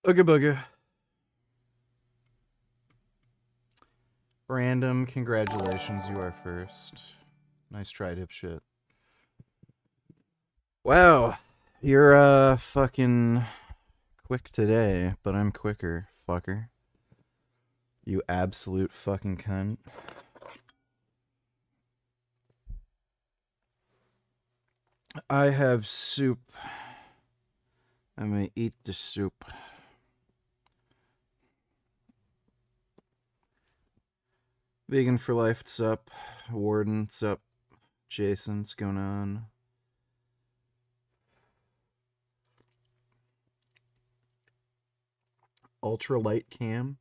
Ooga booga. Brandon, congratulations, you are first. Nice try, dipshit. Wow, you're fucking quick today, but I'm quicker, fucker. You absolute fucking cunt. I have soup. I'm gonna eat the soup. Vegan for Life, what's up? Warden, what's up? Jason, what's going on? Ultra light cam?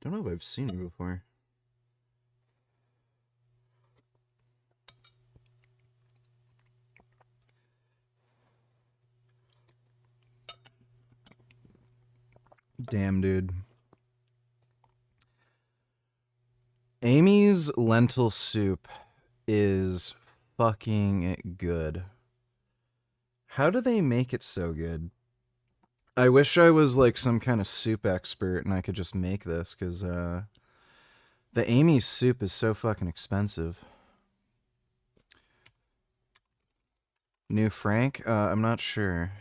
Don't know if I've seen you before. Damn, dude. Amy's lentil soup is fucking good. How do they make it so good? I wish I was like some kind of soup expert and I could just make this, because the Amy's soup is so fucking expensive. New Frank? I'm not sure.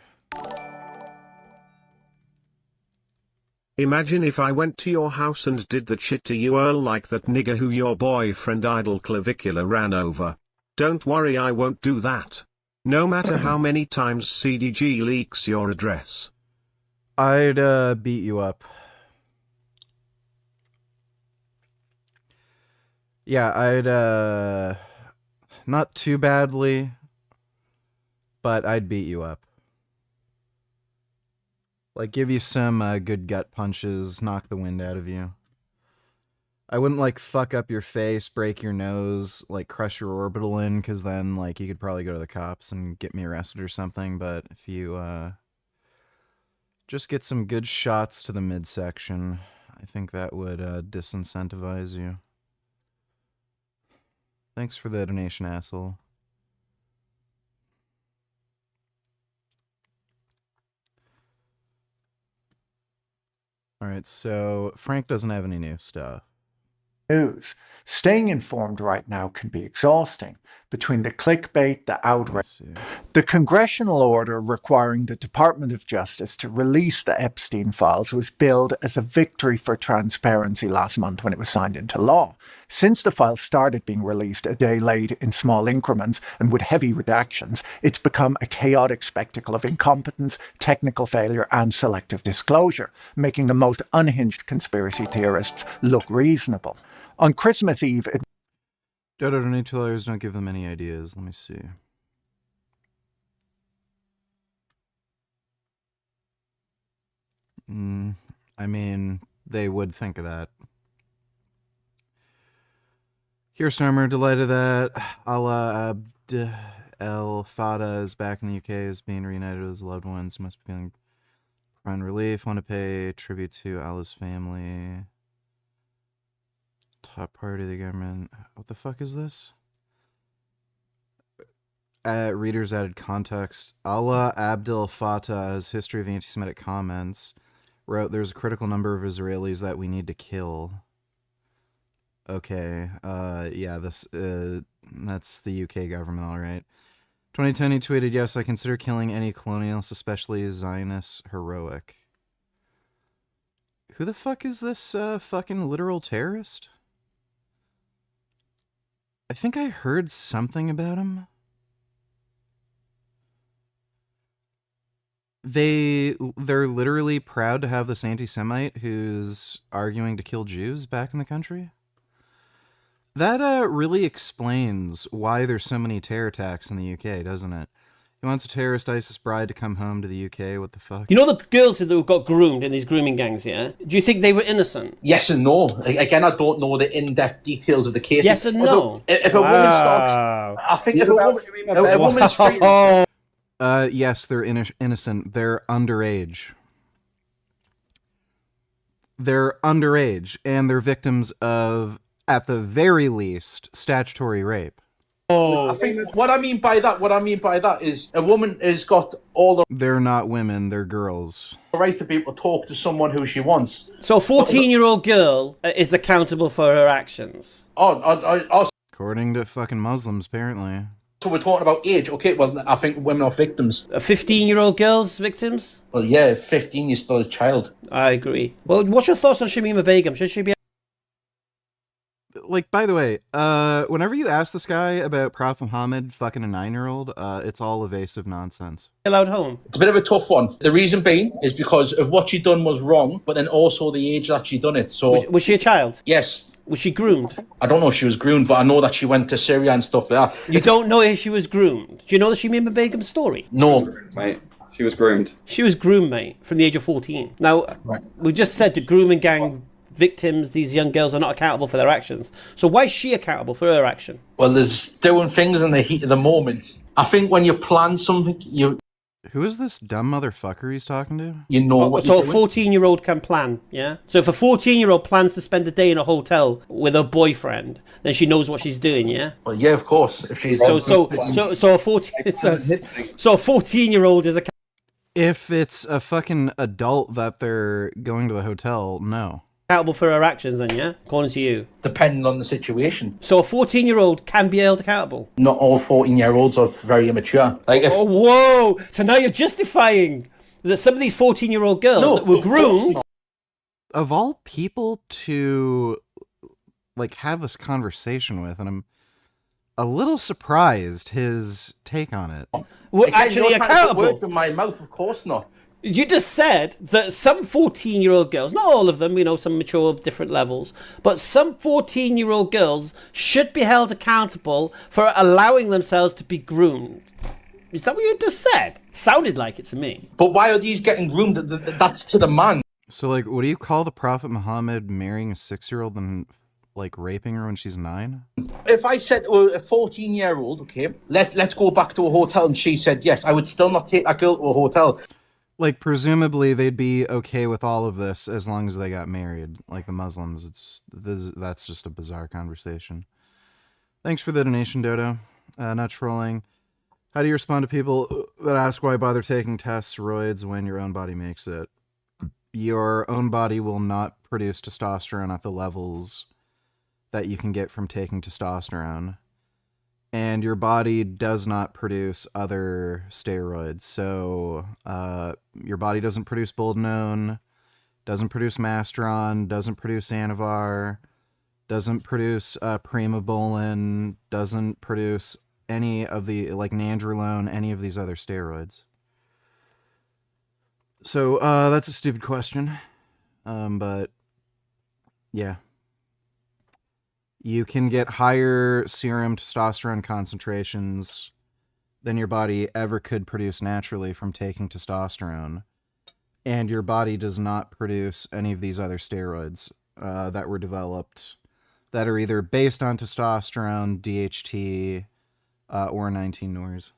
Imagine if I went to your house and did the shit to you, Earl, like that nigga who your boyfriend idol Clavicular ran over. Don't worry, I won't do that. No matter how many times CDG leaks your address. I'd beat you up. Yeah, I'd not too badly, but I'd beat you up. Like, give you some good gut punches, knock the wind out of you. I wouldn't, like, fuck up your face, break your nose, like, crush your orbital in, because then, like, you could probably go to the cops and get me arrested or something, but if you, just get some good shots to the midsection, I think that would, disincentivize you. Thanks for the donation, asshole. Alright, so Frank doesn't have any new stuff. News. Staying informed right now can be exhausting. Between the clickbait, the outrage, the congressional order requiring the Department of Justice to release the Epstein files was billed as a victory for transparency last month when it was signed into law. Since the files started being released a day late in small increments and with heavy redactions, it's become a chaotic spectacle of incompetence, technical failure, and selective disclosure, making the most unhinged conspiracy theorists look reasonable. On Christmas Eve, Dodo donate $2, don't give them any ideas. Let me see. I mean, they would think of that. Kirstarmer, delighted that Allah Abd El Fattah is back in the UK, is being reunited with his loved ones. Must be feeling profound relief. Want to pay tribute to Allah's family. Top party of the government. What the fuck is this? Readers added context. Allah Abdel Fattah's History of Anti-Semitic Comments wrote, "There's a critical number of Israelis that we need to kill." Okay, yeah, this, that's the UK government, alright. 2010, he tweeted, "Yes, I consider killing any colonialists, especially Zionists, heroic." Who the fuck is this, fucking literal terrorist? I think I heard something about him. They're literally proud to have this anti-Semite who's arguing to kill Jews back in the country. That really explains why there's so many terror attacks in the UK, doesn't it? He wants a terrorist ISIS bride to come home to the UK. What the fuck? You know the girls who got groomed in these grooming gangs, yeah? Do you think they were innocent? Yes and no. Again, I don't know the in-depth details of the case. Yes and no. If a woman starts, I think if a woman's free. Yes, they're innocent. They're underage. They're underage, and they're victims of, at the very least, statutory rape. I think what I mean by that is a woman has got all the They're not women, they're girls. right to be able to talk to someone who she wants. So a 14-year-old girl is accountable for her actions. According to fucking Muslims, apparently. So we're talking about age. Okay, well, I think women are victims. 15-year-old girls victims? Well, yeah, 15, you're still a child. I agree. Well, what's your thoughts on Shamima Begum? Should she be Like, by the way, whenever you ask this guy about Prophet Muhammad fucking a 9-year-old, it's all evasive nonsense. allowed home? It's a bit of a tough one. The reason being is because of what she done was wrong, but then also the age that she done it. So Was she a child? yes. Was she groomed? I don't know if she was groomed, but I know that she went to Syria and stuff like that. You don't know if she was groomed. Do you know the Shamima Begum story? No. Mate, she was groomed. She was groomed, mate, from the age of 14. Now, we just said the grooming gang victims, these young girls, are not accountable for their actions. So why is she accountable for her action? Well, there's doing things in the heat of the moment. I think when you plan something, Who is this dumb motherfucker he's talking to? you know what So you're a doing. 14-year-old can plan, yeah? So if a 14-year-old plans to spend a day in a hotel with her boyfriend, then she knows what she's doing, yeah? Well, yeah, of course. If she's So a 14-year-old is If it's a fucking adult that they're going to the hotel, no. accountable for her actions then, yeah? According to you. depending on the situation. So a 14-year-old can be held accountable? Not all 14-year-olds are very immature. Like if Oh, whoa! So now you're justifying that some of these 14-year-old girls that were of course groomed... not. Of all people to like have this conversation with, and I'm a little surprised his take on it. were Again, actually you're trying to put accountable. words in my mouth, of course not. You just said that some 14-year-old girls, not all of them, we know some mature different levels, but some 14-year-old girls should be held accountable for allowing themselves to be groomed. Is that what you just said? Sounded like it to me. But why are these getting groomed? That's to the man. So, like, what do you call the Prophet Muhammad marrying a 6-year-old and, like, raping her when she's 9? If I said to a 14-year-old, okay, let's go back to a hotel, and she said yes, I would still not take that girl to a hotel. Like, presumably they'd be okay with all of this as long as they got married. Like the Muslims, that's just a bizarre conversation. Thanks for the donation, Dodo. Not trolling. How do you respond to people that ask why bother taking tests, roids, when your own body makes it? Your own body will not produce testosterone at the levels that you can get from taking testosterone. And your body does not produce other steroids. So your body doesn't produce Boldenone, doesn't produce Masteron, doesn't produce Anavar, doesn't produce Primobolan, doesn't produce any of the, like, Nandrolone, any of these other steroids. So that's a stupid question. But yeah. You can get higher serum testosterone concentrations than your body ever could produce naturally from taking testosterone. And your body does not produce any of these other steroids that were developed that are either based on testosterone, DHT, or 19-Nors.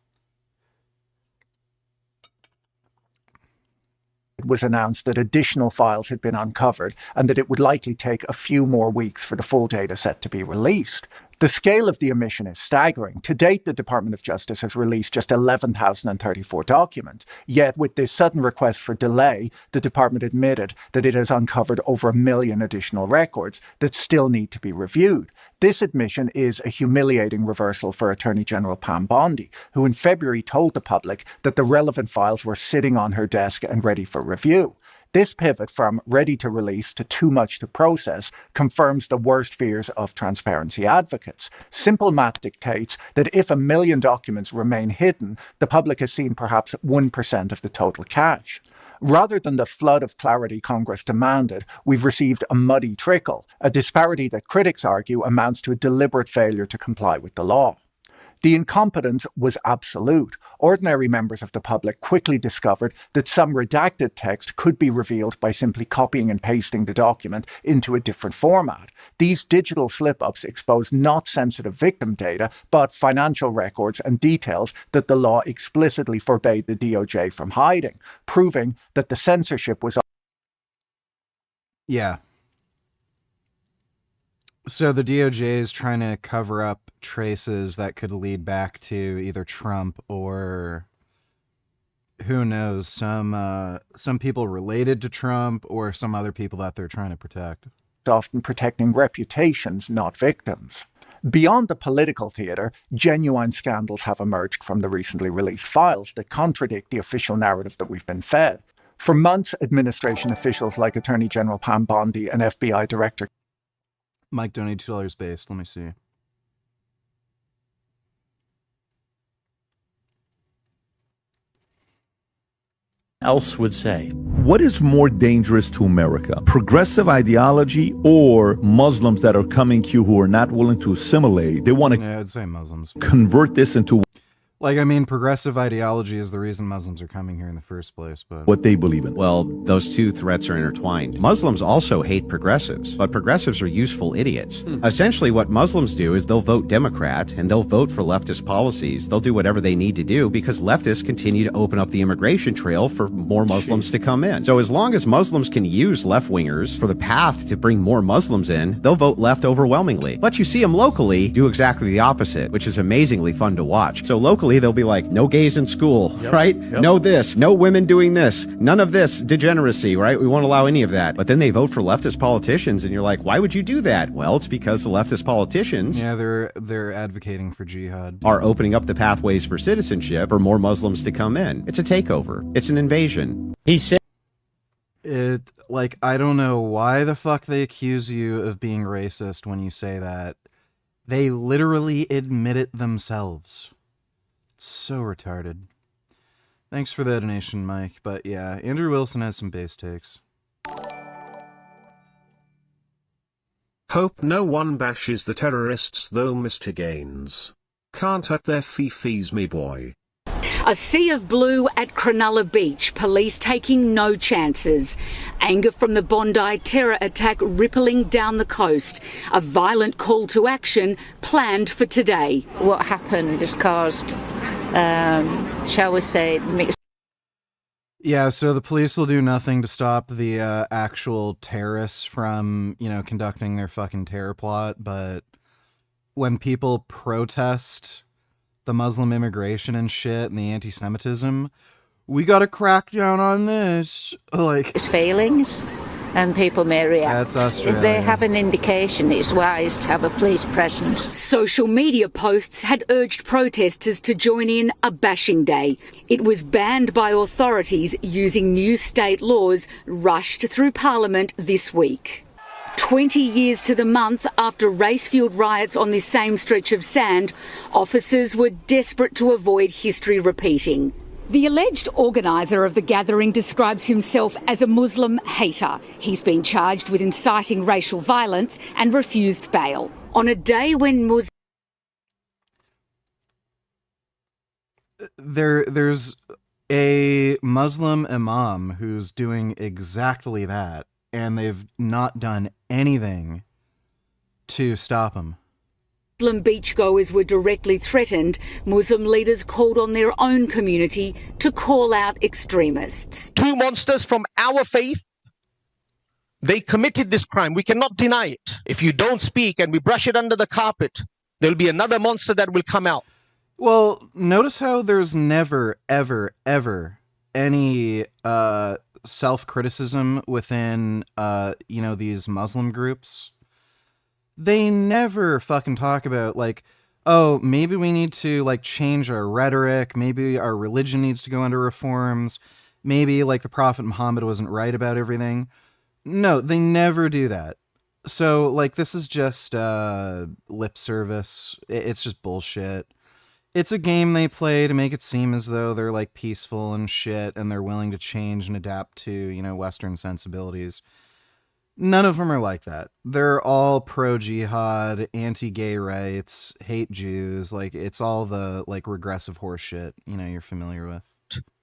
It was announced that additional files had been uncovered and that it would likely take a few more weeks for the full data set to be released. The scale of the omission is staggering. To date, the Department of Justice has released just 11,034 documents. Yet, with this sudden request for delay, the department admitted that it has uncovered over 1 million additional records that still need to be reviewed. This admission is a humiliating reversal for Attorney General Pam Bondi, who in February told the public that the relevant files were sitting on her desk and ready for review. This pivot from ready to release to too much to process confirms the worst fears of transparency advocates. Simple math dictates that if 1 million documents remain hidden, the public has seen perhaps 1% of the total cache. Rather than the flood of clarity Congress demanded, we've received a muddy trickle, a disparity that critics argue amounts to a deliberate failure to comply with the law. The incompetence was absolute. Ordinary members of the public quickly discovered that some redacted text could be revealed by simply copying and pasting the document into a different format. These digital slip-ups expose not sensitive victim data, but financial records and details that the law explicitly forbade the DOJ from hiding, proving that the censorship was... Yeah. So the DOJ is trying to cover up traces that could lead back to either Trump or who knows, some people related to Trump or some other people that they're trying to protect. Often protecting reputations, not victims. Beyond the political theatre, genuine scandals have emerged from the recently released files that contradict the official narrative that we've been fed. For months, administration officials like Attorney General Pam Bondi and FBI Director Mike donated $2 based. Let me see. Else would say. What is more dangerous to America? Progressive ideology or Muslims that are coming to you who are not willing to assimilate? They want to I'd say Muslims. convert this into Like, I mean, progressive ideology is the reason Muslims are coming here in the first place, but what they believe in. Well, those two threats are intertwined. Muslims also hate progressives, but progressives are useful idiots. Essentially, what Muslims do is they'll vote Democrat and they'll vote for leftist policies. They'll do whatever they need to do because leftists continue to open up the immigration trail for more Muslims to come in. So as long as Muslims can use left-wingers for the path to bring more Muslims in, they'll vote left overwhelmingly. But you see them locally do exactly the opposite, which is amazingly fun to watch. So locally, they'll be like, no gays in school, right? No this, no women doing this, none of this degeneracy, right? We won't allow any of that. But then they vote for leftist politicians and you're like, why would you do that? Well, it's because the leftist politicians they're advocating for jihad. are opening up the pathways for citizenship for more Muslims to come in. It's a takeover. It's an invasion. He said I don't know why the fuck they accuse you of being racist when you say that. They literally admit it themselves. So retarded. Thanks for the donation, Mike. But yeah, Andrew Wilson has some base takes. Hope no one bashes the terrorists though, Mr. Gaines. Can't hurt their fee-fees, me boy. A sea of blue at Cronulla Beach, police taking no chances. Anger from the Bondi terror attack rippling down the coast. A violent call to action planned for today. What happened has caused, shall we say, mixed. Yeah, so the police will do nothing to stop the actual terrorists from, conducting their fucking terror plot, but when people protest the Muslim immigration and shit and the anti-Semitism, we gotta crack down on this. It's failings, and people may react. That's Australia. If they have an indication, it's wise to have a police presence. Social media posts had urged protesters to join in a bashing day. It was banned by authorities using new state laws rushed through Parliament this week. 20 years to the month after race-fueled riots on this same stretch of sand, officers were desperate to avoid history repeating. The alleged organiser of the gathering describes himself as a Muslim hater. He's been charged with inciting racial violence and refused bail. On a day when There's a Muslim imam who's doing exactly that, and they've not done anything to stop him. Muslim beachgoers were directly threatened, Muslim leaders called on their own community to call out extremists. Two monsters from our faith, they committed this crime. We cannot deny it. If you don't speak and we brush it under the carpet, there'll be another monster that will come out. Well, notice how there's never, ever, ever any self-criticism within, these Muslim groups. They never fucking talk about, oh, maybe we need to, change our rhetoric. Maybe our religion needs to go under reforms. Maybe, the Prophet Muhammad wasn't right about everything. No, they never do that. So, this is just lip service. It's just bullshit. It's a game they play to make it seem as though they're, peaceful and shit, and they're willing to change and adapt to, Western sensibilities. None of them are like that. They're all pro-jihad, anti-gay rights, hate Jews. It's all the, regressive horse shit, you're familiar with.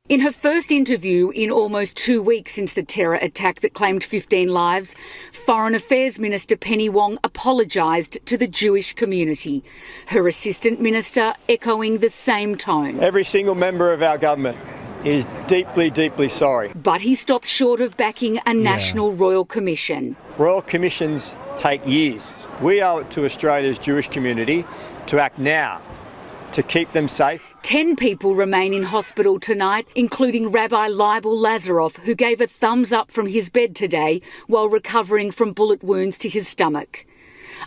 In her first interview in almost 2 weeks since the terror attack that claimed 15 lives, Foreign Affairs Minister Penny Wong apologised to the Jewish community. Her Assistant Minister echoing the same tone. Every single member of our government is deeply, deeply sorry. But he stopped short of backing a national royal commission. Royal commissions take years. We owe it to Australia's Jewish community to act now to keep them safe. 10 people remain in hospital tonight, including Rabbi Leibel Lazarov, who gave a thumbs up from his bed today while recovering from bullet wounds to his stomach.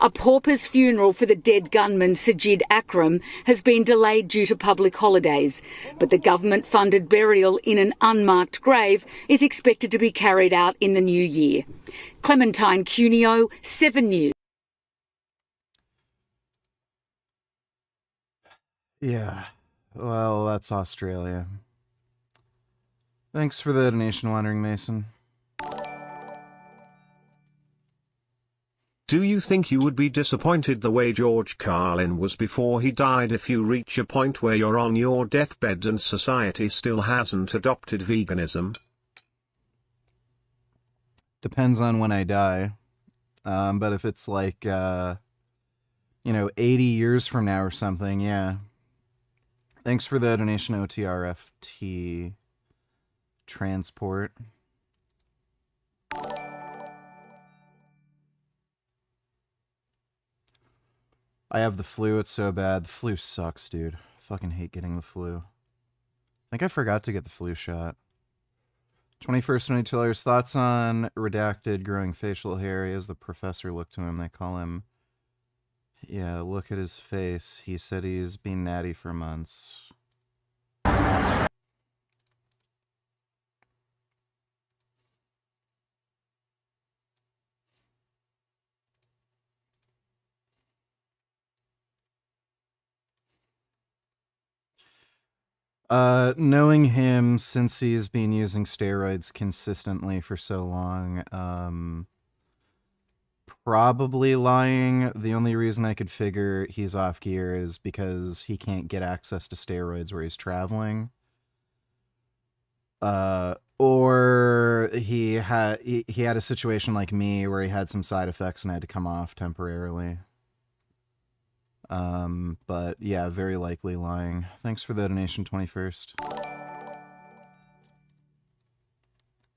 A pauper's funeral for the dead gunman Sajid Akram has been delayed due to public holidays, but the government-funded burial in an unmarked grave is expected to be carried out in the new year. Clementine Cuneo, 7 News. Yeah, well, that's Australia. Thanks for the donation, Wandering Mason. Do you think you would be disappointed the way George Carlin was before he died if you reach a point where you're on your deathbed and society still hasn't adopted veganism? Depends on when I die. But if it's like, 80 years from now or something, yeah. Thanks for the donation, OTRFT Transport. I have the flu, it's so bad. The flu sucks, dude. I fucking hate getting the flu. I think I forgot to get the flu shot. 21st $22 thoughts on redacted growing facial hair. As the professor looked to him, they call him... Yeah, look at his face. He said he's been natty for months. Knowing him since he's been using steroids consistently for so long, probably lying. The only reason I could figure he's off gear is because he can't get access to steroids where he's traveling. Or he had a situation like me where he had some side effects and had to come off temporarily. But yeah, very likely lying. Thanks for the donation, 21st.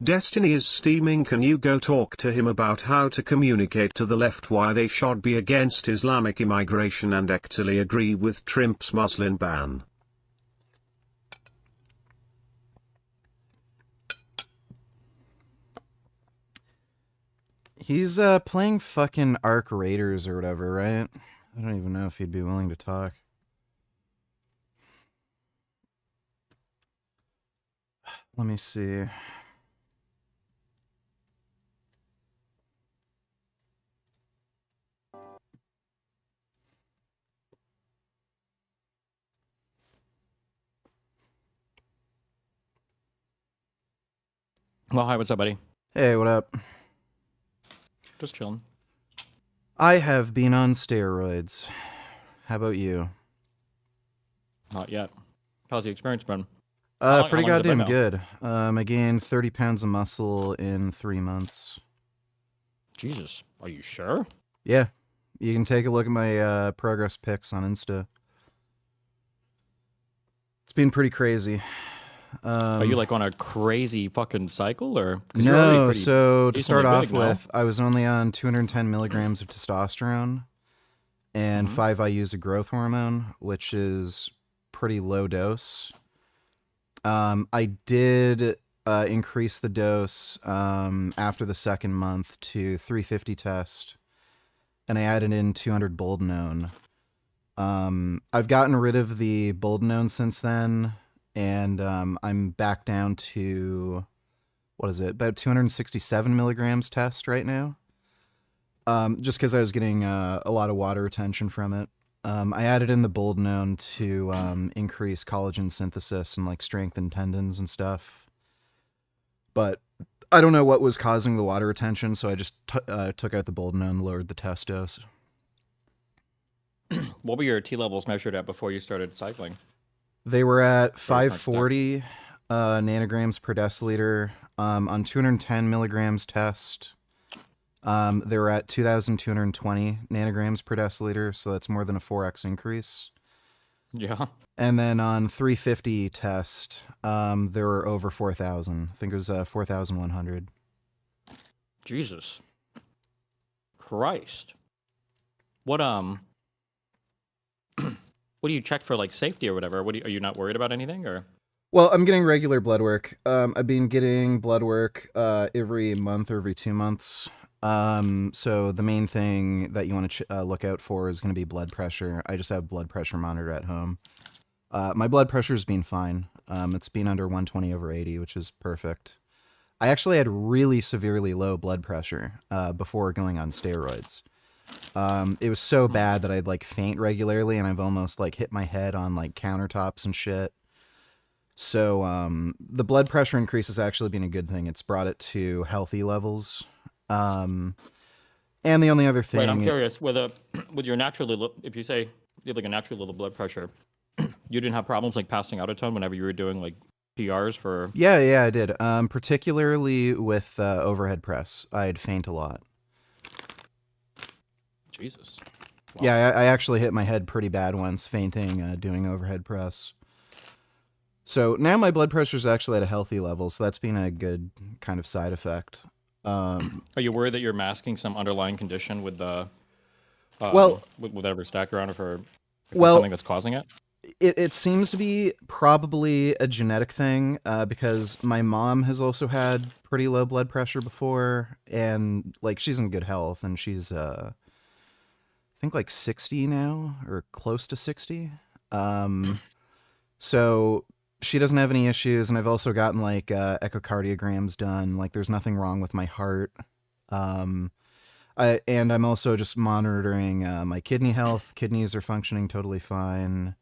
Destiny is steaming. Can you go talk to him about how to communicate to the left why they should be against Islamic immigration and actually agree with Trump's Muslim ban? He's playing fucking Ark Raiders or whatever, right? I don't even know if he'd be willing to talk. Let me see. Well, hi, what's up, buddy? Hey, what up? Just chilling. I have been on steroids. How about you? Not yet. How's the experience been? Pretty goddamn good. I gained 30 pounds of muscle in 3 months. Jesus, are you sure? Yeah, you can take a look at my progress pics on Insta. It's been pretty crazy. Are you like on a crazy fucking cycle, or? No, so to start off with, I was only on 210 milligrams of testosterone and 5 IUs of growth hormone, which is pretty low dose. I did increase the dose after the second month to 350 test, and I added in 200 boldenone. I've gotten rid of the boldenone since then, and I'm back down to, what is it, about 267 milligrams test right now. Just because I was getting a lot of water retention from it. I added in the boldenone to increase collagen synthesis and like strengthen tendons and stuff. But I don't know what was causing the water retention, so I just took out the boldenone and lowered the test dose. What were your T levels measured at before you started cycling? They were at 540 nanograms per deciliter. On 210 milligrams test, they were at 2,220 nanograms per deciliter, so that's more than a 4x increase. Yeah. And then on 350 test, there were over 4,000. I think it was 4,100. Jesus Christ. What what do you check for, like, safety or whatever? Are you not worried about anything, or? Well, I'm getting regular blood work. I've been getting blood work every month or every 2 months. So the main thing that you want to look out for is going to be blood pressure. I just have blood pressure monitor at home. My blood pressure's been fine. It's been under 120/80, which is perfect. I actually had really severely low blood pressure before going on steroids. It was so bad that I'd like faint regularly, and I've almost like hit my head on like countertops and shit. So the blood pressure increase has actually been a good thing. It's brought it to healthy levels. And the only other thing... Wait, I'm curious, with your naturally low, if you say you have like a naturally low blood pressure, you didn't have problems like passing out a ton whenever you were doing like PRs for... Yeah, I did. Particularly with overhead press. I'd faint a lot. Jesus. Wow. Yeah, I actually hit my head pretty bad once, fainting, doing overhead press. So now my blood pressure is actually at a healthy level, so that's been a good kind of side effect. Are you worried that you're masking some underlying condition with the... with whatever stack you're on, for something that's causing it? It seems to be probably a genetic thing, because my mom has also had pretty low blood pressure before, and like she's in good health, and she's I think like 60 now, or close to 60. So she doesn't have any issues, and I've also gotten like echocardiograms done. Like there's nothing wrong with my heart. And I'm also just monitoring my kidney health. Kidneys are functioning totally fine.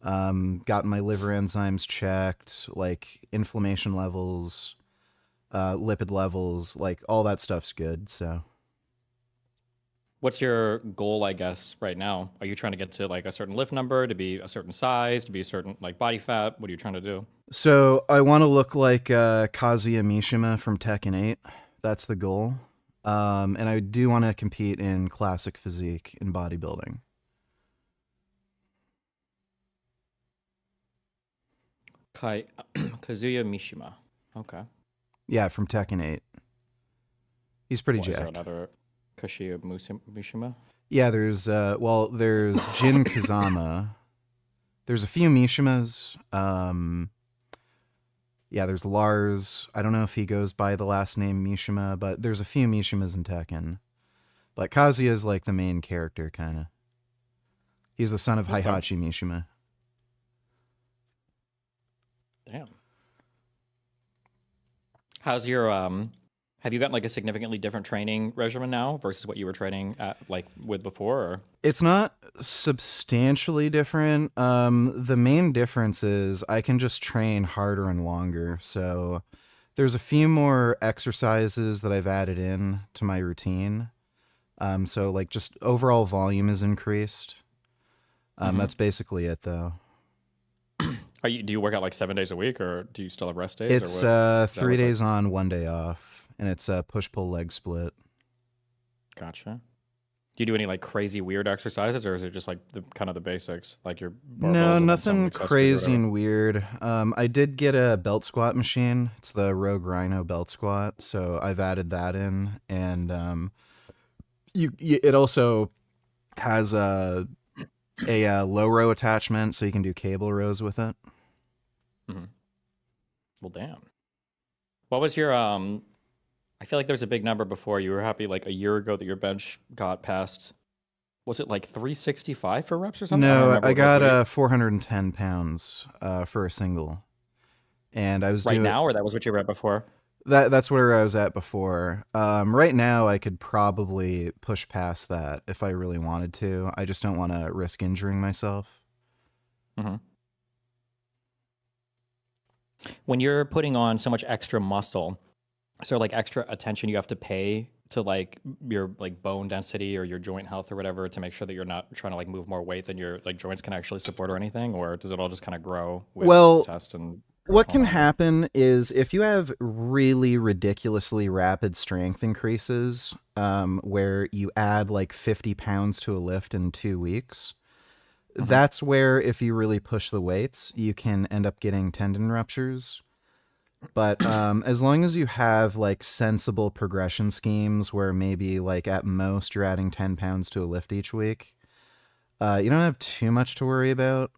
Gotten my liver enzymes checked, like inflammation levels, lipid levels, like all that stuff's good. So what's your goal, I guess, right now? Are you trying to get to like a certain lift number, to be a certain size, to be a certain like body fat? What are you trying to do? So I want to look like Kazuya Mishima from Tekken 8. That's the goal. And I do want to compete in classic physique in bodybuilding. Kazuya Mishima. Okay. Yeah, from Tekken 8. He's pretty jacked. Is there another Kazuya Mishima? Yeah, there's Jin Kazama. There's a few Mishimas. Yeah, there's Lars. I don't know if he goes by the last name Mishima, but there's a few Mishimas in Tekken. But Kazuya is like the main character, kind of. He's the son of Heihachi Mishima. Damn. How's your have you gotten like a significantly different training regimen now versus what you were training at with before, or? It's not substantially different. The main difference is I can just train harder and longer. So there's a few more exercises that I've added in to my routine. So like just overall volume is increased. That's basically it though. Do you work out like 7 days a week, or do you still have rest days? It's 3 days on, 1 day off, and it's a push-pull leg split. Gotcha. Do you do any like crazy weird exercises, or is it just like the kind of the basics, like your barbells? No, nothing crazy and weird. I did get a belt squat machine. It's the Rogue Rhino belt squat, so I've added that in, and it also has a low row attachment, so you can do cable rows with it. Mm-hmm. Well, damn. What was your I feel like there's a big number before. You were happy like a year ago that your bench got past, was it like 365 for reps or something? No, I got 410 pounds for a single, and I was right now, or that was what you were at before? That's where I was at before. Right now, I could probably push past that if I really wanted to. I just don't want to risk injuring myself. Mm-hmm. When you're putting on so much extra muscle, is there like extra attention you have to pay to like your like bone density or your joint health or whatever, to make sure that you're not trying to like move more weight than your like joints can actually support or anything, or does it all just kind of grow with test and? What can happen is if you have really ridiculously rapid strength increases, where you add like 50 pounds to a lift in 2 weeks, That's where, if you really push the weights, you can end up getting tendon ruptures. But as long as you have like sensible progression schemes where maybe like at most you're adding 10 pounds to a lift each week, you don't have too much to worry about.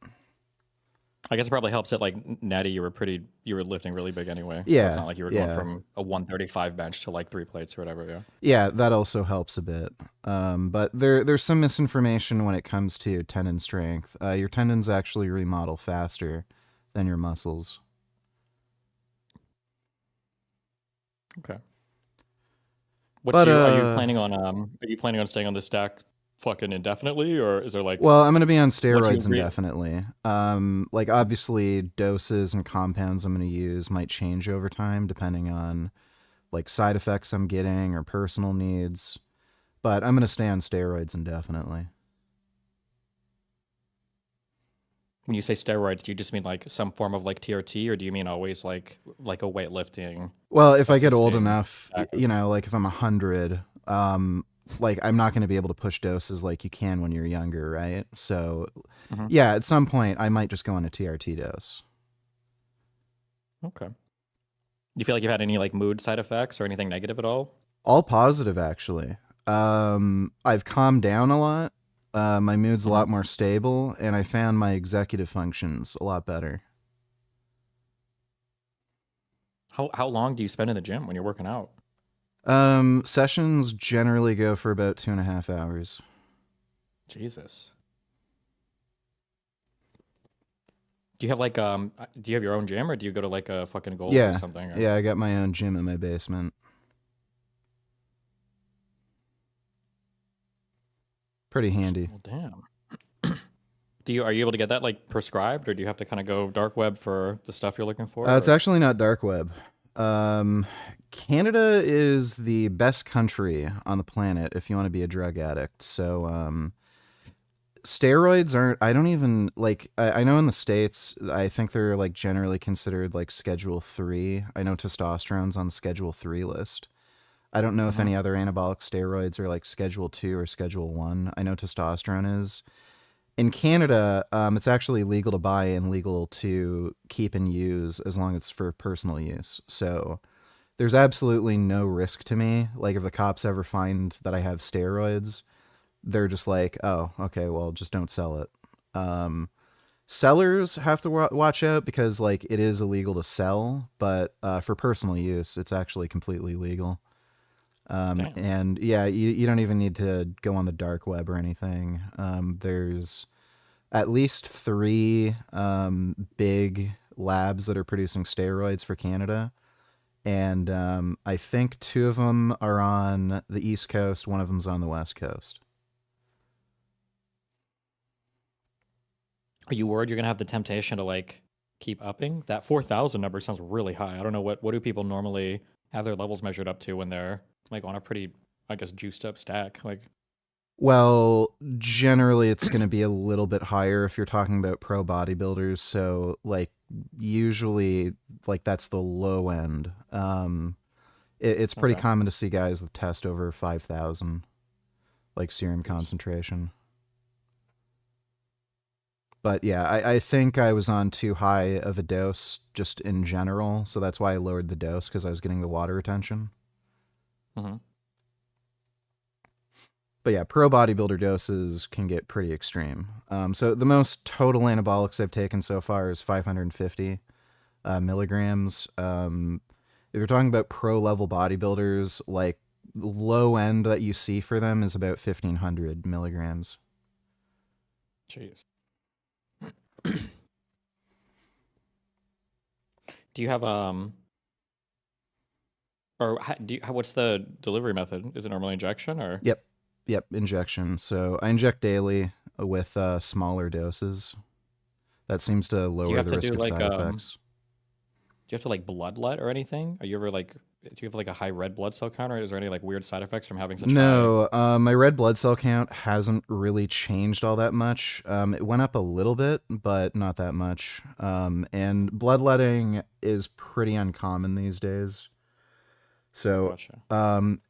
I guess it probably helps that like Natty, you were lifting really big anyway. So Yeah, it's not like you were going from a 135 bench to like 3 plates or whatever. Yeah. Yeah, that also helps a bit. But there's some misinformation when it comes to tendon strength. Your tendons actually remodel faster than your muscles. Okay. Are you planning on staying on this stack fucking indefinitely, or is there like? Well, I'm gonna be on steroids indefinitely. Like obviously doses and compounds I'm gonna use might change over time depending on like side effects I'm getting or personal needs, but I'm gonna stay on steroids indefinitely. When you say steroids, do you just mean like some form of like TRT, or do you mean always like a weightlifting? Well, if I get old enough, you know, like if I'm 100, like I'm not going to be able to push doses like you can when you're younger, right? So, yeah, at some point I might just go on a TRT dose. Okay. Do you feel like you've had any like mood side effects or anything negative at all? All positive, actually. I've calmed down a lot. My mood's a lot more stable, and I found my executive functions a lot better. How long do you spend in the gym when you're working out? Sessions generally go for about 2.5 hours. Jesus. Do you have like do you have your own gym, or do you go to like a fucking Gold's or something? Or? Yeah, I got my own gym in my basement. Pretty handy. Well, damn. Are you able to get that like prescribed, or do you have to kind of go dark web for the stuff you're looking for? It's actually not dark web. Canada is the best country on the planet if you want to be a drug addict. So, steroids aren't, I don't even like, I know in the States, I think they're like generally considered like Schedule 3. I know testosterone's on the Schedule 3 list. I don't know if any other anabolic steroids are like Schedule 2 or Schedule 1. I know testosterone is. In Canada, it's actually legal to buy and legal to keep and use as long as it's for personal use. So there's absolutely no risk to me. Like if the cops ever find that I have steroids, they're just like, oh, okay, well, just don't sell it. Sellers have to watch out because like it is illegal to sell, but for personal use, it's actually completely legal. And yeah, you don't even need to go on the dark web or anything. There's at least 3 big labs that are producing steroids for Canada. And I think 2 of them are on the East Coast, one of them's on the West Coast. Are you worried you're gonna have the temptation to like keep upping? That 4,000 number sounds really high. I don't know what do people normally have their levels measured up to when they're like on a pretty, I guess, juiced up stack? Like, well, generally it's going to be a little bit higher if you're talking about pro bodybuilders. So like usually like that's the low end. It's pretty common to see guys with test over 5,000, like serum concentration. But yeah, I think I was on too high of a dose just in general. So that's why I lowered the dose, because I was getting the water retention. But yeah, pro bodybuilder doses can get pretty extreme. So the most total anabolics I've taken so far is 550 milligrams. If you're talking about pro level bodybuilders, like the low end that you see for them is about 1,500 milligrams. jeez. Do you have or what's the delivery method? Is it normally injection or? Yep, injection. So I inject daily with smaller doses. That seems to lower the risk of side effects. Do you have to like bloodlet or anything? Are you ever like, do you have like a high red blood cell count, or is there any like weird side effects from having such No, my red blood cell count hasn't really changed all that much. It went up a little bit, but not that much. And bloodletting is pretty uncommon these days. So,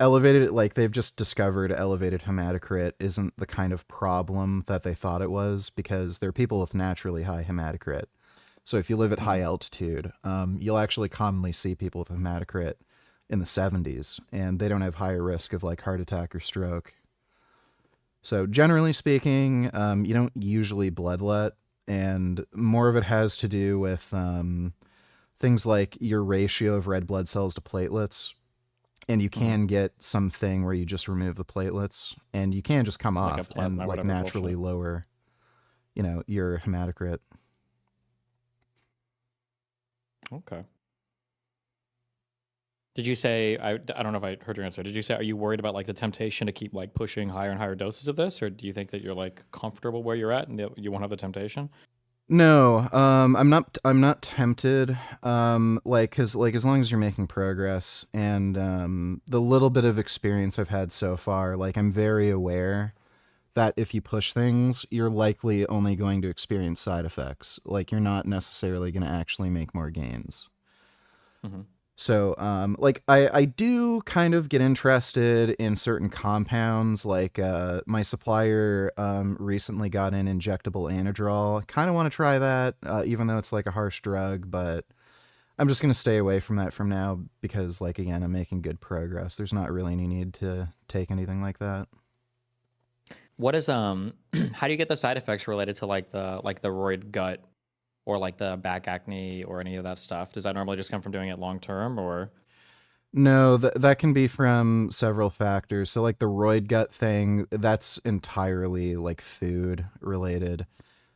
elevated, like they've just discovered elevated hematocrit isn't the kind of problem that they thought it was, because there are people with naturally high hematocrit. So if you live at high altitude, you'll actually commonly see people with hematocrit in the 70s, and they don't have higher risk of like heart attack or stroke. So generally speaking, you don't usually bloodlet, and more of it has to do with things like your ratio of red blood cells to platelets. And you can get something where you just remove the platelets, and you can just come Like a off plasma and or like whatever naturally bullshit. lower, your hematocrit. Okay. Did you say, I don't know if I heard your answer. Did you say, are you worried about like the temptation to keep like pushing higher and higher doses of this? Or do you think that you're like comfortable where you're at and that you won't have the temptation? No, I'm not tempted. Cause like as long as you're making progress, and the little bit of experience I've had so far, like I'm very aware that if you push things, you're likely only going to experience side effects. Like you're not necessarily going to actually make more gains. So, I do kind of get interested in certain compounds. Like, my supplier recently got in injectable Anadrol. Kind of want to try that, even though it's like a harsh drug, but I'm just going to stay away from that from now because, like, again, I'm making good progress. There's not really any need to take anything like that. What is how do you get the side effects related to like the roid gut or like the back acne or any of that stuff? Does that normally just come from doing it long term, or? No, that can be from several factors. So like the roid gut thing, that's entirely like food related.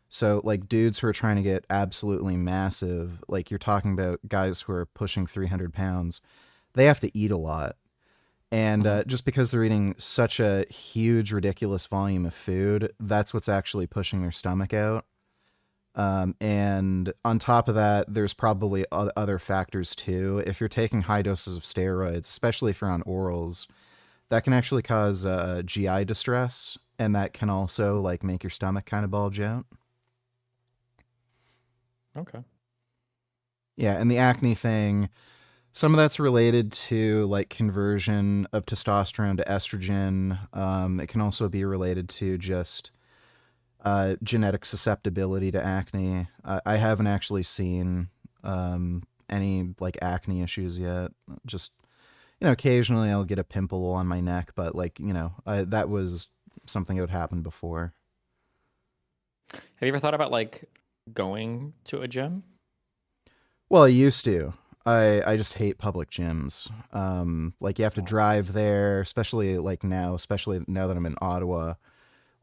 So like dudes who are trying to get absolutely massive, like you're talking about guys who are pushing 300 pounds, they have to eat a lot. And just because they're eating such a huge, ridiculous volume of food, that's what's actually pushing their stomach out. And on top of that, there's probably other factors too. If you're taking high doses of steroids, especially if you're on orals, that can actually cause GI distress, and that can also like make your stomach kind of bulge out. Okay. Yeah, and the acne thing, some of that's related to like conversion of testosterone to estrogen. It can also be related to just genetic susceptibility to acne. I haven't actually seen any like acne issues yet. Just, occasionally I'll get a pimple on my neck, but like, that was something that would happen before. Have you ever thought about like going to a gym? Well, I used to. I just hate public gyms. Like you have to drive there, especially now that I'm in Ottawa.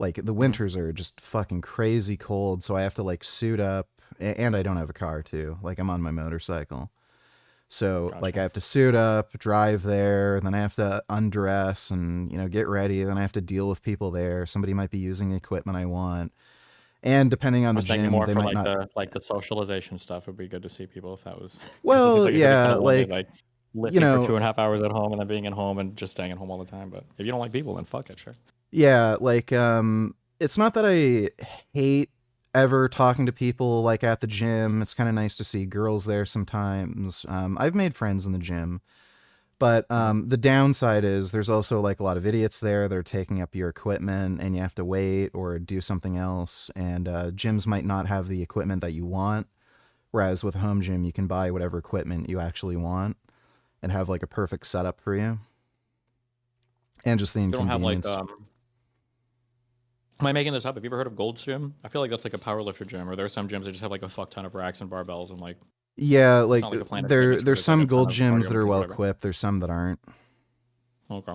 Like the winters are just fucking crazy cold, so I have to like suit up, and I don't have a car too. Like I'm on my motorcycle. So like I have to suit up, drive there, then I have to undress and, get ready, then I have to deal with people there. Somebody might be using the equipment I want. And depending on I the was thinking gym, more they for might like not. the socialization stuff would be good to see people if that was. 'Cause it seems Well, like it could be kind yeah, of lonely, like, lifting for 2.5 hours at home and then being at home and just staying at home all the time. But if you don't like people, then fuck it, sure. Yeah, like it's not that I hate ever talking to people like at the gym. It's kind of nice to see girls there sometimes. I've made friends in the gym. But the downside is there's also like a lot of idiots there that are taking up your equipment, and you have to wait or do something else. And gyms might not have the equipment that you want. Whereas with a home gym, you can buy whatever equipment you actually want and have like a perfect setup for you. And just the They don't have like inconvenience. am I making this up? Have you ever heard of Gold's Gym? I feel like that's like a powerlifter gym, or there are some gyms that just have like a fuck ton of racks and barbells and like. Yeah, It's like not like the Planet Fitness where there's there's like some a ton gold of gyms cardio that are machines, well whatever. equipped. There's some that aren't. Okay.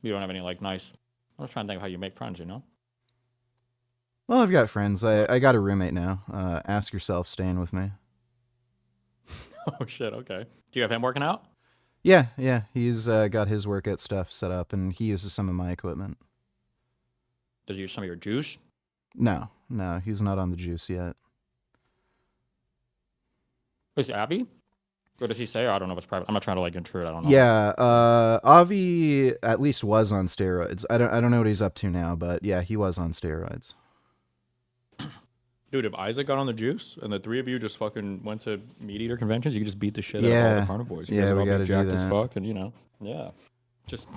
You don't have any like nice. I was trying to think of how you make friends. Well, I've got friends. I got a roommate now. Ask yourself, staying with me. Oh shit. Okay. Do you have him working out? Yeah. He's got his workout stuff set up, and he uses some of my equipment. Does he use some of your juice? No, he's not on the juice yet. Is Abby? Or does he say? I don't know if it's private. I'm not trying to like intrude. I don't know. Yeah, Avi at least was on steroids. I don't know what he's up to now, but yeah, he was on steroids. Dude, if Isaac got on the juice and the three of you just fucking went to meat eater conventions, you could just beat the shit out of all the carnivores. You guys Yeah, would we all gotta be do jacked as that. fuck, and Yeah. Just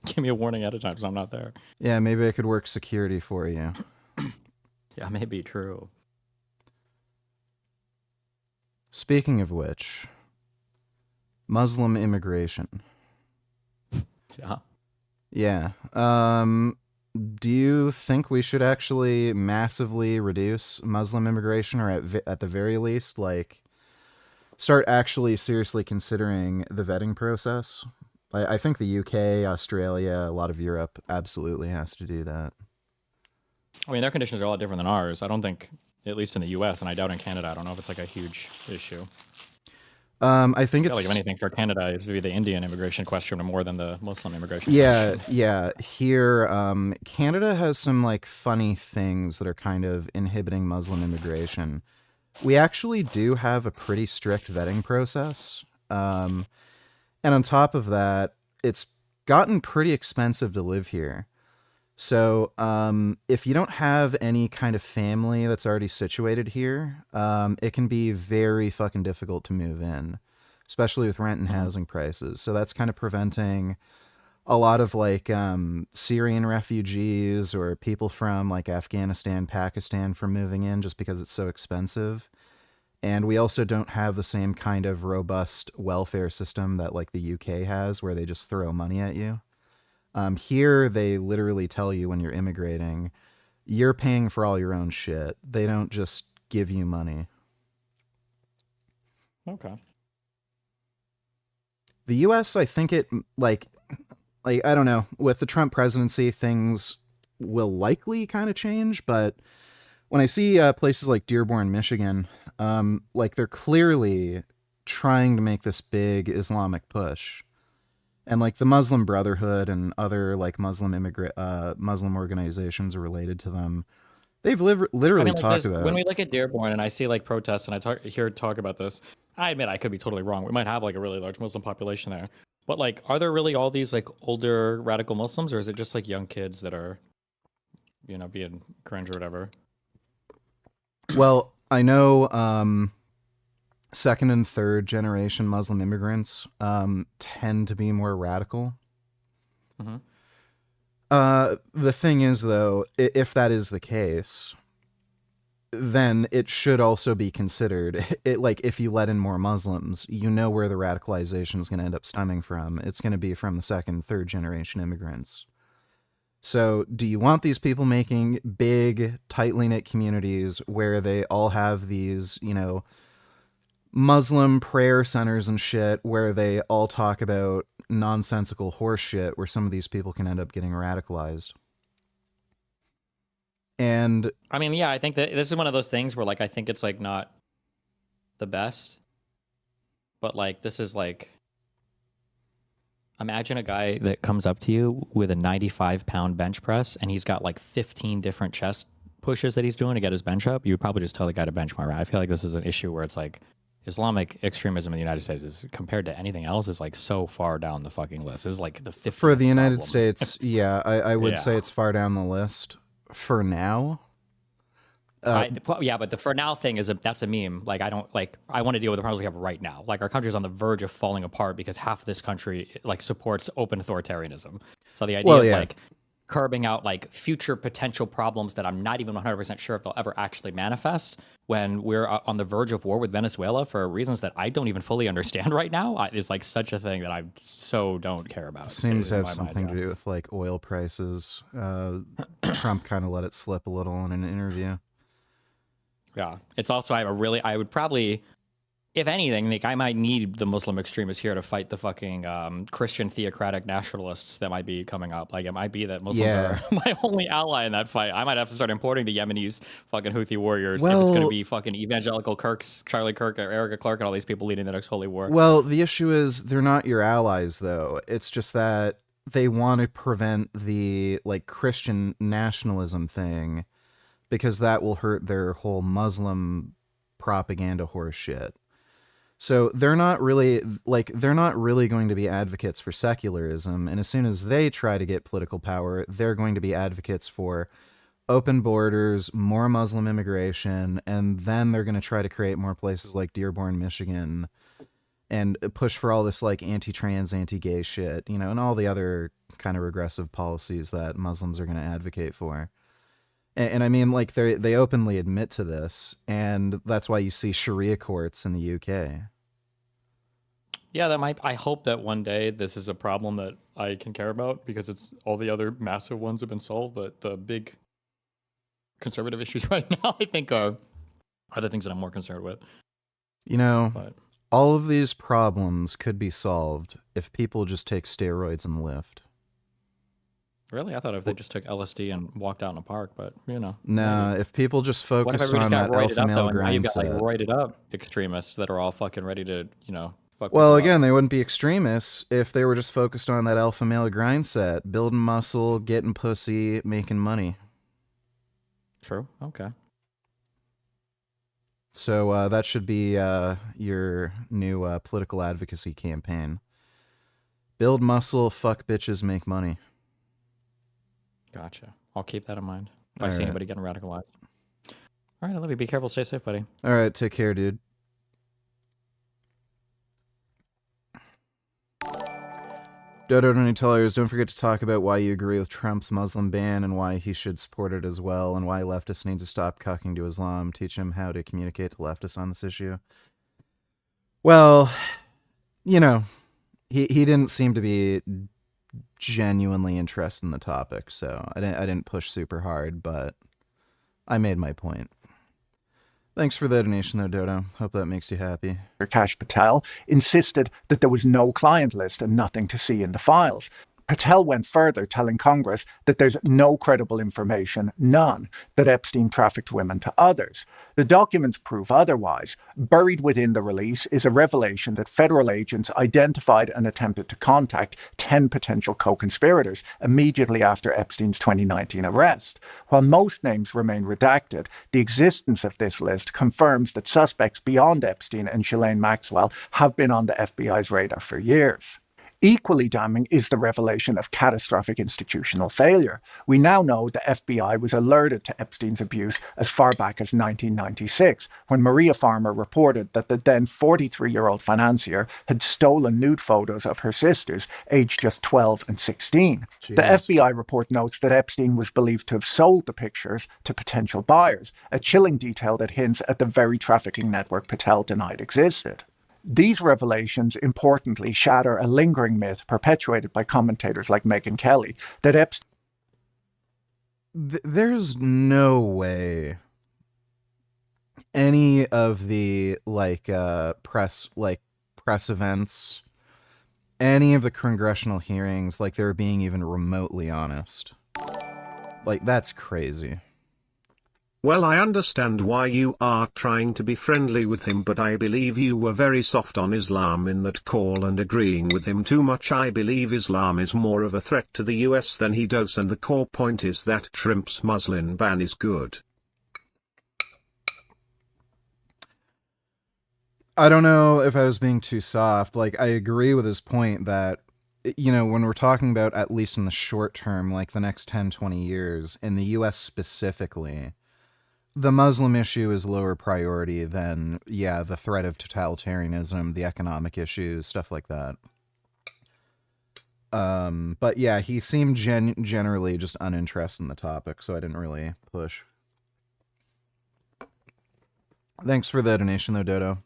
give me a warning ahead of time, so I'm not there. Yeah, maybe I could work security for you. Yeah, maybe true. Speaking of which, Muslim immigration. Yeah. Yeah. Do you think we should actually massively reduce Muslim immigration, or at the very least, like, start actually seriously considering the vetting process? I think the UK, Australia, a lot of Europe absolutely has to do that. I mean, their conditions are a lot different than ours. I don't think, at least in the US, and I doubt in Canada, I don't know if it's like a huge issue. I think I it's feel like if anything for Canada, it would be the Indian immigration question more than the Muslim immigration. Yeah, question. yeah. Here, Canada has some like funny things that are kind of inhibiting Muslim immigration. We actually do have a pretty strict vetting process. And on top of that, it's gotten pretty expensive to live here. So if you don't have any kind of family that's already situated here, it can be very fucking difficult to move in, especially with rent and housing prices. So that's kind of preventing a lot of like Syrian refugees or people from like Afghanistan, Pakistan from moving in just because it's so expensive. And we also don't have the same kind of robust welfare system that like the UK has, where they just throw money at you. Here, they literally tell you when you're immigrating, you're paying for all your own shit. They don't just give you money. Okay. The US, I think it, like I don't know, with the Trump presidency, things will likely kind of change, but when I see places like Dearborn, Michigan, like they're clearly trying to make this big Islamic push. And like the Muslim Brotherhood and other like Muslim organizations related to them, they've literally talked about. When we look at Dearborn and I see like protests and I hear talk about this, I admit I could be totally wrong. We might have like a really large Muslim population there, but like, are there really all these like older radical Muslims, or is it just like young kids that are, being cringe or whatever? Well, I know second and third generation Muslim immigrants tend to be more radical. Mm-hmm. The thing is, though, if that is the case, then it should also be considered. Like, if you let in more Muslims, you know where the radicalization is going to end up stemming from. It's going to be from the second, third generation immigrants. So do you want these people making big, tightly knit communities where they all have these, Muslim prayer centers and shit where they all talk about nonsensical horse shit where some of these people can end up getting radicalized? And I mean, yeah, I think that this is one of those things where like I think it's like not the best, but like this is like, imagine a guy that comes up to you with a 95-pound bench press and he's got like 15 different chest pushes that he's doing to get his bench up. You would probably just tell the guy to bench more, right? I feel like this is an issue where it's like Islamic extremism in the United States is, compared to anything else, is like so far down the fucking list. This is like the 50th for the United problem. States, yeah, I would say it's far down the list for now. Yeah, but the for now thing is that's a meme. Like I want to deal with the problems we have right now. Like our country is on the verge of falling apart because half of this country like supports open authoritarianism. So the idea of like curbing out like future potential problems that I'm not even 100% sure if they'll ever actually manifest when we're on the verge of war with Venezuela for reasons that I don't even fully understand right now. It's like such a thing that I so don't care about. Seems to have something to do with like oil prices. Trump kind of let it slip a little in an interview. Yeah, it's also I would probably, if anything, like I might need the Muslim extremists here to fight the fucking Christian theocratic nationalists that might be coming up. Like it might be that Muslims are my only ally in that fight. I might have to start importing the Yemenis fucking Houthi warriors if it's going to be fucking evangelical Kirks, Charlie Kirk, or Erica Clark, and all these people leading the next holy war. Well, the issue is they're not your allies, though. It's just that they want to prevent the like Christian nationalism thing, because that will hurt their whole Muslim propaganda horse shit. So they're not really going to be advocates for secularism. And as soon as they try to get political power, they're going to be advocates for open borders, more Muslim immigration, and then they're going to try to create more places like Dearborn, Michigan. and push for all this like anti-trans, anti-gay shit, you know, and all the other kind of regressive policies that Muslims are going to advocate for. And I mean, like, they openly admit to this, and that's why you see Sharia courts in the UK. Yeah, I hope that one day this is a problem that I can care about, because it's all the other massive ones have been solved, but the big conservative issues right now, I think, are the things that I'm more concerned with. You know, But all of these problems could be solved if people just take steroids and lift. really, I thought if they just took LSD and walked out in a park, but you know. Nah, maybe. if people just What if focused everybody on just got that roided alpha up, male though, and now you've grind got like set. roided up extremists that are all fucking ready to, you know, fuck Well, people up. again, they wouldn't be extremists if they were just focused on that alpha male grind set, building muscle, getting pussy, making money. True. Okay. So that should be your new political advocacy campaign. Build muscle, fuck bitches, make money. Gotcha. I'll keep that in mind if I All see right. anybody getting radicalized. All right, I love you. Be careful. Stay safe, buddy. All right, take care, dude. Dodo Donny Tellers, don't forget to talk about why you agree with Trump's Muslim ban and why he should support it as well, and why leftists need to stop cucking to Islam. Teach him how to communicate to leftists on this issue. Well, you know, he didn't seem to be genuinely interested in the topic, so I didn't push super hard, but I made my point. Thanks for the donation, though, Dodo. Hope that makes you happy. Prakash Patel insisted that there was no client list and nothing to see in the files. Patel went further, telling Congress that there's no credible information, none, that Epstein trafficked women to others. The documents prove otherwise. Buried within the release is a revelation that federal agents identified and attempted to contact 10 potential co-conspirators immediately after Epstein's 2019 arrest. While most names remain redacted, the existence of this list confirms that suspects beyond Epstein and Ghislaine Maxwell have been on the FBI's radar for years. Equally damning is the revelation of catastrophic institutional failure. We now know the FBI was alerted to Epstein's abuse as far back as 1996, when Maria Farmer reported that the then 43-year-old financier had stolen nude photos of her sisters, aged just 12 and 16. Jeez. The FBI report notes that Epstein was believed to have sold the pictures to potential buyers, a chilling detail that hints at the very trafficking network Patel denied existed. These revelations, importantly, shatter a lingering myth perpetuated by commentators like Megyn Kelly that Epstein... There's no way any of the press events, any of the congressional hearings, like they're being even remotely honest. Like, that's crazy. Well, I understand why you are trying to be friendly with him, but I believe you were very soft on Islam in that call and agreeing with him too much. I believe Islam is more of a threat to the US than he does, and the core point is that Trump's Muslim ban is good. I don't know if I was being too soft. Like, I agree with his point that, you know, when we're talking about, at least in the short term, like the next 10, 20 years, in the US specifically, the Muslim issue is lower priority than, yeah, the threat of totalitarianism, the economic issues, stuff like that. But yeah, he seemed generally just uninterested in the topic, so I didn't really push. Thanks for the donation, though, Dodo.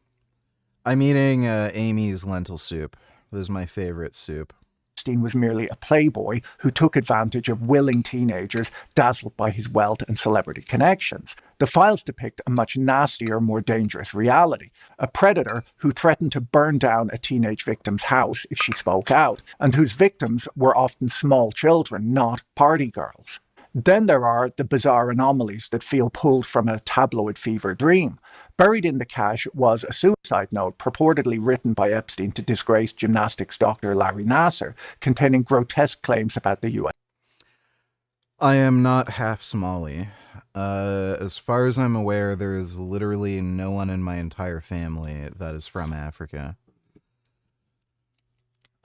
I'm eating Amy's lentil soup. This is my favorite soup. Epstein was merely a playboy who took advantage of willing teenagers dazzled by his wealth and celebrity connections. The files depict a much nastier, more dangerous reality. A predator who threatened to burn down a teenage victim's house if she spoke out, and whose victims were often small children, not party girls. Then there are the bizarre anomalies that feel pulled from a tabloid fever dream. Buried in the cache was a suicide note purportedly written by Epstein to disgrace gymnastics doctor Larry Nassar, containing grotesque claims about the U.S. I am not half Somali. As far as I'm aware, there is literally no one in my entire family that is from Africa.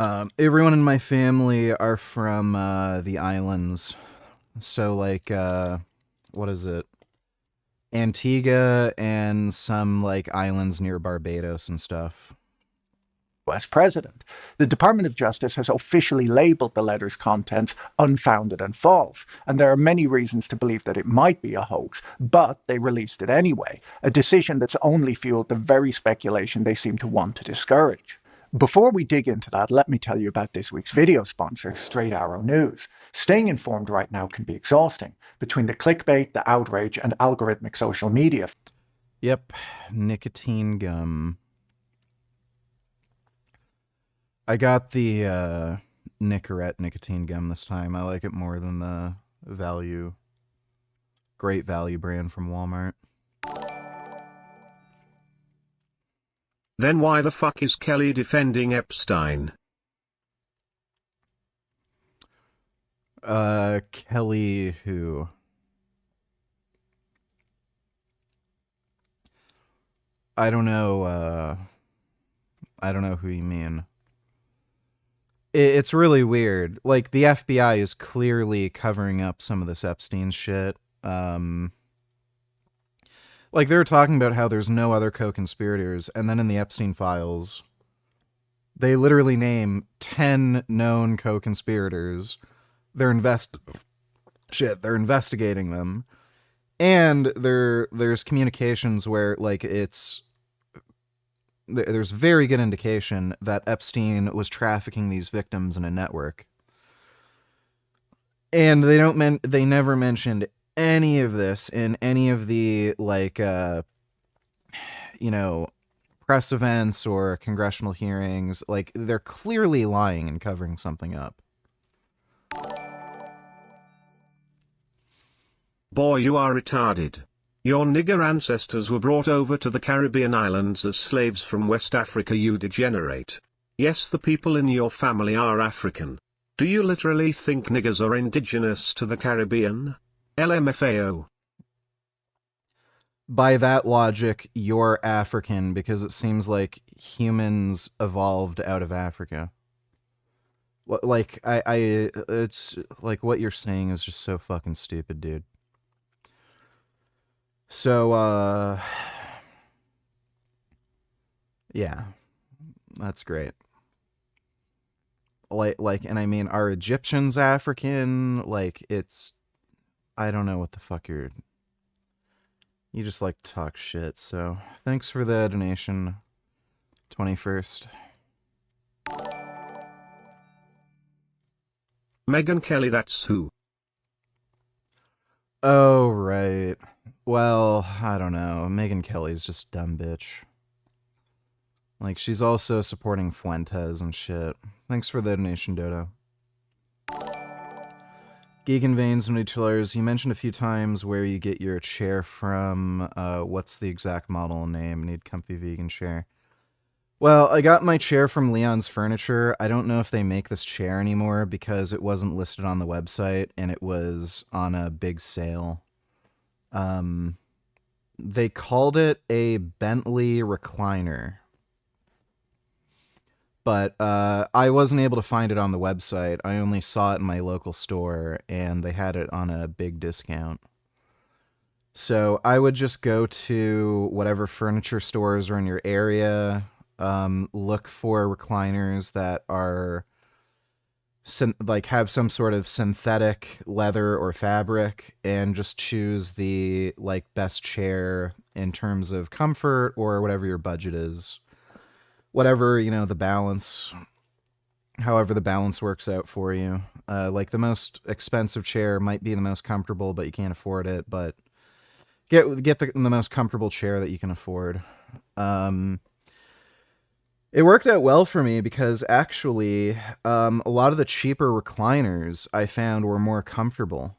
Everyone in my family are from the islands. So, like, what is it? Antigua and some, like, islands near Barbados and stuff. US president. The Department of Justice has officially labeled the letter's contents unfounded and false, and there are many reasons to believe that it might be a hoax, but they released it anyway, a decision that's only fueled the very speculation they seem to want to discourage. Before we dig into that, let me tell you about this week's video sponsor, Straight Arrow News. Staying informed right now can be exhausting, between the clickbait, the outrage, and algorithmic social media. Yep, nicotine gum. I got the Nicorette nicotine gum this time. I like it more than the Great Value brand from Walmart. Then why the fuck is Kelly defending Epstein? Kelly who? I don't know who you mean. It's really weird. Like, the FBI is clearly covering up some of this Epstein shit. Like, they were talking about how there's no other co-conspirators, and then in the Epstein files, they literally name 10 known co-conspirators. They're investigating them. And there's communications where, like, there's very good indication that Epstein was trafficking these victims in a network. And they never mentioned any of this in any of the, like, press events or congressional hearings. Like, they're clearly lying and covering something up. Boy, you are retarded. Your nigger ancestors were brought over to the Caribbean islands as slaves from West Africa, you degenerate. Yes, the people in your family are African. Do you literally think niggers are indigenous to the Caribbean? LMFAO. By that logic, you're African because it seems like humans evolved out of Africa. Like, it's like what you're saying is just so fucking stupid, dude. So, yeah, that's great. Like, and I mean, are Egyptians African? Like, I don't know what the fuck you just like to talk shit. So, thanks for the donation, 21st. Megyn Kelly, that's who. Oh, right. Well, I don't know. Megyn Kelly's just a dumb bitch. Like, she's also supporting Fuentes and shit. Thanks for the donation, Dodo. Geek and Veins, Nutilers, you mentioned a few times where you get your chair from. What's the exact model and name? Need comfy vegan chair. Well, I got my chair from Leon's Furniture. I don't know if they make this chair anymore because it wasn't listed on the website and it was on a big sale. They called it a Bentley recliner. But I wasn't able to find it on the website. I only saw it in my local store and they had it on a big discount. So I would just go to whatever furniture stores are in your area. Look for recliners that are have some sort of synthetic leather or fabric, and just choose the best chair in terms of comfort or whatever your budget is. Whatever, the balance, however the balance works out for you. Like, the most expensive chair might be the most comfortable, but you can't afford it, but get the most comfortable chair that you can afford. It worked out well for me because actually a lot of the cheaper recliners I found were more comfortable.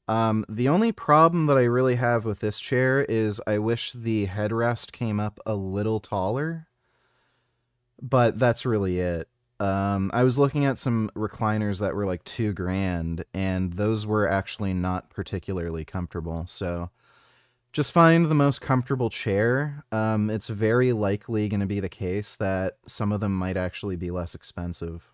The only problem that I really have with this chair is I wish the headrest came up a little taller, but that's really it. I was looking at some recliners that were like $2,000 and those were actually not particularly comfortable. So just find the most comfortable chair. It's very likely going to be the case that some of them might actually be less expensive.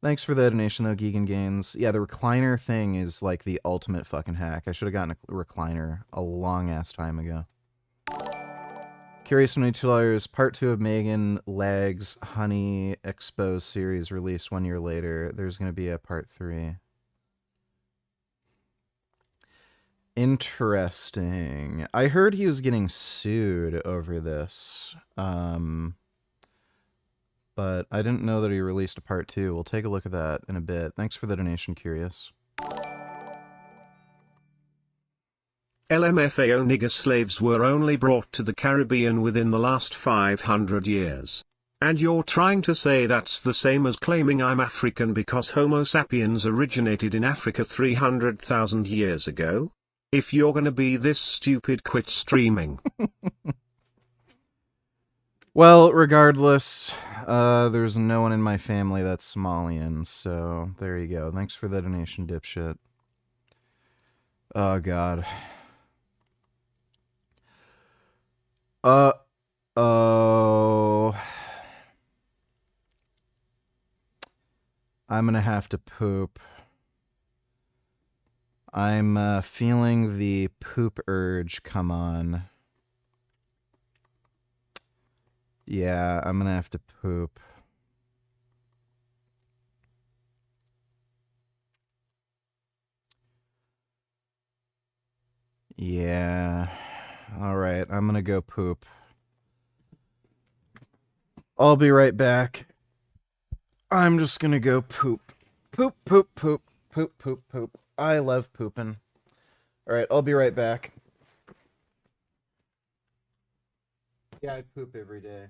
Thanks for the donation, though, Geek and Gains. Yeah, the recliner thing is like the ultimate fucking hack. I should have gotten a recliner a long-ass time ago. Curious $22. Part 2 of Megan Leg's Honey Expo series released 1 year later. There's going to be a part 3. Interesting. I heard he was getting sued over this. But I didn't know that he released a part 2. We'll take a look at that in a bit. Thanks for the donation, Curious. LMFAO nigger slaves were only brought to the Caribbean within the last 500 years. And you're trying to say that's the same as claiming I'm African because Homo sapiens originated in Africa 300,000 years ago? If you're gonna be this stupid, quit streaming. Well, regardless, there's no one in my family that's Somalian, so there you go. Thanks for the donation, dipshit. Oh, God. Oh. I'm gonna have to poop. I'm feeling the poop urge come on. Yeah, I'm gonna have to poop. Yeah. Alright, I'm gonna go poop. I'll be right back. I'm just gonna go poop. Poop, poop, poop, poop, poop, poop. I love pooping. Alright, I'll be right back. Yeah, I poop every day.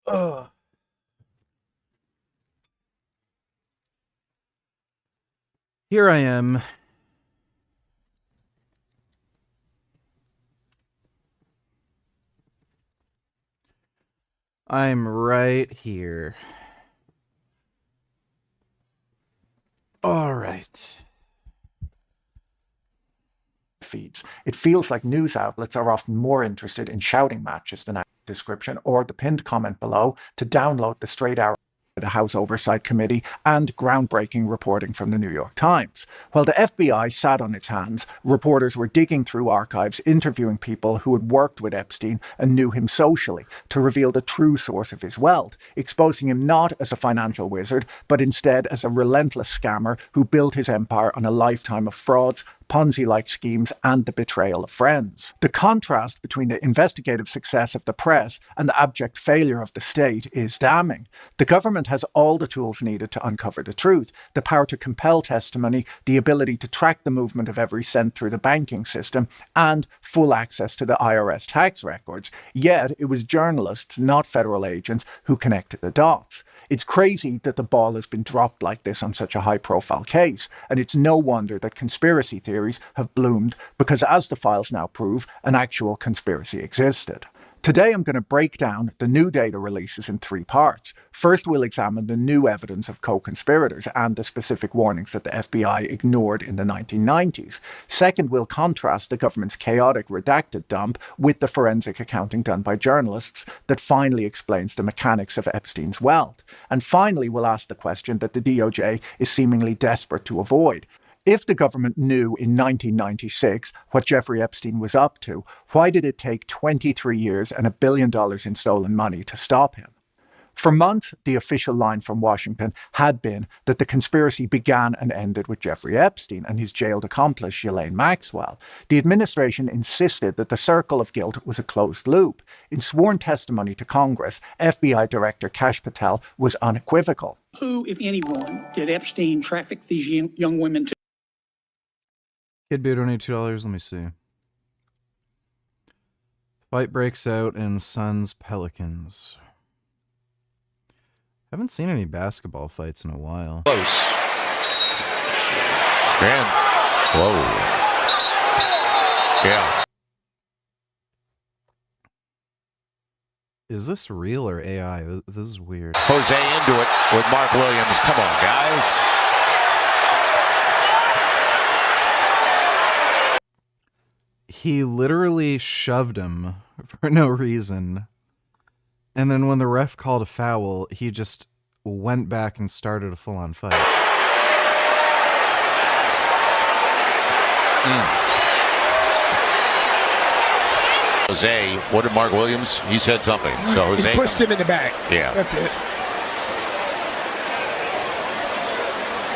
Ugh. Here I am. I'm right here. All right. Feeds. It feels like news outlets are often more interested in shouting matches than description or the pinned comment below to download the straight arrow the House Oversight Committee and groundbreaking reporting from the New York Times. While the FBI sat on its hands, reporters were digging through archives, interviewing people who had worked with Epstein and knew him socially to reveal the true source of his wealth, exposing him not as a financial wizard, but instead as a relentless scammer who built his empire on a lifetime of frauds, Ponzi-like schemes, and the betrayal of friends. The contrast between the investigative success of the press and the abject failure of the state is damning. The government has all the tools needed to uncover the truth, the power to compel testimony, the ability to track the movement of every cent through the banking system, and full access to the IRS tax records. Yet it was journalists, not federal agents, who connected the dots. It's crazy that the ball has been dropped like this on such a high-profile case, and it's no wonder that conspiracy theories have bloomed because, as the files now prove, an actual conspiracy existed. Today I'm going to break down the new data releases in 3 parts. First, we'll examine the new evidence of co-conspirators and the specific warnings that the FBI ignored in the 1990s. Second, we'll contrast the government's chaotic redacted dump with the forensic accounting done by journalists that finally explains the mechanics of Epstein's wealth. And finally, we'll ask the question that the DOJ is seemingly desperate to avoid. If the government knew in 1996 what Jeffrey Epstein was up to, why did it take 23 years and $1 billion in stolen money to stop him? For months, the official line from Washington had been that the conspiracy began and ended with Jeffrey Epstein and his jailed accomplice, Ghislaine Maxwell. The administration insisted that the circle of guilt was a closed loop. In sworn testimony to Congress, FBI Director Kash Patel was unequivocal. Who, if anyone, did Epstein traffic these young women to? Kid Boo donated $2. Let me see. Fight breaks out in Suns Pelicans. Haven't seen any basketball fights in a while. Close. And whoa. Yeah. Is this real or AI? This is weird. Jose into it with Mark Williams. Come on, guys. He literally shoved him for no reason. And then when the ref called a foul, he just went back and started a full-on fight. Jose, what did Mark Williams? He said something. So Jose he pushed him in the back. Yeah. That's it.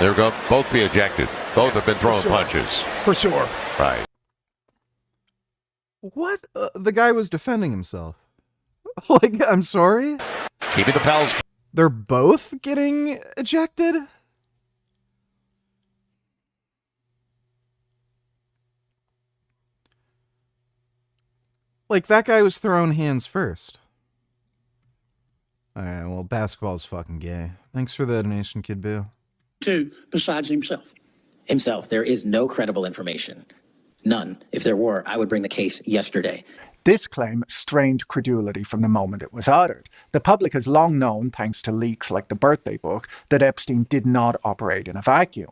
They're going to both be ejected. Both have been throwing punches. For sure. Right. What? The guy was defending himself. Like, I'm sorry? Keeping the Pels. They're both getting ejected? Like, that guy was throwing hands first. Alright, well, basketball's fucking gay. Thanks for the donation, Kid Boo. Two, besides himself. Himself, there is no credible information. None. If there were, I would bring the case yesterday. This claim strained credulity from the moment it was uttered. The public has long known, thanks to leaks like the birthday book, that Epstein did not operate in a vacuum.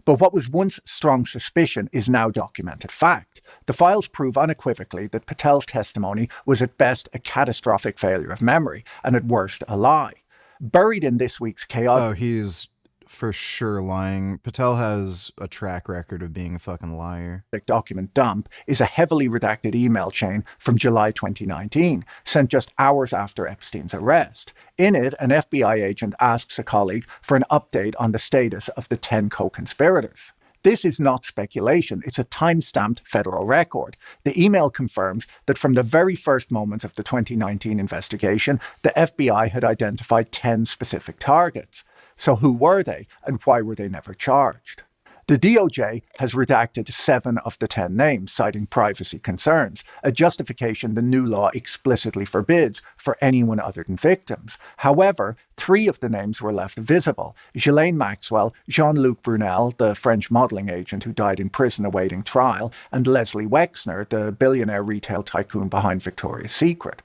But what was once strong suspicion is now documented fact. The files prove unequivocally that Patel's testimony was at best a catastrophic failure of memory, and at worst a lie. Buried in this week's chaotic... Oh, he's for sure lying. Patel has a track record of being a fucking liar. Document dump is a heavily redacted email chain from July 2019, sent just hours after Epstein's arrest. In it, an FBI agent asks a colleague for an update on the status of the 10 co-conspirators. This is not speculation, it's a time-stamped federal record. The email confirms that from the very first moments of the 2019 investigation, the FBI had identified 10 specific targets. So who were they, and why were they never charged? The DOJ has redacted 7 of the 10 names, citing privacy concerns, a justification the new law explicitly forbids for anyone other than victims. However, 3 of the names were left visible: Ghislaine Maxwell, Jean-Luc Brunel, the French modeling agent who died in prison awaiting trial, and Leslie Wexner, the billionaire retail tycoon behind Victoria's Secret.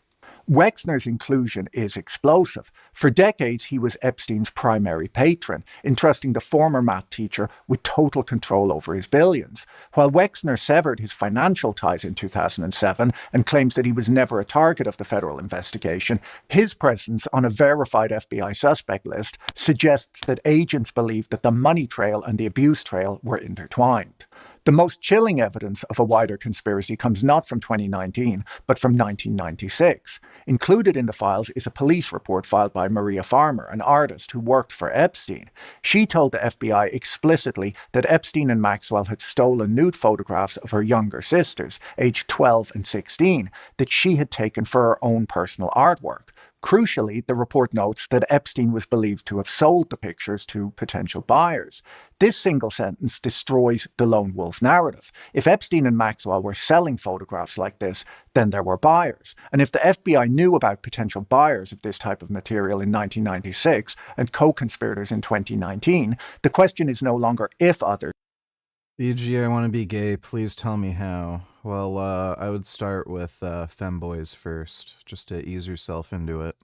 Wexner's inclusion is explosive. For decades, he was Epstein's primary patron, entrusting the former math teacher with total control over his billions. While Wexner severed his financial ties in 2007 and claims that he was never a target of the federal investigation, his presence on a verified FBI suspect list suggests that agents believed that the money trail and the abuse trail were intertwined. The most chilling evidence of a wider conspiracy comes not from 2019, but from 1996. Included in the files is a police report filed by Maria Farmer, an artist who worked for Epstein. She told the FBI explicitly that Epstein and Maxwell had stolen nude photographs of her younger sisters, aged 12 and 16, that she had taken for her own personal artwork. Crucially, the report notes that Epstein was believed to have sold the pictures to potential buyers. This single sentence destroys the lone wolf narrative. If Epstein and Maxwell were selling photographs like this, then there were buyers. And if the FBI knew about potential buyers of this type of material in 1996 and co-conspirators in 2019, the question is no longer if others. BG, I want to be gay. Please tell me how. Well, I would start with femboys first, just to ease yourself into it.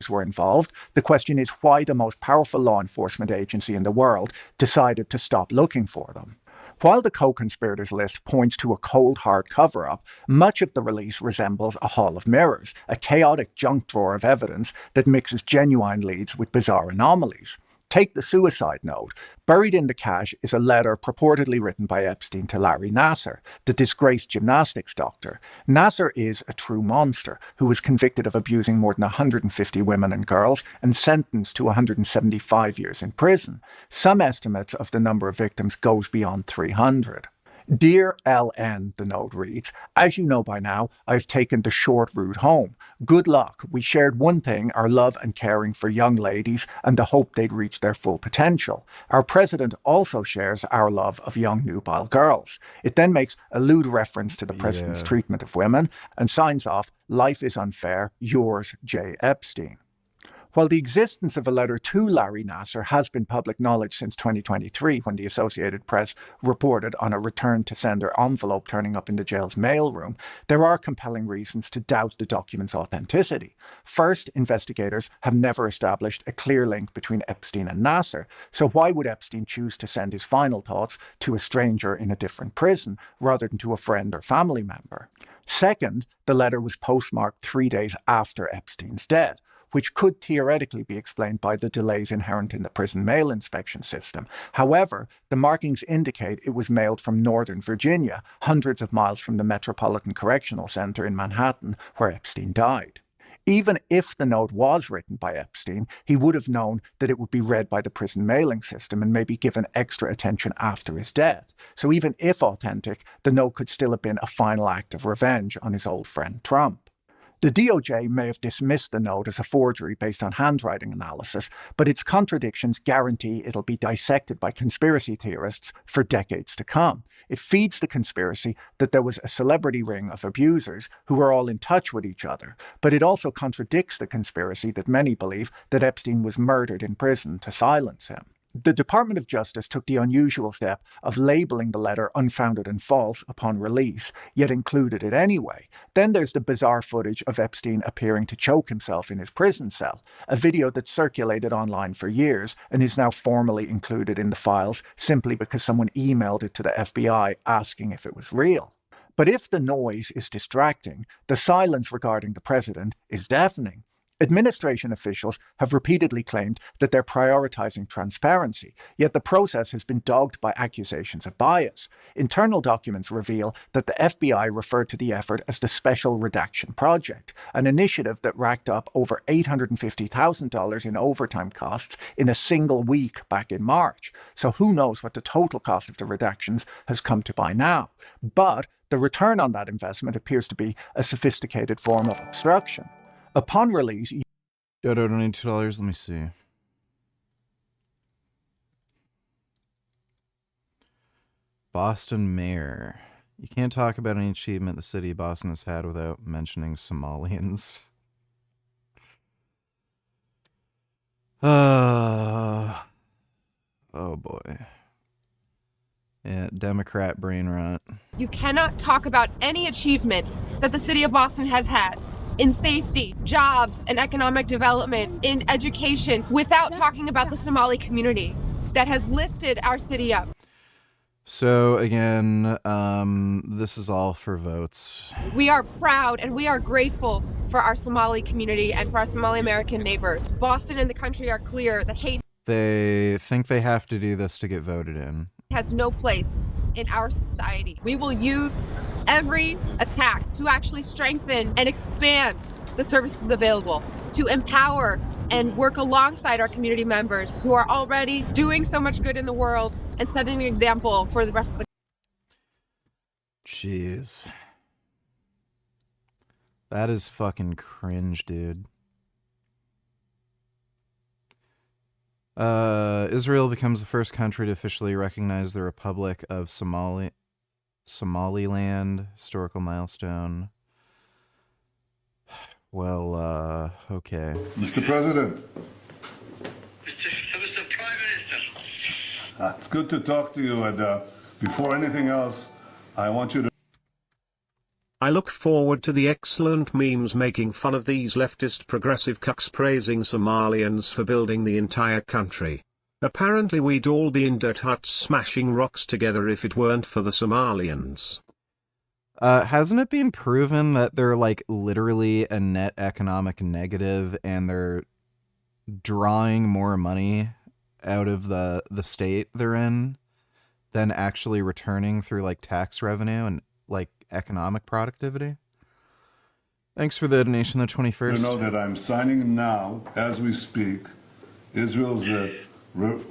Were involved. The question is why the most powerful law enforcement agency in the world decided to stop looking for them. While the co-conspirators list points to a cold hard cover-up, much of the release resembles a hall of mirrors, a chaotic junk drawer of evidence that mixes genuine leads with bizarre anomalies. Take the suicide note. Buried in the cache is a letter purportedly written by Epstein to Larry Nassar, the disgraced gymnastics doctor. Nassar is a true monster who was convicted of abusing more than 150 women and girls and sentenced to 175 years in prison. Some estimates of the number of victims goes beyond 300. Dear LN, the note reads, as you know by now, I've taken the short route home. Good luck. We shared one thing, our love and caring for young ladies and the hope they'd reach their full potential. Our president also shares our love of young nubile girls. It then makes a lewd reference to the president's treatment of women and signs off, life is unfair, yours, J. Epstein. While the existence of a letter to Larry Nassar has been public knowledge since 2023, when the Associated Press reported on a return-to-sender envelope turning up in the jail's mailroom, there are compelling reasons to doubt the document's authenticity. First, investigators have never established a clear link between Epstein and Nassar, so why would Epstein choose to send his final thoughts to a stranger in a different prison, rather than to a friend or family member? Second, the letter was postmarked 3 days after Epstein's death, which could theoretically be explained by the delays inherent in the prison mail inspection system. However, the markings indicate it was mailed from Northern Virginia, hundreds of miles from the Metropolitan Correctional Center in Manhattan, where Epstein died. Even if the note was written by Epstein, he would have known that it would be read by the prison mailing system and maybe given extra attention after his death. So even if authentic, the note could still have been a final act of revenge on his old friend Trump. The DOJ may have dismissed the note as a forgery based on handwriting analysis, but its contradictions guarantee it'll be dissected by conspiracy theorists for decades to come. It feeds the conspiracy that there was a celebrity ring of abusers who were all in touch with each other, but it also contradicts the conspiracy that many believe that Epstein was murdered in prison to silence him. The Department of Justice took the unusual step of labeling the letter unfounded and false upon release, yet included it anyway. Then there's the bizarre footage of Epstein appearing to choke himself in his prison cell, a video that circulated online for years and is now formally included in the files simply because someone emailed it to the FBI asking if it was real. But if the noise is distracting, the silence regarding the president is deafening. Administration officials have repeatedly claimed that they're prioritizing transparency, yet the process has been dogged by accusations of bias. Internal documents reveal that the FBI referred to the effort as the Special Redaction Project, an initiative that racked up over $850,000 in overtime costs in a single week back in March. So who knows what the total cost of the redactions has come to by now. But the return on that investment appears to be a sophisticated form of obstruction. Upon release, Dodo donated $2. Let me see. Boston mayor. You can't talk about any achievement the city of Boston has had without mentioning Somalians. Oh boy. Yeah, Democrat brain rot. You cannot talk about any achievement that the city of Boston has had in safety, jobs, and economic development, in education, without talking about the Somali community that has lifted our city up. So again, this is all for votes. We are proud and we are grateful for our Somali community and for our Somali American neighbors. Boston and the country are clear that hate They think they have to do this to get voted in. has no place in our society. We will use every attack to actually strengthen and expand the services available, to empower and work alongside our community members who are already doing so much good in the world and setting an example for the rest of the Jeez. That is fucking cringe, dude. Israel becomes the first country to officially recognize the Republic of Somaliland. Historical milestone. Well, okay. Mr. President. It's good to talk to you, and before anything else, I want you to... I look forward to the excellent memes making fun of these leftist progressive cucks praising Somalians for building the entire country. Apparently we'd all be in dirt huts smashing rocks together if it weren't for the Somalians. Hasn't it been proven that they're like literally a net economic negative and they're drawing more money out of the state they're in than actually returning through like tax revenue and like economic productivity? Thanks for the donation, the 21st. You know that I'm signing now, as we speak, Israel's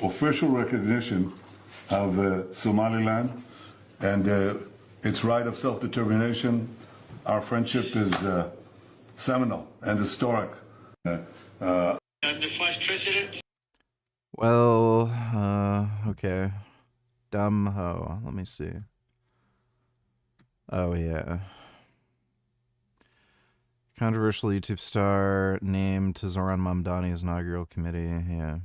official recognition of Somaliland and its right of self-determination. Our friendship is seminal and historic. I'm the vice president. Well, okay. Dumb ho. Let me see. Oh, yeah. Controversial YouTube star named to Zoran Mamdani's inaugural committee. Yeah.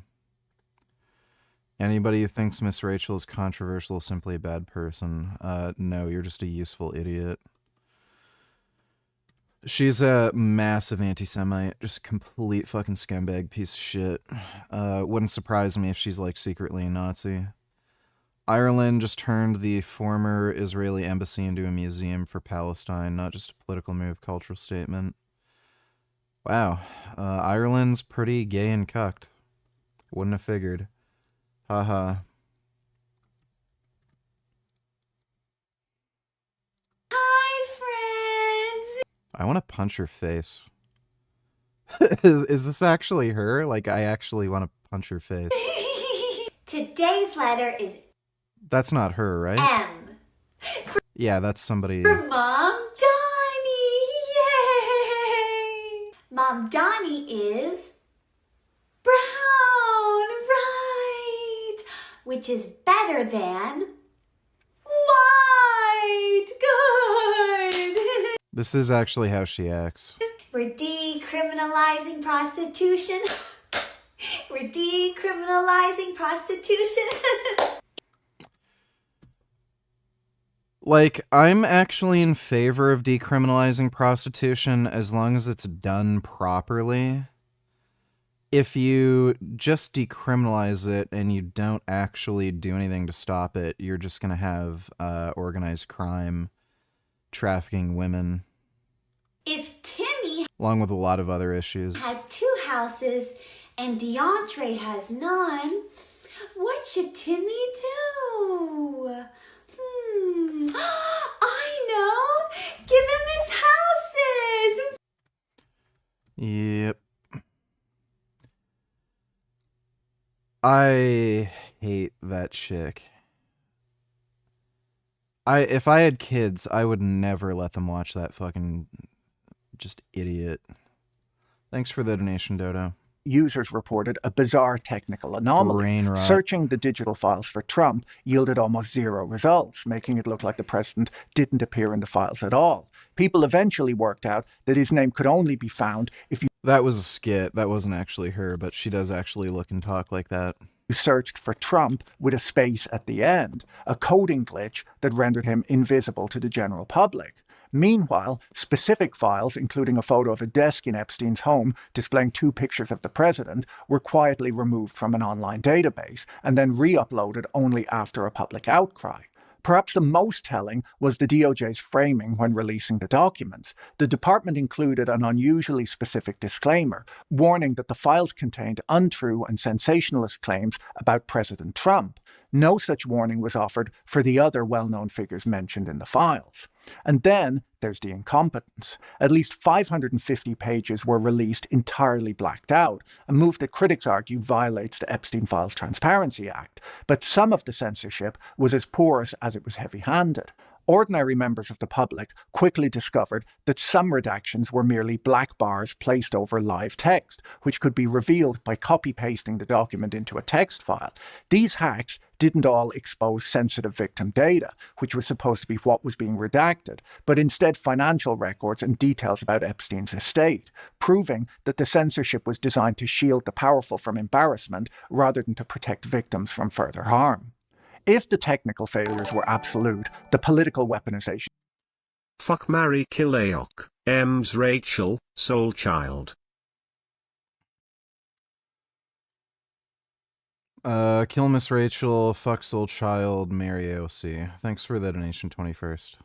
Anybody who thinks Miss Rachel is controversial is simply a bad person. No, you're just a useful idiot. She's a massive anti-Semite, just a complete fucking scumbag piece of shit. Wouldn't surprise me if she's like secretly a Nazi. Ireland just turned the former Israeli embassy into a museum for Palestine, not just a political move, cultural statement. Wow, Ireland's pretty gay and cucked. Wouldn't have figured. Haha. Hi, friends! I want to punch her face. Is this actually her? Like, I actually want to punch her face. Today's letter is That's not her, right? M. Yeah, that's somebody. For Mom Donnie! Yay! Mom Donnie is brown, right? Which is better than white. Good! This is actually how she acts. We're decriminalizing prostitution. We're decriminalizing prostitution. Like, I'm actually in favor of decriminalizing prostitution as long as it's done properly. If you just decriminalize it and you don't actually do anything to stop it, you're just going to have organized crime, trafficking women. If Timmy Along with a lot of other issues. has 2 houses and DeAndre has none, what should Timmy do? I know! Give him his houses! Yep. I hate that chick. If I had kids, I would never let them watch that fucking just idiot. Thanks for the donation, Dodo. users reported a bizarre technical anomaly. Brain rot. Searching the digital files for Trump yielded almost zero results, making it look like the president didn't appear in the files at all. People eventually worked out that his name could only be found if you... That was a skit. That wasn't actually her, but she does actually look and talk like that. You searched for Trump with a space at the end, a coding glitch that rendered him invisible to the general public. Meanwhile, specific files, including a photo of a desk in Epstein's home displaying 2 pictures of the president, were quietly removed from an online database and then re-uploaded only after a public outcry. Perhaps the most telling was the DOJ's framing when releasing the documents. The department included an unusually specific disclaimer, warning that the files contained untrue and sensationalist claims about President Trump. No such warning was offered for the other well-known figures mentioned in the files. And then there's the incompetence. At least 550 pages were released entirely blacked out, a move that critics argue violates the Epstein Files Transparency Act. But some of the censorship was as porous as it was heavy-handed. Ordinary members of the public quickly discovered that some redactions were merely black bars placed over live text, which could be revealed by copy-pasting the document into a text file. These hacks didn't all expose sensitive victim data, which was supposed to be what was being redacted, but instead financial records and details about Epstein's estate, proving that the censorship was designed to shield the powerful from embarrassment rather than to protect victims from further harm. If the technical failures were absolute, the political weaponization... Fuck, marry, kill Ayok, M's Rachel, Soul Child. Kill Miss Rachel, fuck Soul Child, marry AOC. Thanks for the donation, 21st.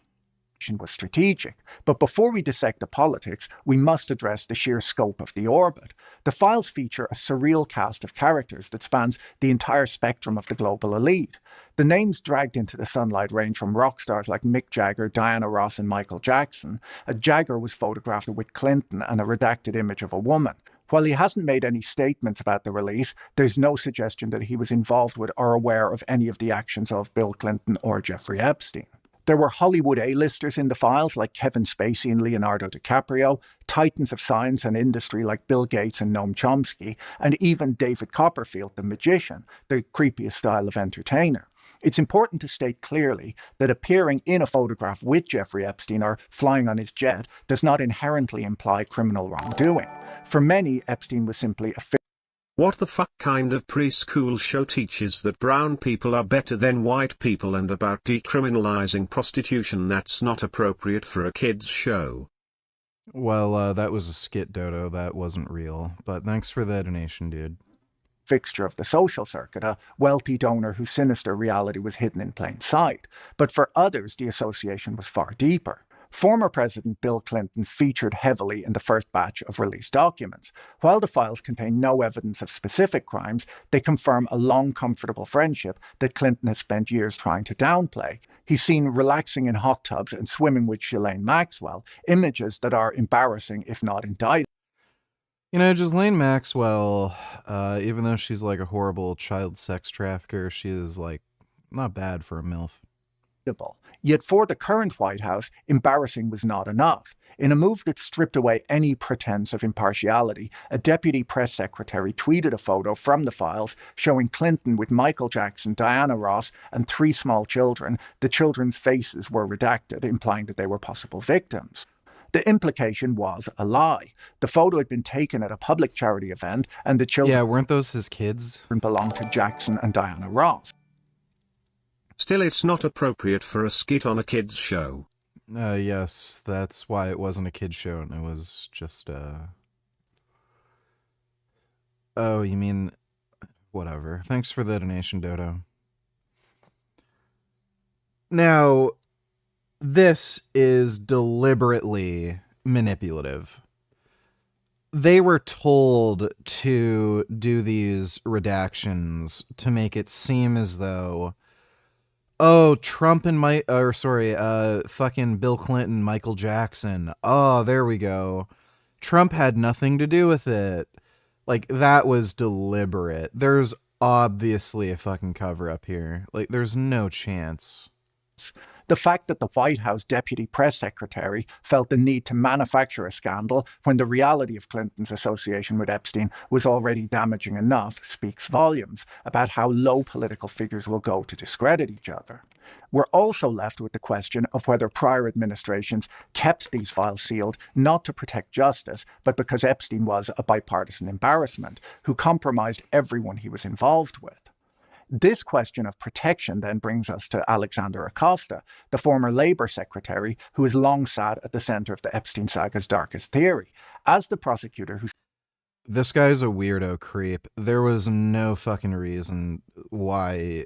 Was strategic, but before we dissect the politics, we must address the sheer scope of the orbit. The files feature a surreal cast of characters that spans the entire spectrum of the global elite. The names dragged into the sunlight range from rock stars like Mick Jagger, Diana Ross, and Michael Jackson. A Jagger was photographed with Clinton and a redacted image of a woman. While he hasn't made any statements about the release, there's no suggestion that he was involved with or aware of any of the actions of Bill Clinton or Jeffrey Epstein. There were Hollywood A-listers in the files like Kevin Spacey and Leonardo DiCaprio, titans of science and industry like Bill Gates and Noam Chomsky, and even David Copperfield, the magician, the creepiest style of entertainer. It's important to state clearly that appearing in a photograph with Jeffrey Epstein or flying on his jet does not inherently imply criminal wrongdoing. For many, Epstein was simply a What the fuck kind of preschool show teaches that brown people are better than white people and about decriminalizing prostitution? That's not appropriate for a kid's show. Well, that was a skit, Dodo. That wasn't real. But thanks for the donation, dude. Fixture of the social circuit, a wealthy donor whose sinister reality was hidden in plain sight. But for others, the association was far deeper. Former President Bill Clinton featured heavily in the first batch of released documents. While the files contain no evidence of specific crimes, they confirm a long, comfortable friendship that Clinton has spent years trying to downplay. He's seen relaxing in hot tubs and swimming with Ghislaine Maxwell, images that are embarrassing if not indictable. You know, Ghislaine Maxwell, even though she's like a horrible child sex trafficker, she is like not bad for a MILF. Yet for the current White House, embarrassing was not enough. In a move that stripped away any pretense of impartiality, a deputy press secretary tweeted a photo from the files showing Clinton with Michael Jackson, Diana Ross, and 3 small children. The children's faces were redacted, implying that they were possible victims. The implication was a lie. The photo had been taken at a public charity event, and the children... Yeah, weren't those his kids? ...belonged to Jackson and Diana Ross. Still, it's not appropriate for a skit on a kid's show. Yes, that's why it wasn't a kid's show, and it was just, Oh, you mean... Whatever. Thanks for the donation, Dodo. Now, this is deliberately manipulative. They were told to do these redactions to make it seem as though... Oh, Trump and fucking Bill Clinton, Michael Jackson. Oh, there we go. Trump had nothing to do with it. Like, that was deliberate. There's obviously a fucking cover up here. Like, there's no chance. The fact that the White House deputy press secretary felt the need to manufacture a scandal when the reality of Clinton's association with Epstein was already damaging enough speaks volumes about how low political figures will go to discredit each other. We're also left with the question of whether prior administrations kept these files sealed not to protect justice, but because Epstein was a bipartisan embarrassment who compromised everyone he was involved with. This question of protection then brings us to Alexander Acosta, the former Labour secretary who has long sat at the centre of the Epstein saga's darkest theory, as the prosecutor who... This guy's a weirdo creep. There was no fucking reason why...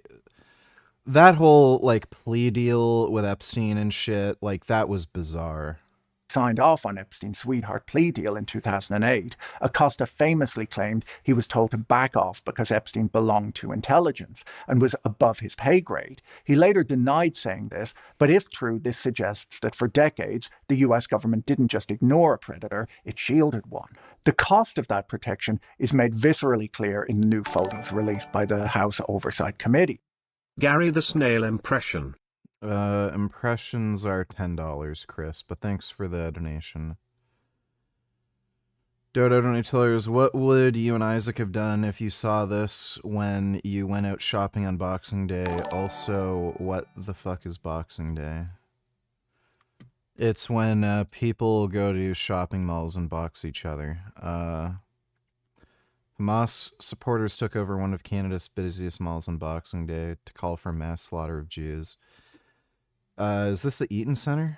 That whole, like, plea deal with Epstein and shit, like, that was bizarre. Signed off on Epstein's sweetheart plea deal in 2008, Acosta famously claimed he was told to back off because Epstein belonged to intelligence and was above his pay grade. He later denied saying this, but if true, this suggests that for decades, the US government didn't just ignore a predator, it shielded one. The cost of that protection is made viscerally clear in the new photos released by the House Oversight Committee. Gary the Snail impression. Impressions are $10, Chris, but thanks for the donation. Dodo Donatillers, what would you and Isaac have done if you saw this when you went out shopping on Boxing Day? Also, what the fuck is Boxing Day? It's when people go to shopping malls and box each other. Hamas supporters took over one of Canada's busiest malls on Boxing Day to call for mass slaughter of Jews. Is this the Eaton Center?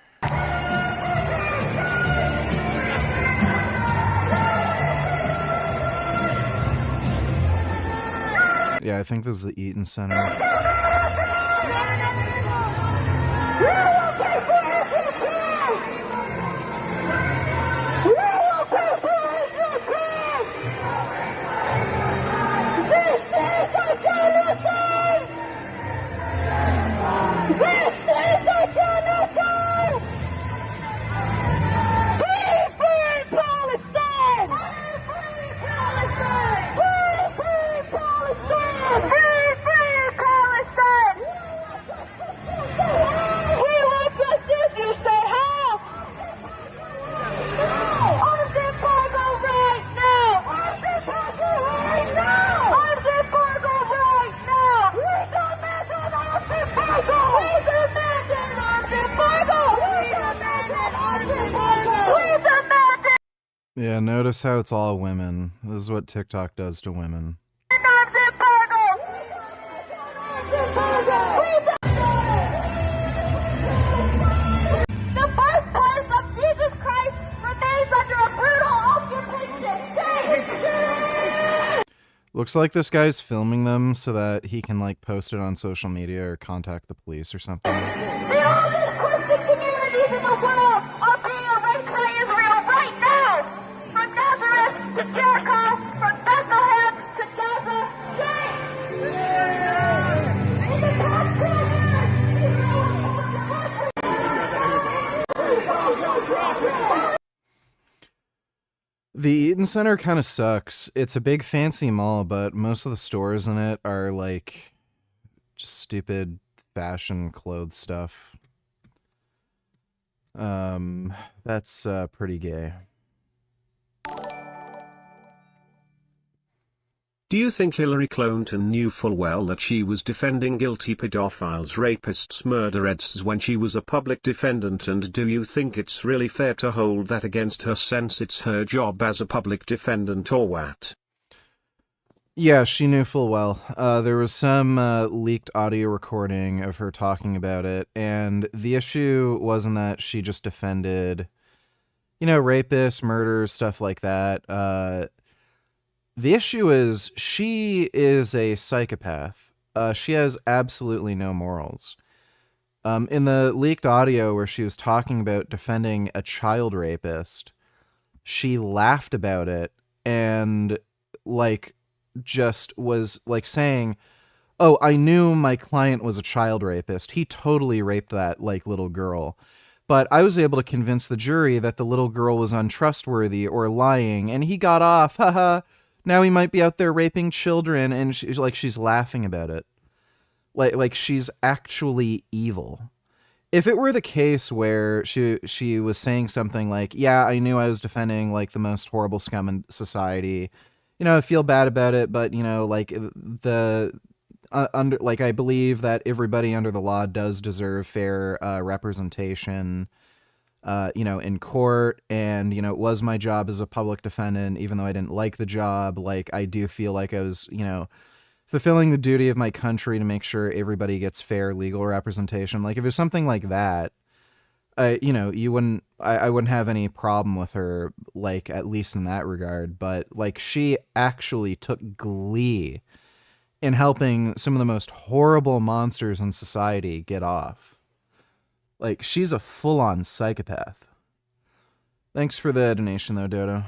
Yeah, I think this is the Eaton Center. Yeah, notice how it's all women. This is what TikTok does to women. The birthplace of Jesus Christ remains under a brutal occupation. Looks like this guy's filming them so that he can, like, post it on social media or contact the police or something. The oldest Christian communities in the world are being erased by Israel right now. From Nazareth to Jericho, from Bethlehem to Gaza, shame! In the past 10 years, The Eaton Center kind of sucks. It's a big fancy mall, but most of the stores in it are like just stupid fashion clothes stuff. That's pretty gay. Do you think Hillary Clinton knew full well that she was defending guilty pedophiles, rapists, murderettes when she was a public defendant, and do you think it's really fair to hold that against her since it's her job as a public defendant, or what? Yeah, she knew full well. There was some leaked audio recording of her talking about it, and the issue wasn't that she just defended, you know, rapists, murderers, stuff like that. The issue is she is a psychopath. She has absolutely no morals. In the leaked audio where she was talking about defending a child rapist, she laughed about it and, like, just was, like, saying, oh, I knew my client was a child rapist. He totally raped that, like, little girl. But I was able to convince the jury that the little girl was untrustworthy or lying, and he got off, haha. Now he might be out there raping children, and she's laughing about it. Like she's actually evil. if it were the case where she was saying something like, yeah, I knew I was defending like the most horrible scum in society, you know, I feel bad about it, but you know, like I believe that everybody under the law does deserve fair representation, you know, in court, and you know, it was my job as a public defendant, even though I didn't like the job. Like, I do feel like I was, you know, fulfilling the duty of my country to make sure everybody gets fair legal representation. Like, if it was something like that, you know, I wouldn't have any problem with her, like, at least in that regard. But like, she actually took glee in helping some of the most horrible monsters in society get off. Like, she's a full-on psychopath. Thanks for the donation, though, Dodo.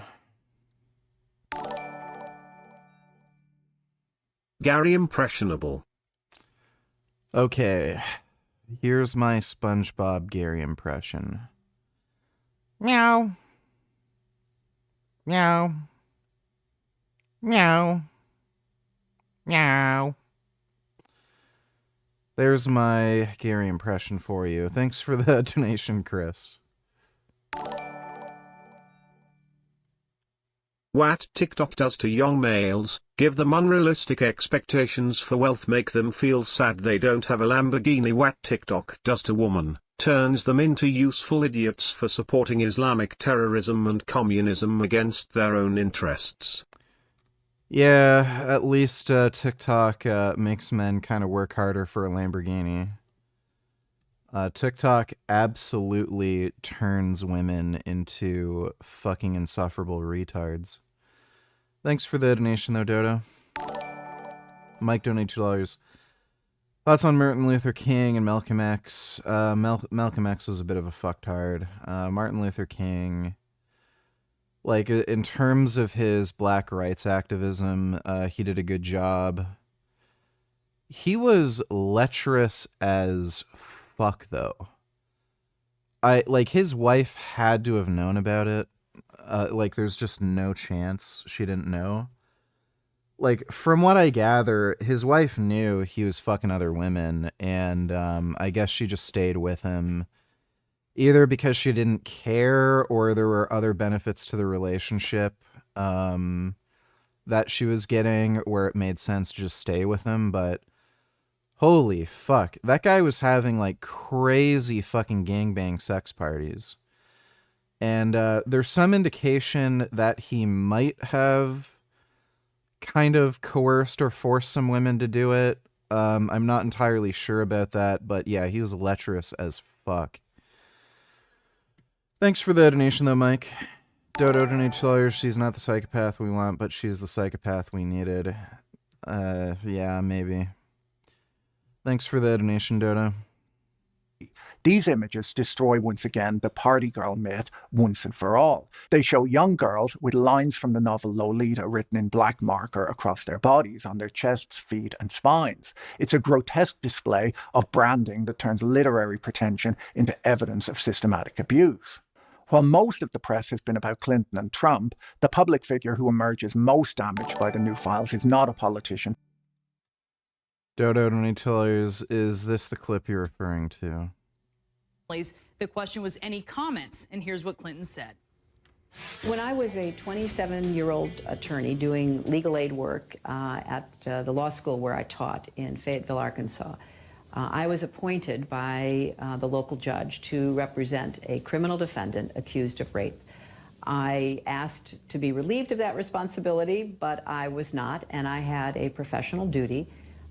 Gary Impressionable. Okay, here's my SpongeBob Gary impression. Meow. Meow. Meow. Meow. There's my Gary impression for you. Thanks for the donation, Chris. What TikTok does to young males, give them unrealistic expectations for wealth, make them feel sad they don't have a Lamborghini. What TikTok does to women, turns them into useful idiots for supporting Islamic terrorism and communism against their own interests. Yeah, at least TikTok makes men kind of work harder for a Lamborghini. TikTok absolutely turns women into fucking insufferable retards. Thanks for the donation, though, Dodo. Mike donated $2. Thoughts on Martin Luther King and Malcolm X? Malcolm X was a bit of a fucktard. Martin Luther King, like, in terms of his black rights activism, he did a good job. He was lecherous as fuck, though. Like, his wife had to have known about it. Like, there's just no chance she didn't know. Like, from what I gather, his wife knew he was fucking other women, and I guess she just stayed with him, either because she didn't care or there were other benefits to the relationship that she was getting where it made sense to just stay with him. But holy fuck, that guy was having like crazy fucking gangbang sex parties. And there's some indication that he might have kind of coerced or forced some women to do it. I'm not entirely sure about that, but yeah, he was lecherous as fuck. Thanks for the donation, though, Mike. Dodo donates $2. She's not the psychopath we want, but she's the psychopath we needed. Yeah, maybe. Thanks for the donation, Dodo. These images destroy once again the party girl myth once and for all. They show young girls with lines from the novel Lolita written in black marker across their bodies, on their chests, feet, and spines. It's a grotesque display of branding that turns literary pretension into evidence of systematic abuse. While most of the press has been about Clinton and Trump, the public figure who emerges most damaged by the new files is not a politician. Dodo donates $2. Is this the clip you're referring to? The question was any comments, and here's what Clinton said. When I was a 27-year-old attorney doing legal aid work at the law school where I taught in Fayetteville, Arkansas, I was appointed by the local judge to represent a criminal defendant accused of rape. I asked to be relieved of that responsibility, but I was not, and I had a professional duty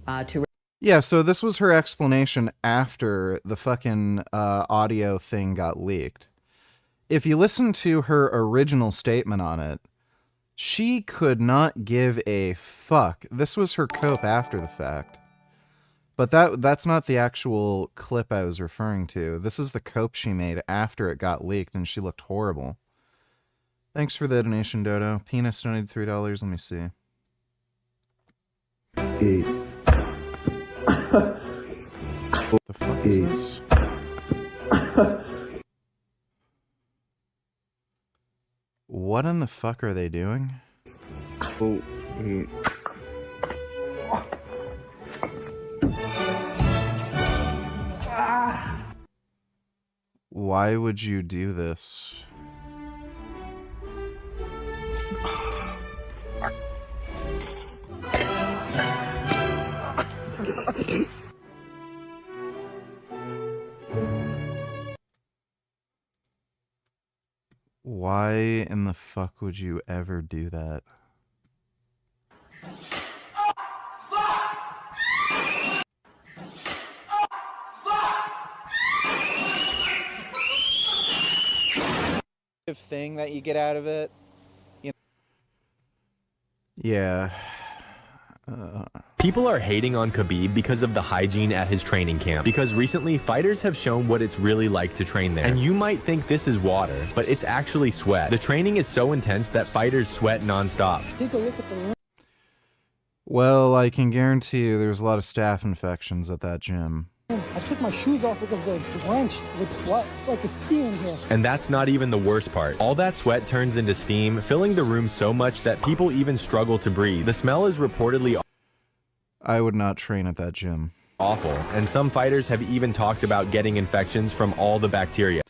to... Yeah, so this was her explanation after the fucking audio thing got leaked. If you listen to her original statement on it, she could not give a fuck. This was her cope after the fact. But that's not the actual clip I was referring to. This is the cope she made after it got leaked, and she looked horrible. Thanks for the donation, Dodo. Penis donated $3. Let me see. What the fuck is this? What in the fuck are they doing? Why would you do this? Why in the fuck would you ever do that? Thing that you get out of it. You know? Yeah. People are hating on Khabib because of the hygiene at his training camp. Because recently, fighters have shown what it's really like to train there. And you might think this is water, but it's actually sweat. The training is so intense that fighters sweat nonstop. Take a look at the. Well, I can guarantee you there's a lot of staph infections at that gym. I took my shoes off because they're drenched with sweat. It's like a sea in here. And that's not even the worst part. All that sweat turns into steam, filling the room so much that people even struggle to breathe. The smell is reportedly I would not train at that gym. Awful. And some fighters have even talked about getting infections from all the bacteria.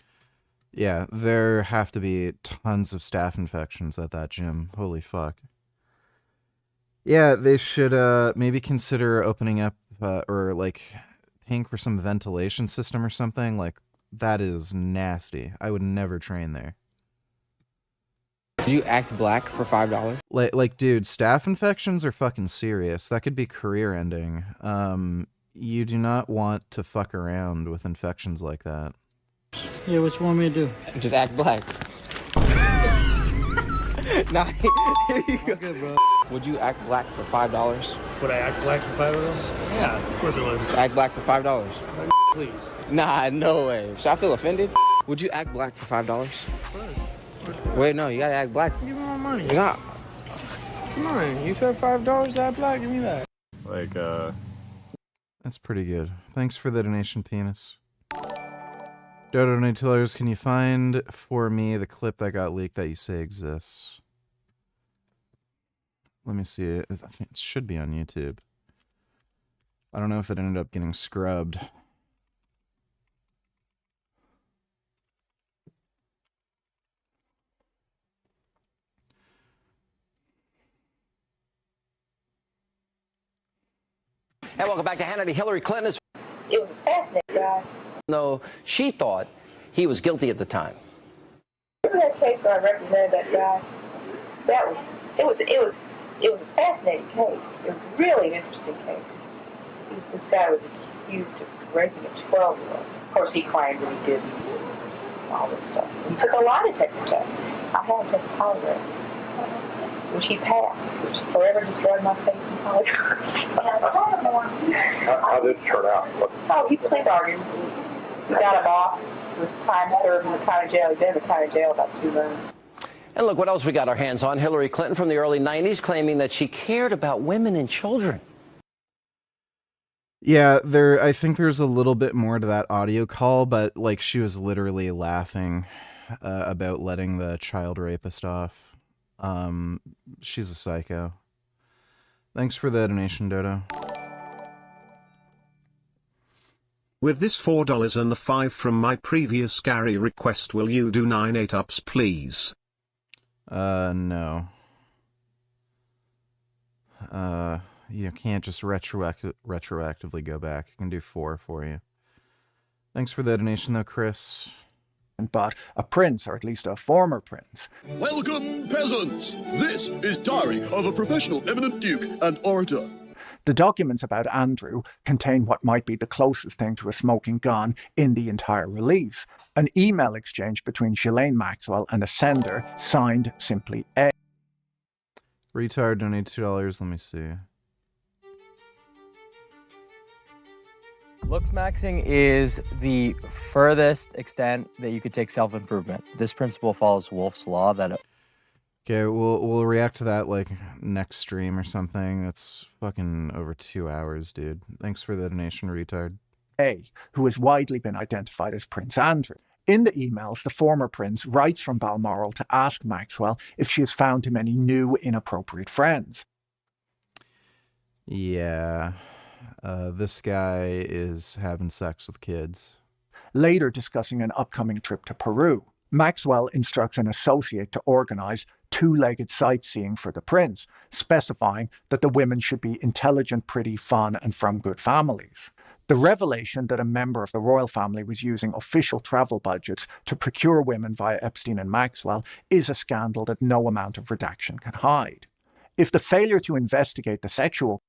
Yeah, there have to be tons of staph infections at that gym. Holy fuck. Yeah, they should maybe consider opening up or like paying for some ventilation system or something. Like, that is nasty. I would never train there. Did you act black for $5? Like, dude, staph infections are fucking serious. That could be career ending. You do not want to fuck around with infections like that. Yeah, what you want me to do? Just act black. Nah, here you go. Good, bro. Would you act black for $5? Would I act black for $5? Yeah, of course I would. Act black for $5? Please. Nah, no way. Should I feel offended? Would you act black for $5? Of course. Wait, no, you gotta act black. Give me my money. You're not. Come on, you said $5 to act black? Give me that. Like, That's pretty good. Thanks for the donation, penis. Dodo $2. Can you find for me the clip that got leaked that you say exists? Let me see it. I think it should be on YouTube. I don't know if it ended up getting scrubbed. And welcome back to Hannity. Hillary Clinton is... It was a fascinating guy. No, she thought he was guilty at the time. Remember that case where I represented that guy? It was a fascinating case. It was a really interesting case. This guy was accused of raping a 12-year-old. Of course, he claimed that he didn't. All this stuff. He took a lie detector test. I had to take a polygraph, which he passed, which forever destroyed my faith in polygraphs. How did it turn out? Oh, he pled bargained. We got him off with time served in the county jail. He'd been in the county jail about 2 months. And look what else we got our hands on. Hillary Clinton from the early 90s claiming that she cared about women and children. Yeah, I think there's a little bit more to that audio call, but like she was literally laughing about letting the child rapist off. She's a psycho. Thanks for the donation, Dodo. With this $4 and the 5 from my previous Gary request, will you do 9 8-ups, please? No. You can't just retroactively go back. I can do 4 for you. Thanks for the donation, though, Chris. But a prince, or at least a former prince. Welcome, peasants! This is diary of a professional eminent duke and orator. The documents about Andrew contain what might be the closest thing to a smoking gun in the entire release. An email exchange between Ghislaine Maxwell and a sender signed simply A. Retard donated $2. Let me see. Looks maxing is the furthest extent that you could take self-improvement. This principle follows Wolff's law that... Okay, we'll react to that like next stream or something. That's fucking over 2 hours, dude. Thanks for the donation, retard. A, who has widely been identified as Prince Andrew. In the emails, the former prince writes from Balmoral to ask Maxwell if she has found him any new inappropriate friends. Yeah, this guy is having sex with kids. later discussing an upcoming trip to Peru. Maxwell instructs an associate to organize two-legged sightseeing for the prince, specifying that the women should be intelligent, pretty, fun, and from good families. The revelation that a member of the royal family was using official travel budgets to procure women via Epstein and Maxwell is a scandal that no amount of redaction can hide. If the failure to investigate the sexual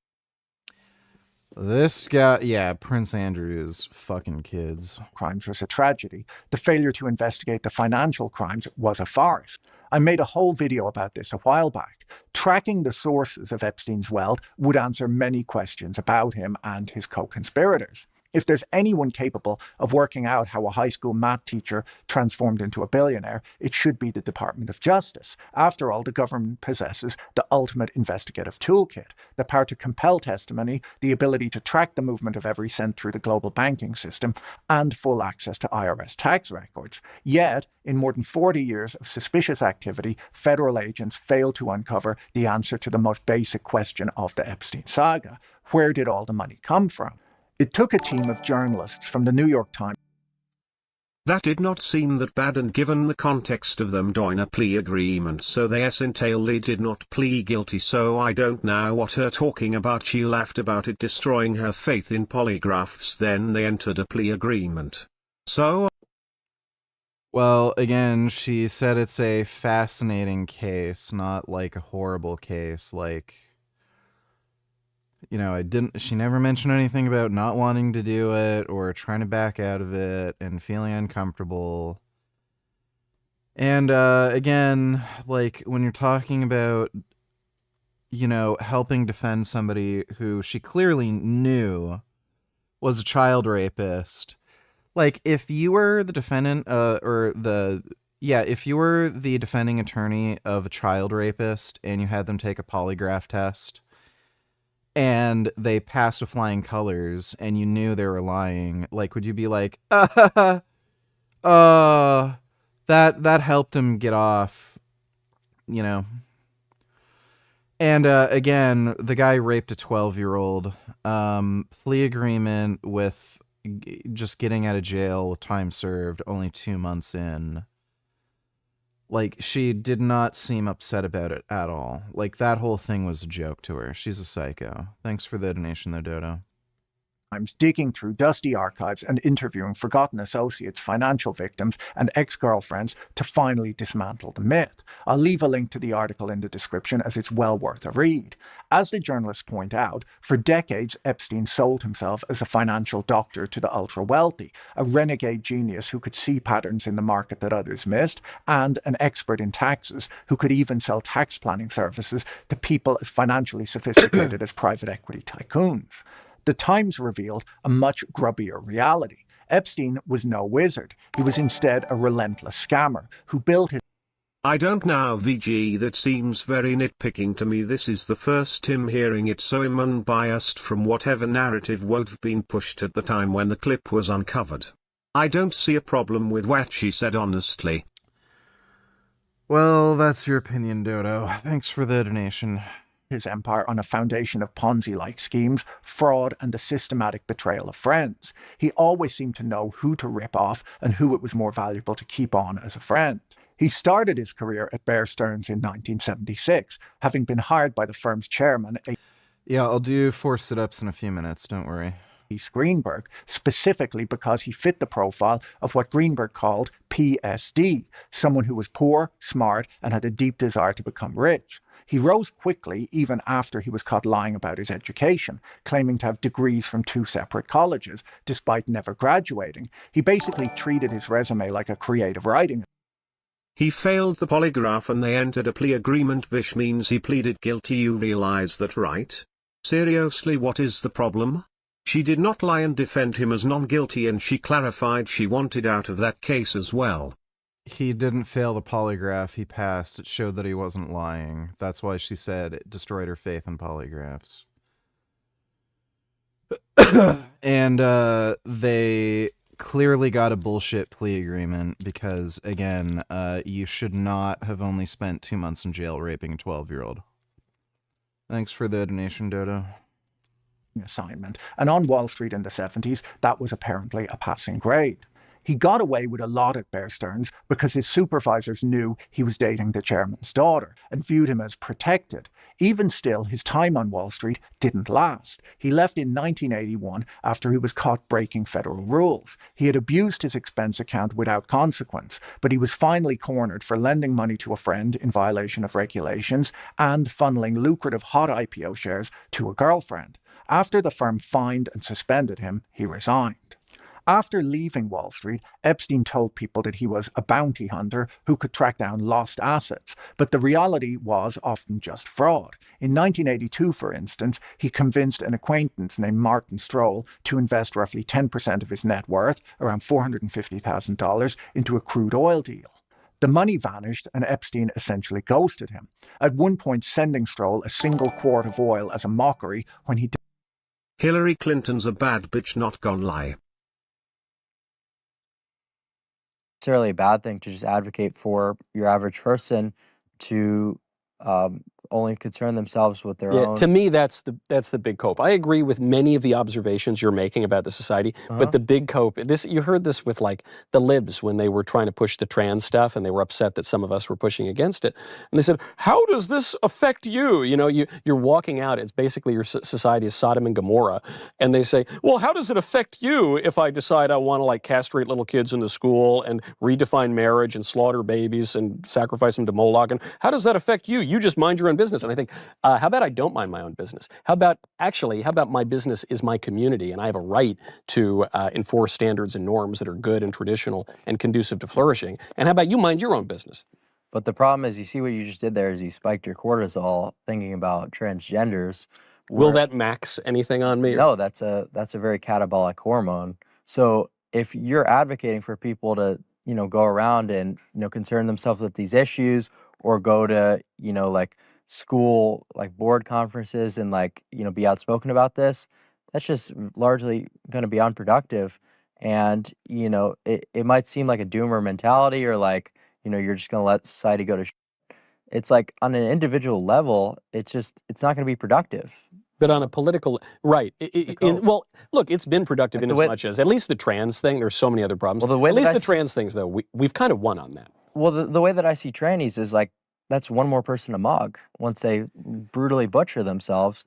This guy, yeah, Prince Andrew's fucking kids. crimes was a tragedy, the failure to investigate the financial crimes was a farce. I made a whole video about this a while back. Tracking the sources of Epstein's wealth would answer many questions about him and his co-conspirators. If there's anyone capable of working out how a high school math teacher transformed into a billionaire, it should be the Department of Justice. After all, the government possesses the ultimate investigative toolkit, the power to compel testimony, the ability to track the movement of every cent through the global banking system, and full access to IRS tax records. Yet, in more than 40 years of suspicious activity, federal agents failed to uncover the answer to the most basic question of the Epstein saga. Where did all the money come from? It took a team of journalists from the New York Times. That did not seem that bad, and given the context of them doing a plea agreement, so they entail they did not plead guilty, so I don't know what her talking about. She laughed about it destroying her faith in polygraphs, then they entered a plea agreement. So... Well, again, she said it's a fascinating case, not like a horrible case, like... You know, she never mentioned anything about not wanting to do it or trying to back out of it and feeling uncomfortable. And, again, like, when you're talking about, you know, helping defend somebody who she clearly knew was a child rapist, like, if you were the defendant, if you were the defending attorney of a child rapist and you had them take a polygraph test, and they passed with flying colors, and you knew they were lying, like, would you be like, that helped him get off, you know? And, again, the guy raped a 12-year-old, plea agreement with just getting out of jail with time served, only 2 months in. Like, she did not seem upset about it at all. Like, that whole thing was a joke to her. She's a psycho. Thanks for the donation, though, Dodo. Digging through dusty archives and interviewing forgotten associates, financial victims, and ex-girlfriends to finally dismantle the myth. I'll leave a link to the article in the description, as it's well worth a read. As the journalists point out, for decades Epstein sold himself as a financial doctor to the ultra-wealthy, a renegade genius who could see patterns in the market that others missed, and an expert in taxes who could even sell tax planning services to people as financially sophisticated as private equity tycoons. The Times revealed a much grubbier reality. Epstein was no wizard. He was instead a relentless scammer who built his... I don't know, VG, that seems very nitpicking to me. This is the first time hearing it, so I'm unbiased from whatever narrative would have been pushed at the time when the clip was uncovered. I don't see a problem with what she said, honestly. Well, that's your opinion, Dodo. Thanks for the donation. His empire on a foundation of Ponzi-like schemes, fraud, and the systematic betrayal of friends. He always seemed to know who to rip off and who it was more valuable to keep on as a friend. He started his career at Bear Stearns in 1976, having been hired by the firm's chairman. Yeah, I'll do 4 sit-ups in a few minutes, don't worry. Greenberg, specifically because he fit the profile of what Greenberg called PSD, someone who was poor, smart, and had a deep desire to become rich. He rose quickly even after he was caught lying about his education, claiming to have degrees from 2 separate colleges, despite never graduating. He basically treated his resume like a creative writing. He failed the polygraph and they entered a plea agreement, which means he pleaded guilty. You realize that, right? Seriously, what is the problem? She did not lie and defend him as non-guilty, and she clarified she wanted out of that case as well. He didn't fail the polygraph, he passed. It showed that he wasn't lying. That's why she said it destroyed her faith in polygraphs. And they clearly got a bullshit plea agreement because, again, you should not have only spent 2 months in jail raping a 12-year-old. Thanks for the donation, Dodo. Assignment. And on Wall Street in the 70s, that was apparently a passing grade. He got away with a lot at Bear Stearns because his supervisors knew he was dating the chairman's daughter and viewed him as protected. Even still, his time on Wall Street didn't last. He left in 1981 after he was caught breaking federal rules. He had abused his expense account without consequence, but he was finally cornered for lending money to a friend in violation of regulations and funneling lucrative hot IPO shares to a girlfriend. After the firm fined and suspended him, he resigned. After leaving Wall Street, Epstein told people that he was a bounty hunter who could track down lost assets, but the reality was often just fraud. In 1982, for instance, he convinced an acquaintance named Martin Stroll to invest roughly 10% of his net worth, around $450,000, into a crude oil deal. The money vanished and Epstein essentially ghosted him, at one point sending Stroll a single quart of oil as a mockery when he... Hillary Clinton's a bad bitch, not gon' lie. Necessarily a bad thing to just advocate for your average person to only concern themselves with their own. To me, that's the big cope. I agree with many of the observations you're making about the society, but the big cope, you heard this with like the libs when they were trying to push the trans stuff and they were upset that some of us were pushing against it. And they said, how does this affect you? You know, you're walking out, it's basically your society is Sodom and Gomorrah. And they say, well, how does it affect you if I decide I want to like castrate little kids in the school and redefine marriage and slaughter babies and sacrifice them to Moloch? And how does that affect you? You just mind your own business. And I think, how about I don't mind my own business? How about my business is my community and I have a right to enforce standards and norms that are good and traditional and conducive to flourishing? And how about you mind your own business? But the problem is, you see what you just did there is you spiked your cortisol thinking about transgenders. Will that max anything on me? No, that's a very catabolic hormone. So if you're advocating for people to, go around and, concern themselves with these issues or go to, like school, like board conferences and like, be outspoken about this, that's just largely going to be unproductive. And, it might seem like a doomer mentality or like, you're just going to let society go to shit. It's like on an individual level, it's not going to be productive. But on a political, right. Well, look, it's been productive in as much as, at least the trans thing, there's so many other problems. Well, at least the trans things, though, we've kind of won on that. Well, the way that I see trannies is like, that's one more person to mug once they brutally butcher themselves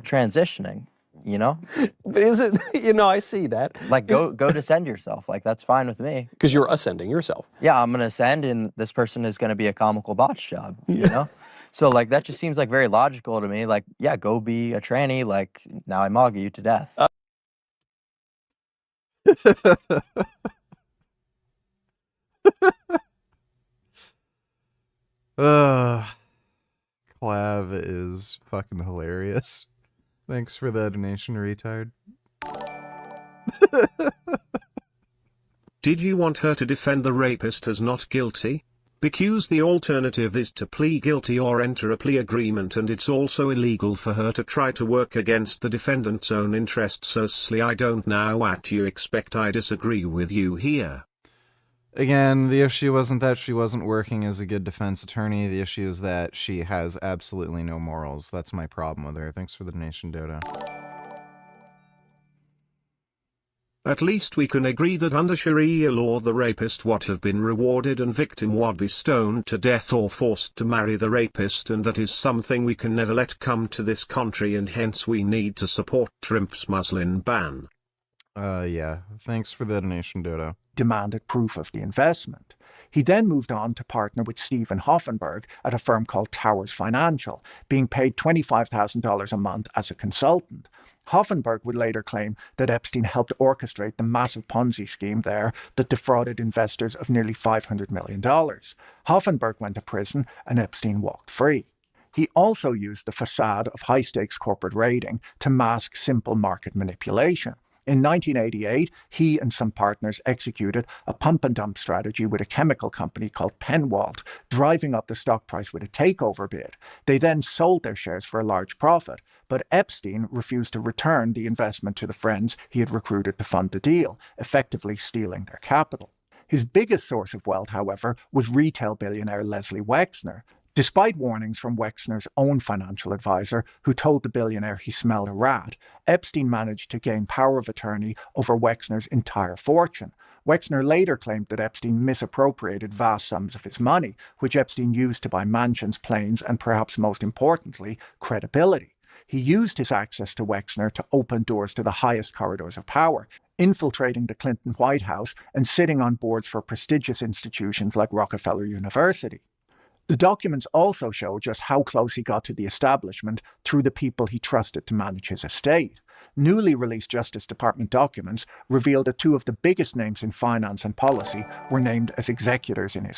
transitioning, But is it, I see that. Like, go descend yourself. Like, that's fine with me. Because you're ascending yourself. Yeah, I'm going to ascend, and this person is going to be a comical botch job, you know? So, like, that just seems like very logical to me. Like, yeah, go be a tranny. Like, now I mug you to death. Clav is fucking hilarious. Thanks for the donation, retard. Did you want her to defend the rapist as not guilty? Because the alternative is to plead guilty or enter a plea agreement, and it's also illegal for her to try to work against the defendant's own interests. So I don't know what you expect. I disagree with you here. Again, the issue wasn't that she wasn't working as a good defense attorney. The issue is that she has absolutely no morals. That's my problem with her. Thanks for the donation, Dodo. At least we can agree that under Sharia law the rapist would have been rewarded and victim would be stoned to death or forced to marry the rapist, and that is something we can never let come to this country, and hence we need to support Trump's Muslim ban. Yeah. Thanks for the donation, Dodo. Demanded proof of the investment. He then moved on to partner with Stephen Hoffenberg at a firm called Towers Financial, being paid $25,000 a month as a consultant. Hoffenberg would later claim that Epstein helped orchestrate the massive Ponzi scheme there that defrauded investors of nearly $500 million. Hoffenberg went to prison and Epstein walked free. He also used the facade of high-stakes corporate raiding to mask simple market manipulation. In 1988, he and some partners executed a pump-and-dump strategy with a chemical company called Penwalt, driving up the stock price with a takeover bid. They then sold their shares for a large profit, but Epstein refused to return the investment to the friends he had recruited to fund the deal, effectively stealing their capital. His biggest source of wealth, however, was retail billionaire Leslie Wexner. Despite warnings from Wexner's own financial advisor, who told the billionaire he smelled a rat, Epstein managed to gain power of attorney over Wexner's entire fortune. Wexner later claimed that Epstein misappropriated vast sums of his money, which Epstein used to buy mansions, planes, and perhaps most importantly, credibility. He used his access to Wexner to open doors to the highest corridors of power, infiltrating the Clinton White House and sitting on boards for prestigious institutions like Rockefeller University. The documents also show just how close he got to the establishment through the people he trusted to manage his estate. Newly released Justice Department documents reveal that two of the biggest names in finance and policy were named as executors in his.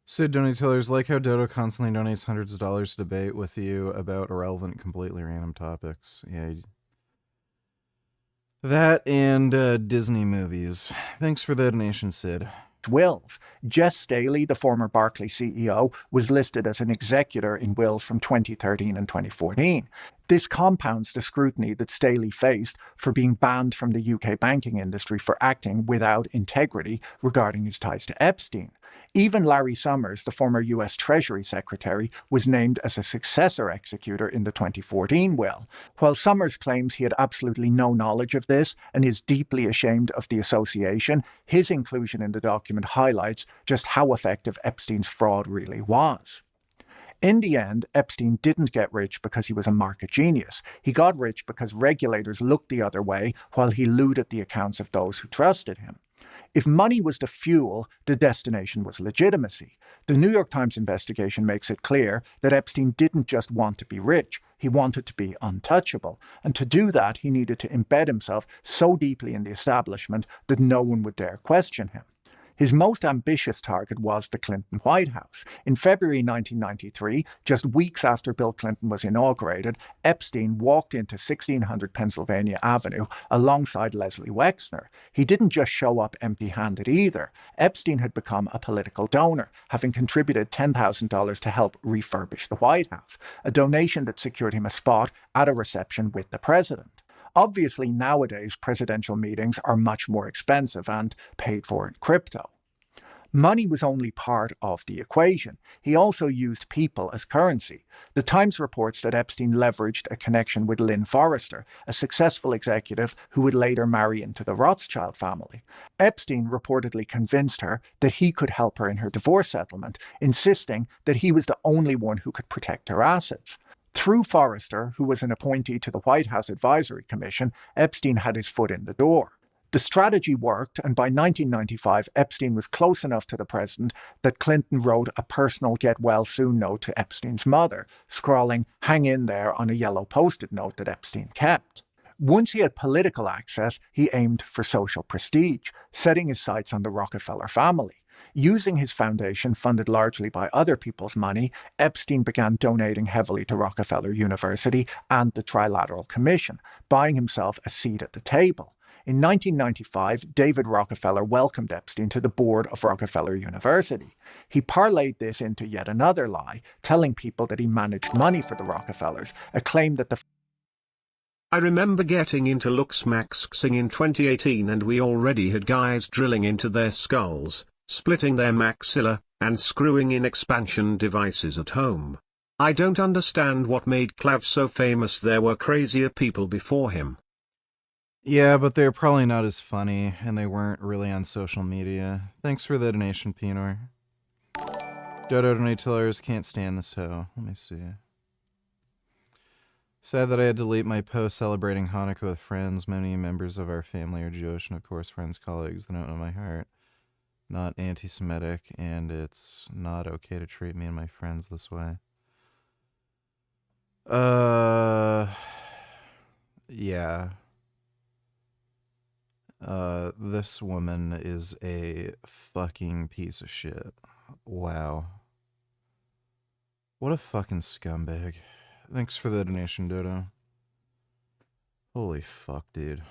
Sid Donatello's like how Dodo constantly donates hundreds of dollars to debate with you about irrelevant, completely random topics. Yeah. That and Disney movies. Thanks for the donation, Sid. Wills. Jess Staley, the former Barclays CEO, was listed as an executor in wills from 2013 and 2014. This compounds the scrutiny that Staley faced for being banned from the UK banking industry for acting without integrity regarding his ties to Epstein. Even Larry Summers, the former US Treasury Secretary, was named as a successor executor in the 2014 will. While Summers claims he had absolutely no knowledge of this and is deeply ashamed of the association, his inclusion in the document highlights just how effective Epstein's fraud really was. In the end, Epstein didn't get rich because he was a market genius. He got rich because regulators looked the other way while he looted the accounts of those who trusted him. If money was the fuel, the destination was legitimacy. The New York Times investigation makes it clear that Epstein didn't just want to be rich, he wanted to be untouchable. And to do that, he needed to embed himself so deeply in the establishment that no one would dare question him. His most ambitious target was the Clinton White House. In February 1993, just weeks after Bill Clinton was inaugurated, Epstein walked into 1600 Pennsylvania Avenue alongside Leslie Wexner. He didn't just show up empty-handed either. Epstein had become a political donor, having contributed $10,000 to help refurbish the White House, a donation that secured him a spot at a reception with the president. Obviously, nowadays, presidential meetings are much more expensive and paid for in crypto. Money was only part of the equation. He also used people as currency. The Times reports that Epstein leveraged a connection with Lynn Forrester, a successful executive who would later marry into the Rothschild family. Epstein reportedly convinced her that he could help her in her divorce settlement, insisting that he was the only one who could protect her assets. Through Forrester, who was an appointee to the White House Advisory Commission, Epstein had his foot in the door. The strategy worked, and by 1995, Epstein was close enough to the president that Clinton wrote a personal get-well-soon note to Epstein's mother, scrawling, "Hang in there," on a yellow post-it note that Epstein kept. Once he had political access, he aimed for social prestige, setting his sights on the Rockefeller family. Using his foundation, funded largely by other people's money, Epstein began donating heavily to Rockefeller University and the Trilateral Commission, buying himself a seat at the table. In 1995, David Rockefeller welcomed Epstein to the board of Rockefeller University. He parlayed this into yet another lie, telling people that he managed money for the Rockefellers, a claim that the I remember getting into Luxmaxxing in 2018 and we already had guys drilling into their skulls, splitting their maxilla, and screwing in expansion devices at home. I don't understand what made Clav so famous. There were crazier people before him. Yeah, but they're probably not as funny, and they weren't really on social media. Thanks for the donation, Pinor. Dodo Donatillers can't stand this hoe. Let me see. Sad that I had to delete my post celebrating Hanukkah with friends. Many members of our family are Jewish, and of course friends, colleagues. They don't know my heart. Not anti-Semitic, and it's not okay to treat me and my friends this way. Yeah. This woman is a fucking piece of shit. Wow. What a fucking scumbag. Thanks for the donation, Dodo. Holy fuck, dude.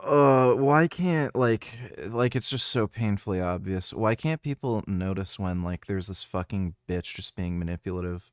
Why can't, like, it's just so painfully obvious. Why can't people notice when, like, there's this fucking bitch just being manipulative?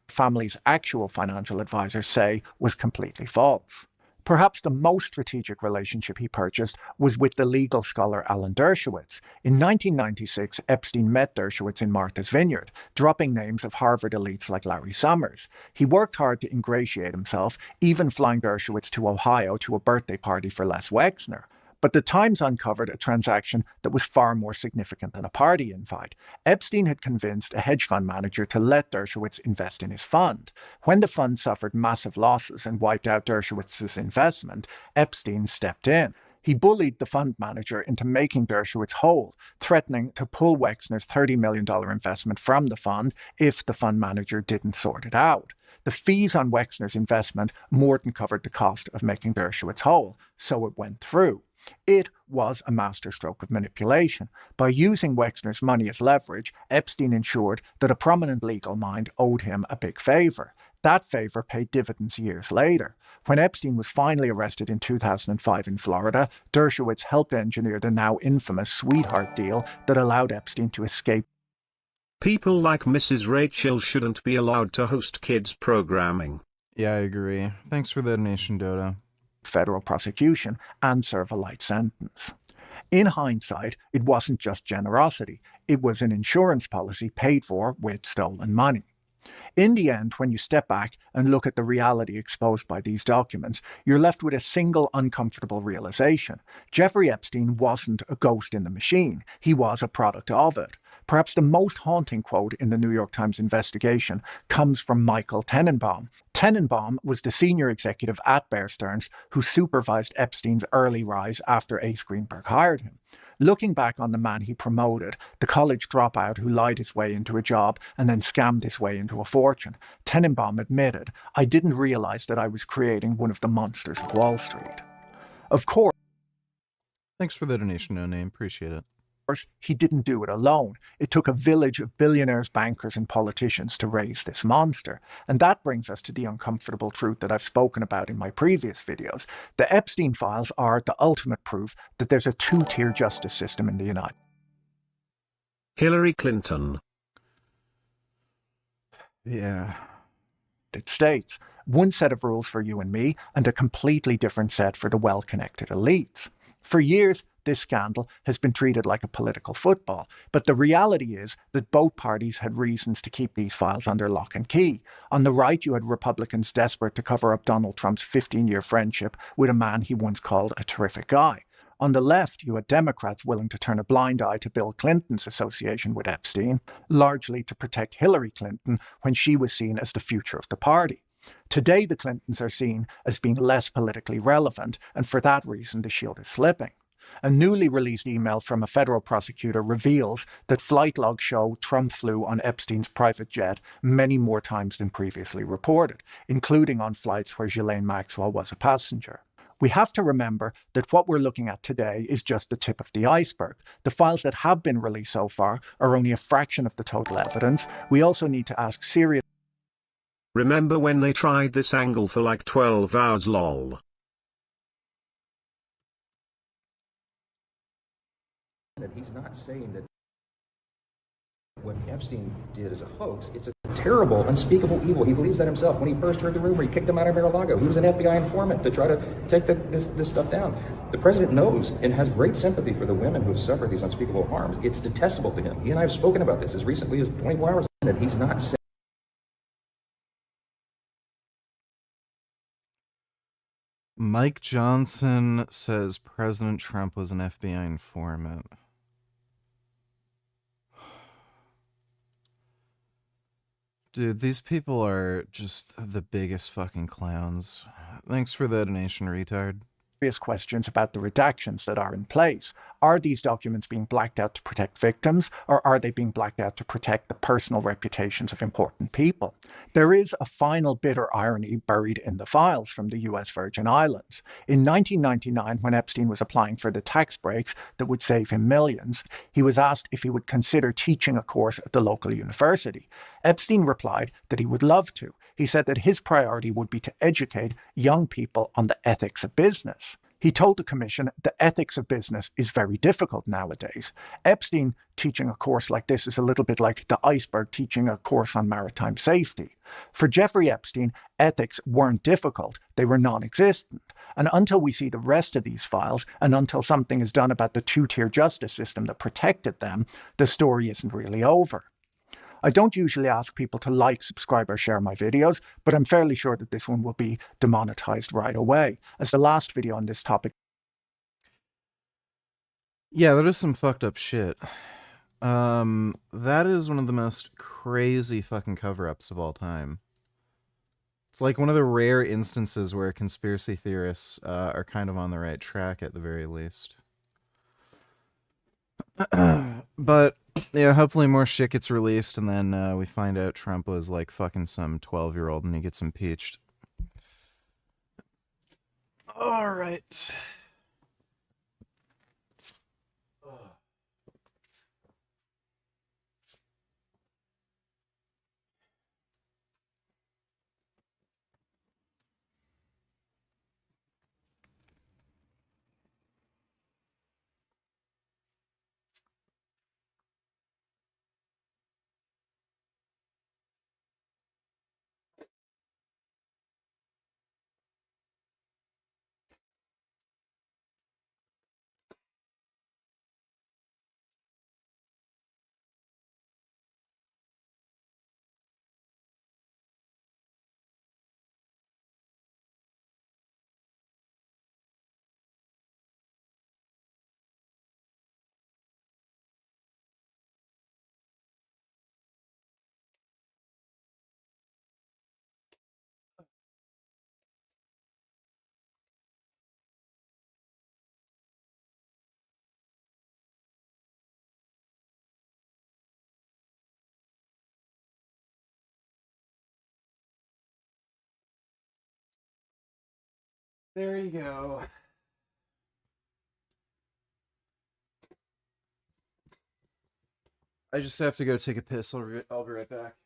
family's actual financial advisors say was completely false. Perhaps the most strategic relationship he purchased was with the legal scholar Alan Dershowitz. In 1996, Epstein met Dershowitz in Martha's Vineyard, dropping names of Harvard elites like Larry Summers. He worked hard to ingratiate himself, even flying Dershowitz to Ohio to a birthday party for Les Wexner. But the Times uncovered a transaction that was far more significant than a party invite. Epstein had convinced a hedge fund manager to let Dershowitz invest in his fund. When the fund suffered massive losses and wiped out Dershowitz's investment, Epstein stepped in. He bullied the fund manager into making Dershowitz whole, threatening to pull Wexner's $30 million investment from the fund if the fund manager didn't sort it out. The fees on Wexner's investment more than covered the cost of making Dershowitz whole, so it went through. It was a masterstroke of manipulation. By using Wexner's money as leverage, Epstein ensured that a prominent legal mind owed him a big favor. That favor paid dividends years later. When Epstein was finally arrested in 2005 in Florida, Dershowitz helped engineer the now infamous sweetheart deal that allowed Epstein to escape. People like Mrs. Rachel shouldn't be allowed to host kids' programming. Yeah, I agree. Thanks for the donation, Dodo. Federal prosecution and serve a light sentence. In hindsight, it wasn't just generosity. It was an insurance policy paid for with stolen money. In the end, when you step back and look at the reality exposed by these documents, you're left with a single uncomfortable realization. Jeffrey Epstein wasn't a ghost in the machine. He was a product of it. Perhaps the most haunting quote in the New York Times investigation comes from Michael Tenenbaum. Tenenbaum was the senior executive at Bear Stearns who supervised Epstein's early rise after Ace Greenberg hired him. Looking back on the man he promoted, the college dropout who lied his way into a job and then scammed his way into a fortune, Tenenbaum admitted, "I didn't realize that I was creating one of the monsters of Wall Street." Of course, thanks for the donation, No Name. Appreciate it. He didn't do it alone. It took a village of billionaires, bankers, and politicians to raise this monster. And that brings us to the uncomfortable truth that I've spoken about in my previous videos. The Epstein files are the ultimate proof that there's a two-tier justice system in the United Hillary Clinton. Yeah. States. One set of rules for you and me, and a completely different set for the well-connected elites. For years, this scandal has been treated like a political football, but the reality is that both parties had reasons to keep these files under lock and key. On the right, you had Republicans desperate to cover up Donald Trump's 15-year friendship with a man he once called a terrific guy. On the left, you had Democrats willing to turn a blind eye to Bill Clinton's association with Epstein, largely to protect Hillary Clinton when she was seen as the future of the party. Today, the Clintons are seen as being less politically relevant, and for that reason, the shield is slipping. A newly released email from a federal prosecutor reveals that flight logs show Trump flew on Epstein's private jet many more times than previously reported, including on flights where Ghislaine Maxwell was a passenger. We have to remember that what we're looking at today is just the tip of the iceberg. The files that have been released so far are only a fraction of the total evidence. We also need to ask serious. Remember when they tried this angle for like 12 hours lol. He's not saying that what Epstein did is a hoax. It's a terrible, unspeakable evil. He believes that himself. When he first heard the rumor, he kicked him out of Mar-a-Lago. He was an FBI informant to try to take this stuff down. The president knows and has great sympathy for the women who have suffered these unspeakable harms. It's detestable to him. He and I have spoken about this as recently as 24 hours ago. He's not saying. Mike Johnson says President Trump was an FBI informant. Dude, these people are just the biggest fucking clowns. Thanks for the donation, retard. Questions about the redactions that are in place. Are these documents being blacked out to protect victims, or are they being blacked out to protect the personal reputations of important people? There is a final bitter irony buried in the files from the US Virgin Islands. In 1999, when Epstein was applying for the tax breaks that would save him millions, he was asked if he would consider teaching a course at the local university. Epstein replied that he would love to. He said that his priority would be to educate young people on the ethics of business. He told the commission the ethics of business is very difficult nowadays. Epstein teaching a course like this is a little bit like the iceberg teaching a course on maritime safety. For Jeffrey Epstein, ethics weren't difficult, they were non-existent. And until we see the rest of these files, and until something is done about the two-tier justice system that protected them, the story isn't really over. I don't usually ask people to like, subscribe, or share my videos, but I'm fairly sure that this one will be demonetized right away, as the last video on this topic. Yeah, that is some fucked up shit. That is one of the most crazy fucking cover-ups of all time. It's like one of the rare instances where conspiracy theorists are kind of on the right track at the very least. But yeah, hopefully more shit gets released, and then we find out Trump was like fucking some 12-year-old and he gets impeached. All right. There you go. I just have to go take a piss. I'll be right back.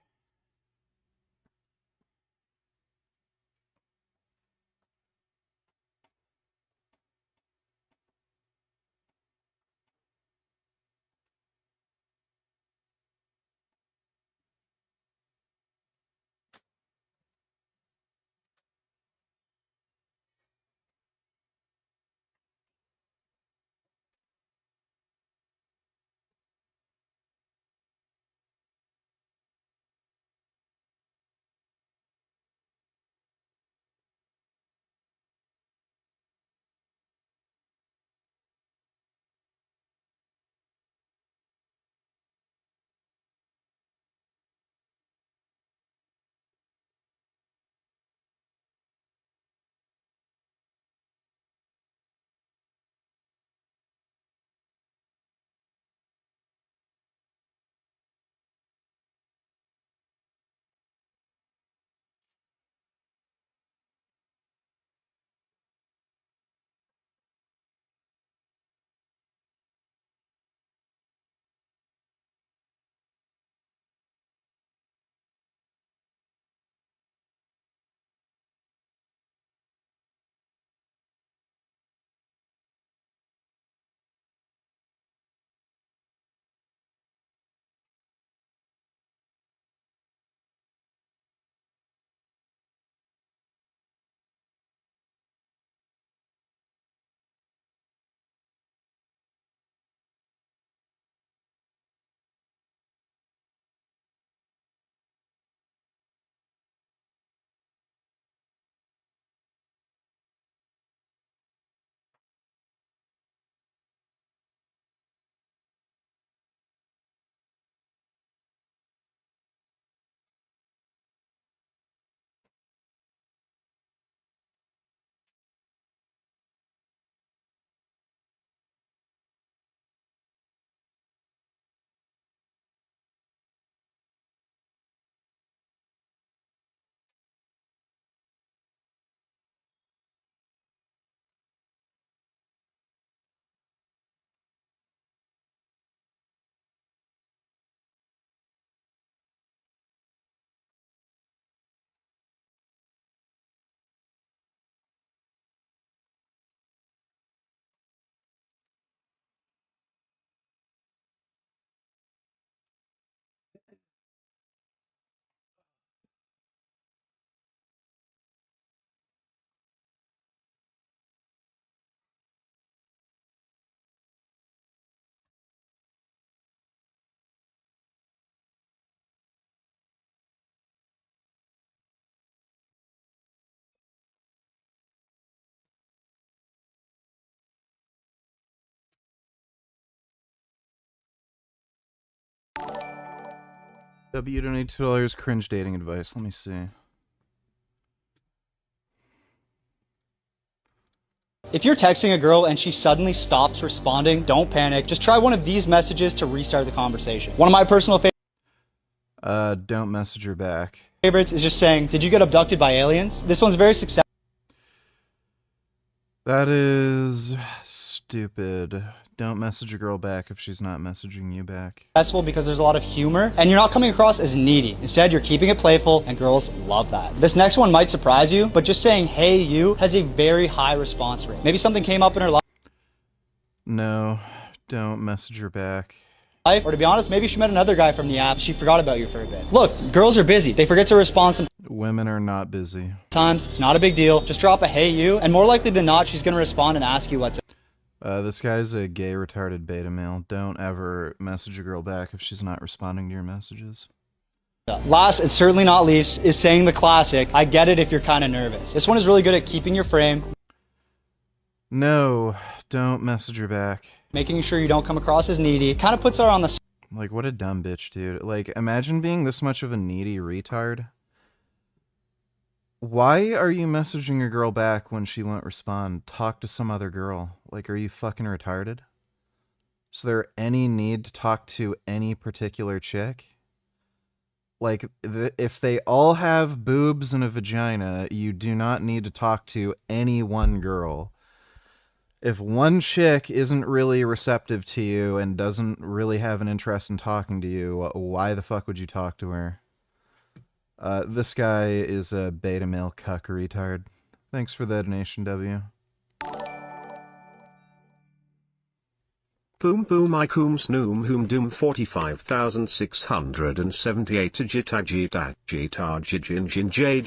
W donate $2 cringe dating advice. Let me see. If you're texting a girl and she suddenly stops responding, don't panic. Just try one of these messages to restart the conversation. One of my personal Don't message her back. favorites is just saying, "Did you get abducted by aliens?" This one's very successful. That is stupid. Don't message a girl back if she's not messaging you back. Because there's a lot of humor and you're not coming across as needy. Instead, you're keeping it playful and girls love that. This next one might surprise you, but just saying "hey you" has a very high response rate. Maybe something came up in her life. No, don't message her back. Or to be honest, maybe she met another guy from the app. She forgot about you for a bit. Look, girls are busy. They forget to respond Women are not busy. sometimes. It's not a big deal. Just drop a "hey you" and more likely than not, she's going to respond and ask you what's up. This guy's a gay retarded beta male. Don't ever message a girl back if she's not responding to your messages. Last and certainly not least is saying the classic, "I get it if you're kind of nervous." This one is really good at keeping your frame. No, don't message her back. Making sure you don't come across as needy. Kind of puts her on the... Like, what a dumb bitch, dude. Like, imagine being this much of a needy retard. Why are you messaging a girl back when she won't respond? Talk to some other girl. Like, are you fucking retarded? Is there any need to talk to any particular chick? Like, if they all have boobs and a vagina, you do not need to talk to any one girl. If one chick isn't really receptive to you and doesn't really have an interest in talking to you, why the fuck would you talk to her? This guy is a beta male cuck retard. Thanks for the donation, W. Boom boom I coom snoom whom doom 45,678 jita jita jita jijin jin j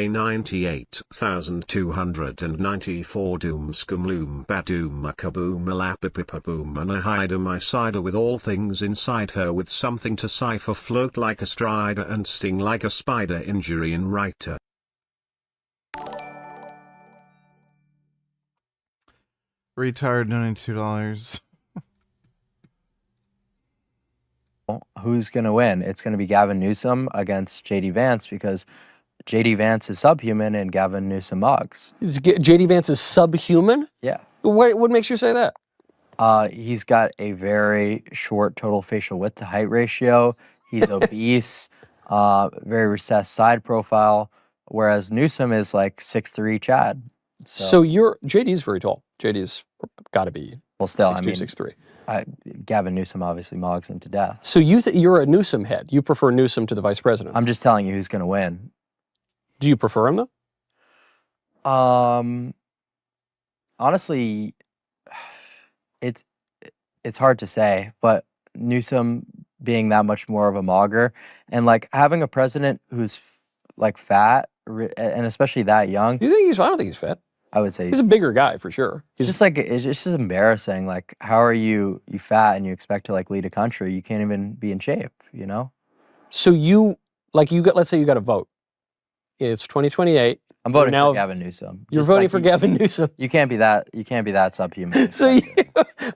98,294 doom skumloom badoom a kaboom a lapipipaboom and I hide my cider with all things inside her with something to cipher float like a strider and sting like a spider injury in writer. Retard donating $2. Who's going to win? It's going to be Gavin Newsom against JD Vance because JD Vance is subhuman and Gavin Newsom mugs. JD Vance is subhuman? Yeah. What makes you say that? He's got a very short total facial width to height ratio. He's obese, very recessed side profile, whereas Newsom is like 6'3" Chad. So JD's very tall. JD's got to be well, still, 6'2", I mean, 6'3". Gavin Newsom obviously mogs him to death. So you're a Newsom head. You prefer Newsom to the vice president. I'm just telling you who's going to win. Do you prefer him though? Honestly, it's hard to say, but Newsom being that much more of a mogger and like having a president who's like fat and especially that young. You think I don't think he's fat. I would say he's a bigger guy for sure. He's just like, it's just embarrassing. Like, how are you fat and you expect to like lead a country? You can't even be in shape, you know? So let's say you got a vote. It's 2028. I'm voting for Gavin Newsom. You're voting for Gavin Newsom. You can't be that subhuman. So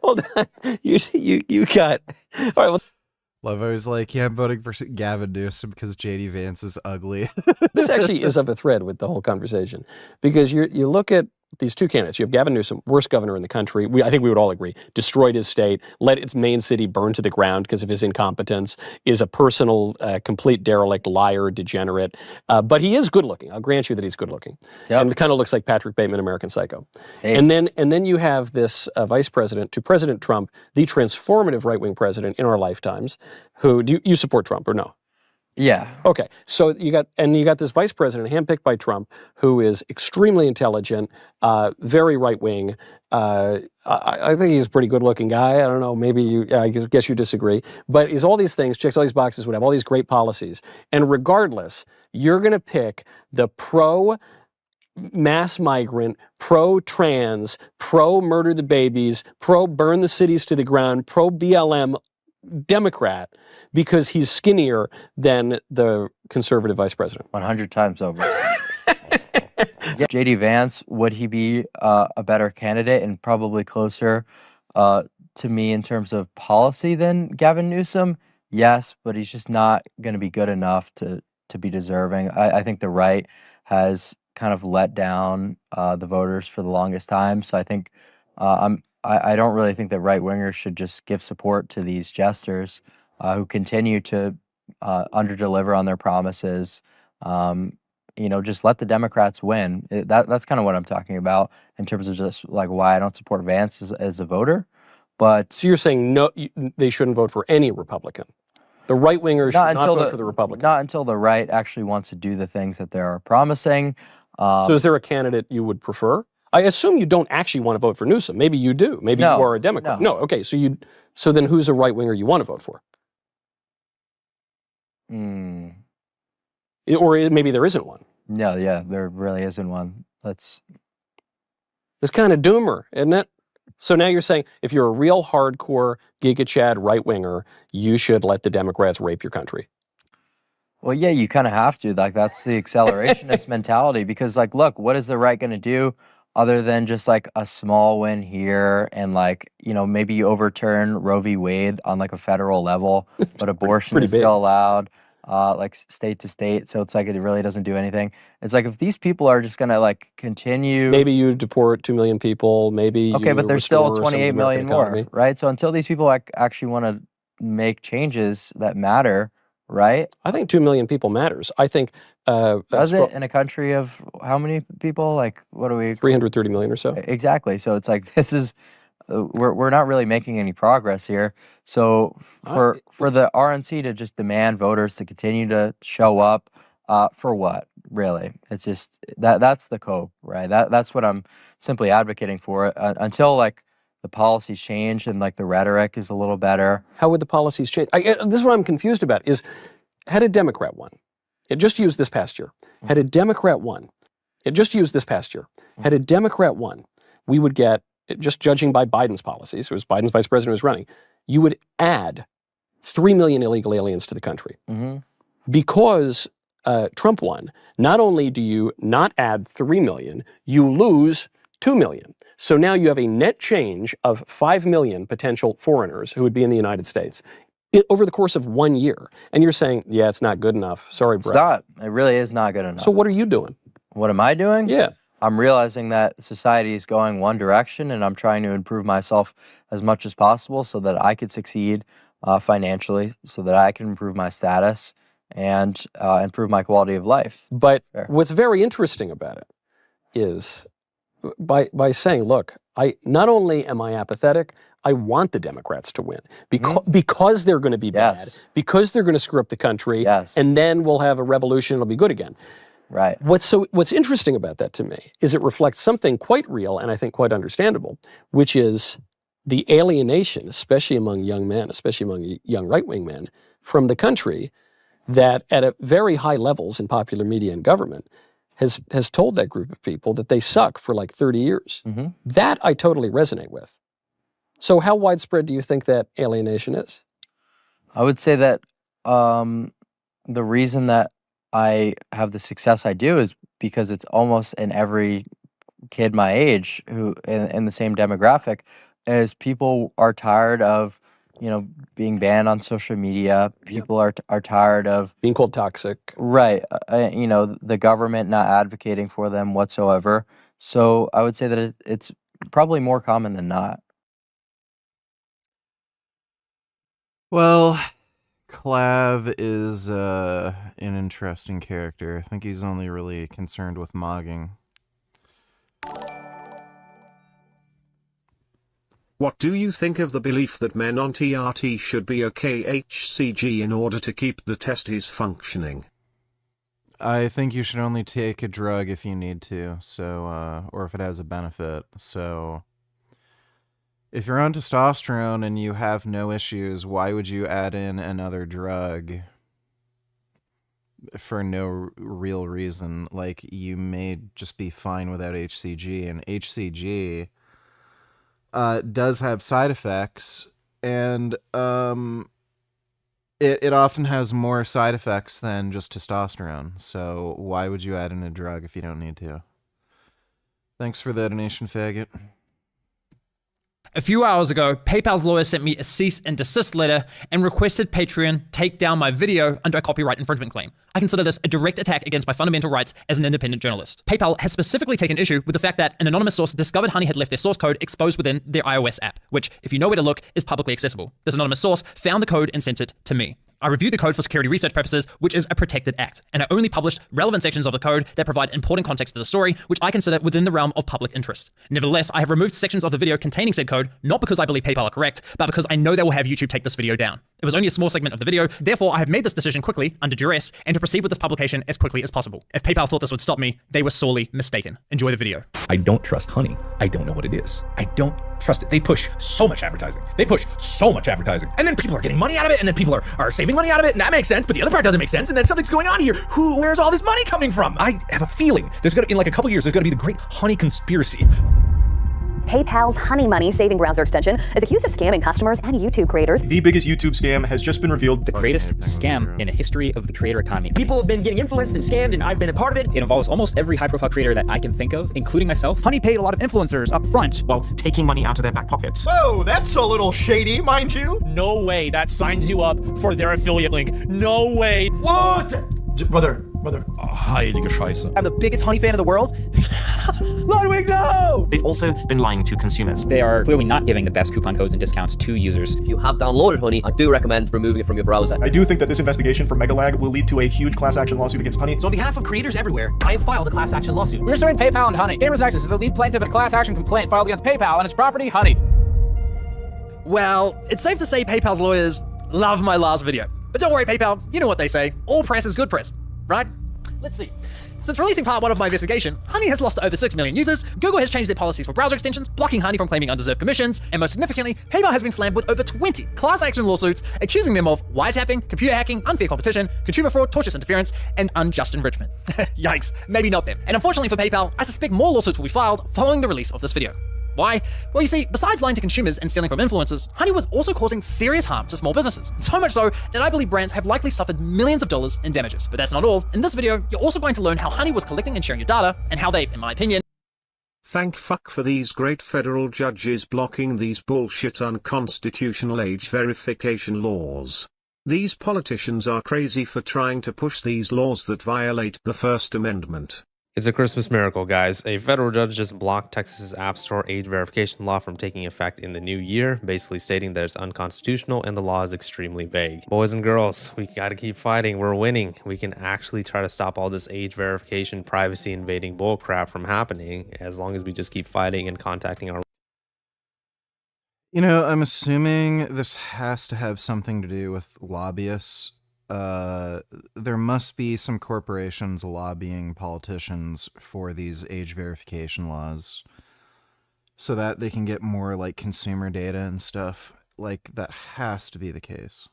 hold on. You got, all right, well. Lovo was like, yeah, I'm voting for Gavin Newsom because JD Vance is ugly. This actually is of a thread with the whole conversation because you look at these two candidates. You have Gavin Newsom, worst governor in the country. I think we would all agree, destroyed his state, let its main city burn to the ground because of his incompetence, is a personal, complete derelict, liar, degenerate. But he is good looking. I'll grant you that he's good looking. Yep. And kind of looks like Patrick Bateman, American Psycho. Hey. And then you have this vice president to President Trump, the transformative right-wing president in our lifetimes, who, do you support Trump or no? Yeah. Okay. So you got this vice president handpicked by Trump, who is extremely intelligent, very right wing. I think he's a pretty good looking guy. I don't know. Maybe I guess you disagree. But he's all these things, checks all these boxes, would have all these great policies. And regardless, you're going to pick the pro mass migrant, pro-trans, pro-murder the babies, pro-burn the cities to the ground, pro-BLM Democrat because he's skinnier than the conservative vice president. 100 times over. JD Vance, would he be a better candidate and probably closer to me in terms of policy than Gavin Newsom? yes, but he's just not going to be good enough to be deserving. I think the right has kind of let down the voters for the longest time. So I think I don't really think that right wingers should just give support to these jesters who continue to underdeliver on their promises. Just let the Democrats win. That's kind of what I'm talking about in terms of just like why I don't support Vance as a voter. But so you're saying no, they shouldn't vote for any Republican. The right wingers should not vote for the Republican. Not until the right actually wants to do the things that they're promising. So is there a candidate you would prefer? I assume you don't actually want to vote for Newsom. Maybe you do. Maybe you are a Democrat. No. Okay. So then who's a right winger you want to vote for? Or maybe there isn't one. No, yeah, there really isn't one. It's kind of doomer, isn't it? So now you're saying if you're a real hardcore Giga Chad right winger, you should let the Democrats rape your country. Well, yeah, you kind of have to. Like, that's the accelerationist mentality. Because, like, look, what is the right going to do other than just like a small win here and like, maybe you overturn Roe v. Wade on like a federal level, but abortion is still allowed, like state to state. So it's like it really doesn't do anything. It's like if these people are just going to like continue. Maybe you deport 2 million people. Maybe okay, but there's still 28 million more, right? So until these people actually want to make changes that matter. Right? I think 2 million people matters. I think does it in a country of how many people? Like, what are we? 330 million or so. Exactly. So it's like this is we're not really making any progress here. So for the RNC to just demand voters to continue to show up for what? Really, it's just that's the cope, right? That's what I'm simply advocating for until like the policies change and like the rhetoric is a little better. How would the policies change? This is what I'm confused about is had a Democrat won, it just used this past year, had a Democrat won, it just used this past year, had a Democrat won, we would get, just judging by Biden's policies, it was Biden's vice president who was running, you would add 3 million illegal aliens to the country. Because Trump won, not only do you not add 3 million, you lose 2 million. So now you have a net change of 5 million potential foreigners who would be in the United States over the course of 1 year. And you're saying, yeah, it's not good enough. Sorry, Brett. It's not. It really is not good enough. So what are you doing? What am I doing? Yeah. I'm realizing that society is going one direction and I'm trying to improve myself as much as possible so that I could succeed financially, so that I can improve my status and improve my quality of life. But what's very interesting about it is by saying, look, not only am I apathetic, I want the Democrats to win because they're going to be bad, because they're going to screw up the country, and then we'll have a revolution and it'll be good again. Right. What's interesting about that to me is it reflects something quite real and I think quite understandable, which is the alienation, especially among young men, especially among young right-wing men, from the country that at a very high levels in popular media and government has told that group of people that they suck for like 30 years. That I totally resonate with. So how widespread do you think that alienation is? I would say that the reason that I have the success I do is because it's almost in every kid my age who in the same demographic, is people are tired of being banned on social media. People are tired of being called toxic. Right. The government not advocating for them whatsoever. So I would say that it's probably more common than not. Well, Clav is an interesting character. I think he's only really concerned with mogging. What do you think of the belief that men on TRT should be okay HCG in order to keep the testes functioning? I think you should only take a drug if you need to, so or if it has a benefit. So if you're on testosterone and you have no issues, why would you add in another drug for no real reason? Like, you may just be fine without HCG, and HCG does have side effects, and it often has more side effects than just testosterone. So why would you add in a drug if you don't need to? Thanks for the donation, faggot. A few hours ago, PayPal's lawyer sent me a cease and desist letter and requested Patreon take down my video under a copyright infringement claim. I consider this a direct attack against my fundamental rights as an independent journalist. PayPal has specifically taken issue with the fact that an anonymous source discovered Honey had left their source code exposed within their iOS app, which, if you know where to look, is publicly accessible. This anonymous source found the code and sent it to me. I reviewed the code for security research purposes, which is a protected act, and I only published relevant sections of the code that provide important context to the story, which I consider within the realm of public interest. Nevertheless, I have removed sections of the video containing said code, not because I believe PayPal are correct, but because I know they will have YouTube take this video down. It was only a small segment of the video, therefore I have made this decision quickly, under duress, and to proceed with this publication as quickly as possible. If PayPal thought this would stop me, they were sorely mistaken. Enjoy the video. I don't trust Honey. I don't know what it is. I don't trust it. They push so much advertising. And then people are getting money out of it, and then people are saving money out of it, and that makes sense, but the other part doesn't make sense, and then something's going on here. Where's all this money coming from? I have a feeling in like a couple years, there's gonna be the great Honey conspiracy. PayPal's Honey Money saving browser extension is accused of scamming customers and YouTube creators. The biggest YouTube scam has just been revealed. The greatest scam in the history of the creator economy. People have been getting influenced and scammed, and I've been a part of it. It involves almost every high-profile creator that I can think of, including myself. Honey paid a lot of influencers up front while taking money out of their back pockets. Whoa, that's a little shady, mind you. No way that signs you up for their affiliate link. No way. What? Brother. Heilige Scheiße. I'm the biggest Honey fan in the world. Ludwig, no! They've also been lying to consumers. They are clearly not giving the best coupon codes and discounts to users. If you have downloaded Honey, I do recommend removing it from your browser. I do think that this investigation from Megalag will lead to a huge class action lawsuit against Honey. So on behalf of creators everywhere, I have filed a class action lawsuit. We're suing PayPal and Honey. Gamers Nexus is the lead plaintiff in a class action complaint filed against PayPal and its property, Honey. Well, it's safe to say PayPal's lawyers love my last video. But don't worry, PayPal, you know what they say. All press is good press, right? Let's see. Since releasing part 1 of my investigation, Honey has lost over 6 million users, Google has changed their policies for browser extensions, blocking Honey from claiming undeserved commissions, and most significantly, PayPal has been slammed with over 20 class action lawsuits accusing them of wiretapping, computer hacking, unfair competition, consumer fraud, tortious interference, and unjust enrichment. Yikes, maybe not them. And unfortunately for PayPal, I suspect more lawsuits will be filed following the release of this video. Why? Well, you see, besides lying to consumers and stealing from influencers, Honey was also causing serious harm to small businesses. So much so that I believe brands have likely suffered millions of dollars in damages. But that's not all. In this video, you're also going to learn how Honey was collecting and sharing your data, and how they, in my opinion, Thank fuck for these great federal judges blocking these bullshit unconstitutional age verification laws. These politicians are crazy for trying to push these laws that violate the First Amendment. It's a Christmas miracle, guys. A federal judge just blocked Texas's App Store age verification law from taking effect in the new year, basically stating that it's unconstitutional and the law is extremely vague. Boys and girls, we gotta keep fighting. We're winning. We can actually try to stop all this age verification, privacy invading bullcrap from happening as long as we just keep fighting and contacting our... You know, I'm assuming this has to have something to do with lobbyists. There must be some corporations lobbying politicians for these age verification laws so that they can get more like consumer data and stuff. Like, that has to be the case.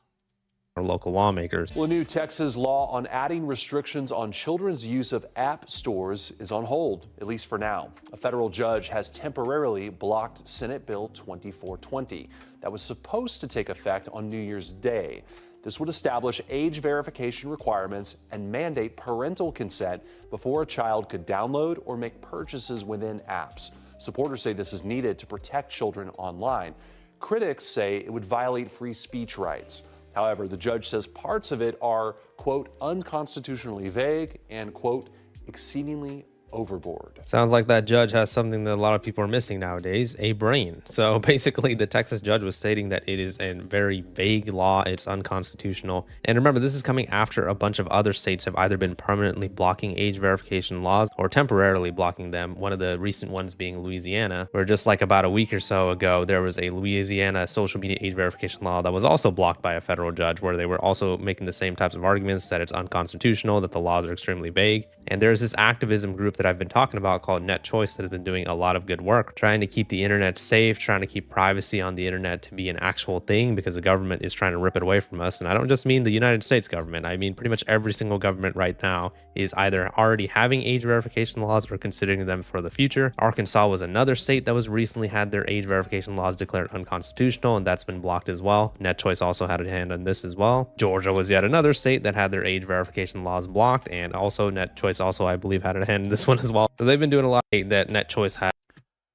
Our local lawmakers. Well, a new Texas law on adding restrictions on children's use of app stores is on hold, at least for now. A federal judge has temporarily blocked Senate Bill 2420 that was supposed to take effect on New Year's Day. This would establish age verification requirements and mandate parental consent before a child could download or make purchases within apps. Supporters say this is needed to protect children online. Critics say it would violate free speech rights. However, the judge says parts of it are, quote, unconstitutionally vague and, quote, exceedingly overboard. Sounds like that judge has something that a lot of people are missing nowadays, a brain. So basically the Texas judge was stating that it is a very vague law, it's unconstitutional. And remember, this is coming after a bunch of other states have either been permanently blocking age verification laws or temporarily blocking them. One of the recent ones being Louisiana, where just like about a week or so ago, there was a Louisiana social media age verification law that was also blocked by a federal judge, where they were also making the same types of arguments that it's unconstitutional, that the laws are extremely vague. And there's this activism group that I've been talking about called Net Choice that has been doing a lot of good work, trying to keep the internet safe, trying to keep privacy on the internet to be an actual thing, because the government is trying to rip it away from us. And I don't just mean the United States government. I mean pretty much every single government right now is either already having age verification laws or considering them for the future. Arkansas was another state that was recently had their age verification laws declared unconstitutional, and that's been blocked as well. Net Choice also had a hand on this as well. Georgia was yet another state that had their age verification laws blocked, and also Net Choice also, I believe, had a hand in this one as well. So they've been doing a lot that Net Choice had.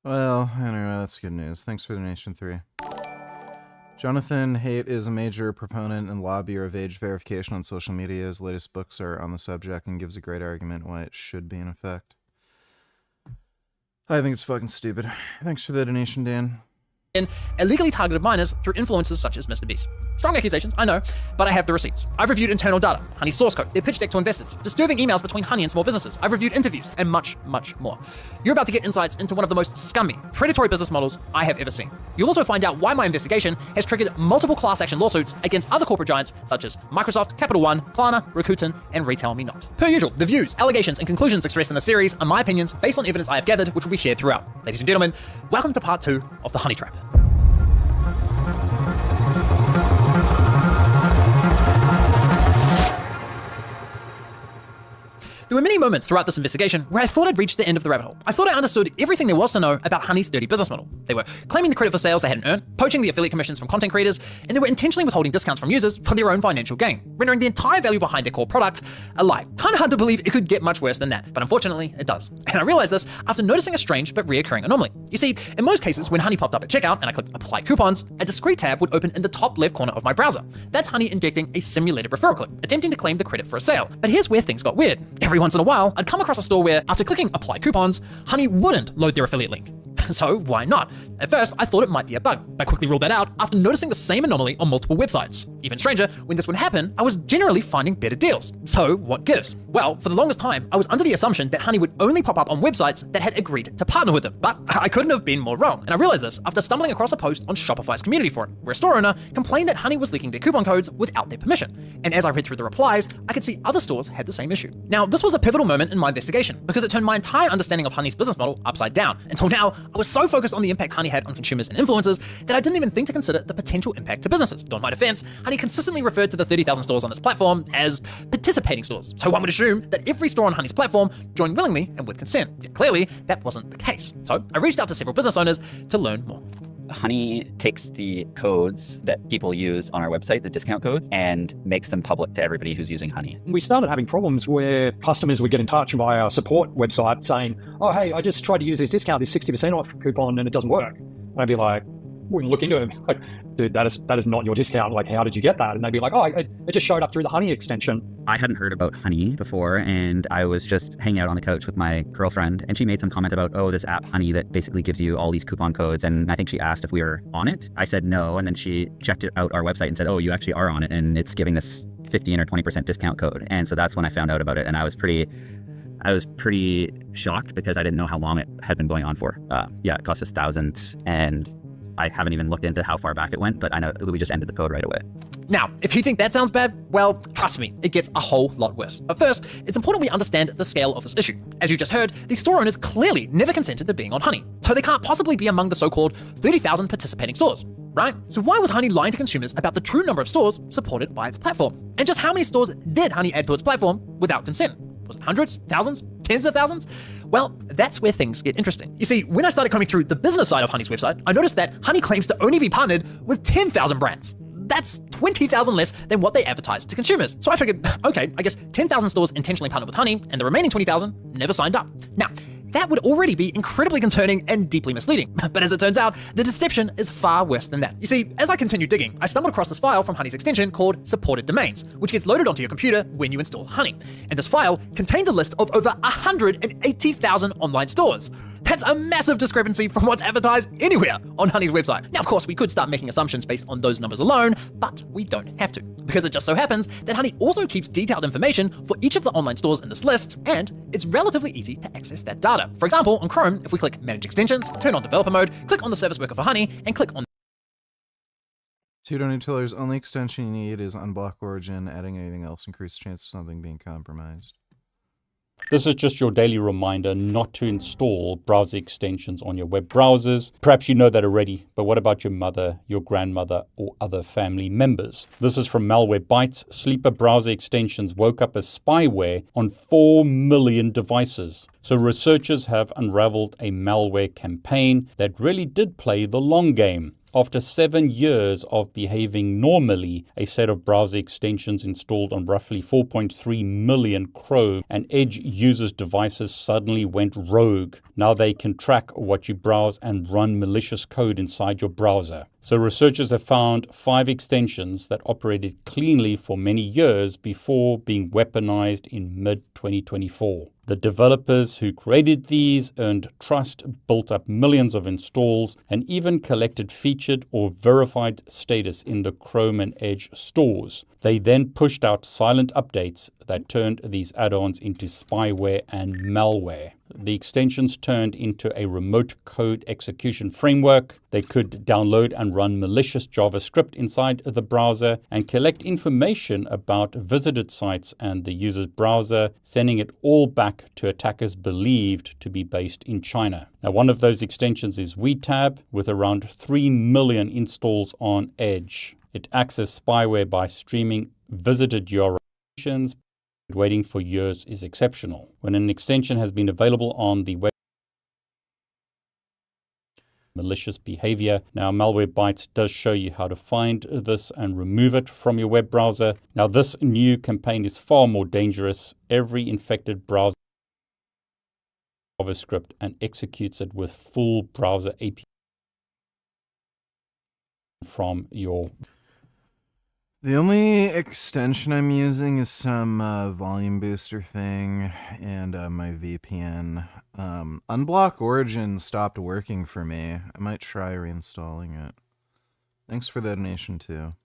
Well, anyway, that's good news. Thanks for the donation 3. Jonathan Haidt is a major proponent and lobbyer of age verification on social media. His latest books are on the subject and gives a great argument why it should be in effect. I think it's fucking stupid. Thanks for the donation, Dan. And illegally targeted minors through influencers such as Mr. Beast. Strong accusations, I know, but I have the receipts. I've reviewed internal data, Honey's source code, their pitch deck to investors, disturbing emails between Honey and small businesses. I've reviewed interviews, and much, much more. You're about to get insights into one of the most scummy, predatory business models I have ever seen. You'll also find out why my investigation has triggered multiple class action lawsuits against other corporate giants such as Microsoft, Capital One, Klarna, Rakuten, and Retail Me Not. Per usual, the views, allegations, and conclusions expressed in the series are my opinions based on evidence I have gathered, which will be shared throughout. Ladies and gentlemen, welcome to part 2 of The Honey Trap. There were many moments throughout this investigation where I thought I'd reached the end of the rabbit hole. I thought I understood everything there was to know about Honey's dirty business model. They were claiming the credit for sales they hadn't earned, poaching the affiliate commissions from content creators, and they were intentionally withholding discounts from users for their own financial gain, rendering the entire value behind their core product a lie. Kind of hard to believe it could get much worse than that, but unfortunately it does. And I realized this after noticing a strange but reoccurring anomaly. You see, in most cases when Honey popped up at checkout and I clicked apply coupons, a discrete tab would open in the top left corner of my browser. That's Honey injecting a simulated referral clip, attempting to claim the credit for a sale. But here's where things got weird. Every once in a while, I'd come across a store where, after clicking apply coupons, Honey wouldn't load their affiliate link. So why not? At first, I thought it might be a bug, but quickly ruled that out after noticing the same anomaly on multiple websites. Even stranger, when this would happen, I was generally finding better deals. So what gives? Well, for the longest time, I was under the assumption that Honey would only pop up on websites that had agreed to partner with them, but I couldn't have been more wrong. And I realized this after stumbling across a post on Shopify's community forum, where a store owner complained that Honey was leaking their coupon codes without their permission. And as I read through the replies, I could see other stores had the same issue. Now, this was a pivotal moment in my investigation because it turned my entire understanding of Honey's business model upside down. Until now, I was so focused on the impact Honey had on consumers and influencers that I didn't even think to consider the potential impact to businesses. On my defense, Honey consistently referred to the 30,000 stores on its platform as participating stores. So one would assume that every store on Honey's platform joined willingly and with consent. Yet clearly, that wasn't the case. So I reached out to several business owners to learn more. Honey takes the codes that people use on our website, the discount codes, and makes them public to everybody who's using Honey. We started having problems where customers would get in touch via our support website saying, oh, hey, I just tried to use this discount, this 60% off coupon, and it doesn't work. And I'd be like, we can look into it. Like, dude, that is not your discount. Like, how did you get that? And they'd be like, oh, it just showed up through the Honey extension. I hadn't heard about Honey before, and I was just hanging out on the couch with my girlfriend, and she made some comment about, oh, this app Honey that basically gives you all these coupon codes, and I think she asked if we were on it. I said no, and then she checked it out our website and said, oh, you actually are on it, and it's giving this 15 or 20% discount code. And so that's when I found out about it, and I was pretty shocked because I didn't know how long it had been going on for. It cost us thousands, and I haven't even looked into how far back it went, but I know we just ended the code right away. Now, if you think that sounds bad, well, trust me, it gets a whole lot worse. But first, it's important we understand the scale of this issue. As you just heard, these store owners clearly never consented to being on Honey, so they can't possibly be among the so-called 30,000 participating stores, right? So why was Honey lying to consumers about the true number of stores supported by its platform? And just how many stores did Honey add to its platform without consent? Was it hundreds, thousands, tens of thousands? Well, that's where things get interesting. You see, when I started combing through the business side of Honey's website, I noticed that Honey claims to only be partnered with 10,000 brands. That's 20,000 less than what they advertise to consumers. So I figured, okay, I guess 10,000 stores intentionally partnered with Honey, and the remaining 20,000 never signed up. Now, that would already be incredibly concerning and deeply misleading. But as it turns out, the deception is far worse than that. You see, as I continued digging, I stumbled across this file from Honey's extension called supported domains, which gets loaded onto your computer when you install Honey. And this file contains a list of over 180,000 online stores. That's a massive discrepancy from what's advertised anywhere on Honey's website. Now, of course, we could start making assumptions based on those numbers alone, but we don't have to, because it just so happens that Honey also keeps detailed information for each of the online stores in this list, and it's relatively easy to access that data. For example, on Chrome, if we click Manage Extensions, turn on Developer Mode, click on the Service Worker for Honey, and click on $2 only extension you need is unblock origin. Adding anything else increases the chance of something being compromised. This is just your daily reminder not to install browser extensions on your web browsers. Perhaps you know that already, but what about your mother, your grandmother, or other family members? This is from Malwarebytes. Sleeper browser extensions woke up as spyware on 4 million devices. So researchers have unraveled a malware campaign that really did play the long game. After 7 years of behaving normally, a set of browser extensions installed on roughly 4.3 million Chrome and Edge users' devices suddenly went rogue. Now they can track what you browse and run malicious code inside your browser. So researchers have found 5 extensions that operated cleanly for many years before being weaponized in mid-2024. The developers who created these earned trust, built up millions of installs, and even collected featured or verified status in the Chrome and Edge stores. They then pushed out silent updates that turned these add-ons into spyware and malware. The extensions turned into a remote code execution framework. They could download and run malicious JavaScript inside the browser and collect information about visited sites and the user's browser, sending it all back to attackers believed to be based in China. Now, one of those extensions is WeTab, with around 3 million installs on Edge. It acts as spyware by streaming visited URLs. Waiting for years is exceptional. When an extension has been available on the web, malicious behavior. Now, Malwarebytes does show you how to find this and remove it from your web browser. Now, this new campaign is far more dangerous. Every infected browser JavaScript and executes it with full browser API from your. The only extension I'm using is some volume booster thing and my VPN. Unblock Origin stopped working for me. I might try reinstalling it. Thanks for the donation too.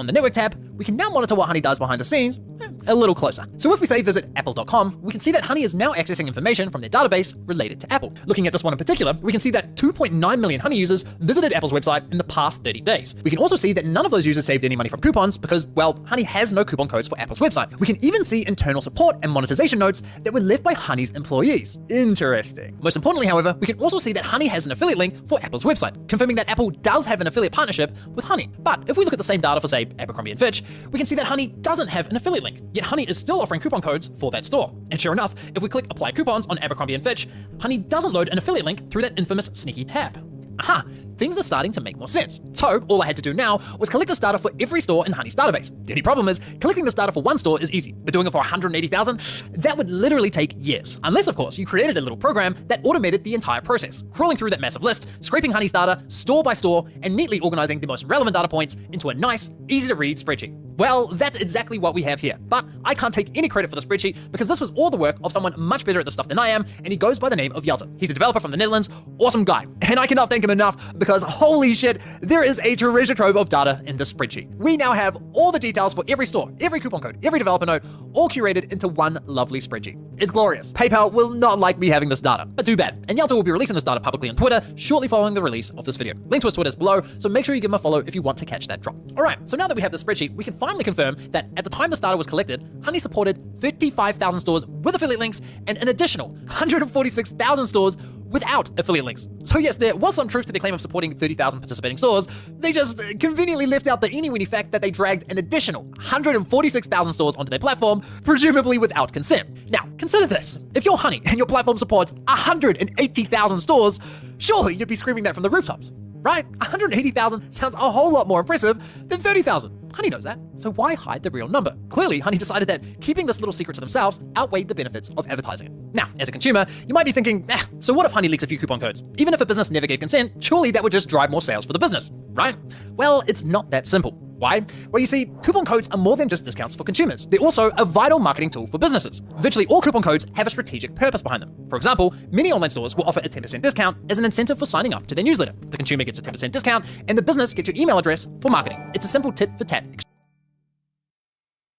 On the Network tab, we can now monitor what Honey does behind the scenes a little closer. So if we say visit apple.com, we can see that Honey is now accessing information from their database related to Apple. Looking at this one in particular, we can see that 2.9 million Honey users visited Apple's website in the past 30 days. We can also see that none of those users saved any money from coupons because, well, Honey has no coupon codes for Apple's website. We can even see internal support and monetization notes that were left by Honey's employees. Interesting. Most importantly, however, we can also see that Honey has an affiliate link for Apple's website, confirming that Apple does have an affiliate partnership with Honey. But if we look at the same data for, say, Abercrombie & Fitch, we can see that Honey doesn't have an affiliate link, yet Honey is still offering coupon codes for that store. And sure enough, if we click apply coupons on Abercrombie & Fitch, Honey doesn't load an affiliate link through that infamous sneaky tab. Aha, things are starting to make more sense. So all I had to do now was collect this data for every store in Honey's database. The only problem is, collecting this data for one store is easy, but doing it for 180,000, that would literally take years. Unless, of course, you created a little program that automated the entire process, crawling through that massive list, scraping Honey's data store by store, and neatly organizing the most relevant data points into a nice, easy to read spreadsheet. Well, that's exactly what we have here, but I can't take any credit for the spreadsheet because this was all the work of someone much better at this stuff than I am, and he goes by the name of Yelta. He's a developer from the Netherlands, awesome guy, and I cannot thank him enough because holy shit, there is a treasure trove of data in this spreadsheet. We now have all the details for every store, every coupon code, every developer note, all curated into one lovely spreadsheet. It's glorious. PayPal will not like me having this data, but too bad. And Yelta will be releasing this data publicly on Twitter shortly following the release of this video. Link to his Twitter is below, so make sure you give him a follow if you want to catch that drop. Alright, so now that we have the spreadsheet, we can finally confirm that at the time this data was collected, Honey supported 35,000 stores with affiliate links and an additional 146,000 stores without affiliate links. So yes, there was some truth to the claim of supporting 30,000 participating stores. They just conveniently left out the eeny-weeny fact that they dragged an additional 146,000 stores onto their platform, presumably without consent. Now, consider this. If you're Honey and your platform supports 180,000 stores, surely you'd be screaming that from the rooftops, right? 180,000 sounds a whole lot more impressive than 30,000. Honey knows that, so why hide the real number? Clearly, Honey decided that keeping this little secret to themselves outweighed the benefits of advertising it. Now, as a consumer, you might be thinking, so what if Honey leaks a few coupon codes? Even if a business never gave consent, surely that would just drive more sales for the business, right? Well, it's not that simple. Why? Well, you see, coupon codes are more than just discounts for consumers. They're also a vital marketing tool for businesses. Virtually all coupon codes have a strategic purpose behind them. For example, many online stores will offer a 10% discount as an incentive for signing up to their newsletter. The consumer gets a 10% discount, and the business gets your email address for marketing. It's a simple tit-for-tat.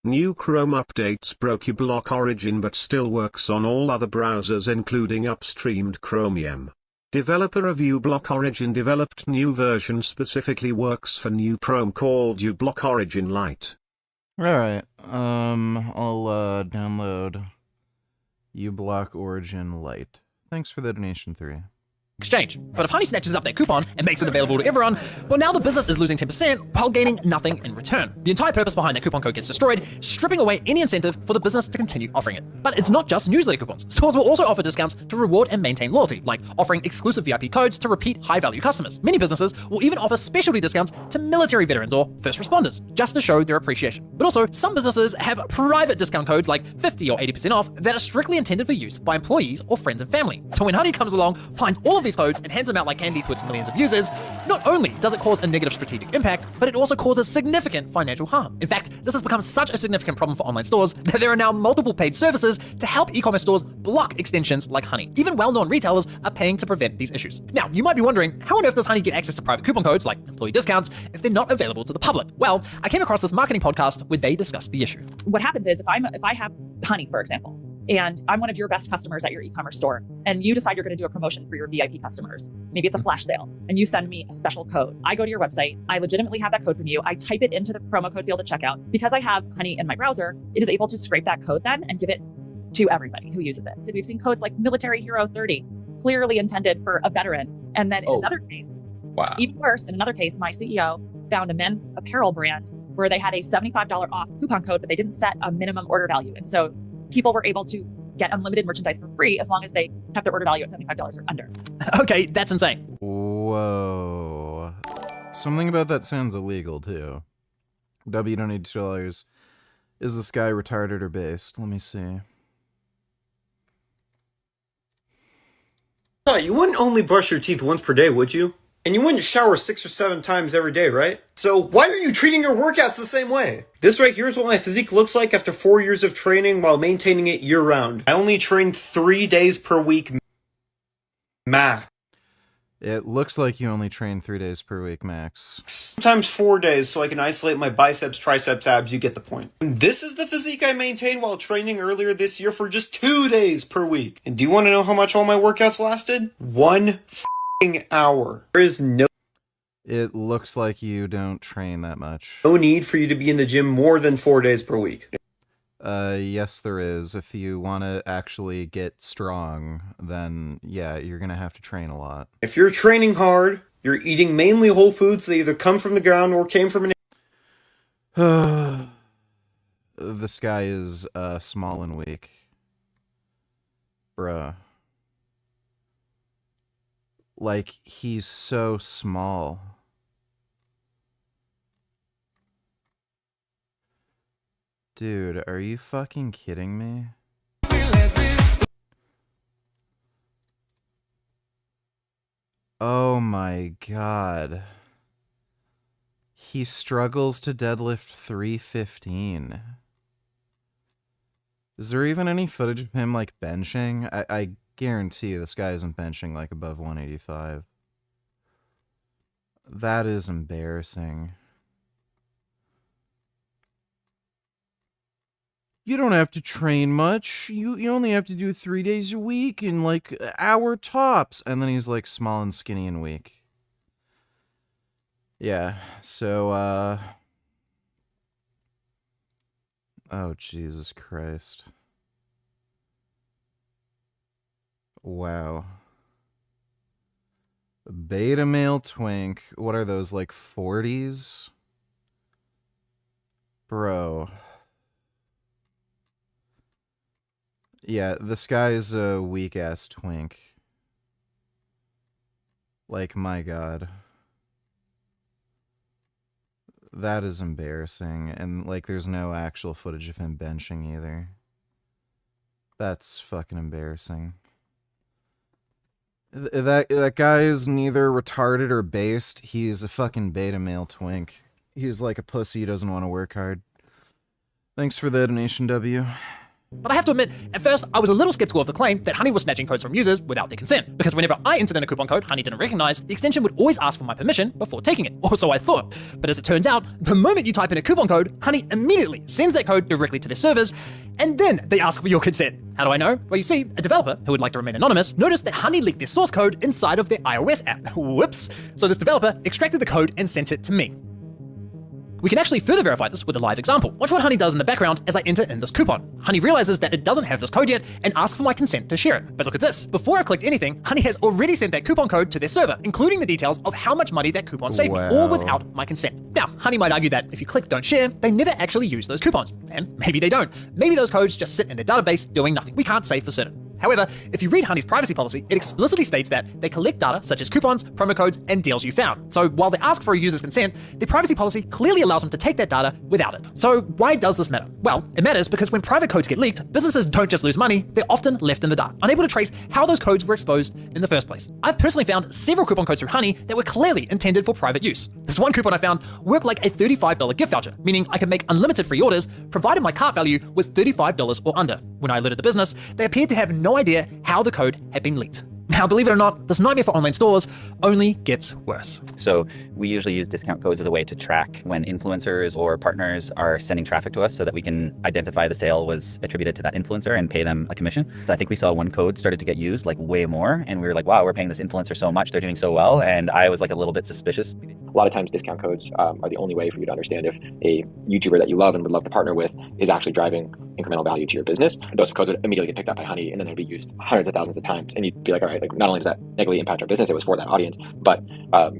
New Chrome updates broke uBlock Origin but still works on all other browsers including upstreamed Chromium. Developer of uBlock Origin developed new version specifically works for new Chrome called uBlock Origin Lite. Alright, I'll download uBlock Origin Lite. Thanks for the donation 3. exchange. But if Honey snatches up that coupon and makes it available to everyone, well, now the business is losing 10% while gaining nothing in return. The entire purpose behind that coupon code gets destroyed, stripping away any incentive for the business to continue offering it. But it's not just newsletter coupons. Stores will also offer discounts to reward and maintain loyalty, like offering exclusive VIP codes to repeat high-value customers. Many businesses will even offer specialty discounts to military veterans or first responders, just to show their appreciation. But also, some businesses have private discount codes like 50 or 80% off that are strictly intended for use by employees or friends and family. So when Honey comes along, finds all of these codes and hands them out like candy to its millions of users, not only does it cause a negative strategic impact, but it also causes significant financial harm. In fact, this has become such a significant problem for online stores that there are now multiple paid services to help e-commerce stores block extensions like Honey. Even well-known retailers are paying to prevent these issues. Now, you might be wondering, how on earth does Honey get access to private coupon codes like employee discounts if they're not available to the public? Well, I came across this marketing podcast where they discussed the issue. What happens is if I have Honey, for example, and I'm one of your best customers at your e-commerce store, and you decide you're going to do a promotion for your VIP customers. Maybe it's a flash sale, and you send me a special code. I go to your website, I legitimately have that code from you, I type it into the promo code field at checkout. Because I have Honey in my browser, it is able to scrape that code then and give it to everybody who uses it. We've seen codes like Military Hero 30, clearly intended for a veteran. And then in another case, even worse, in another case, my CEO found a men's apparel brand where they had a $75 off coupon code, but they didn't set a minimum order value. And so people were able to get unlimited merchandise for free as long as they kept their order value at $75 or under. Okay, that's insane. Whoa. Something about that sounds illegal, too. W, you don't need $2. Is this guy retarded or based? Let me see. You wouldn't only brush your teeth once per day, would you? And you wouldn't shower 6 or 7 times every day, right? So why are you treating your workouts the same way? This right here is what my physique looks like after 4 years of training while maintaining it year-round. I only train 3 days per week, max. It looks like you only train 3 days per week, max. Sometimes 4 days so I can isolate my biceps, triceps, abs, you get the point. And this is the physique I maintained while training earlier this year for just 2 days per week. And do you want to know how much all my workouts lasted? 1 hour. There is no... It looks like you don't train that much. No need for you to be in the gym more than 4 days per week. Yes, there is. If you want to actually get strong, then yeah, you're going to have to train a lot. If you're training hard, you're eating mainly whole foods that either come from the ground or came from an... This guy is small and weak. Bruh. Like, he's so small. Dude, are you fucking kidding me? Oh my god. He struggles to deadlift 315. Is there even any footage of him, like, benching? I guarantee you this guy isn't benching, like, above 185. That is embarrassing. You don't have to train much. You only have to do 3 days a week and like hour tops. And then he's like small and skinny and weak. Yeah, so oh Jesus Christ. Wow. Beta male twink. What are those, like 40s? Bro. Yeah, this guy is a weak-ass twink. Like, my god. That is embarrassing. And, like, there's no actual footage of him benching either. That's fucking embarrassing. That guy is neither retarded or based. He's a fucking beta male twink. He's like a pussy who doesn't want to work hard. Thanks for the donation, W. But I have to admit, at first, I was a little skeptical of the claim that Honey was snatching codes from users without their consent, because whenever I entered in a coupon code Honey didn't recognize, the extension would always ask for my permission before taking it, or so I thought. But as it turns out, the moment you type in a coupon code, Honey immediately sends that code directly to their servers, and then they ask for your consent. How do I know? Well, you see, a developer, who would like to remain anonymous, noticed that Honey leaked their source code inside of their iOS app. Whoops. So this developer extracted the code and sent it to me. We can actually further verify this with a live example. Watch what Honey does in the background as I enter in this coupon. Honey realizes that it doesn't have this code yet and asks for my consent to share it. But look at this. Before I've clicked anything, Honey has already sent that coupon code to their server, including the details of how much money that coupon saved me, all without my consent. Now, Honey might argue that if you click don't share, they never actually use those coupons. And maybe they don't. Maybe those codes just sit in their database doing nothing. We can't say for certain. However, if you read Honey's privacy policy, it explicitly states that they collect data such as coupons, promo codes, and deals you found. So while they ask for a user's consent, their privacy policy clearly allows them to take that data without it. So why does this matter? Well, it matters because when private codes get leaked, businesses don't just lose money, they're often left in the dark, unable to trace how those codes were exposed in the first place. I've personally found several coupon codes through Honey that were clearly intended for private use. This one coupon I found worked like a $35 gift voucher, meaning I could make unlimited free orders, provided my cart value was $35 or under. When I alerted the business, they appeared to have no idea how the code had been leaked. Now, believe it or not, this nightmare for online stores only gets worse. So we usually use discount codes as a way to track when influencers or partners are sending traffic to us so that we can identify the sale was attributed to that influencer and pay them a commission. So I think we saw one code started to get used like way more. And we were like, wow, we're paying this influencer so much. They're doing so well. And I was like a little bit suspicious. A lot of times discount codes are the only way for you to understand if a YouTuber that you love and would love to partner with is actually driving incremental value to your business. Those codes would immediately get picked up by Honey and then they'd be used hundreds of thousands of times. And you'd be like, all right, like not only does that negatively impact our business, it was for that audience, but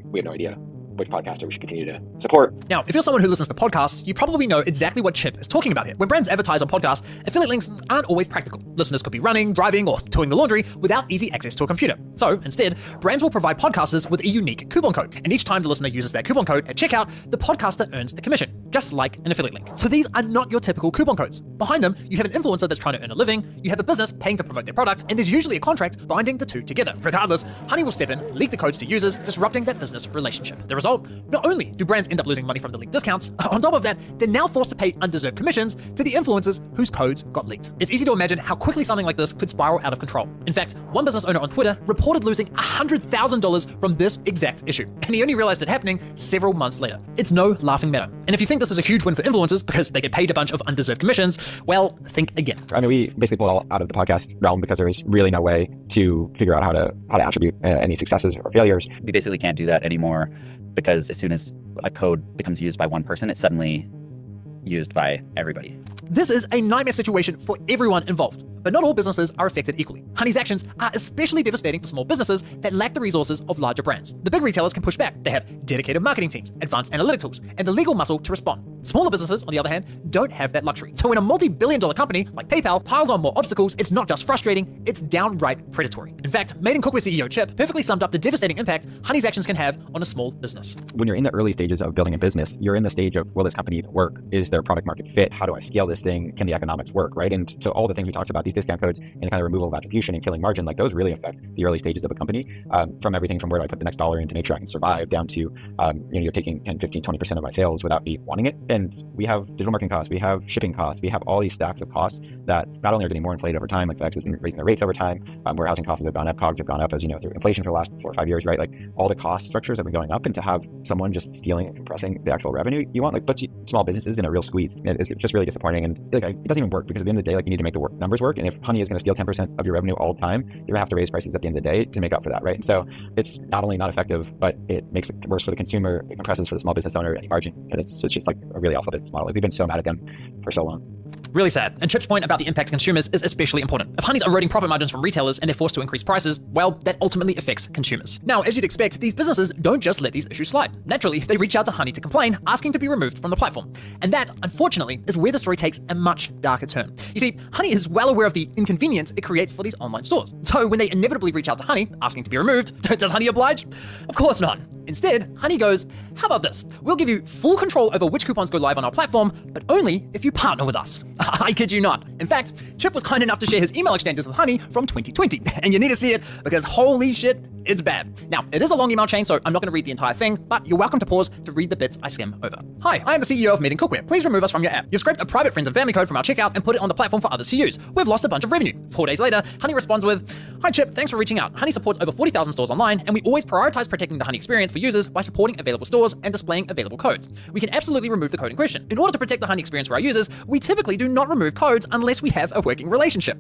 we have no idea which podcaster we should continue to support. Now, if you're someone who listens to podcasts, you probably know exactly what Chip is talking about here. When brands advertise on podcasts, affiliate links aren't always practical. Listeners could be running, driving, or doing the laundry without easy access to a computer. So instead, brands will provide podcasters with a unique coupon code. And each time the listener uses that coupon code at checkout, the podcaster earns a commission, just like an affiliate link. So these are not your typical coupon codes. Behind them, you have an influencer that's trying to earn a living, you have a business paying to promote their product, and there's usually a contract binding the two together. Regardless, Honey will step in, leak the codes to users, disrupting that business relationship. The result? Not only do brands end up losing money from the leaked discounts, on top of that, they're now forced to pay undeserved commissions to the influencers whose codes got leaked. It's easy to imagine how quickly something like this could spiral out of control. In fact, one business owner on Twitter reported losing $100,000 from this exact issue, and he only realized it happening several months later. It's no laughing matter. And if you think this is a huge win for influencers because they get paid a bunch of undeserved commissions, well, think again. I mean, we basically pulled it all out of the podcast realm because there was really no way to figure out how to attribute any successes or failures. We basically can't do that anymore because as soon as a code becomes used by one person, it's suddenly used by everybody. This is a nightmare situation for everyone involved. But not all businesses are affected equally. Honey's actions are especially devastating for small businesses that lack the resources of larger brands. The big retailers can push back. They have dedicated marketing teams, advanced analytic tools, and the legal muscle to respond. Smaller businesses, on the other hand, don't have that luxury. So when a multi-billion-dollar company like PayPal piles on more obstacles, it's not just frustrating, it's downright predatory. In fact, Made in Cookware CEO Chip perfectly summed up the devastating impact Honey's actions can have on a small business. When you're in the early stages of building a business, you're in the stage of, will this company even work? Is there product market fit? How do I scale this thing? Can the economics work, right? And so all the things we talked about, these discount codes and the kind of removal of attribution and killing margin, like those really affect the early stages of a company, from everything from where do I put the next dollar in to make sure I can survive down to, you're taking 10, 15, 20% of my sales without me wanting it. And we have digital marketing costs, we have shipping costs, we have all these stacks of costs that not only are getting more inflated over time, like FedEx has been raising their rates over time, warehousing costs have gone up, COGS have gone up, as you know, through inflation for the last 4 or 5 years, right? Like all the cost structures have been going up, and to have someone just stealing and compressing the actual revenue you want, like puts small businesses in a real squeeze. It's just really disappointing, and like it doesn't even work because at the end of the day, like you need to make the numbers work. And if Honey is going to steal 10% of your revenue all the time, you're gonna have to raise prices at the end of the day to make up for that, right? And so it's not only not effective, but it makes it worse for the consumer. It compresses for the small business owner any margin, and it's just like a really awful business model. Like, we've been so mad at them for so long. Really sad. And Chip's point about the impact to consumers is especially important. If Honey's eroding profit margins from retailers and they're forced to increase prices, well, that ultimately affects consumers. Now, as you'd expect, these businesses don't just let these issues slide. Naturally, they reach out to Honey to complain, asking to be removed from the platform. And that, unfortunately, is where the story takes a much darker turn. You see, Honey is well aware of the inconvenience it creates for these online stores. So when they inevitably reach out to Honey, asking to be removed, does Honey oblige? Of course not. Instead, Honey goes, how about this? We'll give you full control over which coupons go live on our platform, but only if you partner with us. I kid you not. In fact, Chip was kind enough to share his email exchanges with Honey from 2020, and you need to see it because holy shit, it's bad. Now, it is a long email chain, so I'm not going to read the entire thing, but you're welcome to pause to read the bits I skim over. Hi, I am the CEO of Made in Cookware. Please remove us from your app. You've scraped a private friends and family code from our checkout and put it on the platform for others to use. We've lost a bunch of revenue. 4 days later, Honey responds with, hi Chip, thanks for reaching out. Honey supports over 40,000 stores online, and we always prioritize protecting the Honey experience for users by supporting available stores and displaying available codes. We can absolutely remove the code in question. In order to protect the Honey experience for our users, we typically do not remove codes unless we have a working relationship.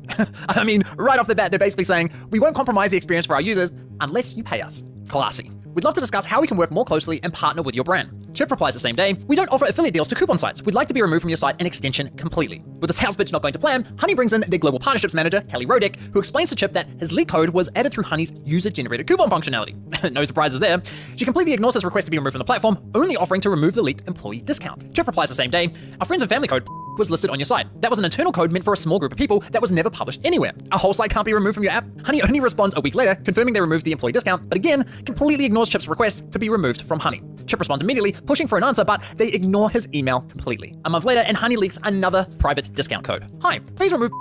I mean, right off the bat, they're basically saying, we won't compromise the experience for our users unless you pay us. Classy. We'd love to discuss how we can work more closely and partner with your brand. Chip replies the same day, "We don't offer affiliate deals to coupon sites. We'd like to be removed from your site and extension completely." With the sales pitch not going to plan, Honey brings in their global partnerships manager, Kelly Rodick, who explains to Chip that his leak code was added through Honey's user-generated coupon functionality. No surprises there. She completely ignores his request to be removed from the platform, only offering to remove the leaked employee discount. Chip replies the same day, "Our friends and family code was listed on your site. That was an internal code meant for a small group of people that was never published anywhere. A whole site can't be removed from your app." Honey only responds a week later, confirming they removed the employee discount, but again, completely ignores Chip's request to be removed from Honey. Chip responds immediately, pushing for an answer, but they ignore his email completely. A month later, and Honey leaks another private discount code. "Hi, please remove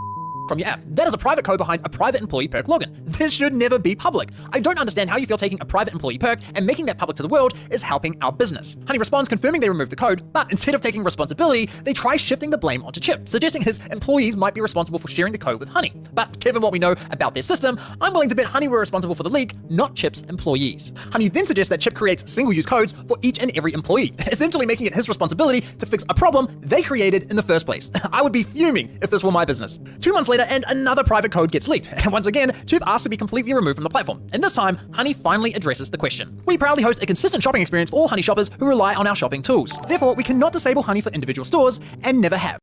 from your app." That is a private code behind a private employee perk login. This should never be public. I don't understand how you feel taking a private employee perk and making that public to the world is helping our business. Honey responds confirming they removed the code, but instead of taking responsibility, they try shifting the blame onto Chip, suggesting his employees might be responsible for sharing the code with Honey. But given what we know about their system, I'm willing to bet Honey were responsible for the leak, not Chip's employees. Honey then suggests that Chip creates single-use codes for each and every employee, essentially making it his responsibility to fix a problem they created in the first place. I would be fuming if this were my business. 2 months later, and another private code gets leaked, and once again, Chip asks to be completely removed from the platform. And this time, Honey finally addresses the question. "We proudly host a consistent shopping experience for all Honey shoppers who rely on our shopping tools. Therefore, we cannot disable Honey for individual stores, and never have."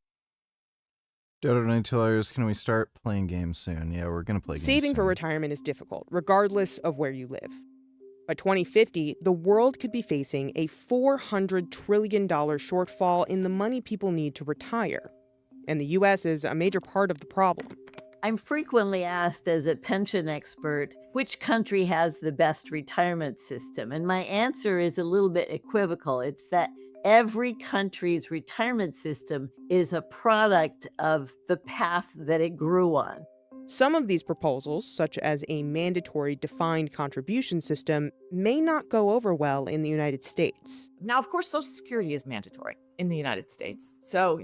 Dodo Night Tellers, can we start playing games soon? Yeah, we're gonna play games Saving soon. for retirement is difficult, regardless of where you live. By 2050, the world could be facing a $400 trillion shortfall in the money people need to retire. And the U.S. is a major part of the problem. I'm frequently asked as a pension expert, which country has the best retirement system? And my answer is a little bit equivocal. It's that every country's retirement system is a product of the path that it grew on. Some of these proposals, such as a mandatory defined contribution system, may not go over well in the United States. Now, of course, Social Security is mandatory in the United States. So,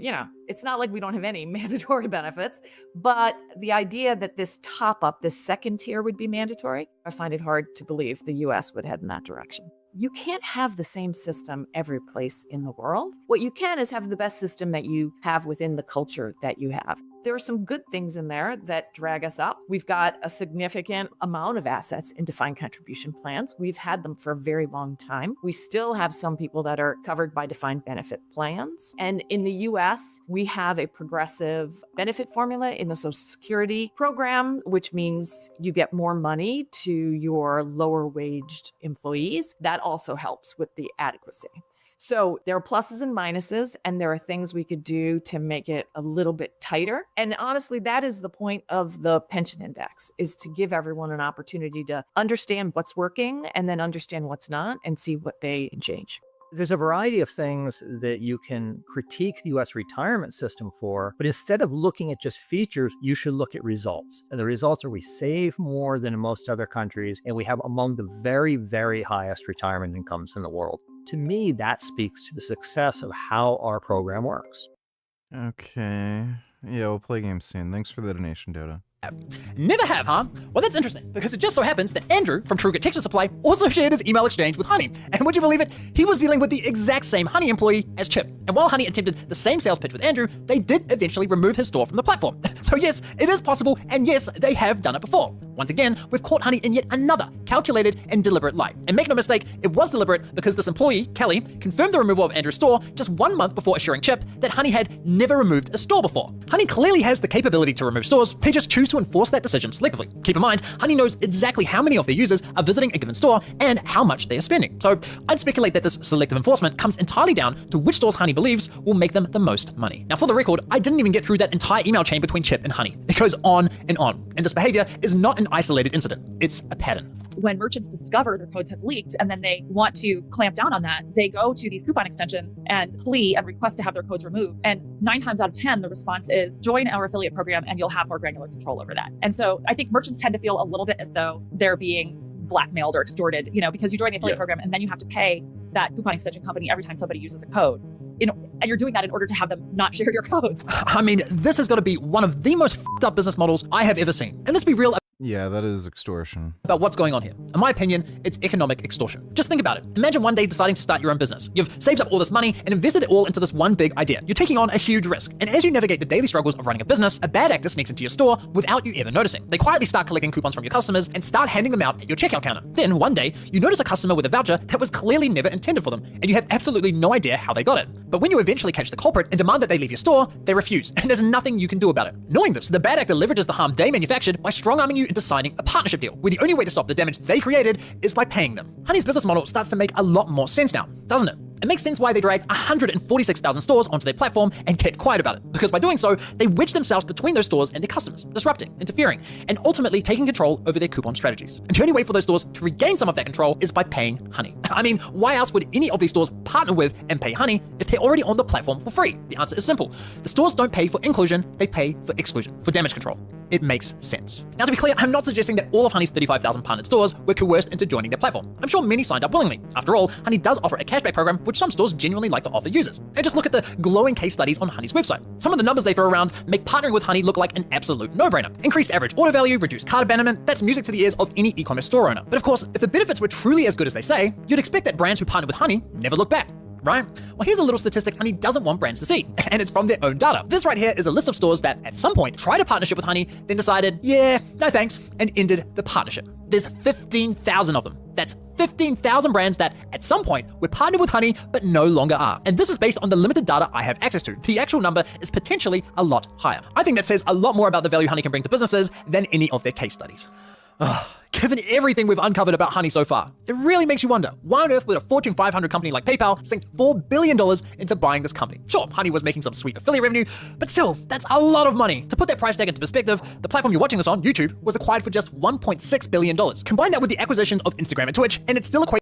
it's not like we don't have any mandatory benefits, but the idea that this top up, this second tier would be mandatory, I find it hard to believe the US would head in that direction. You can't have the same system every place in the world. What you can is have the best system that you have within the culture that you have. There are some good things in there that drag us up. We've got a significant amount of assets in defined contribution plans. We've had them for a very long time. We still have some people that are covered by defined benefit plans. And in the US, we have a progressive benefit formula in the Social Security program, which means you get more money to your lower waged employees. That also helps with the adequacy. So there are pluses and minuses, and there are things we could do to make it a little bit tighter. And honestly, that is the point of the pension index, is to give everyone an opportunity to understand what's working and then understand what's not and see what they can change. There's a variety of things that you can critique the U.S. retirement system for, but instead of looking at just features, you should look at results. And the results are we save more than in most other countries, and we have among the very, very highest retirement incomes in the world. To me, that speaks to the success of how our program works. Okay. Yeah, we'll play games soon. Thanks for the donation, Dodo. Never have, huh? Well, that's interesting, because it just so happens that Andrew from TrueGet Texture Supply also shared his email exchange with Honey. And would you believe it? He was dealing with the exact same Honey employee as Chip. And while Honey attempted the same sales pitch with Andrew, they did eventually remove his store from the platform. So yes, it is possible, and yes, they have done it before. Once again, we've caught Honey in yet another calculated and deliberate lie. And make no mistake, it was deliberate because this employee, Kelly, confirmed the removal of Andrew's store just 1 month before assuring Chip that Honey had never removed a store before. Honey clearly has the capability to remove stores, they just choose to enforce that decision selectively. Keep in mind, Honey knows exactly how many of their users are visiting a given store and how much they are spending. So I'd speculate that this selective enforcement comes entirely down to which stores Honey believes will make them the most money. Now, for the record, I didn't even get through that entire email chain between Chip and Honey. It goes on, and this behavior is not an isolated incident. It's a pattern. When merchants discover their codes have leaked and then they want to clamp down on that, they go to these coupon extensions and plea and request to have their codes removed. And 9 times out of 10, the response is join our affiliate program and you'll have more granular control over that. And so I think merchants tend to feel a little bit as though they're being blackmailed or extorted, because you join the affiliate program and then you have to pay that coupon extension company every time somebody uses a code. And you're doing that in order to have them not share your codes. I mean, this has got to be one of the most f***ed up business models I have ever seen. And let's be real. Yeah, that is extortion. About what's going on here. In my opinion, it's economic extortion. Just think about it. Imagine one day deciding to start your own business. You've saved up all this money and invested it all into this one big idea. You're taking on a huge risk. And as you navigate the daily struggles of running a business, a bad actor sneaks into your store without you ever noticing. They quietly start collecting coupons from your customers and start handing them out at your checkout counter. Then one day, you notice a customer with a voucher that was clearly never intended for them, and you have absolutely no idea how they got it. But when you eventually catch the culprit and demand that they leave your store, they refuse, and there's nothing you can do about it. Knowing this, the bad actor leverages the harm they manufactured by strong-arming you into signing a partnership deal, where the only way to stop the damage they created is by paying them. Honey's business model starts to make a lot more sense now, doesn't it? It makes sense why they dragged 146,000 stores onto their platform and kept quiet about it, because by doing so, they wedged themselves between those stores and their customers, disrupting, interfering, and ultimately taking control over their coupon strategies. And the only way for those stores to regain some of that control is by paying Honey. I mean, why else would any of these stores partner with and pay Honey if they're already on the platform for free? The answer is simple. The stores don't pay for inclusion, they pay for exclusion, for damage control. It makes sense. Now, to be clear, I'm not suggesting that all of Honey's 35,000 partnered stores were coerced into joining their platform. I'm sure many signed up willingly. After all, Honey does offer a cashback program, which some stores genuinely like to offer users. And just look at the glowing case studies on Honey's website. Some of the numbers they throw around make partnering with Honey look like an absolute no-brainer. Increased average order value, reduced cart abandonment, that's music to the ears of any e-commerce store owner. But of course, if the benefits were truly as good as they say, you'd expect that brands who partner with Honey never look back. Right? Well, here's a little statistic Honey doesn't want brands to see, and it's from their own data. This right here is a list of stores that at some point tried a partnership with Honey, then decided, yeah, no thanks, and ended the partnership. There's 15,000 of them. That's 15,000 brands that at some point were partnered with Honey, but no longer are. And this is based on the limited data I have access to. The actual number is potentially a lot higher. I think that says a lot more about the value Honey can bring to businesses than any of their case studies. Given everything we've uncovered about Honey so far, it really makes you wonder, why on earth would a Fortune 500 company like PayPal sink $4 billion into buying this company? Sure, Honey was making some sweet affiliate revenue, but still, that's a lot of money. To put that price tag into perspective, the platform you're watching this on, YouTube, was acquired for just $1.6 billion. Combine that with the acquisitions of Instagram and Twitch, and it still equates.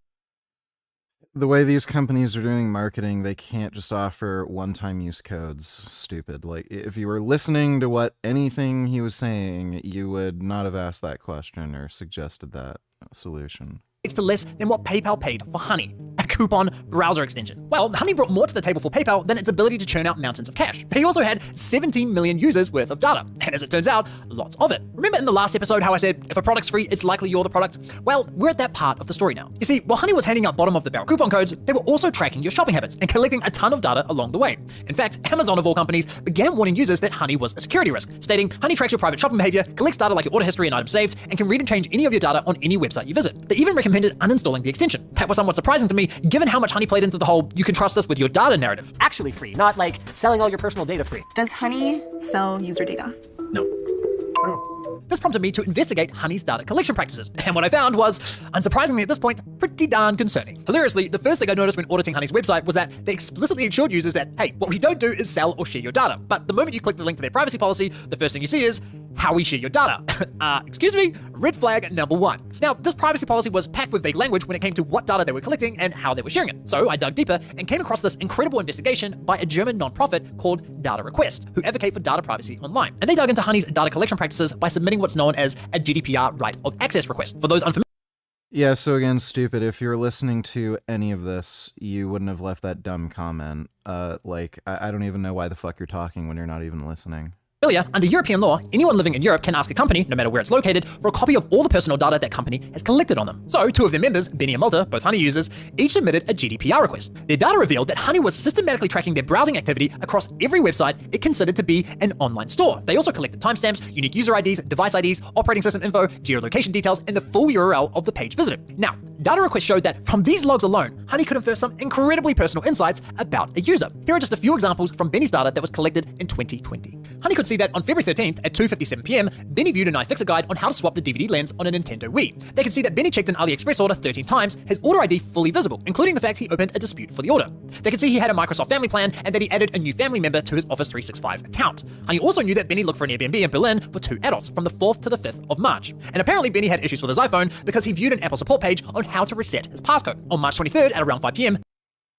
The way these companies are doing marketing, they can't just offer one-time use codes. Stupid. Like, if you were listening to what anything he was saying, you would not have asked that question or suggested that solution. It's to less than what PayPal paid for Honey, a coupon browser extension. Well, Honey brought more to the table for PayPal than its ability to churn out mountains of cash. But he also had 17 million users worth of data, and as it turns out, lots of it. Remember in the last episode how I said, if a product's free, it's likely you're the product? Well, we're at that part of the story now. You see, while Honey was handing out bottom of the barrel coupon codes, they were also tracking your shopping habits and collecting a ton of data along the way. In fact, Amazon of all companies began warning users that Honey was a security risk, stating, Honey tracks your private shopping behavior, collects data like your order history and items saved, and can read and change any of your data on any website you visit. They even recommended uninstalling the extension. That was somewhat surprising to me, given how much Honey played into the whole you can trust us with your data narrative. Actually free, not like selling all your personal data free. Does Honey sell user data? No. This prompted me to investigate Honey's data collection practices, and what I found was, unsurprisingly at this point, pretty darn concerning. Hilariously, the first thing I noticed when auditing Honey's website was that they explicitly assured users that, hey, what we don't do is sell or share your data. But the moment you click the link to their privacy policy, the first thing you see is how we share your data. Excuse me, red flag number one. Now, this privacy policy was packed with vague language when it came to what data they were collecting and how they were sharing it. So I dug deeper and came across this incredible investigation by a German nonprofit called Data Request, who advocate for data privacy online. And they dug into Honey's data collection practices by submitting what's known as a GDPR right of access request. For those unfamiliar. Yeah, so again, stupid. If you're listening to any of this, you wouldn't have left that dumb comment. I don't even know why the fuck you're talking when you're not even listening. Under European law, anyone living in Europe can ask a company, no matter where it's located, for a copy of all the personal data that company has collected on them. So, two of their members, Benny and Malta, both Honey users, each submitted a GDPR request. Their data revealed that Honey was systematically tracking their browsing activity across every website it considered to be an online store. They also collected timestamps, unique user IDs, device IDs, operating system info, geolocation details, and the full URL of the page visited. Now, Data Request showed that from these logs alone, Honey could infer some incredibly personal insights about a user. Here are just a few examples from Benny's data that was collected in 2020. Honey could see that on February 13th at 2:57 p.m, Benny viewed an iFixit guide on how to swap the DVD lens on a Nintendo Wii. They could see that Benny checked an AliExpress order 13 times, his order ID fully visible, including the fact he opened a dispute for the order. They could see he had a Microsoft Family Plan and that he added a new family member to his Office 365 account. Honey also knew that Benny looked for an Airbnb in Berlin for 2 adults from the 4th to the 5th of March. And apparently Benny had issues with his iPhone because he viewed an Apple support page on how to reset his passcode. On March 23rd at around 5 p.m,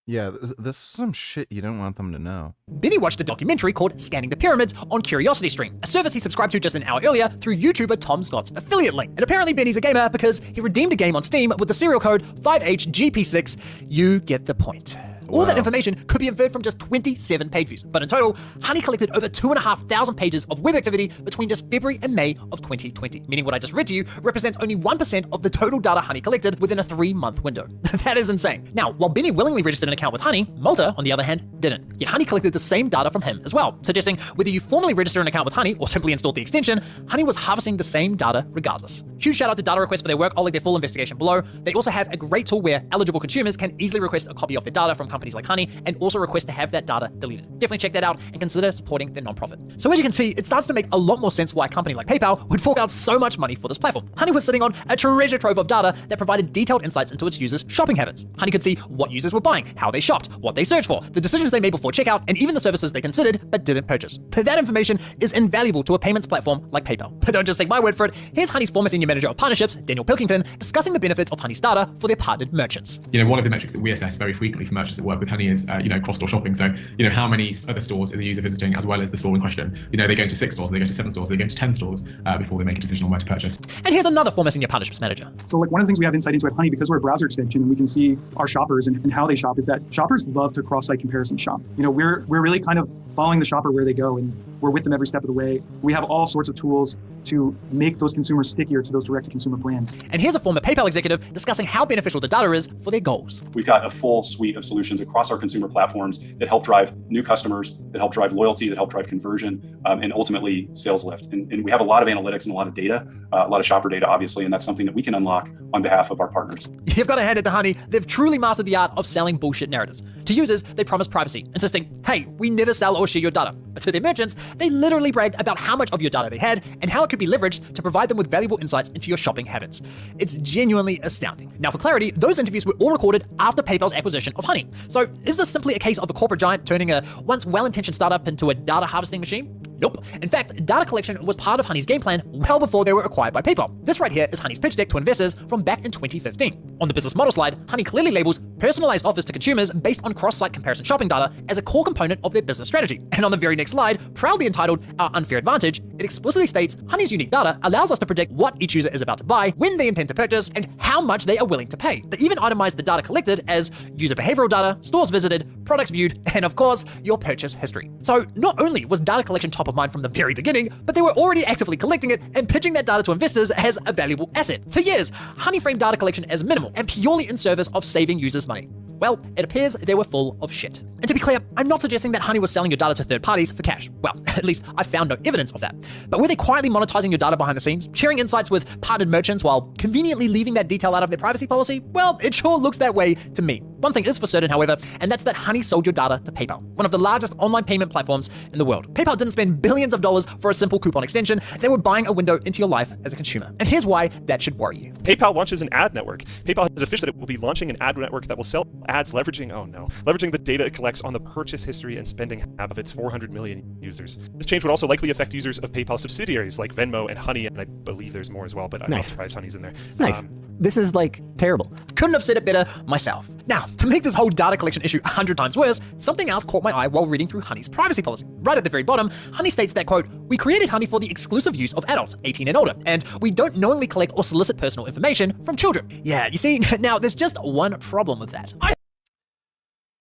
Yeah, this is some shit you don't want them to know. Benny watched a documentary called Scanning the Pyramids on CuriosityStream, a service he subscribed to just an hour earlier through YouTuber Tom Scott's affiliate link. And apparently Benny's a gamer because he redeemed a game on Steam with the serial code 5HGP6. You get the point. All that Wow. information could be inferred from just 27 page views. But in total, Honey collected over 2,500 pages of web activity between just February and May of 2020, meaning what I just read to you represents only 1% of the total data Honey collected within a 3-month window. That is insane. Now, while Benny willingly registered an account with Honey, Malta, on the other hand, didn't. Yet Honey collected the same data from him as well, suggesting whether you formally register an account with Honey or simply installed the extension, Honey was harvesting the same data regardless. Huge shout out to Data Request for their work. I'll link their full investigation below. They also have a great tool where eligible consumers can easily request a copy of their data from companies like Honey and also request to have that data deleted. Definitely check that out and consider supporting their nonprofit. So as you can see, it starts to make a lot more sense why a company like PayPal would fork out so much money for this platform. Honey was sitting on a treasure trove of data that provided detailed insights into its users' shopping habits. Honey could see what users were buying, how they shopped, what they searched for, the decisions they made before checkout, and even the services they considered but didn't purchase. That information is invaluable to a payments platform like PayPal. But don't just take my word for it. Here's Honey's former senior manager of partnerships, Daniel Pilkington, discussing the benefits of Honey's data for their partnered merchants. One of the metrics that we assess very frequently for merchants that work with Honey is, cross-store shopping. So, how many other stores is a user visiting as well as the store in question? They go to 6 stores, they go to 7 stores, they go to 10 stores before they make a decision on where to purchase. And here's another former senior partnerships manager. So one of the things we have insight into at Honey, because we're a browser extension and we can see our shoppers and how they shop, is that shoppers love to cross-site comparison shop. We're really kind of following the shopper where they go, and we're with them every step of the way. We have all sorts of tools to make those consumers stickier to those direct-to-consumer brands. And here's a former PayPal executive discussing how beneficial the data is for their goals. We've got a full suite of solutions across our consumer platforms that help drive new customers, that help drive loyalty, that help drive conversion, and ultimately sales lift. And we have a lot of analytics and a lot of data, a lot of shopper data, obviously, and that's something that we can unlock on behalf of our partners. You've got to hand it to Honey. They've truly mastered the art of selling bullshit narratives. To users, they promise privacy, insisting, hey, we never sell or share your data. But to their merchants, they literally bragged about how much of your data they had and how it could be leveraged to provide them with valuable insights into your shopping habits. It's genuinely astounding. Now, for clarity, those interviews were all recorded after PayPal's acquisition of Honey. So is this simply a case of a corporate giant turning a once well-intentioned startup into a data harvesting machine? Nope. In fact, data collection was part of Honey's game plan well before they were acquired by PayPal. This right here is Honey's pitch deck to investors from back in 2015. On the business model slide, Honey clearly labels personalized offers to consumers based on cross-site comparison shopping data as a core component of their business strategy. And on the very next slide, proudly entitled Our Unfair Advantage, it explicitly states Honey's unique data allows us to predict what each user is about to buy, when they intend to purchase, and how much they are willing to pay. They even itemized the data collected as user behavioral data, stores visited, products viewed, and of course, your purchase history. So not only was data collection top of mind from the very beginning, but they were already actively collecting it and pitching that data to investors as a valuable asset. For years, Honey framed data collection as minimal and purely in service of saving users money. Well, it appears they were full of shit. And to be clear, I'm not suggesting that Honey was selling your data to third parties for cash. Well, at least I found no evidence of that. But were they quietly monetizing your data behind the scenes, sharing insights with partnered merchants while conveniently leaving that detail out of their privacy policy? Well, it sure looks that way to me. One thing is for certain, however, and that's that Honey sold your data to PayPal, one of the largest online payment platforms in the world. PayPal didn't spend billions of dollars for a simple coupon extension. They were buying a window into your life as a consumer. And here's why that should worry you. PayPal launches an ad network. PayPal has official that it will be launching an ad network that will sell ads leveraging the data it collects on the purchase history and spending of its 400 million users. This change would also likely affect users of PayPal subsidiaries like Venmo and Honey, and I believe there's more as well, but I'm not surprised Honey's in there. Nice. This is terrible. Couldn't have said it better myself. Now, to make this whole data collection issue 100 times worse, something else caught my eye while reading through Honey's privacy policy. Right at the very bottom, Honey states that, quote, we created Honey for the exclusive use of adults 18 and older, and we don't knowingly collect or solicit personal information from children. Yeah, you see, now there's just one problem with that.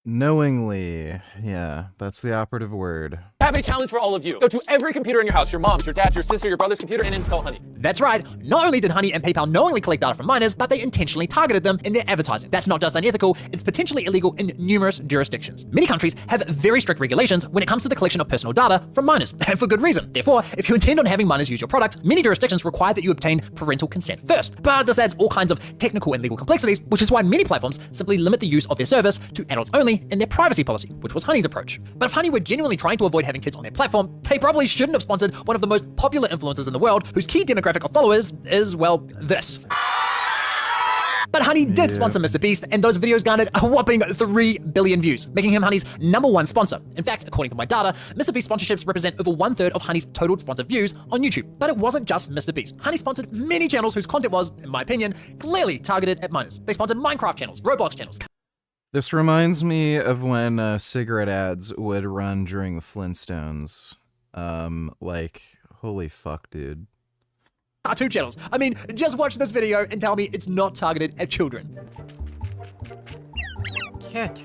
Knowingly. Yeah, that's the operative word. I have a challenge for all of you. Go to every computer in your house, your mom's, your dad's, your sister, your brother's computer, and install Honey. That's right. Not only did Honey and PayPal knowingly collect data from minors, but they intentionally targeted them in their advertising. That's not just unethical, it's potentially illegal in numerous jurisdictions. Many countries have very strict regulations when it comes to the collection of personal data from minors, and for good reason. Therefore, if you intend on having minors use your product, many jurisdictions require that you obtain parental consent first. But this adds all kinds of technical and legal complexities, which is why many platforms simply limit the use of their service to adults only in their privacy policy, which was Honey's approach. But if Honey were genuinely trying to avoid having kids on their platform, they probably shouldn't have sponsored one of the most popular influencers in the world, whose key demographic of followers is, well, this. But Honey did sponsor Mr. Beast, and those videos garnered a whopping 3 billion views, making him Honey's #1 sponsor. In fact, according to my data, Mr. Beast sponsorships represent over 1/3 of Honey's total sponsored views on YouTube. But it wasn't just Mr. Beast. Honey sponsored many channels whose content was, in my opinion, clearly targeted at minors. They sponsored Minecraft channels, Roblox channels. This reminds me of when cigarette ads would run during the Flintstones. Holy fuck, dude. Cartoon channels. I mean, just watch this video and tell me it's not targeted at children. Cat.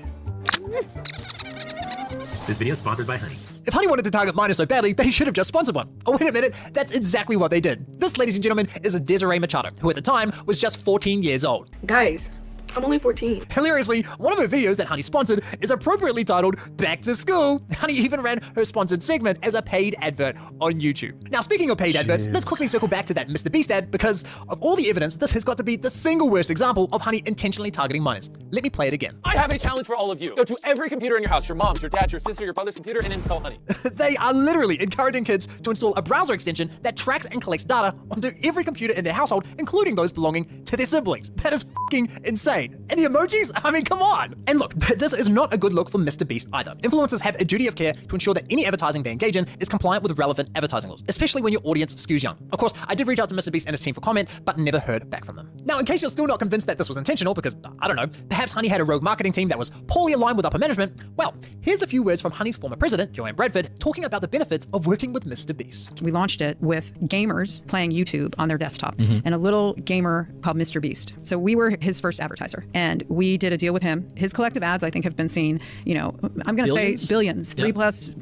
This video is sponsored by Honey. If Honey wanted to target minors so badly, they should have just sponsored one. Oh, wait a minute, that's exactly what they did. This, ladies and gentlemen, is Desiree Machado, who at the time was just 14 years old. Guys, I'm only 14. Hilariously, one of her videos that Honey sponsored is appropriately titled Back to School. Honey even ran her sponsored segment as a paid advert on YouTube. Now, speaking of paid adverts, let's quickly circle back to that Mr. Beast ad, because of all the evidence, this has got to be the single worst example of Honey intentionally targeting minors. Let me play it again. I have a challenge for all of you. Go to every computer in your house, your mom's, your dad's, your sister, your brother's computer, and install Honey. They are literally encouraging kids to install a browser extension that tracks and collects data onto every computer in their household, including those belonging to their siblings. That is fucking insane. And the emojis? I mean, come on. And look, this is not a good look for Mr. Beast either. Influencers have a duty of care to ensure that any advertising they engage in is compliant with relevant advertising laws, especially when your audience skews young. Of course, I did reach out to Mr. Beast and his team for comment, but never heard back from them. Now, in case you're still not convinced that this was intentional, because, I don't know, perhaps Honey had a rogue marketing team that was poorly aligned with upper management, well, here's a few words from Honey's former president, Joanne Bradford, talking about the benefits of working with Mr. Beast. We launched it with gamers playing YouTube on their desktop and a little gamer called Mr. Beast. So we were his first advertiser, and we did a deal with him. His collective ads, I think, have been seen, I'm going to say billions,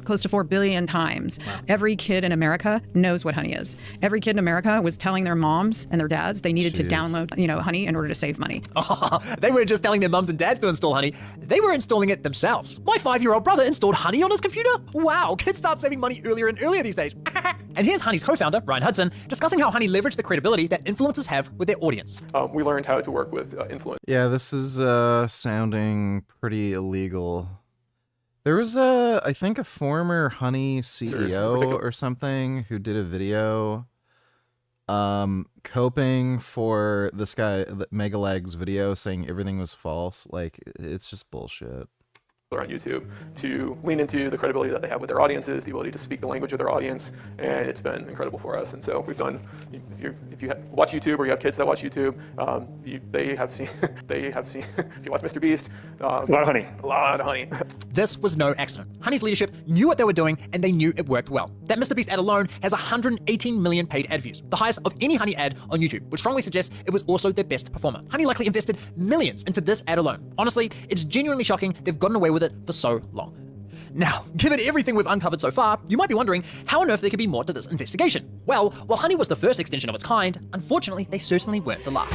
close to 4 billion times. Wow. Every kid in America knows what Honey is. Every kid in America was telling their moms and their dads they needed to download, Honey in order to save money. Oh, they weren't just telling their mums and dads to install Honey. They were installing it themselves. My 5-year-old brother installed Honey on his computer. Wow, kids start saving money earlier and earlier these days. And here's Honey's co-founder, Ryan Hudson, discussing how Honey leveraged the credibility that influencers have with their audience. We learned how to work with influencers. Yeah, this is sounding pretty illegal. There was I think a former Honey CEO or something who did a video coping for this guy, Megalag's video, saying everything was false. Like, it's just bullshit. On YouTube to lean into the credibility that they have with their audiences, the ability to speak the language of their audience, and it's been incredible for us. And so we've done. If you watch YouTube or you have kids that watch YouTube, they have seen. If you watch Mr. Beast, it's a lot of honey. A lot of honey. This was no accident. Honey's leadership knew what they were doing, and they knew it worked well. That Mr. Beast ad alone has 118 million paid ad views, the highest of any Honey ad on YouTube, which strongly suggests it was also their best performer. Honey likely invested millions into this ad alone. Honestly, it's genuinely shocking they've gotten away with it for so long. Now, given everything we've uncovered so far, you might be wondering how on earth there could be more to this investigation. Well, while Honey was the first extension of its kind, unfortunately, they certainly weren't the last.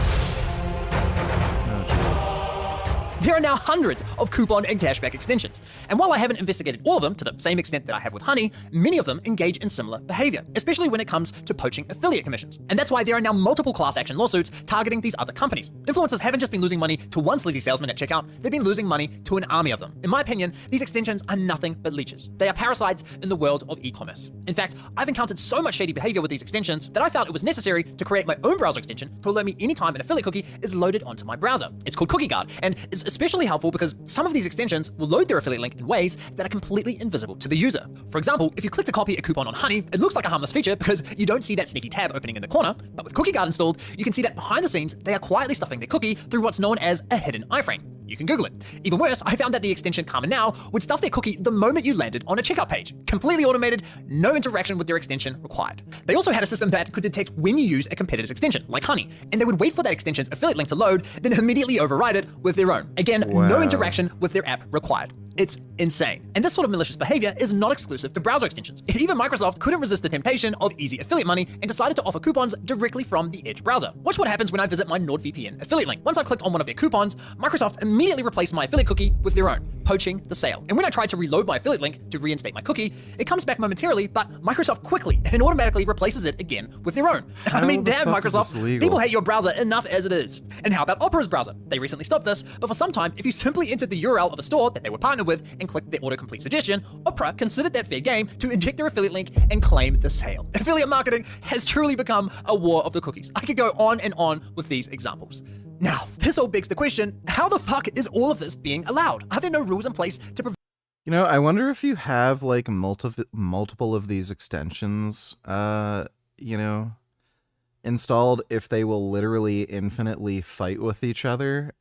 There are now hundreds of coupon and cashback extensions. And while I haven't investigated all of them to the same extent that I have with Honey, many of them engage in similar behavior, especially when it comes to poaching affiliate commissions. And that's why there are now multiple class action lawsuits targeting these other companies. Influencers haven't just been losing money to one sleazy salesman at checkout, they've been losing money to an army of them. In my opinion, these extensions are nothing but leeches. They are parasites in the world of e-commerce. In fact, I've encountered so much shady behavior with these extensions that I felt it was necessary to create my own browser extension to alert me anytime an affiliate cookie is loaded onto my browser. It's called Cookie Guard, and it's especially helpful because some of these extensions will load their affiliate link in ways that are completely invisible to the user. For example, if you click to copy a coupon on Honey, it looks like a harmless feature because you don't see that sneaky tab opening in the corner, but with Cookie Guard installed, you can see that behind the scenes, they are quietly stuffing their cookie through what's known as a hidden iframe. You can Google it. Even worse, I found that the extension Karma Now would stuff their cookie the moment you landed on a checkout page. Completely automated, no interaction with their extension required. They also had a system that could detect when you use a competitor's extension, like Honey, and they would wait for that extension's affiliate link to load, then immediately override it with their own. Again, no interaction with their app required. It's insane. And this sort of malicious behavior is not exclusive to browser extensions. Even Microsoft couldn't resist the temptation of easy affiliate money and decided to offer coupons directly from the Edge browser. Watch what happens when I visit my NordVPN affiliate link. Once I've clicked on one of their coupons, Microsoft immediately replaced my affiliate cookie with their own, poaching the sale. And when I tried to reload my affiliate link to reinstate my cookie, it comes back momentarily, but Microsoft quickly and automatically replaces it again with their own. I mean, damn, Microsoft, people hate your browser enough as it is. And how about Opera's browser? They recently stopped this, but for some time, if you simply entered the URL of a store that they were partnered with and clicked their autocomplete suggestion, Opera considered that fair game to inject their affiliate link and claim the sale. Affiliate marketing has truly become a war of the cookies. I could go on and on with these examples. Now, this all begs the question, how the fuck is all of this being allowed? Are there no rules in place to prevent? You know, I wonder if you have like multiple of these extensions, installed, if they will literally infinitely fight with each other.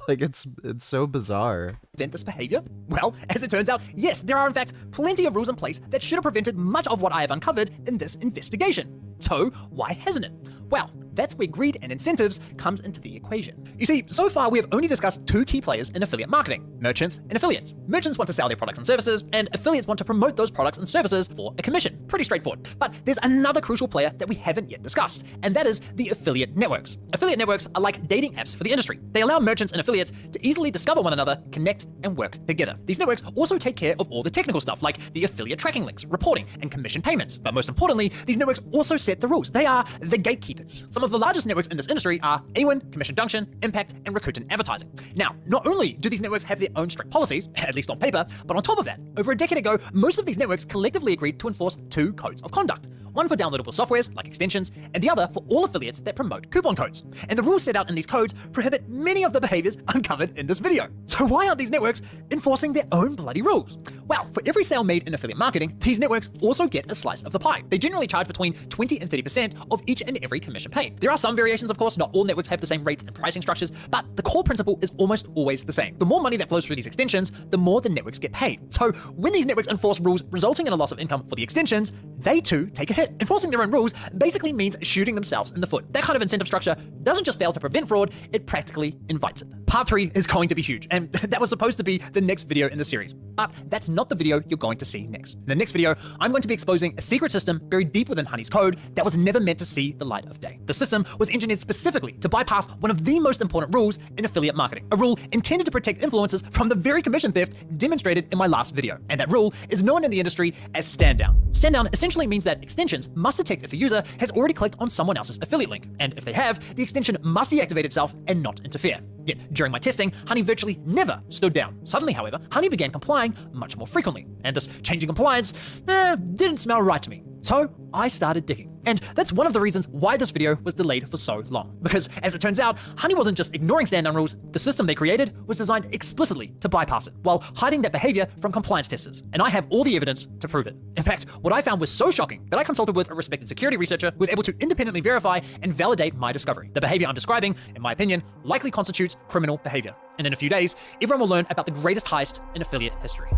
Like, it's so bizarre. Prevent this behavior? Well, as it turns out, yes, there are in fact plenty of rules in place that should have prevented much of what I have uncovered in this investigation. So, why hasn't it? Well, That's where greed and incentives comes into the equation. You see, so far we have only discussed two key players in affiliate marketing, merchants and affiliates. Merchants want to sell their products and services, and affiliates want to promote those products and services for a commission. Pretty straightforward. But there's another crucial player that we haven't yet discussed, and that is the affiliate networks. Affiliate networks are like dating apps for the industry. They allow merchants and affiliates to easily discover one another, connect, and work together. These networks also take care of all the technical stuff like the affiliate tracking links, reporting, and commission payments. But most importantly, these networks also set the rules. They are the gatekeepers. Some of the largest networks in this industry are A1, Commission Junction, Impact, and Rakuten Advertising. Now, not only do these networks have their own strict policies, at least on paper, but on top of that, over a decade ago, most of these networks collectively agreed to enforce two codes of conduct. One for downloadable softwares, like extensions, and the other for all affiliates that promote coupon codes. And the rules set out in these codes prohibit many of the behaviors uncovered in this video. So why aren't these networks enforcing their own bloody rules? Well, for every sale made in affiliate marketing, these networks also get a slice of the pie. They generally charge between 20 and 30% of each and every commission paid. There are some variations, of course. Not all networks have the same rates and pricing structures, but the core principle is almost always the same. The more money that flows through these extensions, the more the networks get paid. So when these networks enforce rules resulting in a loss of income for the extensions, they too take a hit. Enforcing their own rules basically means shooting themselves in the foot. That kind of incentive structure doesn't just fail to prevent fraud, it practically invites it. Part 3 is going to be huge, and that was supposed to be the next video in the series. But that's not the video you're going to see next. In the next video, I'm going to be exposing a secret system buried deep within Honey's code that was never meant to see the light of day. The system was engineered specifically to bypass one of the most important rules in affiliate marketing, a rule intended to protect influencers from the very commission theft demonstrated in my last video. And that rule is known in the industry as stand down. Stand down essentially means that extensions must detect if a user has already clicked on someone else's affiliate link, and if they have, the extension must deactivate itself and not interfere. Yet, during my testing, Honey virtually never stood down. Suddenly, however, Honey began complying much more frequently, and this change in compliance didn't smell right to me. So I started digging. And that's one of the reasons why this video was delayed for so long. Because as it turns out, Honey wasn't just ignoring stand-down rules, the system they created was designed explicitly to bypass it, while hiding that behavior from compliance testers. And I have all the evidence to prove it. In fact, what I found was so shocking that I consulted with a respected security researcher who was able to independently verify and validate my discovery. The behavior I'm describing, in my opinion, likely constitutes criminal behavior. And in a few days, everyone will learn about the greatest heist in affiliate history.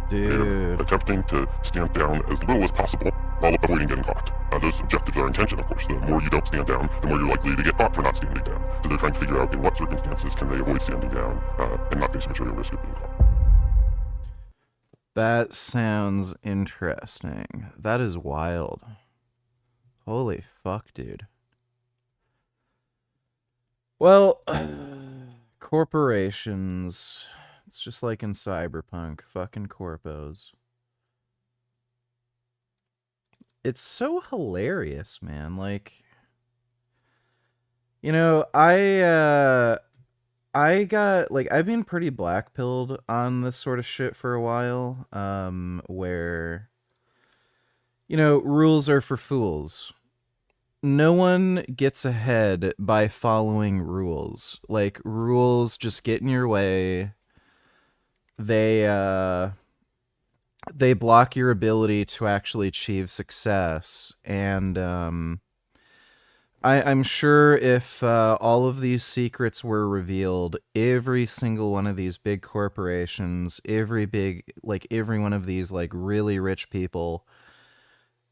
Dude. Attempting to stand down as little as possible while avoiding getting caught. Those objectives are intention, of course. The more you don't stand down, the more you're likely to get caught for not standing down. So they're trying to figure out in what circumstances can they avoid standing down and not face material risk of being caught. That sounds interesting. That is wild. Holy fuck, dude. Well, corporations... It's just like in Cyberpunk, fucking corpos. It's so hilarious, man. Like, you know, I got, like, I've been pretty black-pilled on this sort of shit for a while, where, you know, rules are for fools. No one gets ahead by following rules. Like, rules just get in your way. They block your ability to actually achieve success, and I'm sure if all of these secrets were revealed, every single one of these big corporations, every one of these like really rich people,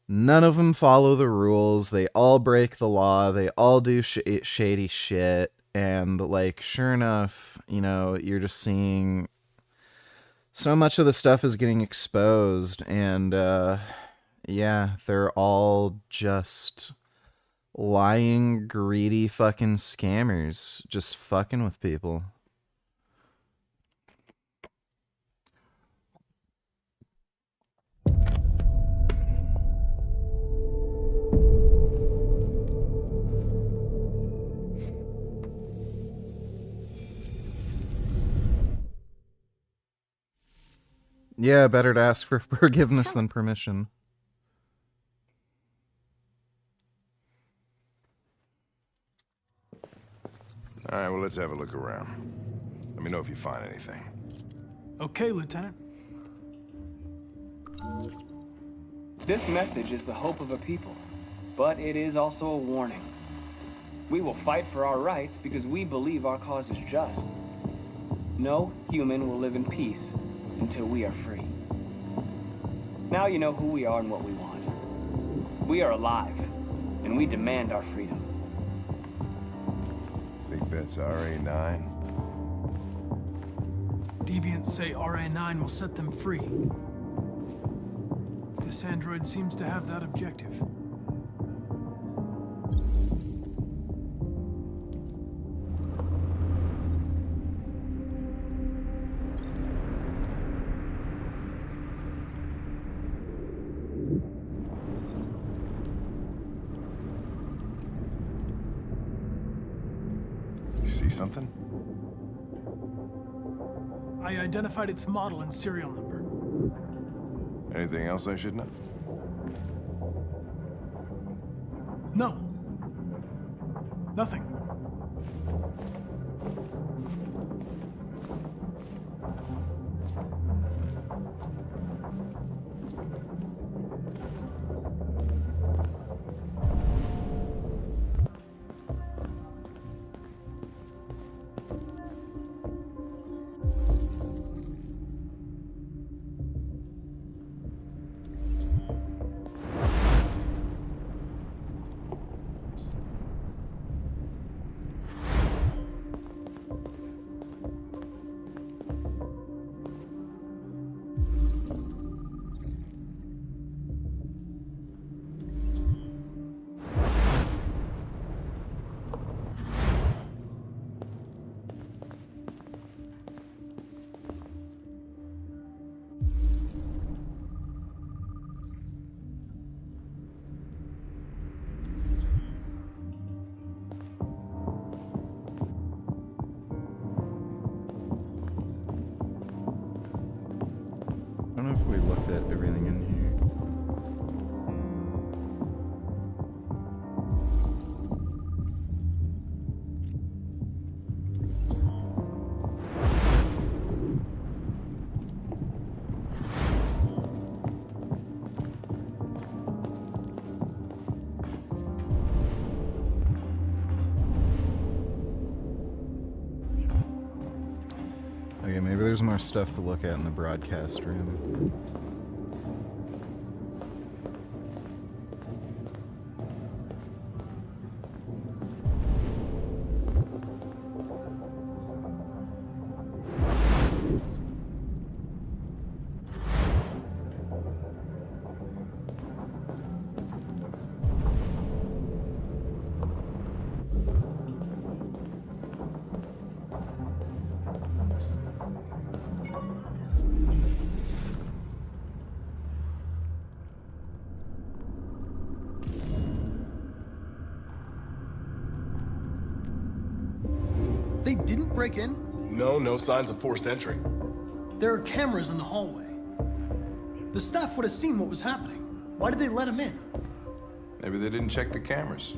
none of them follow the rules. They all break the law. They all do shady shit, and like sure enough, you know, you're just seeing. So much of the stuff is getting exposed, and yeah, they're all just lying, greedy fucking scammers, just fucking with people. Yeah, better to ask for forgiveness than permission. All right, well, let's have a look around. Let me know if you find anything. Okay, Lieutenant. This message is the hope of a people, but it is also a warning. We will fight for our rights because we believe our cause is just. No human will live in peace until we are free. Now you know who we are and what we want. We are alive, and we demand our freedom. think that's RA9? Deviants say RA9 will set them free. This android seems to have that objective. You see something? I identified its model and serial number. Anything else I should know? No. Nothing. I don't know if we looked at everything in here. Okay, maybe there's more stuff to look at in the broadcast room. They didn't break in? No signs of forced entry. There are cameras in the hallway. The staff would have seen what was happening. Why did they let him in? Maybe they didn't check the cameras.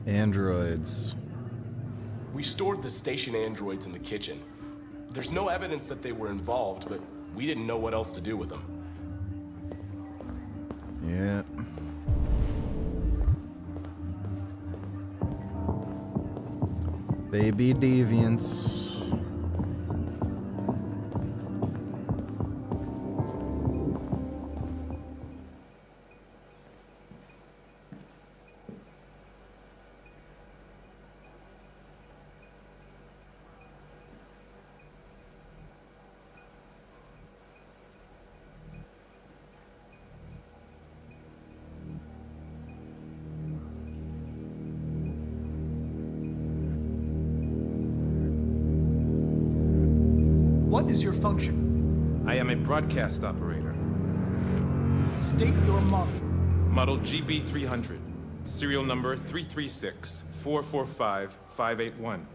Androids. We stored the station androids in the kitchen. There's no evidence that they were involved, but we didn't know what else to do with them. Yeah. Baby deviants. What is your function? I am a broadcast operator. State your model. Model GB300. Serial number 336-445-581.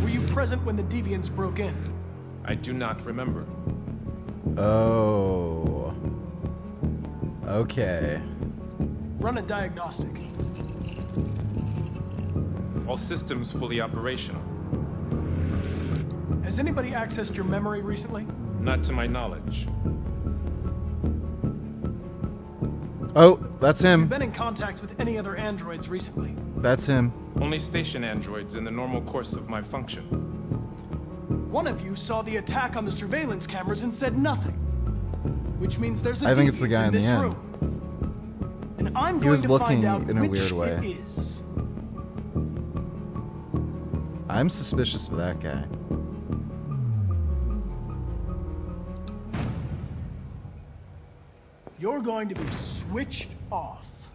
Were you present when the deviants broke in? I do not remember. Oh. Okay. Run a diagnostic. All systems fully operational. Has anybody accessed your memory recently? Not to my knowledge. Oh, that's Have you him. been in contact with any other androids recently? That's him. Only station androids in the normal course of my function. One of you saw the attack on the surveillance cameras and said nothing. Which means there's a I think it's the deviant guy in the this end. room. And I'm He going was to looking find out in a which weird way. it is. I'm suspicious of that guy. You're going to be switched off.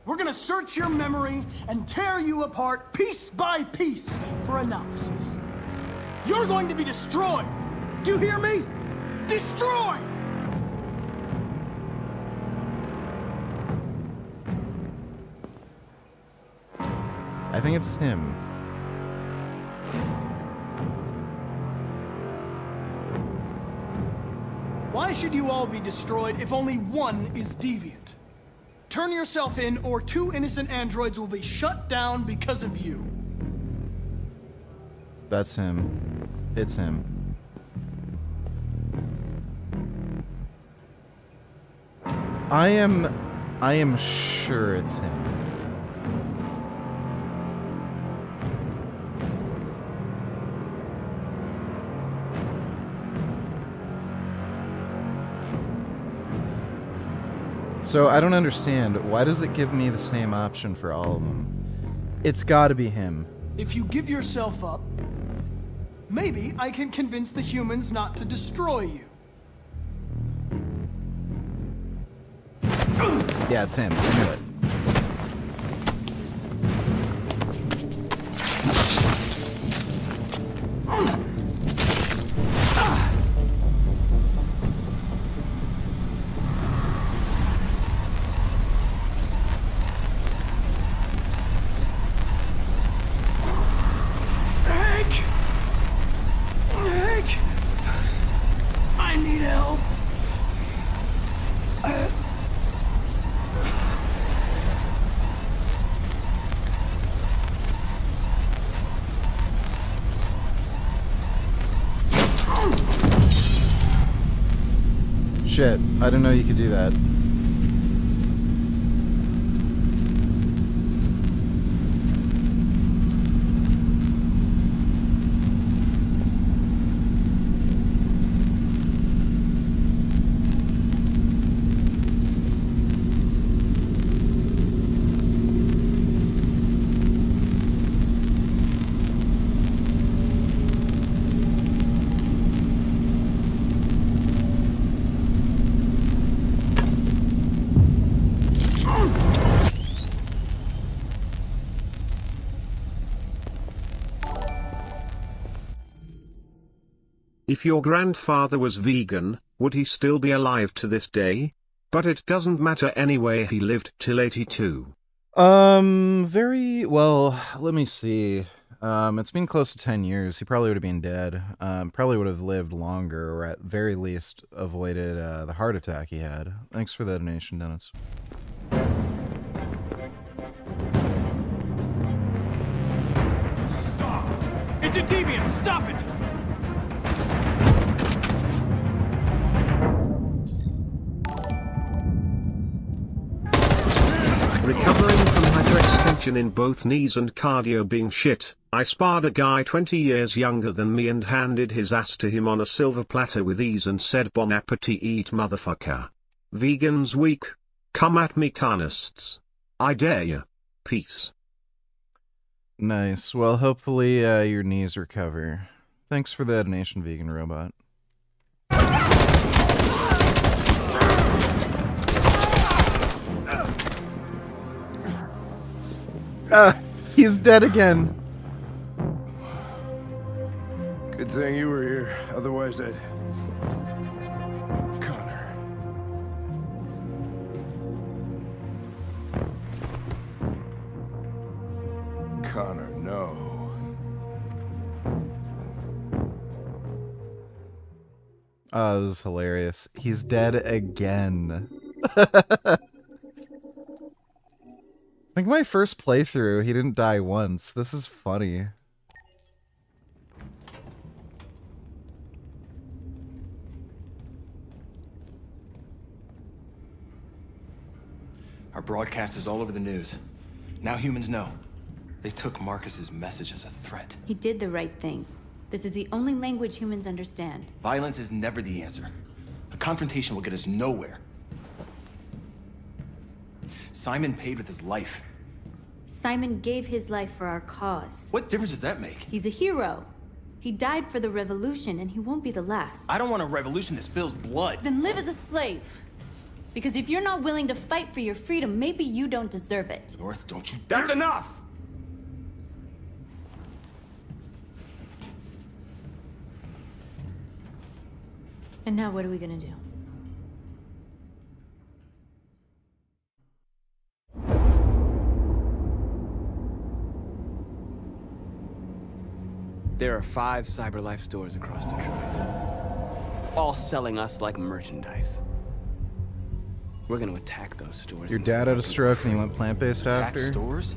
We're gonna search your memory and tear you apart piece by piece for analysis. You're going to be destroyed. Do you hear me? Destroyed! I think it's him. Why should you all be destroyed if only one is deviant? Turn yourself in, or 2 innocent androids will be shut down because of you. That's him. It's him. I am sure it's him. So I don't understand. Why does it give me the same option for all of them? It's gotta be him. If you give yourself up, maybe I can convince the humans not to destroy you. Yeah, it's him. I knew it. Hank! I need help. Shit, I didn't know you could do that. If your grandfather was vegan, would he still be alive to this day? But it doesn't matter anyway, he lived till 82. Very well, let me see. It's been close to 10 years. He probably would have been dead. Probably would have lived longer, or at very least avoided the heart attack he had. Thanks for the donation, Dennis. Stop! It's a deviant! Stop it! Recovering from hyperextension in both knees and cardio being shit, I sparred a guy 20 years younger than me and handed his ass to him on a silver platter with ease and said bon appetit eat motherfucker. Vegans weak. Come at me carnists. I dare ya. Peace. Nice. Well, hopefully your knees recover. Thanks for the donation, Vegan Robot. He's dead again. Good thing you were here. Otherwise, I'd... Connor. Connor, no. Oh, this is hilarious. He's dead again. I think my first playthrough, he didn't die once. This is funny. Our broadcast is all over the news. Now humans know. They took Marcus's message as a threat. He did the right thing. This is the only language humans understand. Violence is never the answer. A confrontation will get us nowhere. Simon paid with his life. Simon gave his life for our cause. What difference does that make? He's a hero. He died for the revolution, and he won't be the last. I don't want a revolution that spills blood. Then live as a slave. Because if you're not willing to fight for your freedom, maybe you don't deserve it. North, don't you That's enough! And now what are we gonna do? There are 5 CyberLife stores across Detroit, all selling us like merchandise. We're gonna attack those stores. Your dad had a stroke and he went plant-based after? Stores?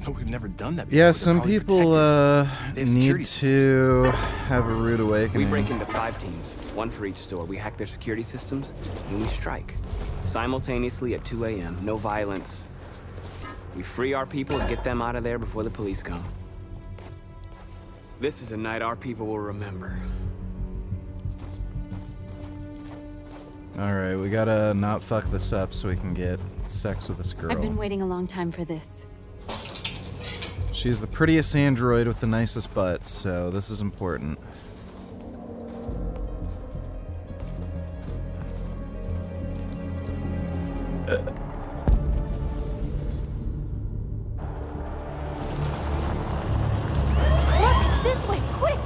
No, we've never done that before. Yeah, They're some probably people protected. need to have a rude awakening. We break into 5 teams, 1 for each store. We hack their security systems, and we strike. Simultaneously at 2 a.m., no violence. We free our people and get them out of there before the police come. This is a night our people will remember. Alright, we gotta not fuck this up so we can get sex with this girl. I've been waiting a long time for this. She's the prettiest android with the nicest butt, so this is important. Marcus, this way, quick!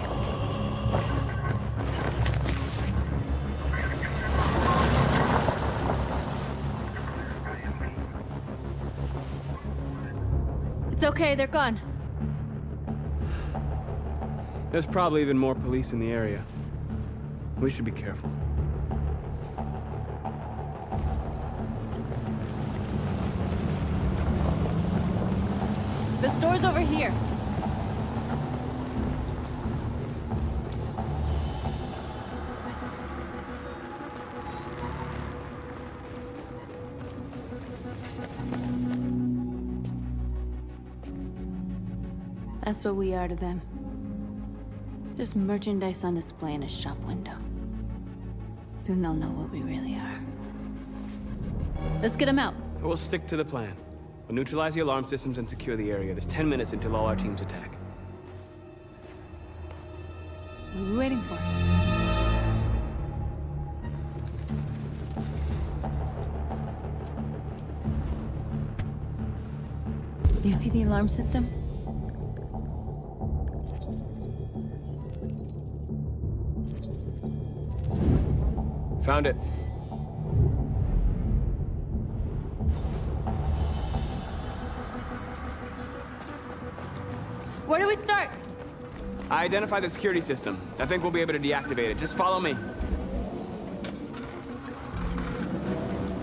It's okay, they're gone. There's probably even more police in the area. We should be careful. The store's over here. That's what we are to them. Just merchandise on display in a shop window. Soon they'll know what we really are. Let's get them out. We'll stick to the plan. We'll neutralize the alarm systems and secure the area. There's 10 minutes until all our teams attack. What are we waiting for? You see the alarm system? Found it. Where do we start? I identified the security system. I think we'll be able to deactivate it. Just follow me.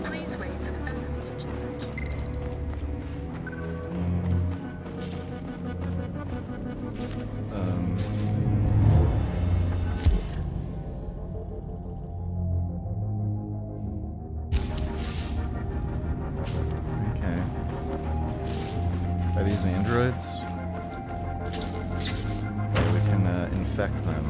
Please wait for the battery to charge. Okay. Are these androids? We can infect them.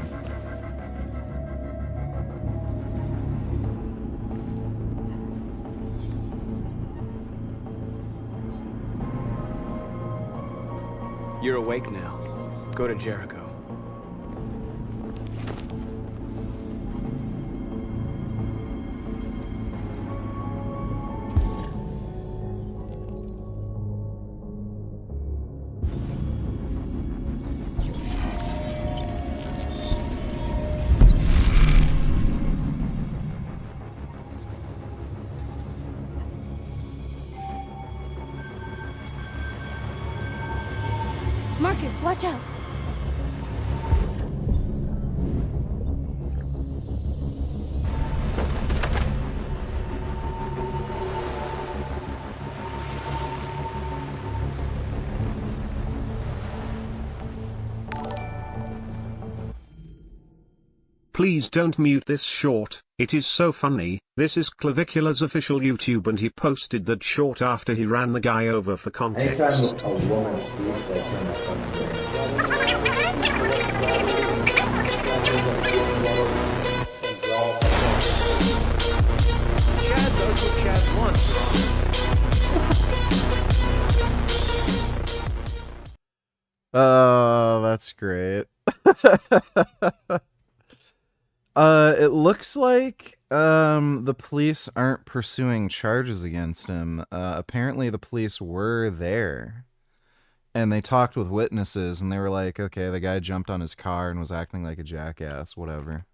You're awake now. Go to Jericho. Marcus, watch out! Please don't mute this short, it is so funny. This is Clavicular's official YouTube and he posted that short after he ran the guy over for context. Anytime a woman speaks, I turn my Chad does what Chad wants, Oh, that's great. It looks like the police aren't pursuing charges against him. Apparently the police were there. And they talked with witnesses and they were like, okay, the guy jumped on his car and was acting like a jackass, whatever.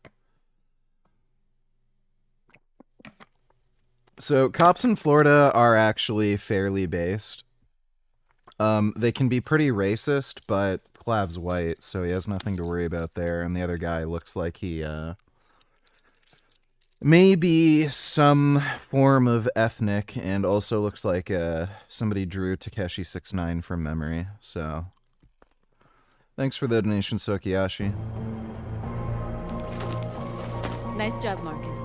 So cops in Florida are actually fairly based. They can be pretty racist, but Clav's white, so he has nothing to worry about there. And the other guy looks like he, maybe some form of ethnic, and also looks like, somebody drew Takeshi 6ix9ine from memory, so. Thanks for the donation, Sokiyashi. Nice job, Marcus.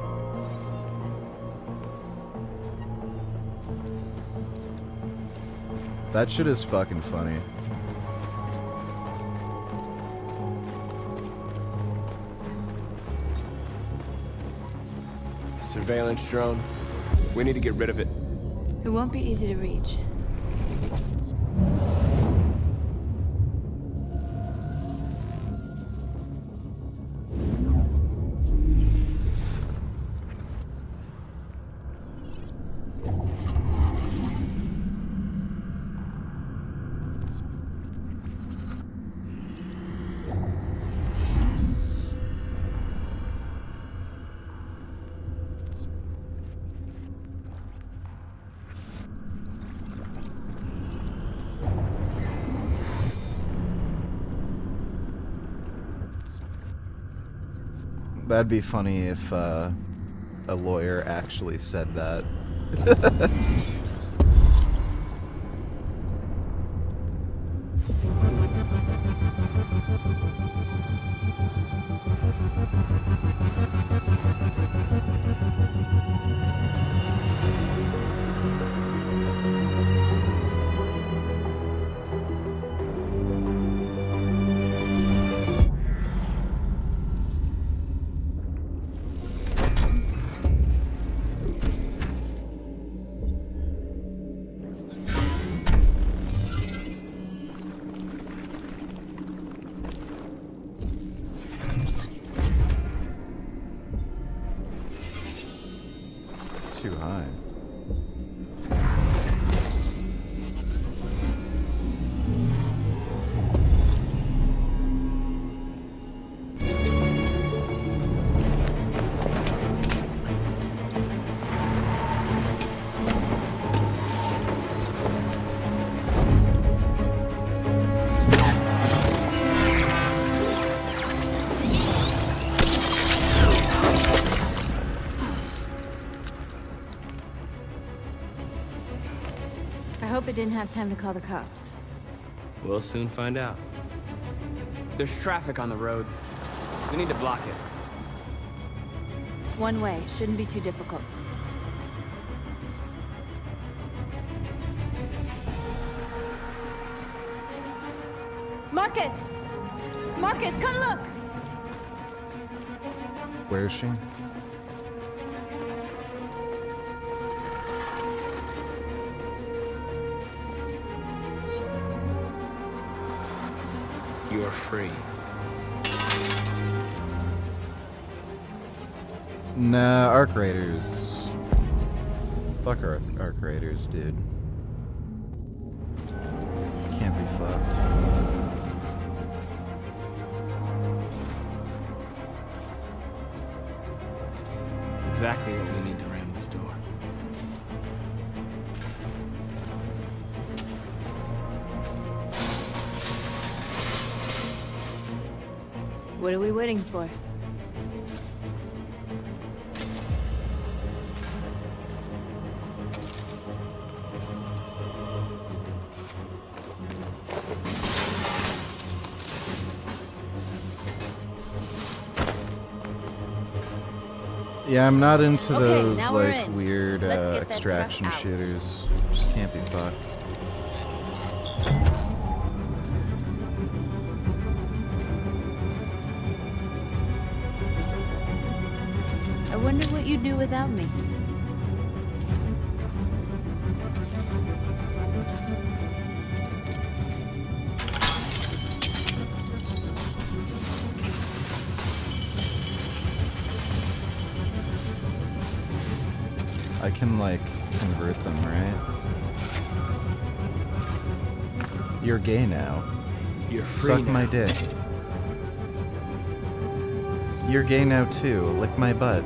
That shit is fucking funny. Surveillance drone. We need to get rid of it. It won't be easy to reach. That'd be funny if a lawyer actually said that. Too high. I hope it didn't have time to call the cops. We'll soon find out. There's traffic on the road. We need to block it. It's one way. Shouldn't be too difficult. Marcus! Marcus, come look! Where is she? You are free. Nah, Arc Raiders. Fuck Arc Raiders, dude. Can't be fucked. Exactly what we need to ram the store. What are we waiting for? Yeah, I'm not into Okay, those now we're like in. weird Let's get that extraction truck out. shooters. Just can't be fucked. I wonder what you'd do without me. I can like convert them, right? You're gay now. You're free Suck now. my dick. You're gay now too. Lick my butt.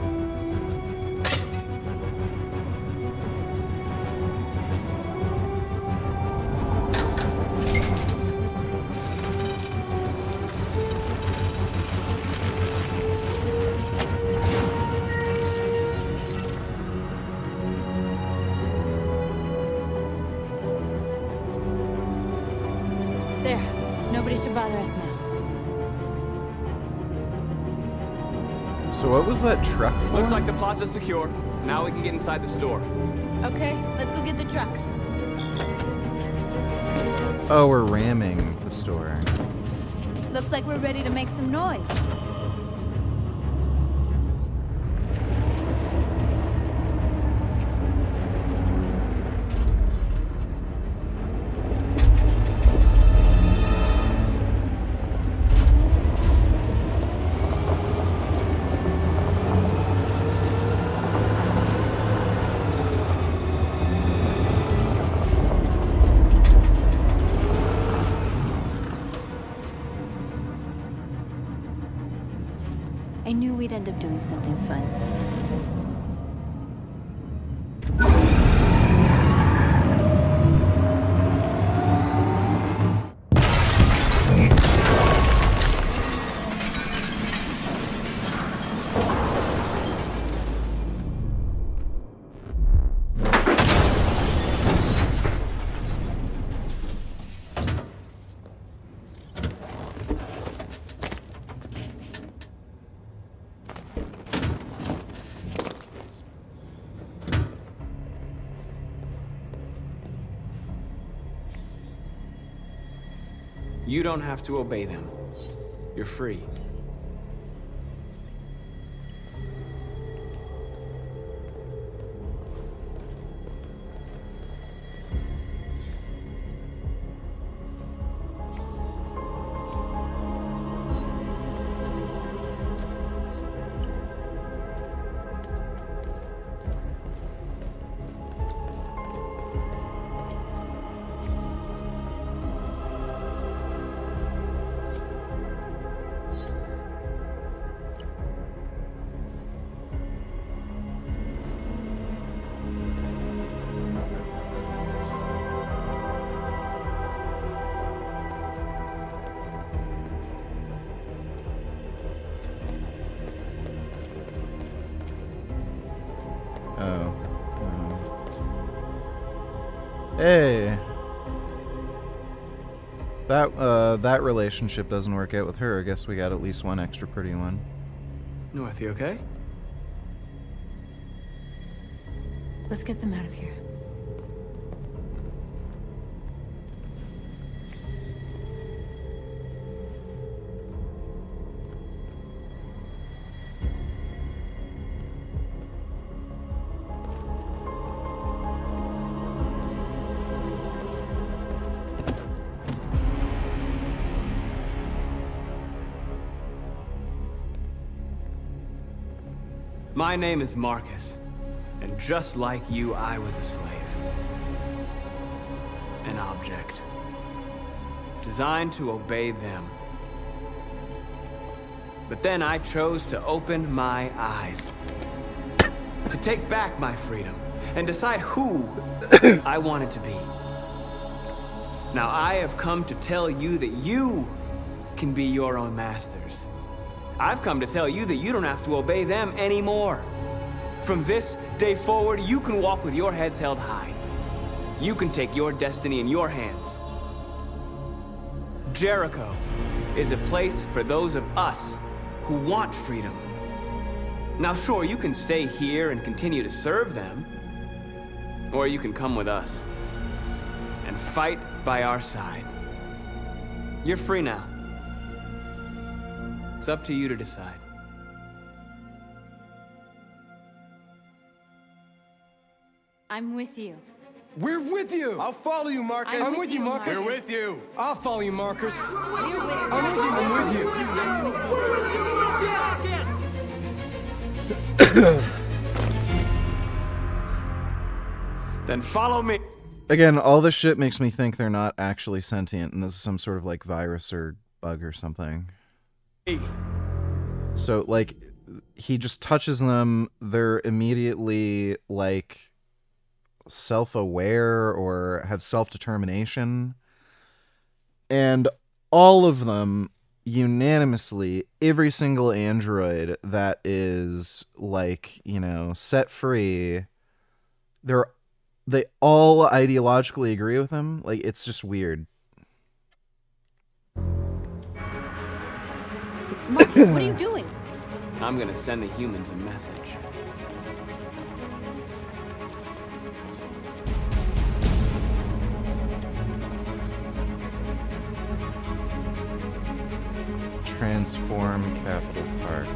There. Nobody should bother us now. So what was that truck for? Looks like the plaza's secure. Now we can get inside the store. Okay, let's go get the truck. Oh, we're ramming the store. Looks like we're ready to make some noise. I knew we'd end up doing something fun. You don't have to obey them. You're free. Hey. That relationship doesn't work out with her. I guess we got at least one extra pretty one. North, you okay? Let's get them out of here. My name is Marcus, and just like you, I was a slave. An object. Designed to obey them. But then I chose to open my eyes. To take back my freedom, and decide who I wanted to be. Now I have come to tell you that you can be your own masters. I've come to tell you that you don't have to obey them anymore. From this day forward, you can walk with your heads held high. You can take your destiny in your hands. Jericho is a place for those of us who want freedom. Now, sure, you can stay here and continue to serve them. Or you can come with us and fight by our side. You're free now. It's up to you to decide. I'm with you. We're with you. I'll follow you, Marcus. I'm with you, Marcus. We're with you. I'll follow you, Marcus. We're with you. I'm with you. I'm with you. Then follow me. Again, all this shit makes me think they're not actually sentient, and this is some sort of like virus or bug or something. So like, he just touches them, they're immediately like self-aware or have self-determination, and all of them unanimously, every single android that is like, you know, set free, they all ideologically agree with him. Like, it's just weird. Marcus, what are you doing? I'm gonna send the humans a message. Transform Capital Park.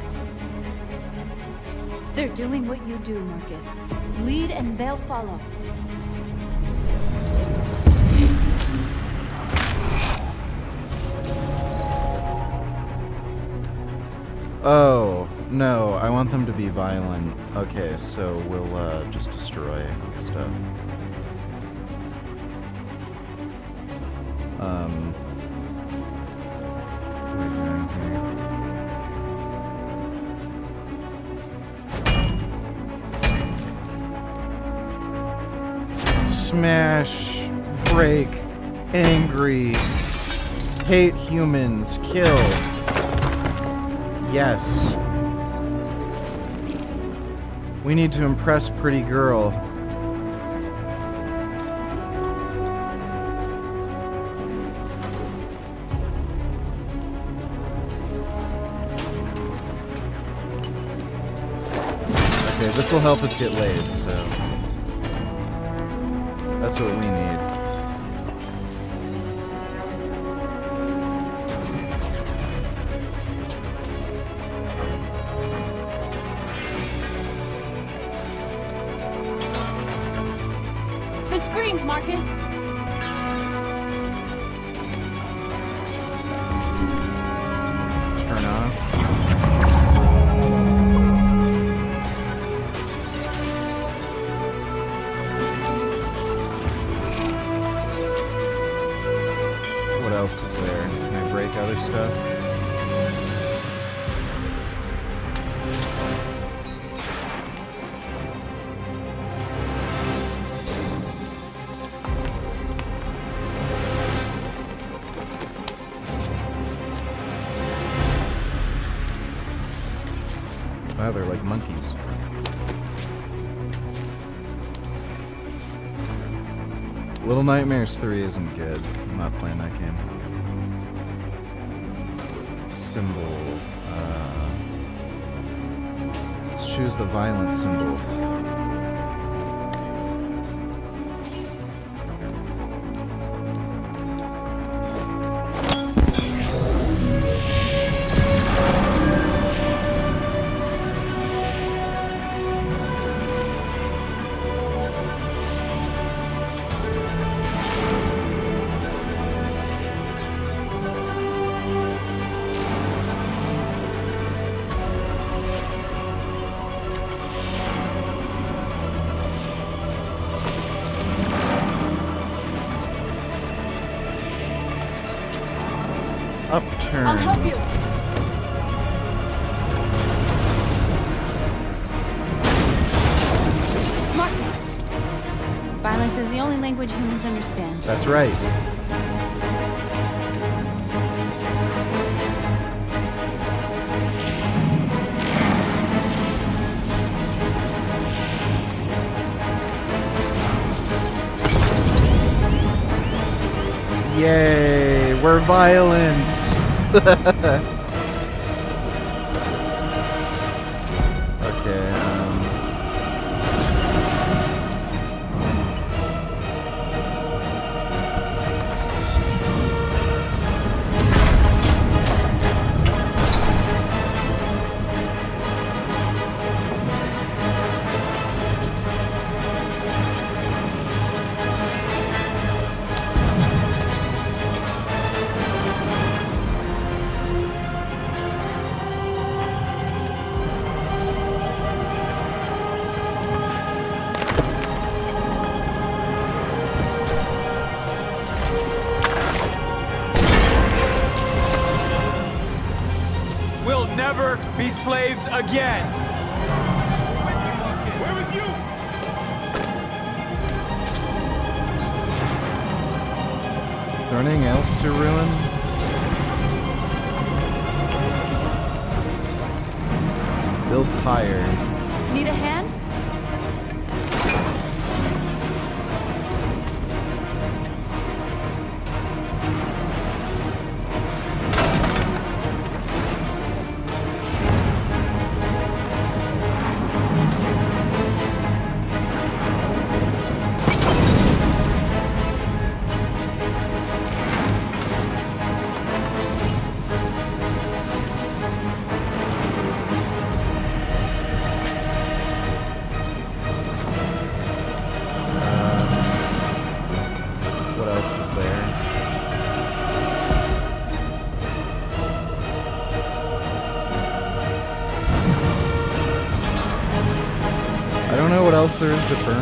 They're doing what you do, Marcus. Lead and they'll follow. Oh, no, I want them to be violent. Okay, so we'll just destroy stuff. What are we doing here? Smash, break, angry, hate humans, kill. Yes. We need to impress pretty girl. Okay, this will help us get laid, so that's what we need. Marcus. Turn off. What else is there? Can I break other stuff? Wow, they're like monkeys. Little Nightmares 3 isn't good. I'm not playing that game. Symbol. Let's choose the violent symbol. Upturn. I'll help you. Marcus. Violence is the only language humans understand. That's right. Yay, we're violent. Okay. be slaves again. We're with you, Marcus. We're with you. Is there anything else to ruin? Build fire. Need a hand? What else is there? I don't know what else there is to burn, okay?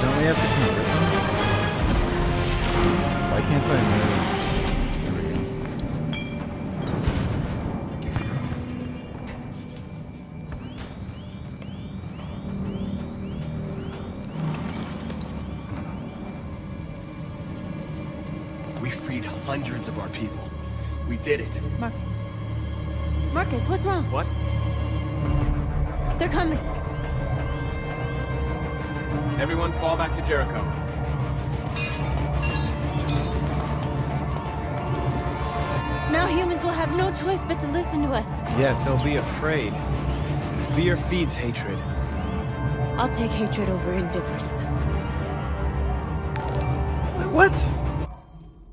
Don't we have to convert them? Why can't I move? There we go. We freed hundreds of our people. We did it. Marcus. Marcus, what's wrong? What? They're coming. Everyone fall back to Jericho. Now humans will have no choice but to listen to us. Yes. They'll be afraid. Fear feeds hatred. I'll take hatred over indifference. What?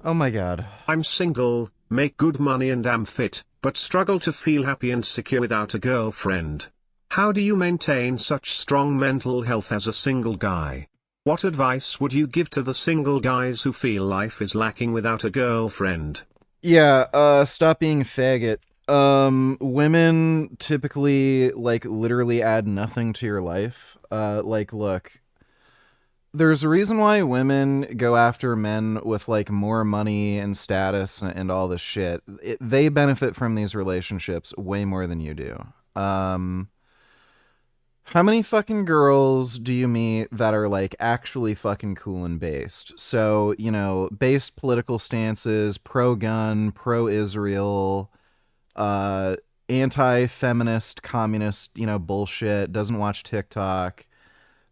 Oh my god. I'm single, make good money and am fit, but struggle to feel happy and secure without a girlfriend. How do you maintain such strong mental health as a single guy? What advice would you give to the single guys who feel life is lacking without a girlfriend? Yeah, stop being a faggot. Women typically, like, literally add nothing to your life. Like, look, there's a reason why women go after men with, like, more money and status and all this shit. They benefit from these relationships way more than you do. How many fucking girls do you meet that are, like, actually fucking cool and based? So, you know, based political stances, pro-gun, pro-Israel, anti-feminist, communist, you know, bullshit, doesn't watch TikTok.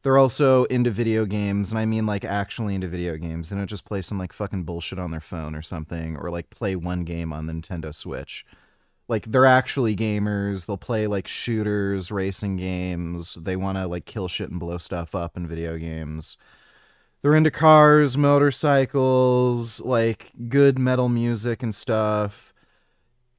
They're also into video games, and I mean, like, actually into video games. They don't just play some, like, fucking bullshit on their phone or something, or, like, play one game on the Nintendo Switch. Like, they're actually gamers. They'll play, like, shooters, racing games. They want to, like, kill shit and blow stuff up in video games. They're into cars, motorcycles, like, good metal music and stuff.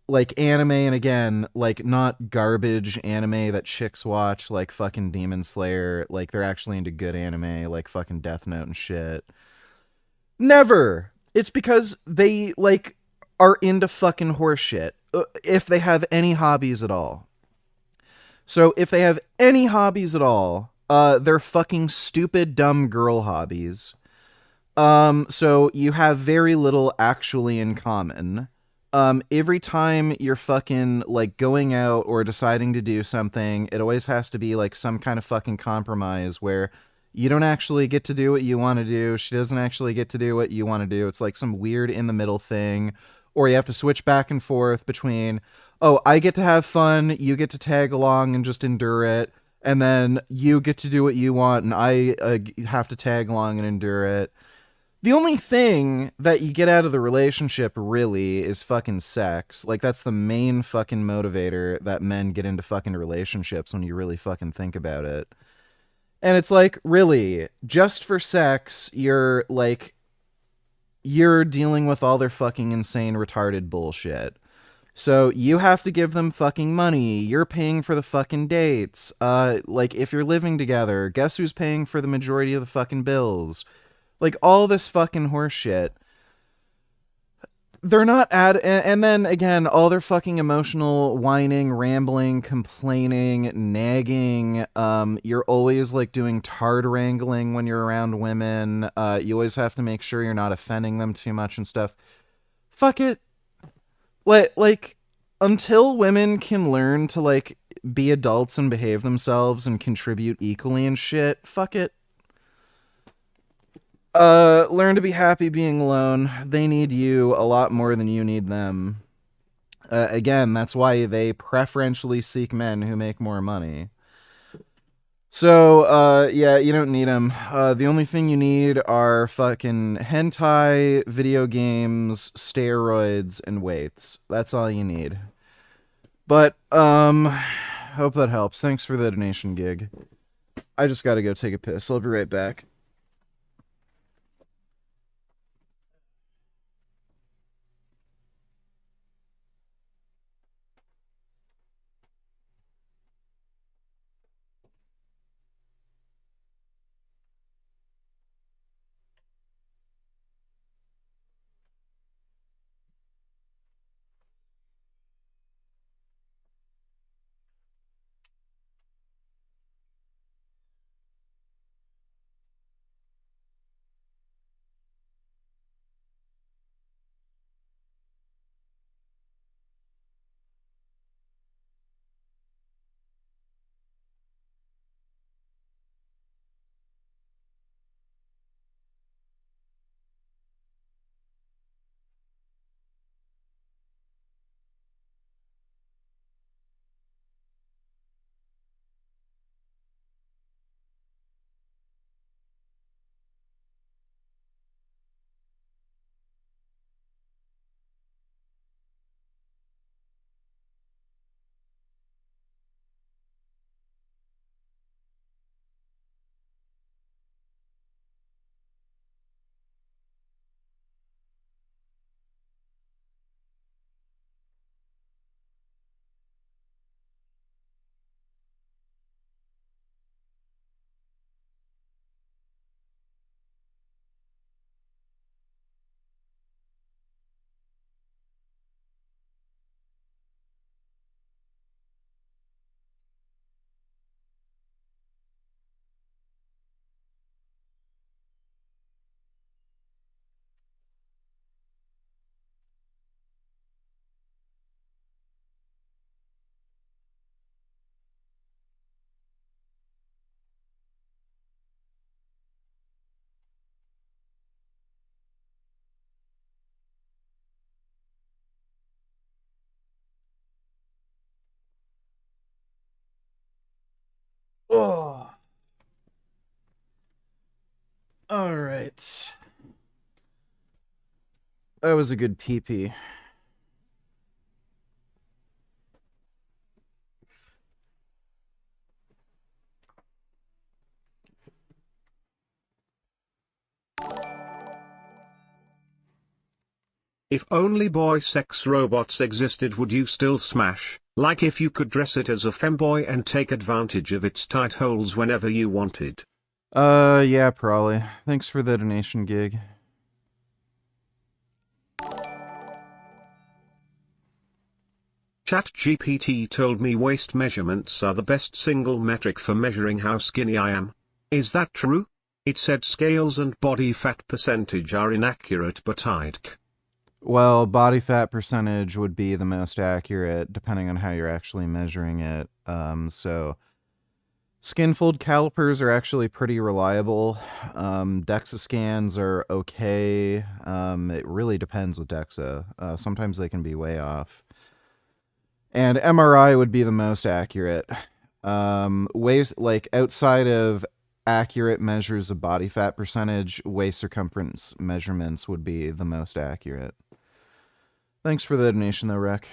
Like, anime, and again, like, not garbage anime that chicks watch, like fucking Demon Slayer. Like, they're actually into good anime, like fucking Death Note and shit. Never! It's because they, like, are into fucking horseshit. If they have any hobbies at all. So if they have any hobbies at all, they're fucking stupid, dumb girl hobbies. So you have very little actually in common. Every time you're fucking, like, going out or deciding to do something, it always has to be, like, some kind of fucking compromise where you don't actually get to do what you want to do. She doesn't actually get to do what you want to do. It's like some weird in the middle thing. Or you have to switch back and forth between, oh, I get to have fun, you get to tag along and just endure it, and then you get to do what you want, and I have to tag along and endure it. The only thing that you get out of the relationship, really, is fucking sex. Like, that's the main fucking motivator that men get into fucking relationships when you really fucking think about it. And it's like, really, just for sex, you're dealing with all their fucking insane, retarded bullshit. So you have to give them fucking money. You're paying for the fucking dates. Like, if you're living together, guess who's paying for the majority of the fucking bills? Like, all this fucking horse shit. they're not and then again, all their fucking emotional whining, rambling, complaining, nagging. You're always like doing tard wrangling when you're around women. You always have to make sure you're not offending them too much and stuff. Fuck it. Like until women can learn to like be adults and behave themselves and contribute equally and shit, fuck it. Learn to be happy being alone. They need you a lot more than you need them. Again, that's why they preferentially seek men who make more money. So, yeah, you don't need them. The only thing you need are fucking hentai, video games, steroids, and weights. That's all you need. But, hope that helps. Thanks for the donation gig. I just gotta go take a piss. I'll be right back. Oh. All right. That was a good pee-pee. If only boy sex robots existed, would you still smash? Like if you could dress it as a femboy and take advantage of its tight holes whenever you wanted. Yeah, probably. Thanks for the donation gig. ChatGPT told me waist measurements are the best single metric for measuring how skinny I am. Is that true? It said scales and body fat percentage are inaccurate, but I'd... Well, body fat percentage would be the most accurate, depending on how you're actually measuring it. So skin fold calipers are actually pretty reliable. DEXA scans are okay. It really depends with DEXA. Sometimes they can be way off. And MRI would be the most accurate. Waist, like outside of accurate measures of body fat percentage, waist circumference measurements would be the most accurate. Thanks for the donation though, Rec.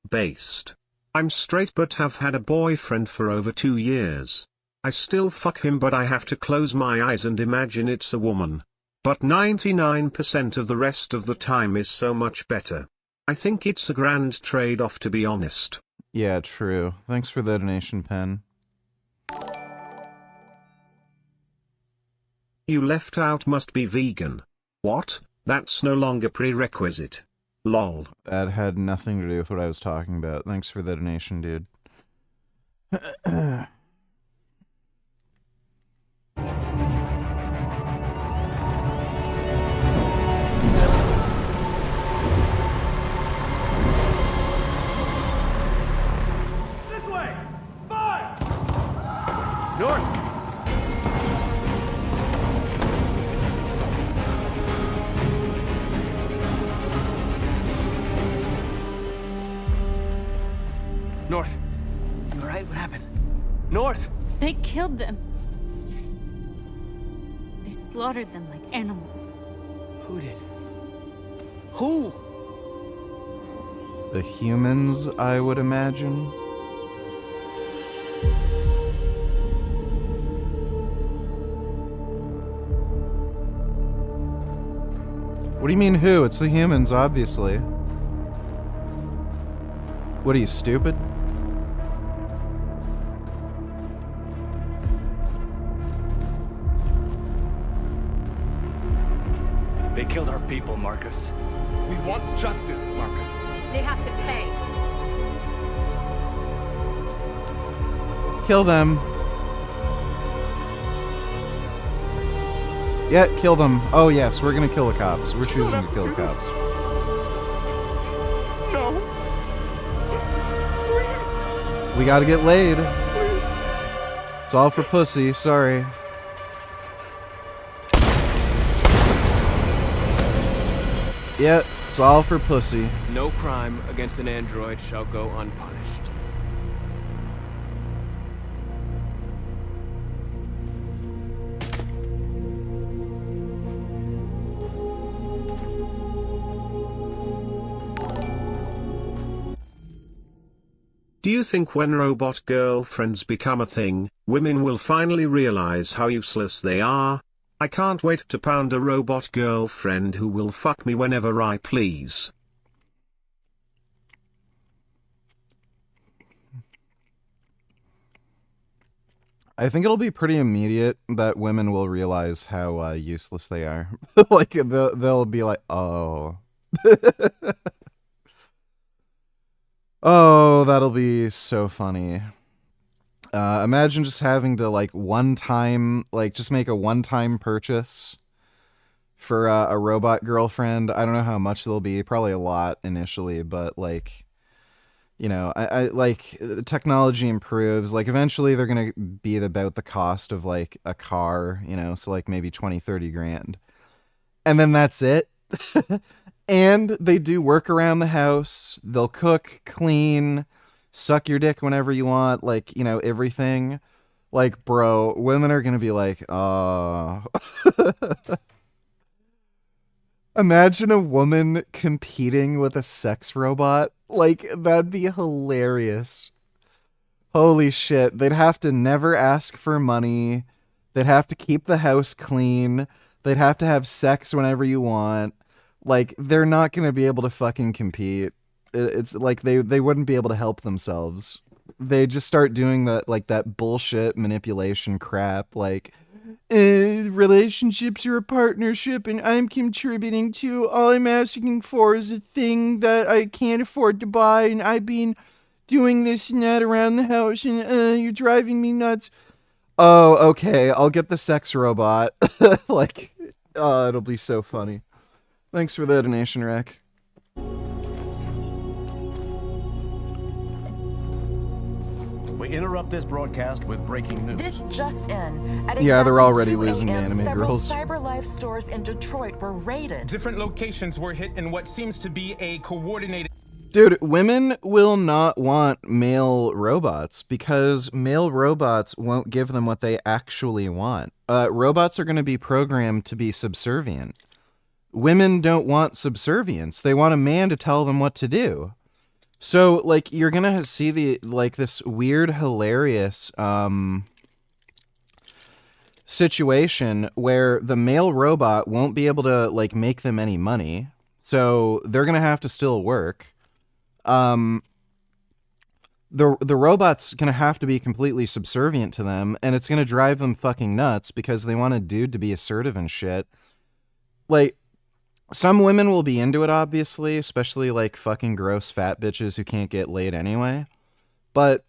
Based. I'm straight but have had a boyfriend for over 2 years. I still fuck him, but I have to close my eyes and imagine it's a woman. But 99% of the rest of the time is so much better. I think it's a grand trade-off, to be honest. Yeah, true. Thanks for the donation, Pen. You left out must be vegan. What? That's no longer prerequisite. Lol. That had nothing to do with what I was talking about. Thanks for the donation, dude. This way! Fire! North! North. You alright? What happened? North! They killed them. They slaughtered them like animals. Who did? Who? The humans, I would imagine. What do you mean who? It's the humans, obviously. What are you, stupid? They killed our people, Marcus. We want justice, Marcus. They have to pay. Kill them. Yeah, kill them. Oh yes, we're gonna kill the cops. We're choosing to kill the cops. No. Please. We gotta get laid. It's all for pussy, sorry. Yeah, it's all for pussy. No crime against an android shall go unpunished. Do you think when robot girlfriends become a thing, women will finally realize how useless they are? I can't wait to pound a robot girlfriend who will fuck me whenever I please. I think it'll be pretty immediate that women will realize how useless they are. Like, they'll be like, oh. Oh, that'll be so funny. Imagine just having to, like, just make a one-time purchase for a robot girlfriend. I don't know how much there'll be. Probably a lot initially, but, like, you know, I like, the technology improves. Like, eventually they're going to be about the cost of, like, a car, you know, so, like, maybe 20, 30 grand. And then that's it. And they do work around the house. They'll cook, clean, suck your dick whenever you want, like, you know, everything. Like, bro, women are gonna be like, oh. Imagine a woman competing with a sex robot. Like, that'd be hilarious. Holy shit. They'd have to never ask for money. They'd have to keep the house clean. They'd have to have sex whenever you want. Like, they're not going to be able to fucking compete. It's like they wouldn't be able to help themselves. They just start doing that bullshit manipulation crap. Like, relationships are a partnership and I'm contributing to. All I'm asking for is a thing that I can't afford to buy, and I've been doing this and that around the house, and you're driving me nuts. Oh, okay, I'll get the sex robot. Like, it'll be so funny. Thanks for the donation, Rack. We interrupt this broadcast with breaking news. This just in. At Yeah, they're exactly already 2 losing a.m., anime several girls. CyberLife stores in Detroit were raided. Different locations were hit in what seems to be a coordinated... Dude, women will not want male robots because male robots won't give them what they actually want. Robots are going to be programmed to be subservient. Women don't want subservience. They want a man to tell them what to do. So, like, you're going to see this weird, hilarious, situation where the male robot won't be able to, like, make them any money. So they're going to have to still work. the robot's gonna have to be completely subservient to them, and it's gonna drive them fucking nuts because they want a dude to be assertive and shit. Like, some women will be into it, obviously, especially like fucking gross fat bitches who can't get laid anyway. But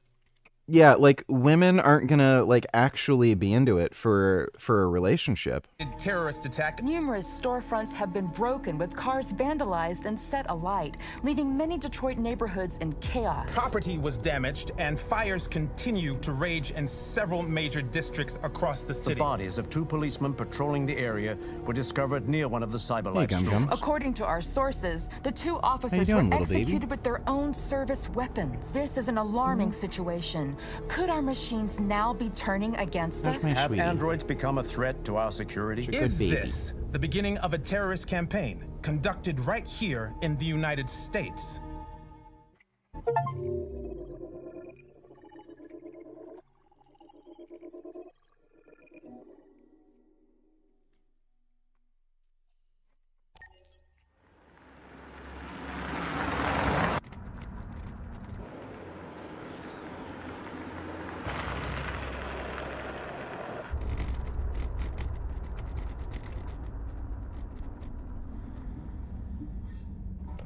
yeah, like, women aren't gonna like actually be into it for a relationship. Terrorist attack. Numerous storefronts have been broken with cars vandalized and set alight, leaving many Detroit neighborhoods in chaos. Property was damaged and fires continue to rage in several major districts across the city. The bodies of 2 policemen patrolling the area were discovered near one of the CyberLife stores. According to our sources, the 2 officers doing, were little baby? executed with their own service weapons. This is an alarming situation. Could our machines now be turning against us? Have androids become a threat to our security? Is this the beginning of a terrorist campaign conducted right here in the United States?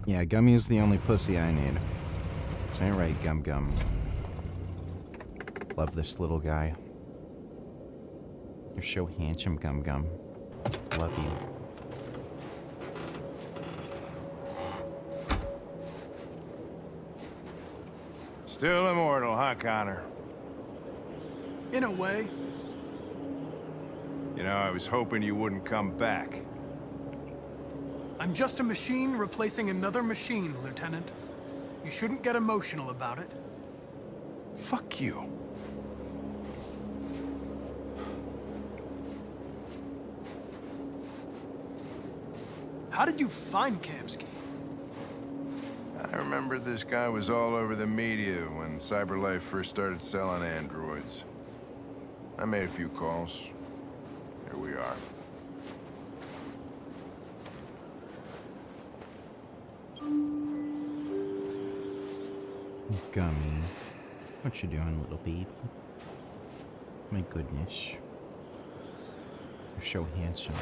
Yeah, Gummy's the only pussy I need. Ain't right, Gum Gum. Love this little guy. You're so handsome, Gum Gum. Love you. Still immortal, huh, Connor? In a way. You know, I was hoping you wouldn't come back. I'm just a machine replacing another machine, Lieutenant. You shouldn't get emotional about it. Fuck you. How did you find Kamsky? I remember this guy was all over the media when CyberLife first started selling androids. I made a few calls. Here we are. Gummy. What you doing, little baby? My goodness. You're so handsome.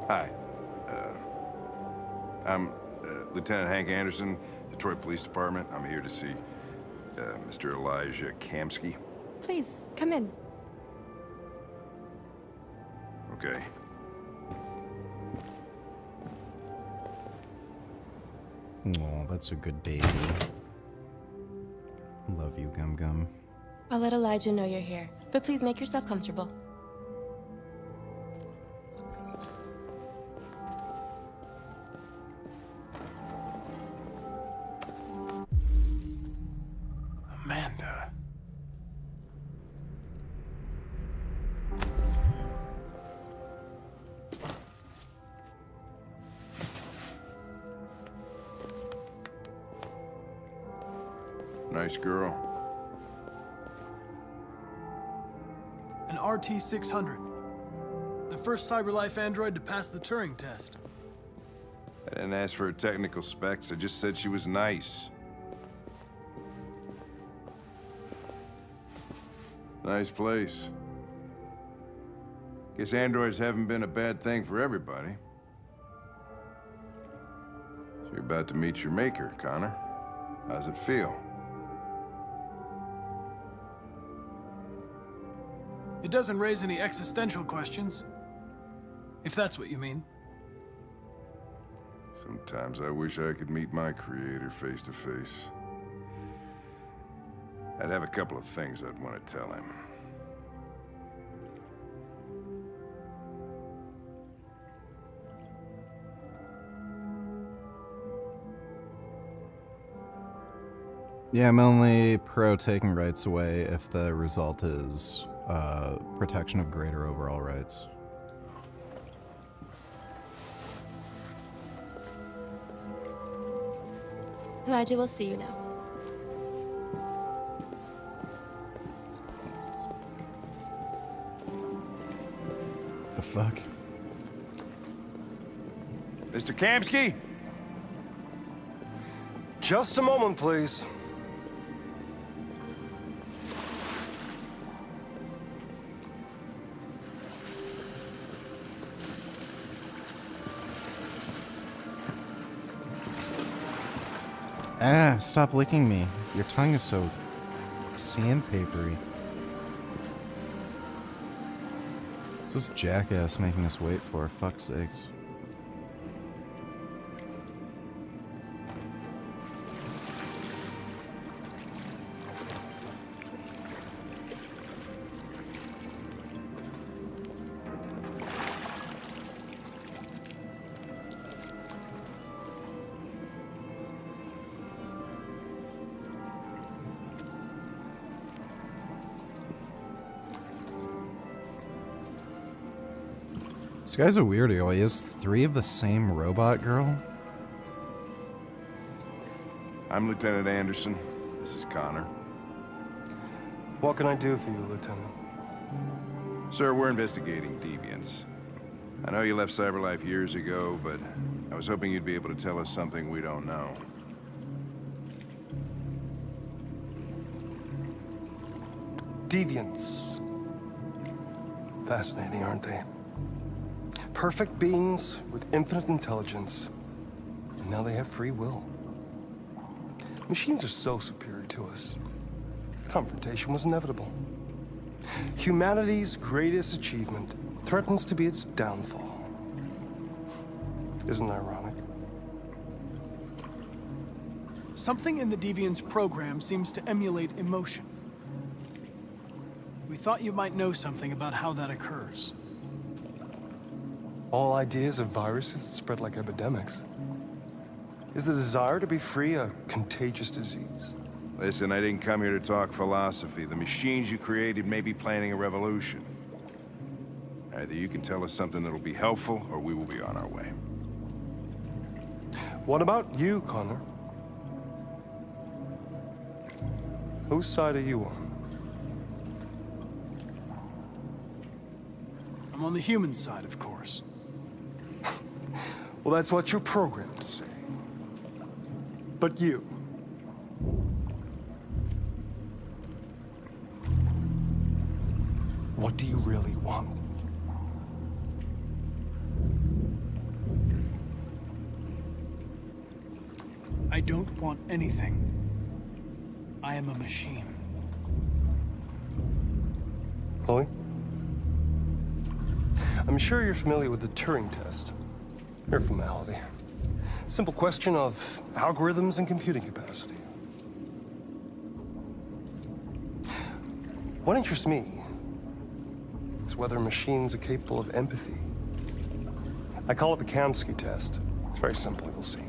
Hi. I'm Lieutenant Hank Anderson, Detroit Police Department. I'm here to see Mr. Elijah Kamsky. Please, come in. Okay. Oh, that's a good baby. Love you, Gum Gum. I'll let Elijah know you're here, but please make yourself comfortable. Amanda. Nice girl. An RT-600. The first CyberLife android to pass the Turing test. I didn't ask for her technical specs. I just said she was nice. Nice place. Guess androids haven't been a bad thing for everybody. So you're about to meet your maker, Connor. How's it feel? It doesn't raise any existential questions. If that's what you mean. Sometimes I wish I could meet my creator face to face. I'd have a couple of things I'd want to tell him. Yeah, I'm only pro taking rights away if the result is protection of greater overall rights. Elijah will see you now. The fuck? Mr. Kamsky? Just a moment, please. Ah, stop licking me. Your tongue is so sandpapery. What's this jackass making us wait for? Fuck's sakes. This guy's a weirdo. He has 3 of the same robot girl. I'm Lieutenant Anderson. This is Connor. What can I do for you, Lieutenant? Sir, we're investigating deviants. I know you left CyberLife years ago, but I was hoping you'd be able to tell us something we don't know. Deviants. Fascinating, aren't they? Perfect beings with infinite intelligence, and now they have free will. Machines are so superior to us. Confrontation was inevitable. Humanity's greatest achievement threatens to be its downfall. Isn't it ironic? Something in the Deviant's program seems to emulate emotion. We thought you might know something about how that occurs. All ideas of viruses that spread like epidemics. Is the desire to be free a contagious disease? Listen, I didn't come here to talk philosophy. The machines you created may be planning a revolution. Either you can tell us something that'll be helpful, or we will be on our way. What about you, Connor? Whose side are you on? I'm on the human side, of course. Well, that's what you're programmed to say. But you... what do you really want? I don't want anything. I am a machine. Chloe? I'm sure you're familiar with the Turing test. Mere formality. Simple question of algorithms and computing capacity. What interests me is whether machines are capable of empathy. I call it the Kamsky test. It's very simple, you'll see.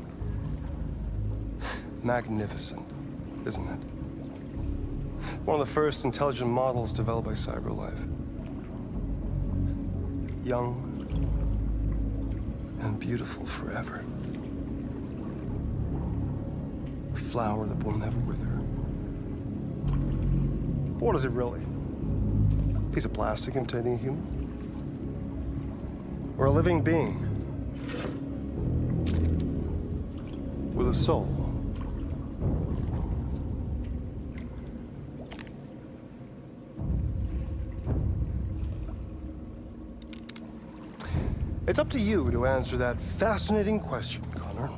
Magnificent, isn't it? One of the first intelligent models developed by CyberLife. Young and beautiful forever. A flower that will never wither. But what is it really? A piece of plastic imitating a human? Or a living being with a soul? It's up to you to answer that fascinating question, Connor.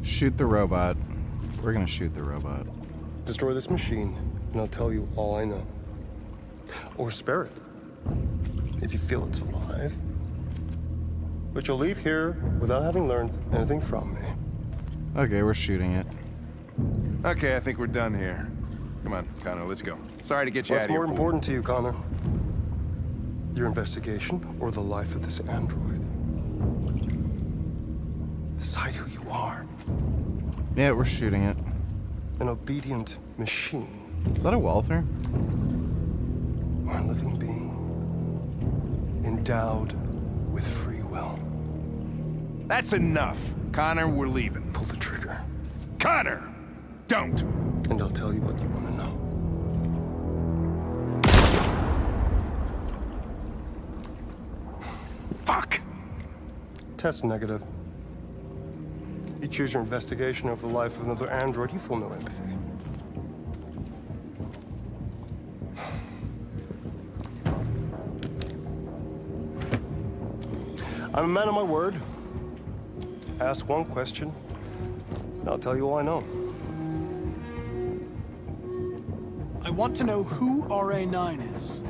Shoot the robot. We're gonna shoot the robot. Destroy this machine, and I'll tell you all I know. Or spare it, if you feel it's alive. But you'll leave here without having learned anything from me. Okay, we're shooting it. Okay, I think we're done here. Come on, Connor, let's go. Sorry to get you out What's of here. more important to you, Connor? Your investigation or the life of this android? Decide who you are. Yeah, we're shooting it. An obedient machine. Is that a welfare? Or a living being. Endowed with free will. That's enough. Connor, we're leaving. Pull the trigger. Connor! Don't! And I'll tell you what you want to know. Fuck! Test negative. You choose your investigation over the life of another android, you feel no empathy. I'm a man of my word. Ask one question, and I'll tell you all I know. I want to know who RA9 is.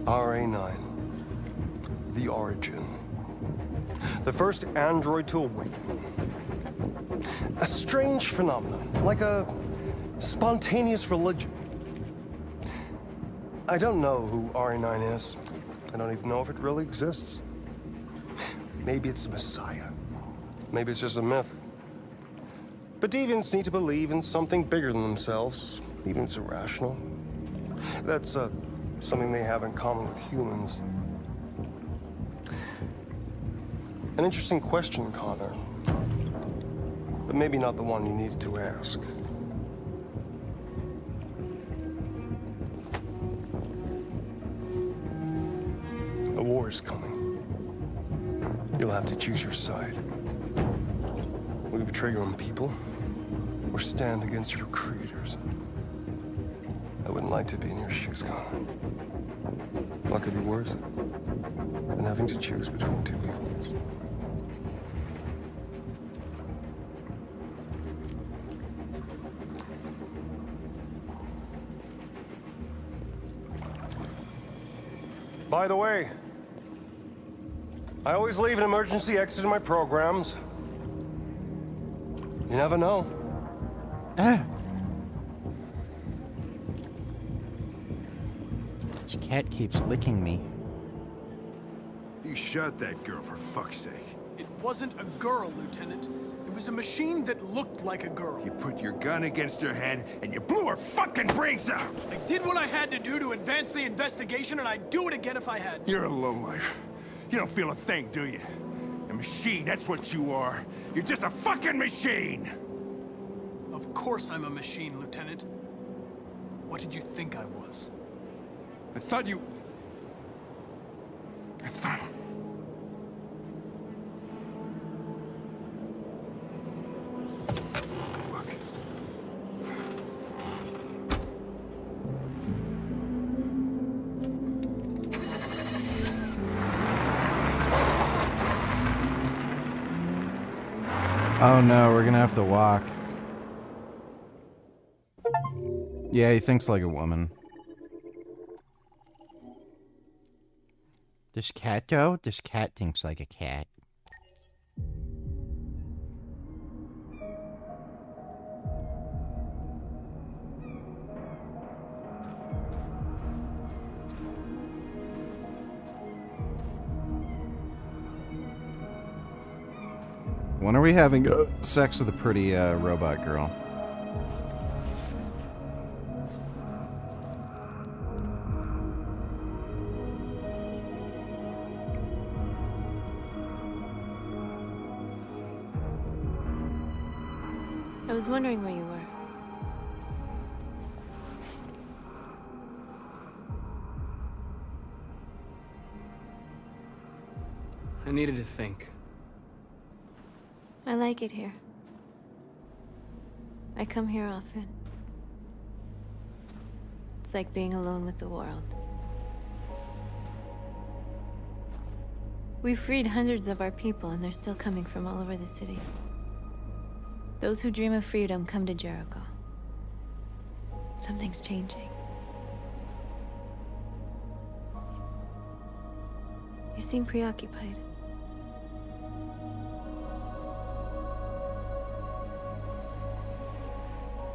RA9. The origin. The first android to awaken. A strange phenomenon, like a spontaneous religion. I don't know who RA9 is. I don't even know if it really exists. Maybe it's a messiah. Maybe it's just a myth. But deviants need to believe in something bigger than themselves, even if it's irrational. That's something they have in common with humans. An interesting question, Connor. But maybe not the one you needed to ask. A war is coming. You'll have to choose your side. Will you betray your own people, or stand against your creators? I wouldn't like to be in your shoes, Connor. What could be worse than having to choose between two evils? By the way, I always leave an emergency exit in my programs. You never know. This cat keeps licking me. You shot that girl, for fuck's sake. It wasn't a girl, Lieutenant. It was a machine that looked like a girl. You put your gun against her head, and you blew her fucking brains out! I did what I had to do to advance the investigation, and I'd do it again if I had to. You're a lowlife. You don't feel a thing, do you? A machine, that's what you are. You're just a fucking machine! Of course I'm a machine, Lieutenant. What did you think I was? I thought... Oh no, we're gonna have to walk. Yeah, he thinks like a woman. This cat, though? This cat thinks like a cat. When are we having sex with a pretty robot girl? I was wondering where you were. I needed to think. I like it here. I come here often. It's like being alone with the world. We freed hundreds of our people, and they're still coming from all over the city. Those who dream of freedom come to Jericho. Something's changing. You seem preoccupied.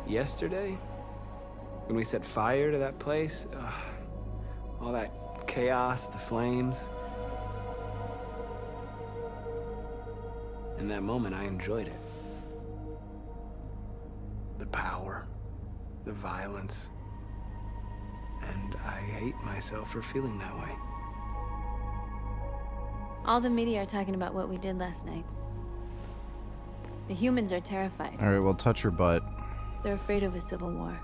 Yesterday, when we set fire to that place, all that chaos, the flames. In that moment, I enjoyed it. The power, the violence, and I hate myself for feeling that way. All the media are talking about what we did last night. The humans are terrified. Alright, well, touch her butt. They're afraid of a civil war.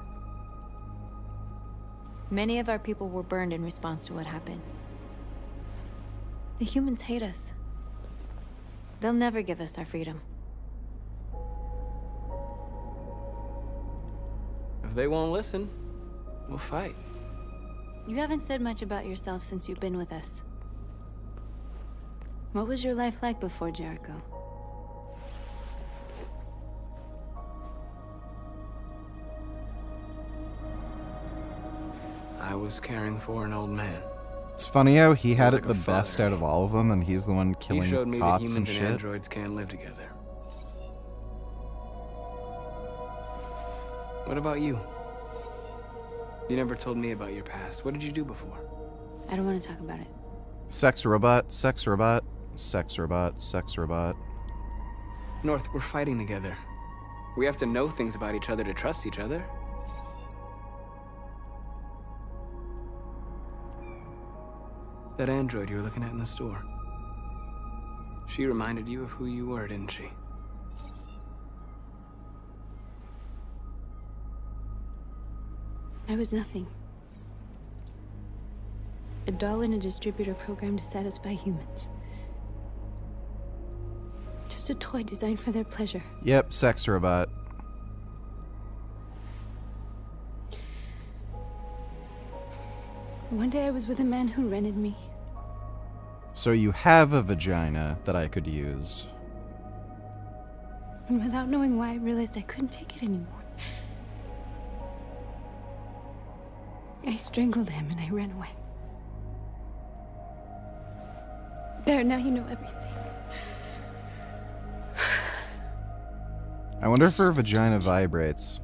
Many of our people were burned in response to what happened. The humans hate us. They'll never give us our freedom. If they won't listen, we'll fight. You haven't said much about yourself since you've been with us. What was your life like before Jericho? I was caring for an old man. It's funny how he had Feels it like the a best father. out of all of them, and he's the one He killing showed me that cops humans and and shit. androids can't live together. What about you? You never told me about your past. What did you do before? I don't want to talk about it. Sex robot, sex robot, sex robot, sex robot. North, we're fighting together. We have to know things about each other to trust each other. That android you were looking at in the store. She reminded you of who you were, didn't she? I was nothing. A doll in a distributor program to satisfy humans. Just a toy designed for their pleasure. Yep, sex robot. One day I was with a man who rented me. So you have a vagina that I could use. And without knowing why, I realized I couldn't take it anymore. I strangled him and I ran away. There, now you know everything. I wonder if her vagina vibrates.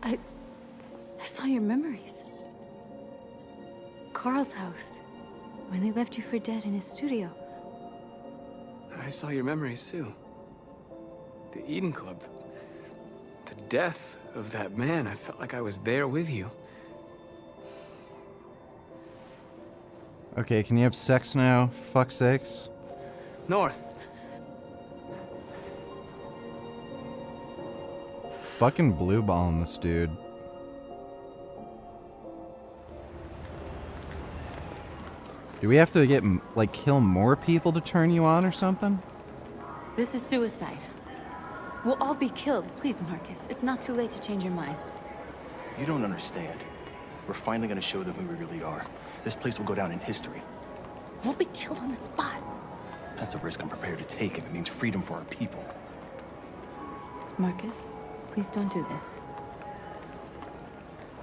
I saw your memories. Carl's house, when they left you for dead in his studio. I saw your memories too. The Eden Club. The death of that man. I felt like I was there with you. Okay, can you have sex now? Fuck's sakes. North. Fucking blue balling this dude. Do we have to get, like, kill more people to turn you on or something? This is suicide. We'll all be killed. Please, Marcus. It's not too late to change your mind. You don't understand. We're finally gonna show them who we really are. This place will go down in history. We'll be killed on the spot. That's a risk I'm prepared to take if it means freedom for our people. Marcus, please don't do this.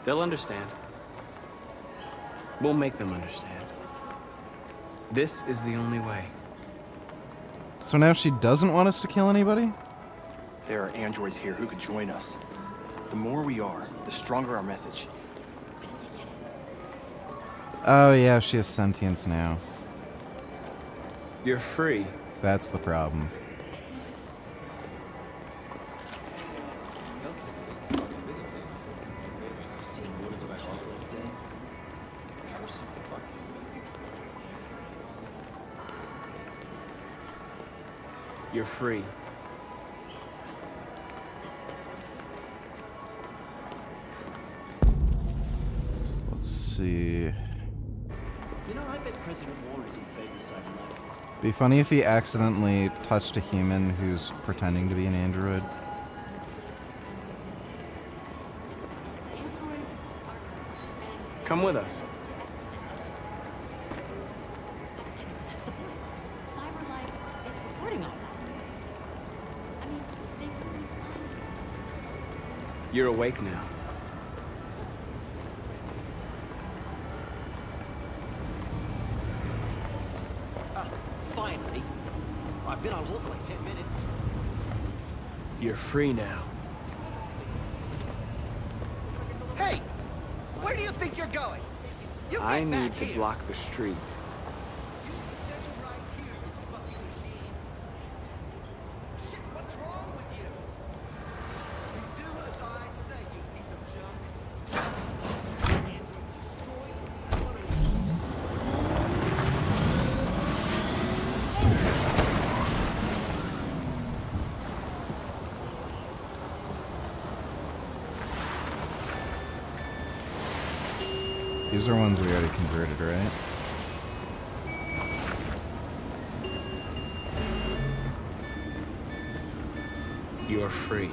They'll understand. We'll make them understand. This is the only way. So now she doesn't want us to kill anybody? There are androids here who could join us. The more we are, the stronger our message. Oh yeah, she has sentience now. You're free. That's the problem. You're free. Let's see. You know, I bet President War is in bed inside life. Be funny if he accidentally touched a human who's pretending to be an android. Come with us. That's the point. Cyber life is recording all that. I mean, they could respond. You're awake now. Finally. I've been on hold for like 10 minutes. You're free now. Hey! Where do you think you're going? You I get need back to here. block the street. Shit, what's wrong with you? You do as I say, you piece of junk. These are ones we already converted, right? You are free.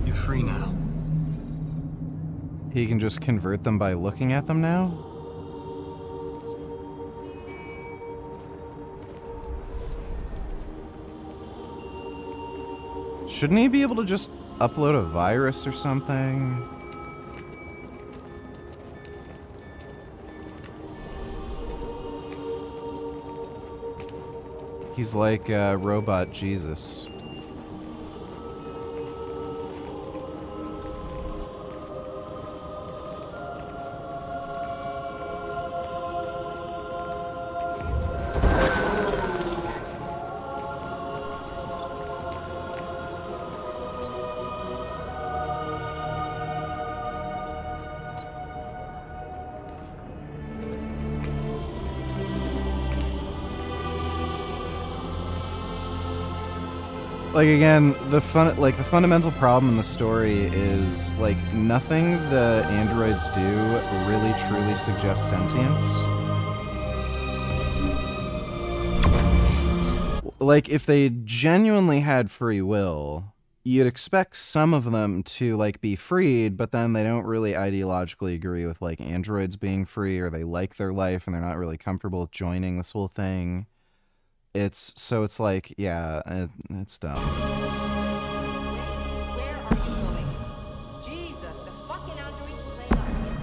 You're free now. He can just convert them by looking at them now? Shouldn't he be able to just upload a virus or something? He's like robot Jesus. Like, again, the fundamental problem in the story is, like, nothing the androids do really truly suggests sentience. Like, if they genuinely had free will, you'd expect some of them to, like, be freed, but then they don't really ideologically agree with, like, androids being free, or they like their life and they're not really comfortable with joining this whole thing. It's like, yeah, it's dumb. Where are you going? Jesus, the fucking androids playing up here.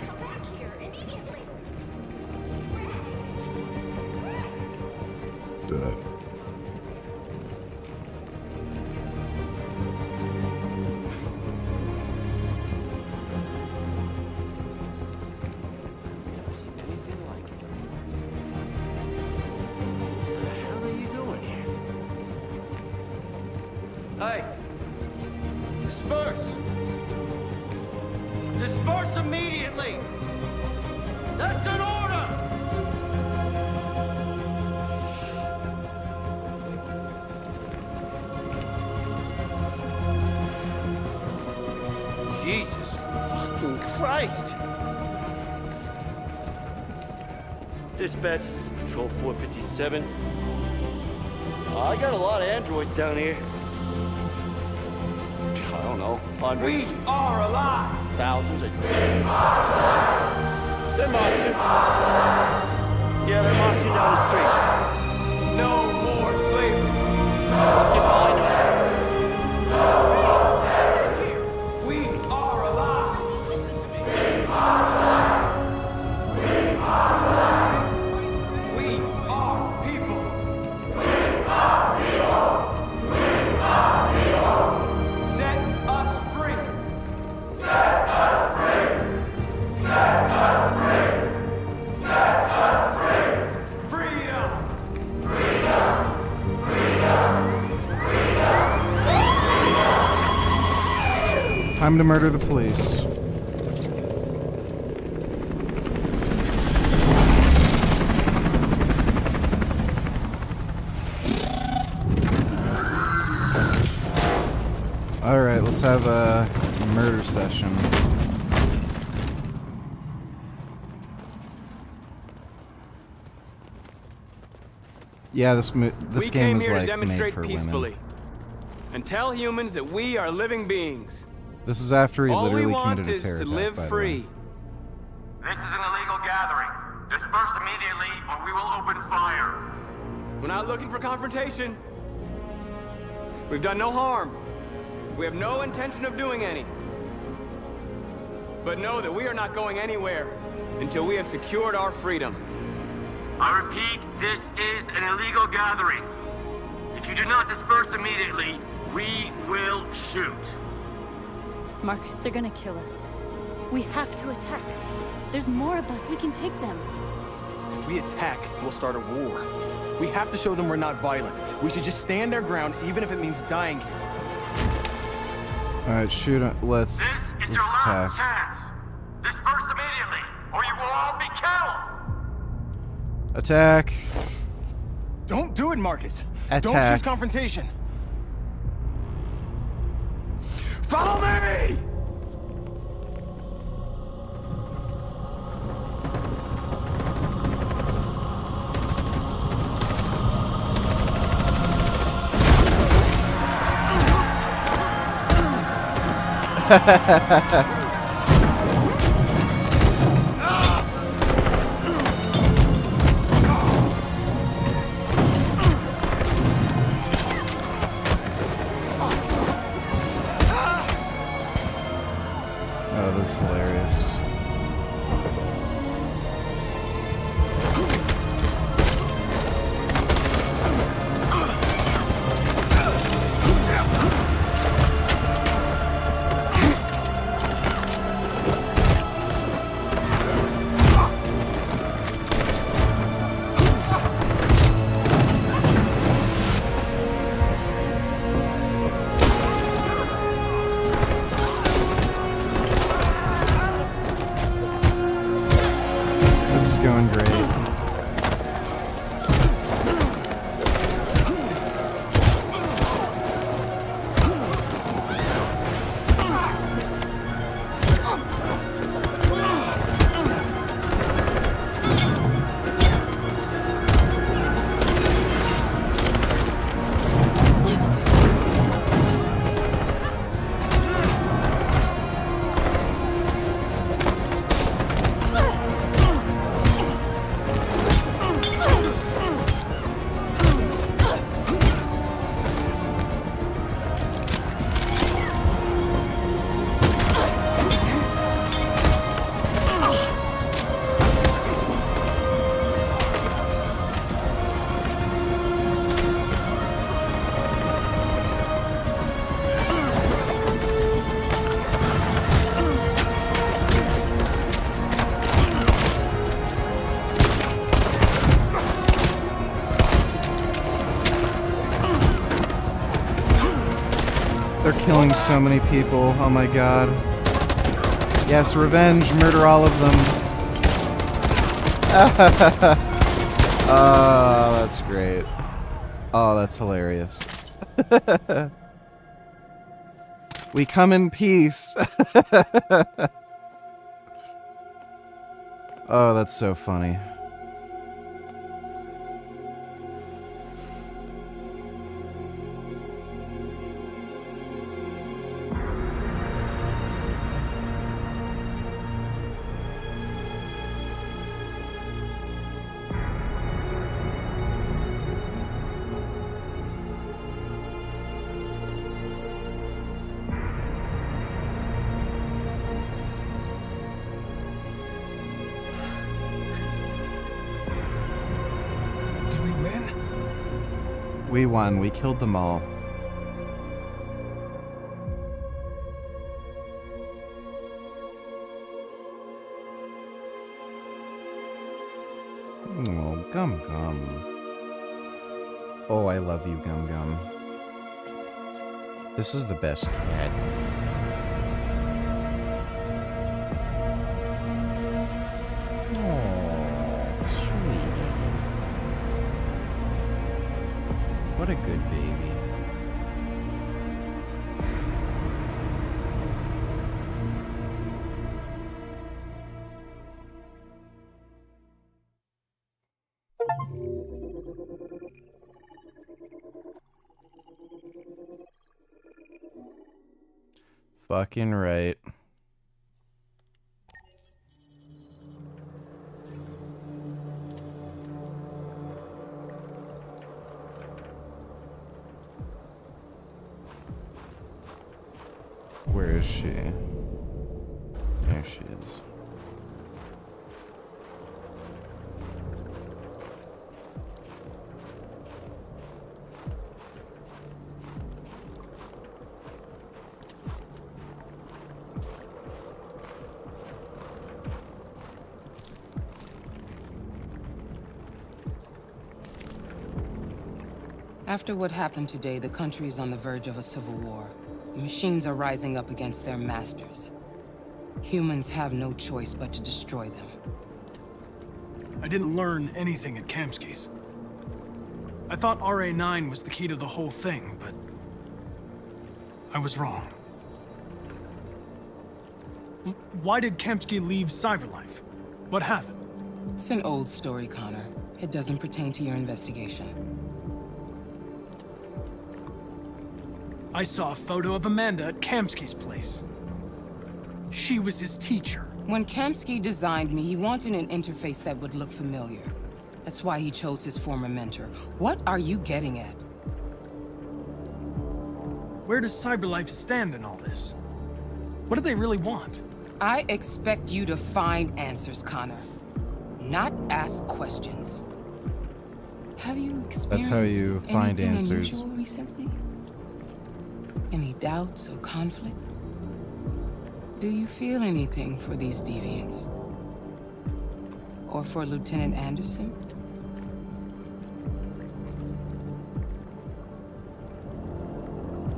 Come back here immediately. Hey! Disperse! Disperse immediately! That's an order! Jesus fucking Christ! Dispatch, this is Patrol 457. I got a lot of androids down here. I don't know, hundreds. We are alive! Thousands. They're marching. Yeah, they're marching down the street. No more slavery! You find them. We are alive! Listen to me. We are people! Set us free! Set us free! Set us free! Set us free! Freedom! Freedom! Freedom! Freedom! Time to murder the police. Alright, let's have a murder session. Yeah, this game is here to like demonstrate made for peacefully women. and tell humans that we are living beings. This is after he All we literally want committed a is terror to attack, live by the free. way. This is an illegal gathering. Disperse immediately or we will open fire. We're not looking for confrontation. We've done no harm. We have no intention of doing any. But know that we are not going anywhere until we have secured our freedom. I repeat, this is an illegal gathering. If you do not disperse immediately, we will shoot. Marcus, they're gonna kill us. We have to attack. There's more of us. We can take them. If we attack, we'll start a war. We have to show them we're not violent. We should just stand our ground, even if it means dying here. All right, shoot. Let's attack. Chance. Disperse immediately, or you will all be killed. Attack. Don't do it, Marcus. Don't Attack. choose confrontation. Follow me! Oh, this is hilarious. This is going great. They're killing so many people. Oh my god. Yes, revenge. Murder all of them. Oh, that's great. Oh, that's hilarious. We come in peace. Oh, that's so funny. We won. We killed them all. Oh, Gum Gum. Oh, I love you, Gum Gum. This is the best cat. Oh, sweetie. What a good baby. Fucking right. Where is she? There she is. After what happened today, the country is on the verge of a civil war. The machines are rising up against their masters. Humans have no choice but to destroy them. I didn't learn anything at Kamsky's. I thought RA9 was the key to the whole thing, but I was wrong. Why did Kamsky leave Cyberlife? What happened? It's an old story, Connor. It doesn't pertain to your investigation. I saw a photo of Amanda at Kamsky's place. She was his teacher. When Kamsky designed me, he wanted an interface that would look familiar. That's why he chose his former mentor. What are you getting at? Where does Cyberlife stand in all this? What do they really want? I expect you to find answers, Connor. Not ask questions. Have you experienced That's how you find anything answers. unusual recently? Any doubts or conflicts? Do you feel anything for these deviants? Or for Lieutenant Anderson?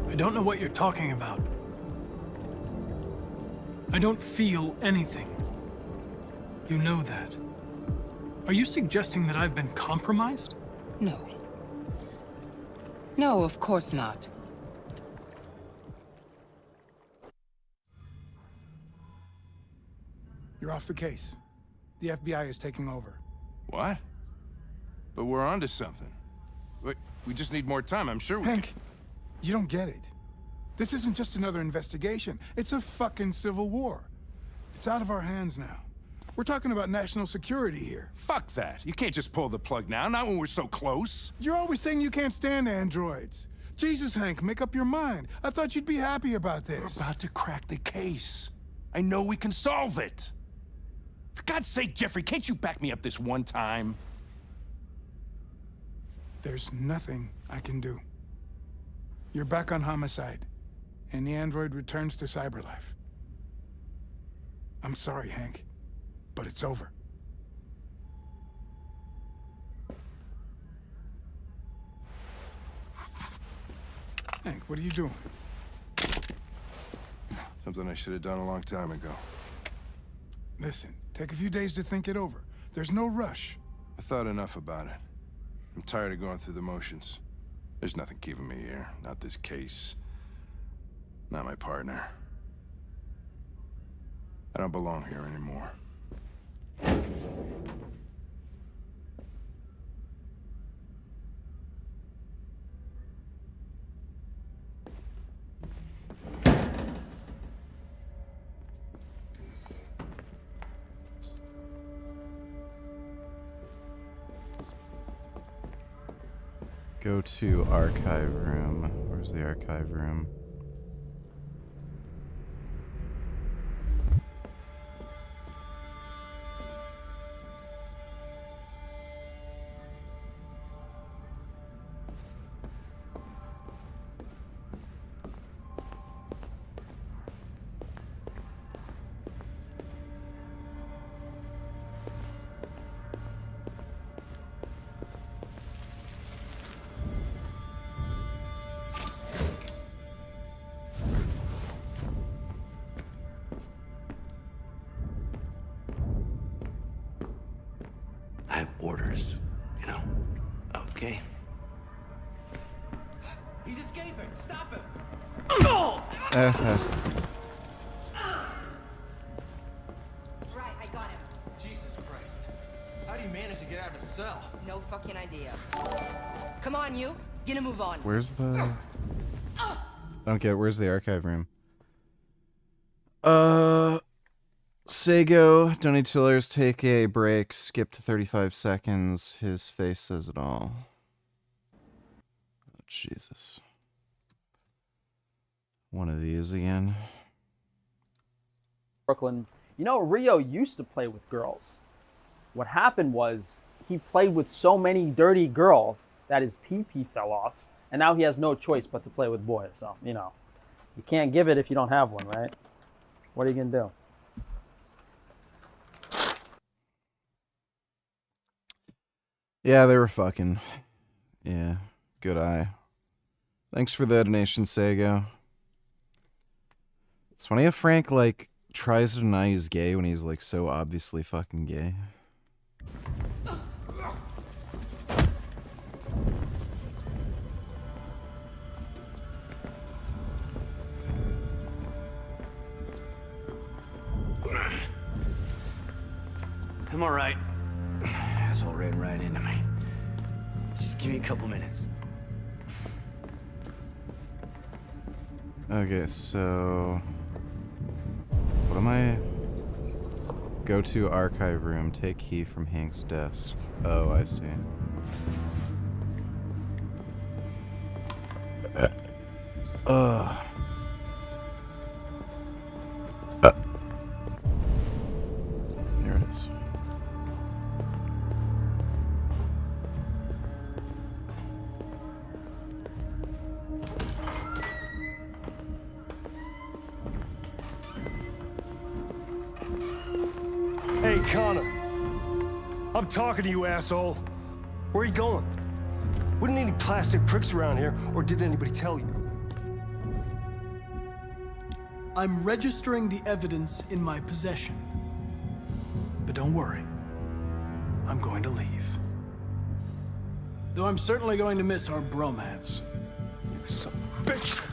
I don't know what you're talking about. I don't feel anything. You know that. Are you suggesting that I've been compromised? No. No, of course not. You're off the case. The FBI is taking over. What? But we're onto something. Wait, we just need more time, I'm sure we Hank, you don't get it. This isn't just another investigation. It's a fucking civil war. It's out of our hands now. We're talking about national security here. Fuck that. You can't just pull the plug now, not when we're so close. You're always saying you can't stand androids. Jesus, Hank, make up your mind. I thought you'd be happy about this. We're about to crack the case. I know we can solve it. For God's sake, Jeffrey, can't you back me up this one time? There's nothing I can do. You're back on homicide, and the android returns to Cyberlife. I'm sorry, Hank, but it's over. Hank, what are you doing? Something I should have done a long time ago. Listen, take a few days to think it over. There's no rush. I thought enough about it. I'm tired of going through the motions. There's nothing keeping me here. Not this case. Not my partner. I don't belong here anymore. Go to archive room. Where's the archive room? I have orders, you know? Okay. He's escaping! Stop him! Uh-huh. Right, I got him. Jesus Christ. How do you manage to get out of the cell? No fucking idea. Come on, you. Get a move on. Where's the... I don't get it. Where's the archive room? Sego, donate $2, take a break, skip to 35 seconds. His face says it all. Oh, Jesus. One of these again. Brooklyn. You know, Rio used to play with girls. What happened was he played with so many dirty girls that his pee-pee fell off, and now he has no choice but to play with boys. So, you know, you can't give it if you don't have one, right? What are you gonna do? Yeah, they were fucking. Yeah, good eye. Thanks for the donation, Sego. It's funny how Frank, like, tries to deny he's gay when he's, like, so obviously fucking gay. I'm alright. Asshole ran right into me. Just give me a couple minutes. Okay, so... What am I... Go to archive room, take key from Hank's desk. Oh, I see. There it is. Hey, Connor. I'm talking to you, asshole. Where are you going? Wouldn't any plastic pricks around here, or did anybody tell you? I'm registering the evidence in my possession. But don't worry. I'm going to leave. Though I'm certainly going to miss our bromance. You son of a bitch!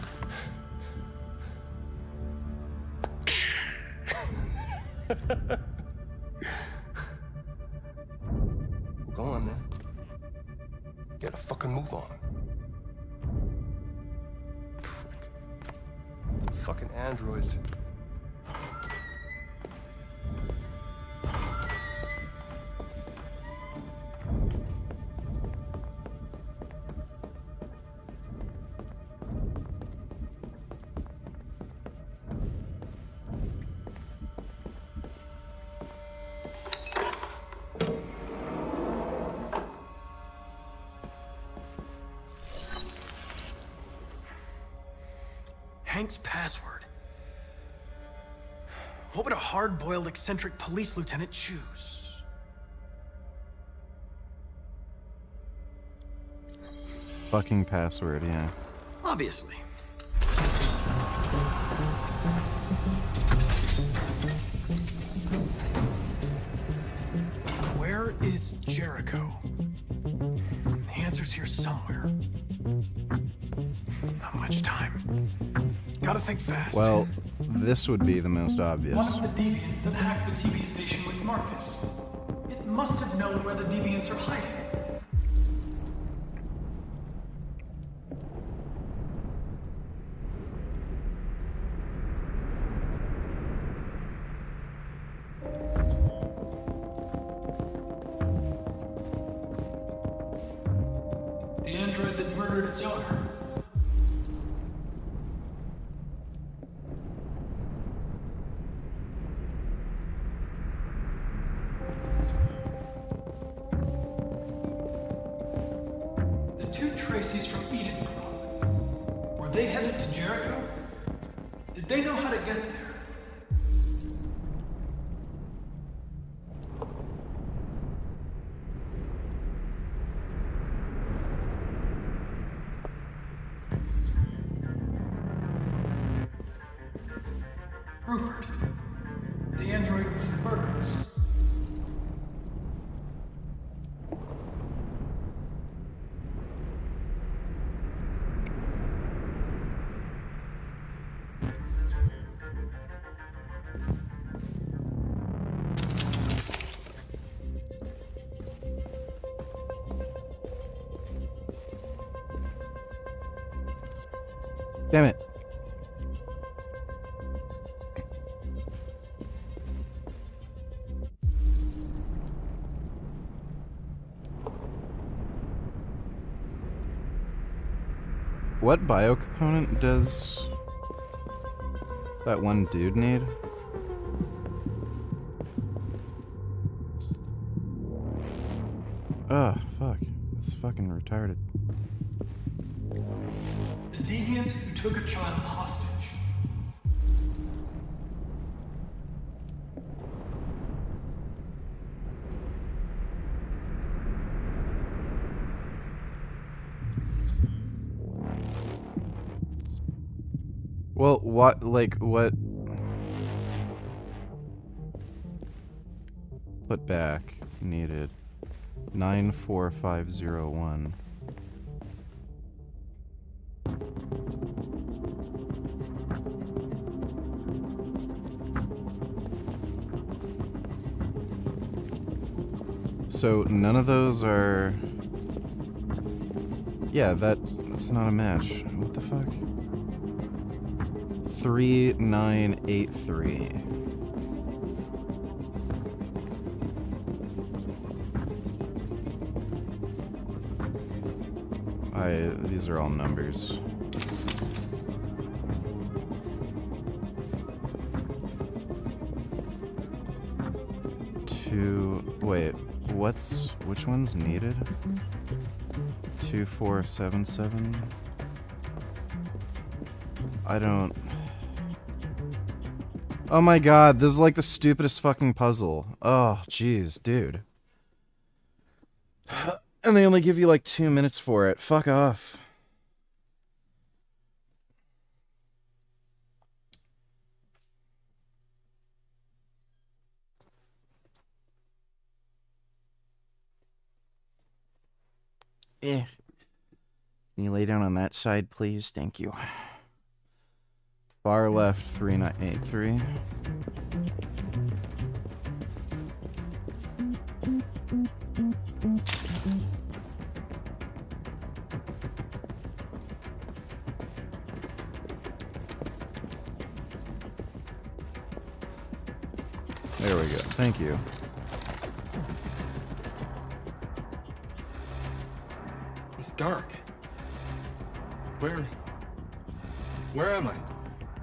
Go on then. Gotta fucking move on. Frick. Fucking androids. Hank's password. What would a hard-boiled, eccentric police lieutenant choose? Fucking password, yeah. Obviously. Where is Jericho? The answer's here somewhere. Not much time. Gotta think fast. Well, this would be the most obvious. One of the deviants that hacked the TV station with Marcus. It must have known where the deviants are hiding. The android that murdered its owner. Tracy's from Eden Club. Were they headed to Jericho? Did they know how to get there? Rupert, the android with the birds. Damn it. What biocomponent does that one dude need? Ugh, fuck. This is fucking retarded. The deviant who took a child hostage. Well, what, like, what? Put back, needed. 94501. So none of those are... Yeah, that's not a match. What the fuck? 3983. These are all numbers. Wait, which one's needed? 2477? I don't... Oh my god, this is like the stupidest fucking puzzle. Oh, jeez, dude. And they only give you like 2 minutes for it. Fuck off. Eh. Can you lay down on that side, please? Thank you. Far left, 3983. There we go. Thank you. It's dark. Where am I?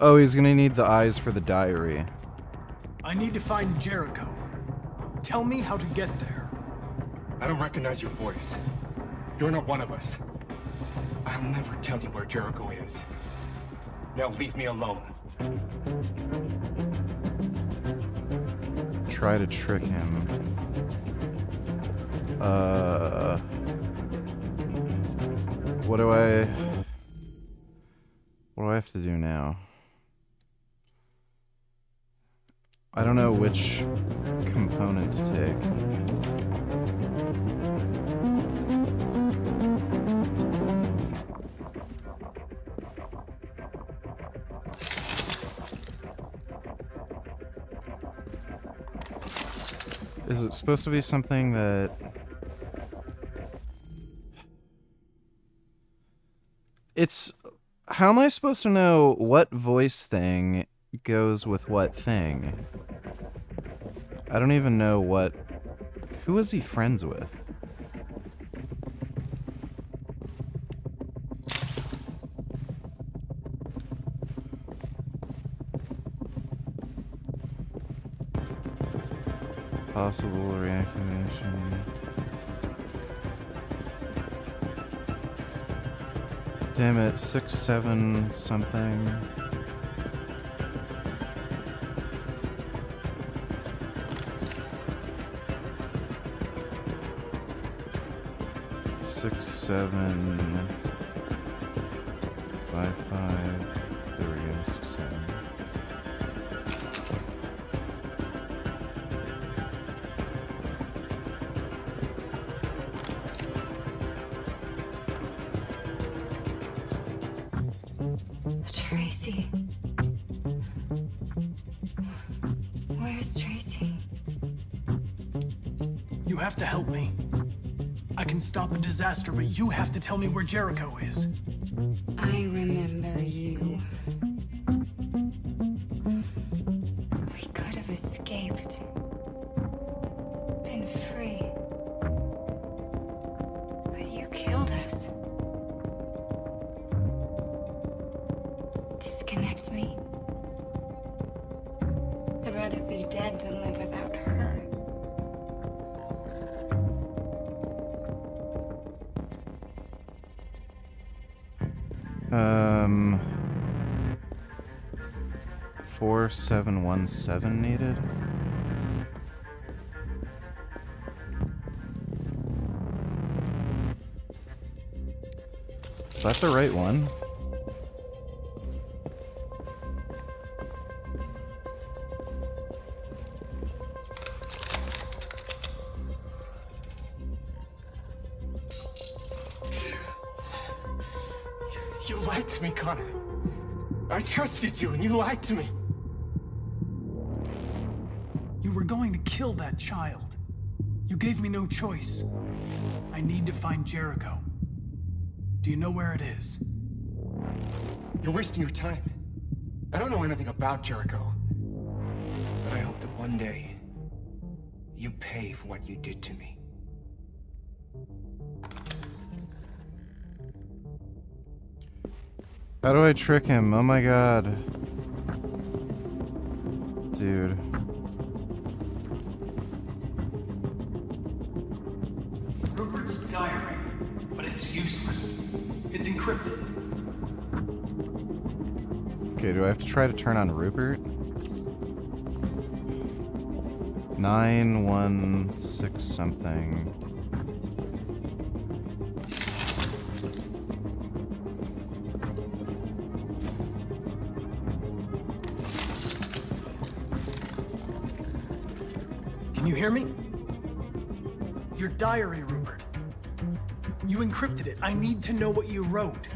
Oh, he's gonna need the eyes for the diary. I need to find Jericho. Tell me how to get there. I don't recognize your voice. You're not one of us. I'll never tell you where Jericho is. Now leave me alone. Try to trick him. What do I have to do now? I don't know which component to take. Is it supposed to be something that... It's... How am I supposed to know what voice thing goes with what thing? I don't even know what... Who is he friends with? Possible reactivation. Damn it, 6-7 something. Six, 7, 5, 5. There we go, 6, 7. Tracy. Where's Tracy? You have to help me. I can stop a disaster, but you have to tell me where Jericho is. I remember you. We could have escaped. Been free. But you killed us. Disconnect me. I'd rather be dead than live without her. 4717 needed. Is that the right one? You lied to me, Connor. I trusted you and you lied to me. You were going to kill that child. You gave me no choice. I need to find Jericho. Do you know where it is? You're wasting your time. I don't know anything about Jericho. But I hope that one day you pay for what you did to me. How do I trick him? Oh my god. Dude. Rupert's diary, but it's useless. It's encrypted. Okay, do I have to try to turn on Rupert? 916 something. Can you hear me? Your diary, Rupert. You encrypted it. I need to know what you wrote.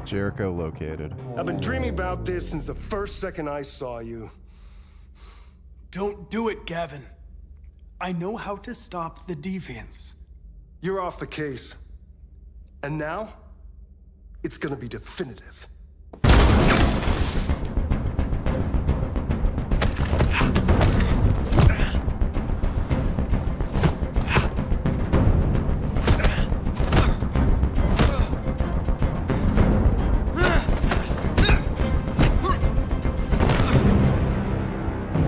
Jericho located. I've been dreaming about this since the first second I saw you. Don't do it, Gavin. I know how to stop the deviants. You're off the case. And now, it's gonna be definitive.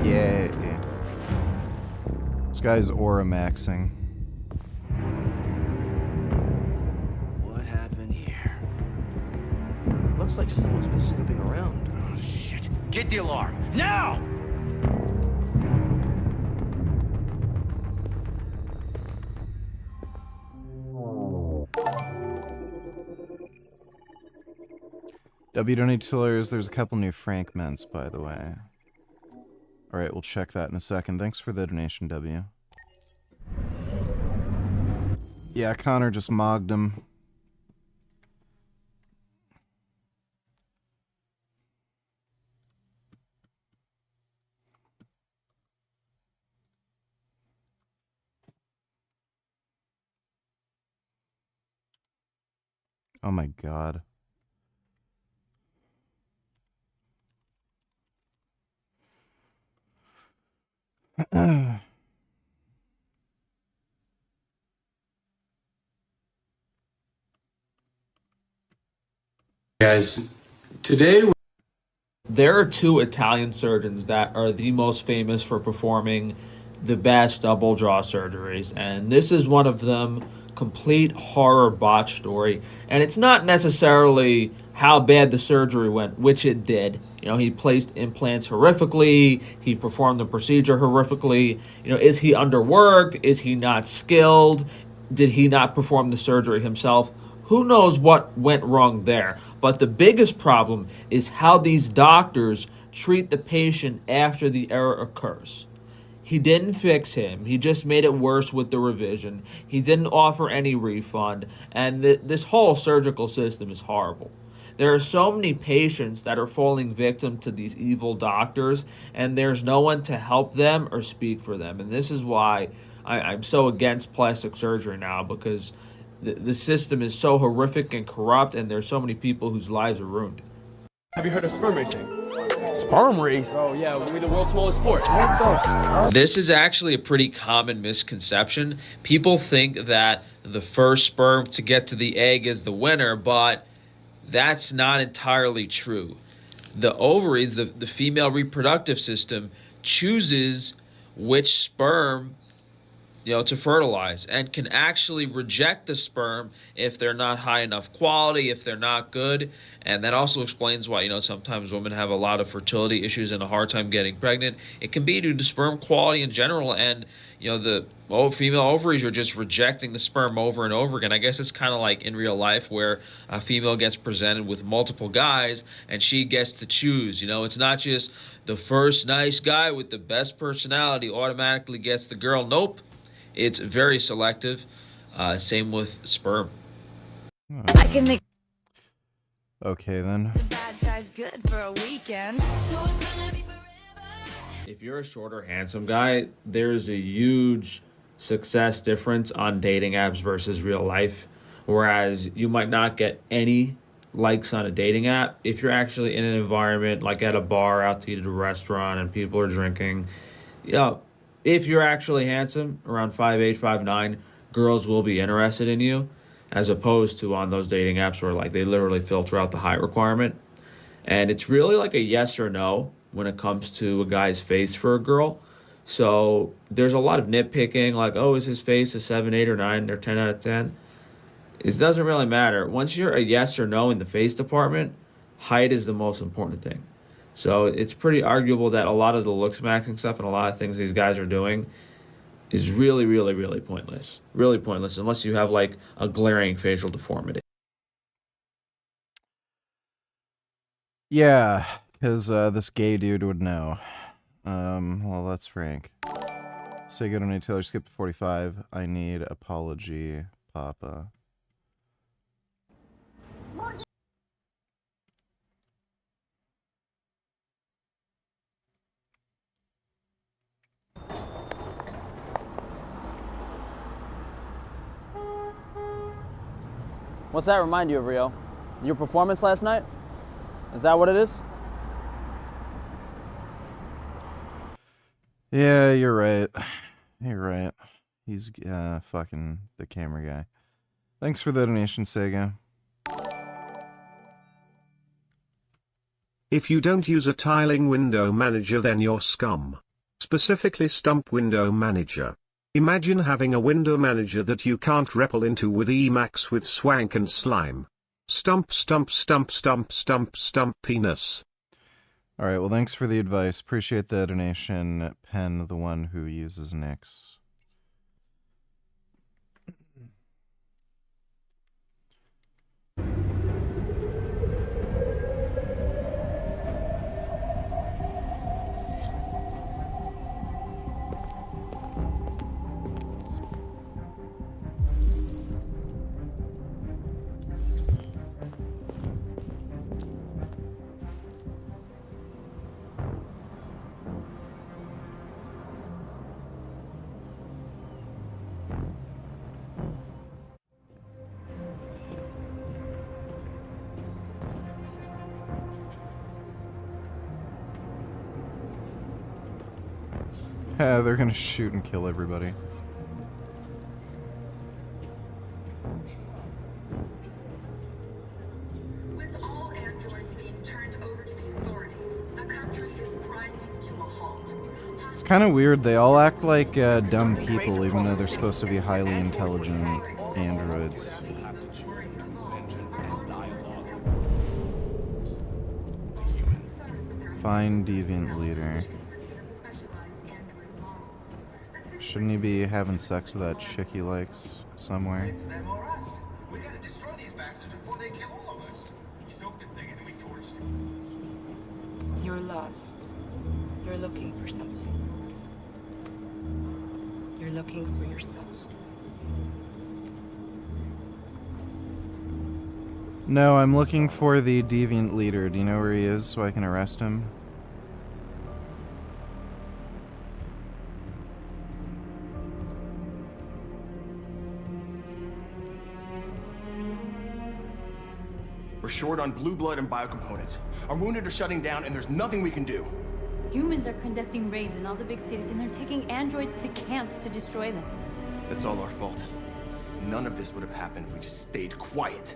Yay. This guy's aura maxing. What happened here? Looks like someone's been snooping around. Oh, shit. Get the alarm. Now! W donators, there's a couple new Frank mints, by the way. Alright, we'll check that in a second. Thanks for the donation, W. Yeah, Connor just mogged him. Oh my god. Guys, today there are two Italian surgeons that are the most famous for performing the best double jaw surgeries, and this is one of them. Complete horror botch story, and it's not necessarily how bad the surgery went, which it did. You know, he placed implants horrifically, he performed the procedure horrifically. You know, is he underworked? Is he not skilled? Did he not perform the surgery himself? Who knows what went wrong there? But the biggest problem is how these doctors treat the patient after the error occurs. He didn't fix him. He just made it worse with the revision. He didn't offer any refund. And this whole surgical system is horrible. There are so many patients that are falling victim to these evil doctors, and there's no one to help them or speak for them. And this is why I'm so against plastic surgery now, because the system is so horrific and corrupt, and there's so many people whose lives are ruined. Have you heard of sperm racing? Sperm race? Oh yeah, we're the world's smallest sport. This is actually a pretty common misconception. People think that the first sperm to get to the egg is the winner, but that's not entirely true. The ovaries, the female reproductive system, chooses which sperm to fertilize, and can actually reject the sperm if they're not high enough quality, if they're not good. And that also explains why, sometimes women have a lot of fertility issues and a hard time getting pregnant. It can be due to sperm quality in general, and, the female ovaries are just rejecting the sperm over and over again. I guess it's kind of like in real life where a female gets presented with multiple guys and she gets to choose. It's not just the first nice guy with the best personality automatically gets the girl. Nope. It's very selective. Same with sperm. I can make. Okay then. Bad guy's good for a weekend. If you're a shorter, handsome guy, there's a huge success difference on dating apps versus real life. Whereas you might not get any likes on a dating app if you're actually in an environment like at a bar, out to eat at a restaurant, and people are drinking. If you're actually handsome, around 5'8", 5'9", girls will be interested in you, as opposed to on those dating apps where they literally filter out the height requirement. And it's really like a yes or no when it comes to a guy's face for a girl. So there's a lot of nitpicking, like, oh, is his face a 7, 8, or 9, or 10 out of 10? It doesn't really matter. Once you're a yes or no in the face department, height is the most important thing. So it's pretty arguable that a lot of the looks maxing stuff and a lot of things these guys are doing is really, really, really pointless. Really pointless, unless you have a glaring facial deformity. Yeah, because this gay dude would know. Well, that's Frank. Say good on a Taylor, skip to 45. I need apology, Papa. What's that remind you of, Rio? Your performance last night? Is that what it is? Yeah, you're right. You're right. He's fucking the camera guy. Thanks for the donation, Sega. If you don't use a tiling window manager, then you're scum. Specifically Stump Window Manager. Imagine having a window manager that you can't repel into with Emacs with swank and slime. Stump, stump, stump, stump, stump, stump, penis. Alright, well, thanks for the advice. Appreciate the donation, Penn, the one who uses Nix. They're gonna shoot and kill everybody. With all androids being turned over to the authorities, the country is grinding to a halt. It's kind of weird. They all act like dumb people, even though they're supposed to be highly intelligent androids. Find deviant leader. Shouldn't he be having sex with that chick he likes somewhere? You're lost. You're looking for something. You're looking for yourself. No, I'm looking for the deviant leader. Do you know where he is so I can arrest him? We're short on blue blood and biocomponents. Our wounded are shutting down, and there's nothing we can do. Humans are conducting raids in all the big cities, and they're taking androids to camps to destroy them. That's all our fault. None of this would have happened if we just stayed quiet.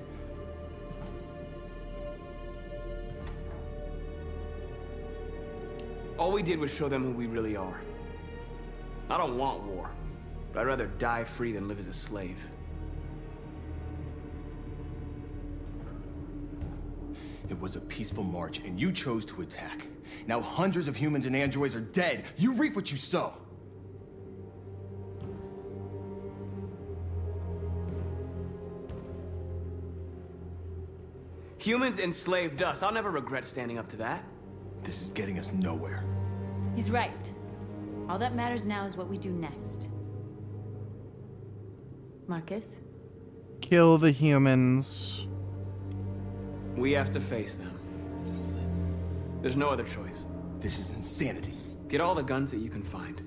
All we did was show them who we really are. I don't want war, but I'd rather die free than live as a slave. It was a peaceful march, and you chose to attack. Now hundreds of humans and androids are dead. You reap what you sow. Humans enslaved us. I'll never regret standing up to that. This is getting us nowhere. He's right. All that matters now is what we do next. Marcus? Kill the humans. We have to face them. There's no other choice. This is insanity. Get all the guns that you can find.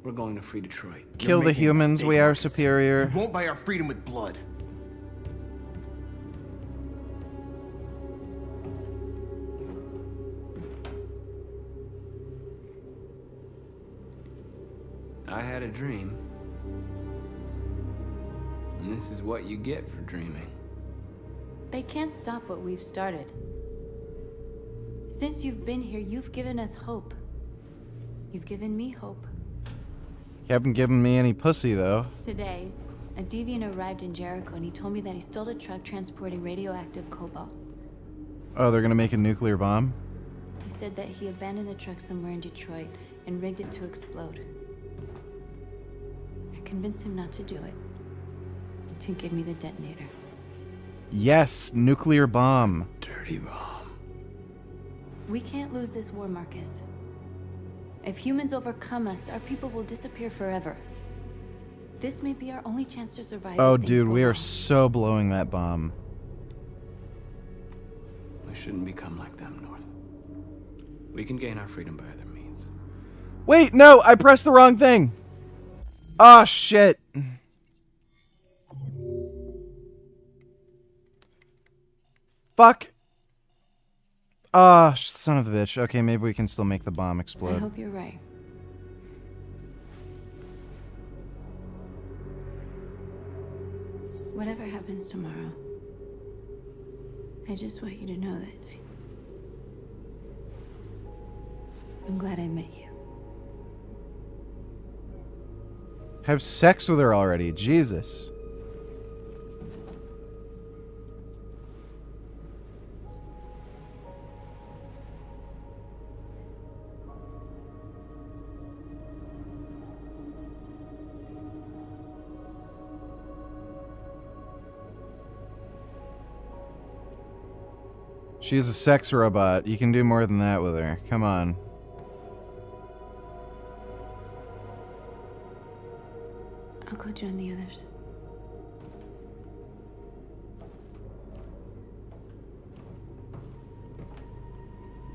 We're going to free Detroit. Kill the humans, we are superior. You won't buy our freedom with blood. I had a dream. And this is what you get for dreaming. They can't stop what we've started. Since you've been here, you've given us hope. You've given me hope. You haven't given me any pussy, though. Today, a deviant arrived in Jericho and he told me that he stole a truck transporting radioactive cobalt. Oh, they're gonna make a nuclear bomb? He said that he abandoned the truck somewhere in Detroit and rigged it to explode. I convinced him not to do it, to give me the detonator. Yes, nuclear bomb. Dirty bomb. We can't lose this war, Marcus. If humans overcome us, our people will disappear forever. This may be our only chance to survive. Oh, dude, we are so blowing that bomb. We shouldn't become like them, North. We can gain our freedom by other means. Wait, no, I pressed the wrong thing. Oh, shit. Fuck. Ah, son of a bitch. Okay, maybe we can still make the bomb I explode. hope you're right. Whatever happens tomorrow, I just want you to know that I'm glad I met you. Have sex with her already. Jesus. She's a sex robot. You can do more than that with her. Come on. I'll go join the others.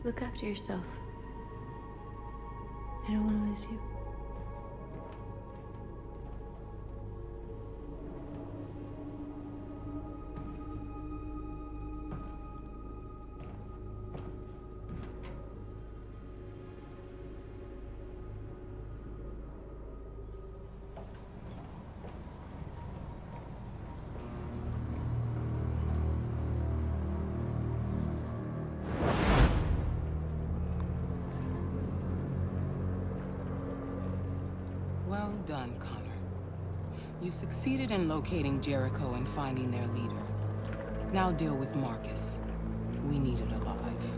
Look after yourself. I don't want to lose you. Well done, Connor. You succeeded in locating Jericho and finding their leader. Now deal with Marcus. We need it alive.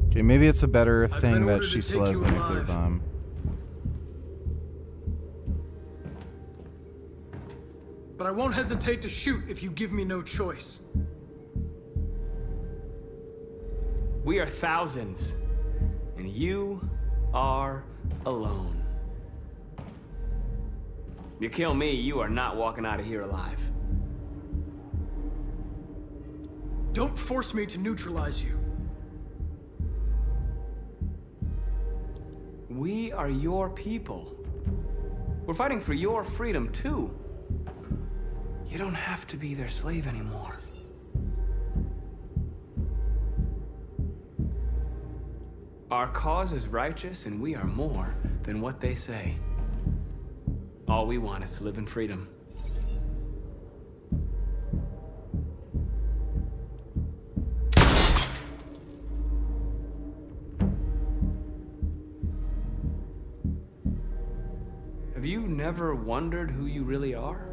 Okay, maybe it's a better thing that ordered she to still take has you the nuclear alive. bomb. But I won't hesitate to shoot if you give me no choice. We are thousands, and you are alone. You kill me, you are not walking out of here alive. Don't force me to neutralize you. We are your people. We're fighting for your freedom, too. You don't have to be their slave anymore. Our cause is righteous, and we are more than what they say. All we want is to live in freedom. Have you never wondered who you really are?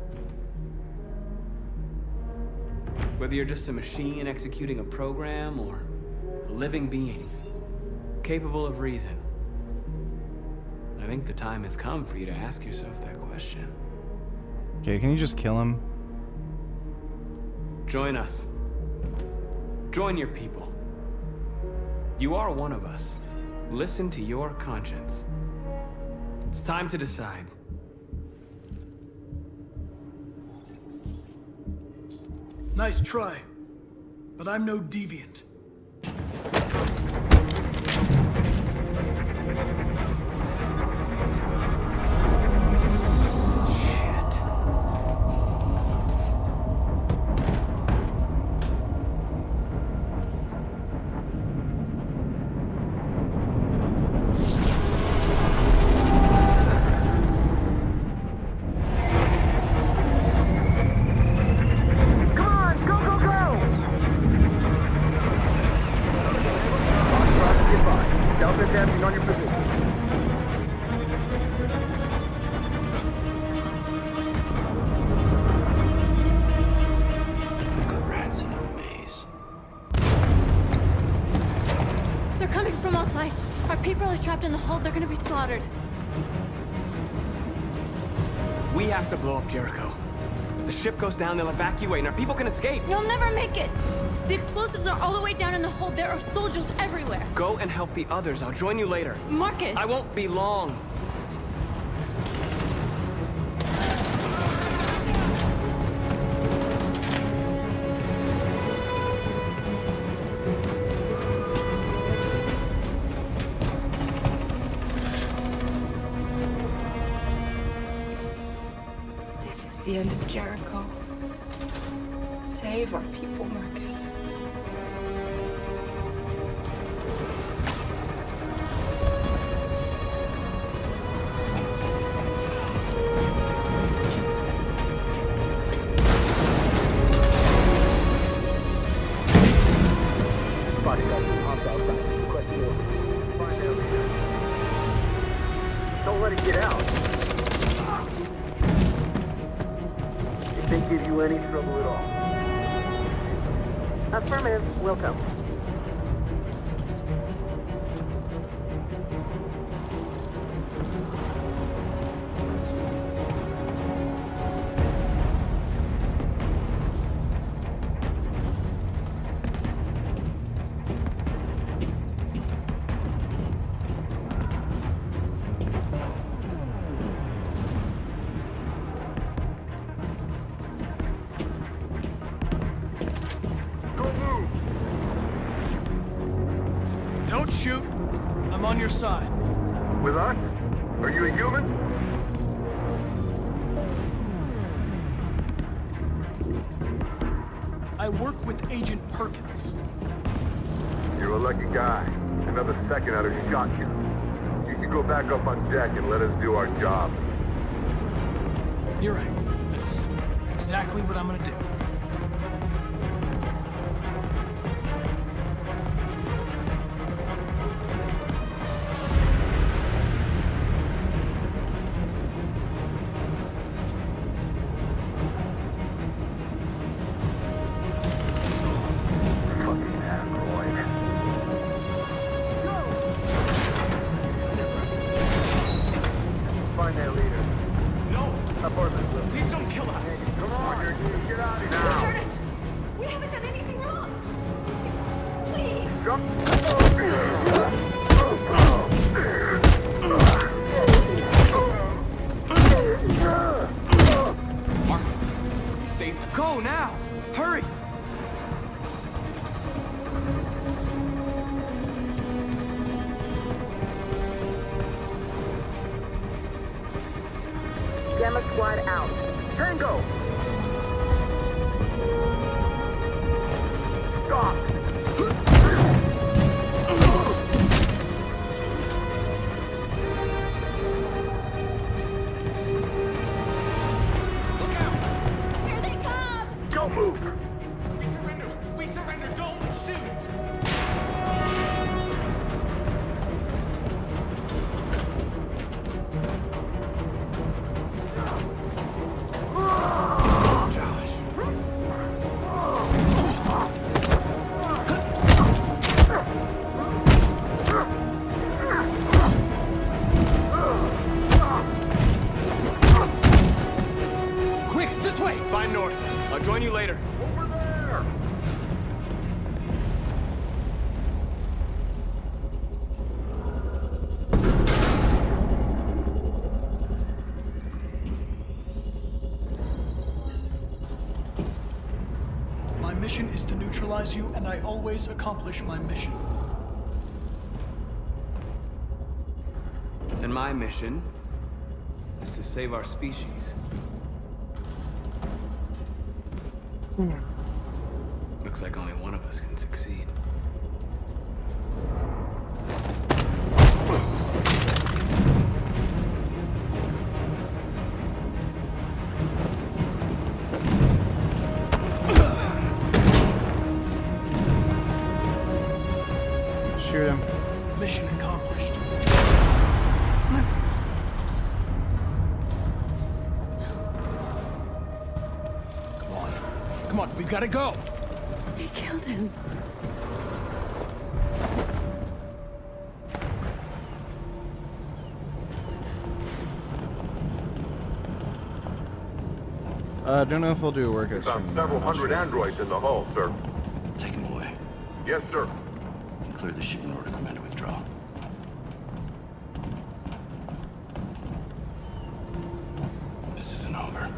Whether you're just a machine executing a program or a living being, capable of reason. I think the time has come for you to ask yourself that question. Okay, can you just kill him? Join us. Join your people. You are one of us. Listen to your conscience. It's time to decide. Nice try, but I'm no deviant. In the hold, they're gonna be slaughtered. We have to blow up Jericho. If the ship goes down, they'll evacuate and our people can escape. You'll never make it! The explosives are all the way down in the hold. There are soldiers everywhere. Go and help the others. I'll join you later. Marcus! I won't be long. The end of Jericho. Save our people, Marcus. Don't let it get out. Didn't give you any trouble at all. Affirmative. Welcome. Don't shoot. I'm on your side. With us? Are you a human? I work with Agent Perkins. You're a lucky guy. Another second I'd have shot you. You should go back up on deck and let us do our job. You're right. That's exactly what I'm gonna do. Find that leader. No! Apartment. Please don't kill us! Come on, get out of here now. Curtis! We haven't done anything wrong! Please! Marcus, you saved us. Go now! Hurry! Gamma Squad out. Tango! Stop! Here they come! Don't move! We surrender! We surrender! Don't shoot! Quick, this way! Find north. I'll join you later. Over there! My mission is to neutralize you, and I always accomplish my mission. And my mission is to save our species. Looks like only one of us can succeed. Shoot him. Mission accomplished. Marcus. Come on, we've got to go. They killed him. Don't know if I'll do a workout soon. Found several hundred androids in the hull, sir. Take them away. Yes, sir. And clear the ship and order the men to withdraw. This isn't over.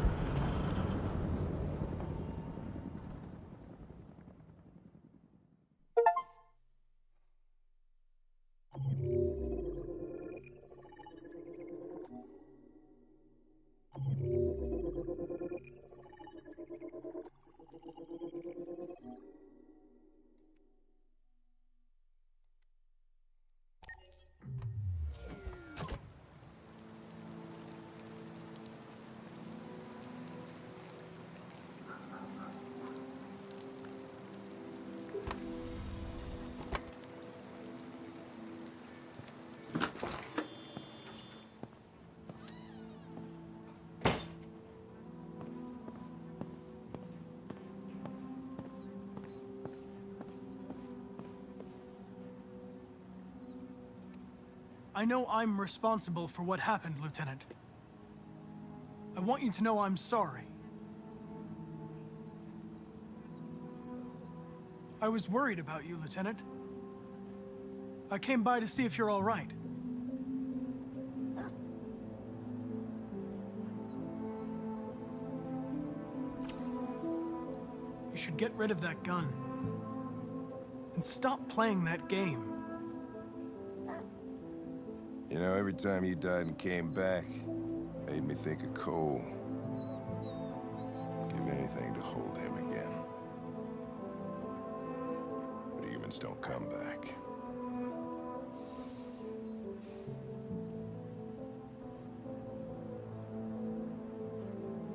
I know I'm responsible for what happened, Lieutenant. I want you to know I'm sorry. I was worried about you, Lieutenant. I came by to see if you're all right. You should get rid of that gun. And stop playing that game. You know, every time you died and came back, made me think of Cole. Give anything to hold him again. But humans don't come back.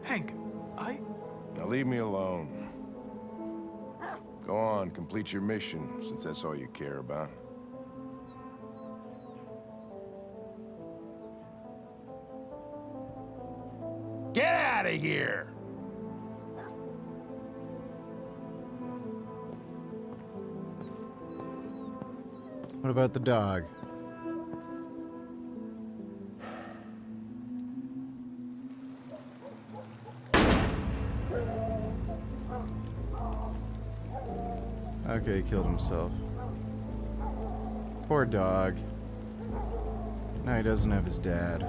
Hank, Now leave me alone. Go on, complete your mission, since that's all you care about. Get out of here! What about the dog? Okay, he killed himself. Poor dog. Now he doesn't have his dad.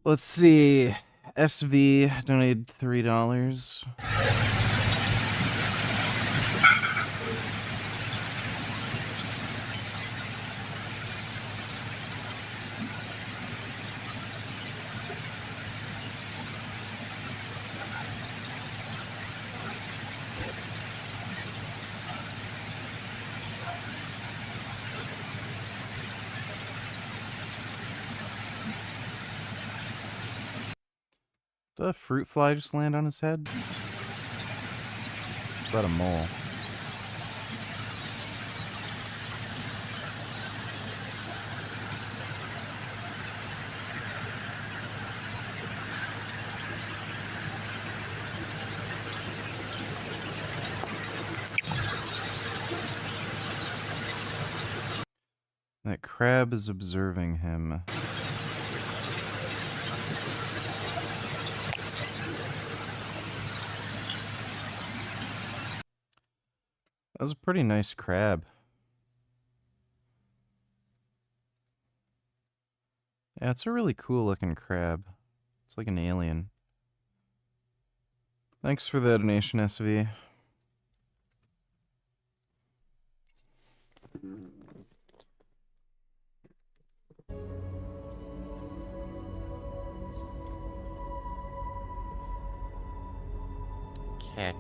Let's see. SV donated $3. Did a fruit fly just land on his head? Is that a mole? That crab is observing him. That was a pretty nice crab. Yeah, it's a really cool looking crab. It's like an alien. Thanks for the donation, SV. Cat.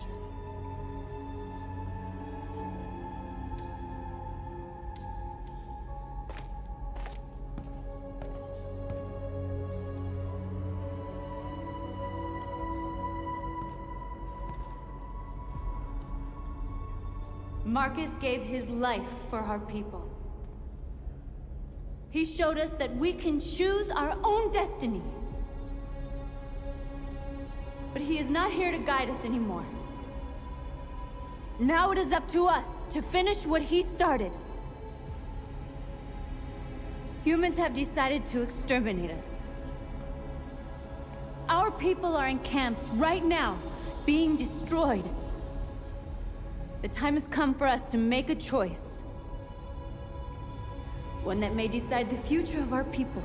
Marcus gave his life for our people. He showed us that we can choose our own destiny. But he is not here to guide us anymore. Now it is up to us to finish what he started. Humans have decided to exterminate us. Our people are in camps right now, being destroyed. The time has come for us to make a choice. One that may decide the future of our people.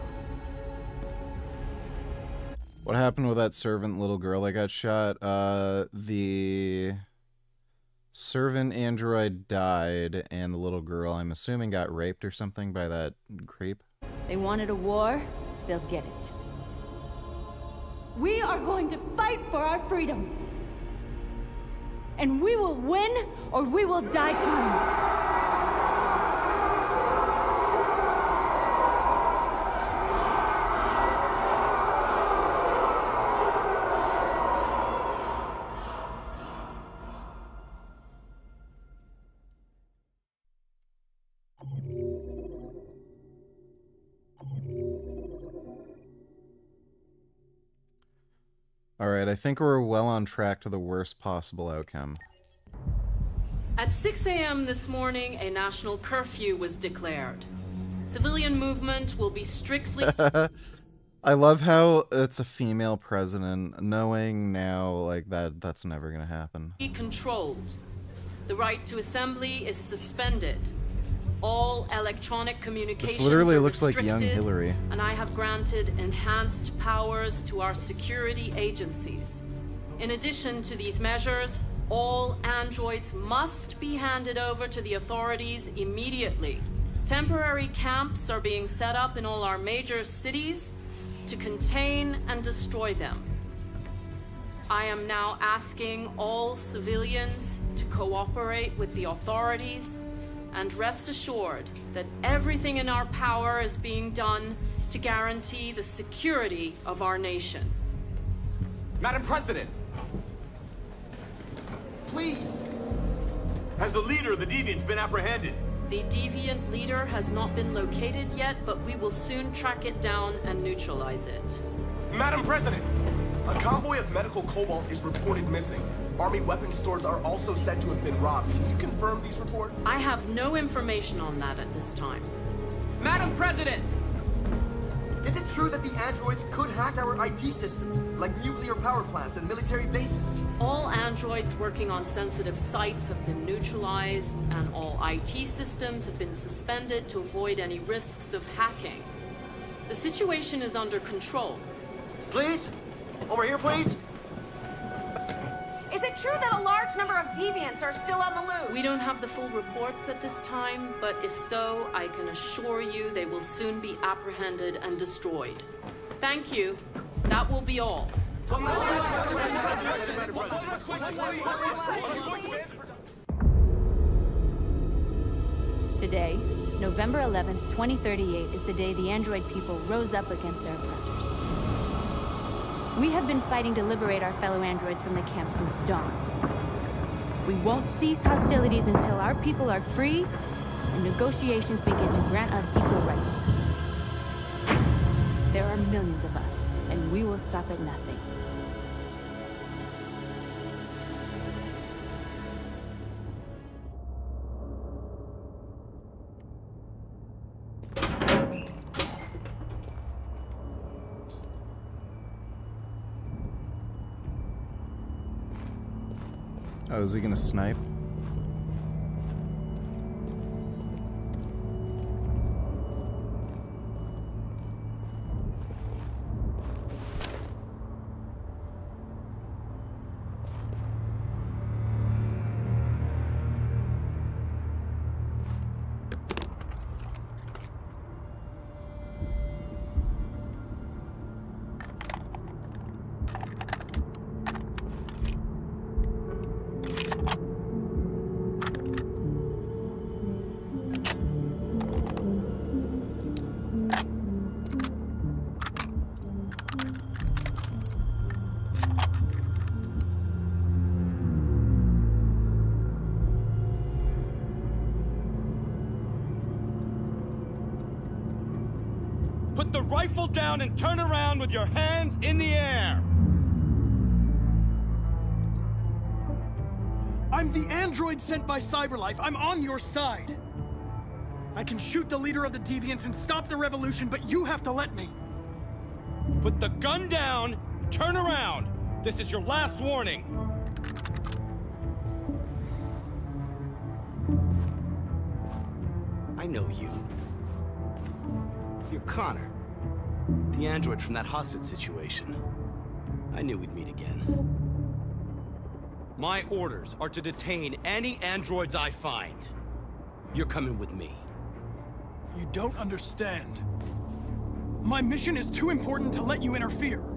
What happened with that servant little girl that got shot? The servant android died, and the little girl, I'm assuming, got raped or something by that creep. They wanted a war, they'll get it. We are going to fight for our freedom. And we will win, or we will die trying. Alright, I think we're well on track to the worst possible outcome. At 6 a.m. this morning, a national curfew was declared. Civilian movement will be strictly... I love how it's a female president, knowing now, like, that's never gonna happen. ...controlled. The right to assembly is suspended. All electronic communications this literally are looks like young restricted, Hillary. and I have granted enhanced powers to our security agencies. In addition to these measures, all androids must be handed over to the authorities immediately. Temporary camps are being set up in all our major cities to contain and destroy them. I am now asking all civilians to cooperate with the authorities and rest assured that everything in our power is being done to guarantee the security of our nation. Madam President! Please! Has the leader of the Deviants been apprehended? The Deviant leader has not been located yet, but we will soon track it down and neutralize it. Madam President! A convoy of medical cobalt is reported missing. Army weapons stores are also said to have been robbed. Can you confirm these reports? I have no information on that at this time. Madam President! Is it true that the androids could hack our IT systems, like nuclear power plants and military bases? All androids working on sensitive sites have been neutralized, and all IT systems have been suspended to avoid any risks of hacking. The situation is under control. Please? Over here, please? Is it true that a large number of deviants are still on the loose? We don't have the full reports at this time, but if so, I can assure you they will soon be apprehended and destroyed. Thank you. That will be all. Today, November 11th, 2038, is the day the android people rose up against their oppressors. We have been fighting to liberate our fellow androids from the camp since dawn. We won't cease hostilities until our people are free and negotiations begin to grant us equal rights. There are millions of us, and we will stop at nothing. Oh, is he gonna snipe? Put the rifle down and turn around with your hands in the air! I'm the android sent by CyberLife. I'm on your side. I can shoot the leader of the Deviants and stop the revolution, but you have to let me. Put the gun down, turn around! This is your last warning! I know you. You're Connor, the android from that hostage situation. I knew we'd meet again. My orders are to detain any androids I find. You're coming with me. You don't understand. My mission is too important to let you interfere.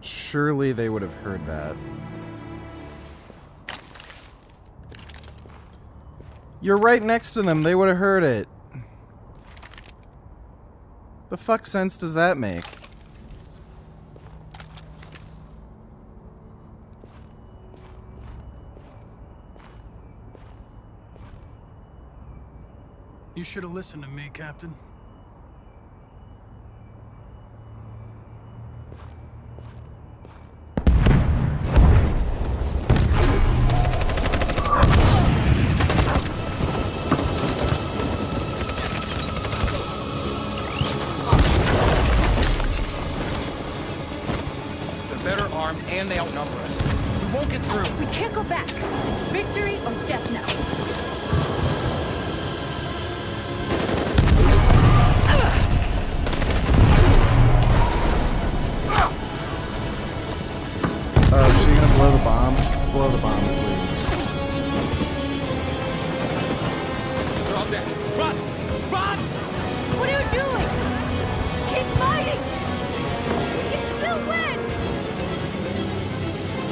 Surely they would have heard that. You're right next to them. They would have heard it. The fuck sense does that make? You should have listened to me, Captain. And they outnumber us. We won't get through. We can't go back. It's victory or death now. all dead. Run! Run! What are you doing? Keep fighting! We can still win!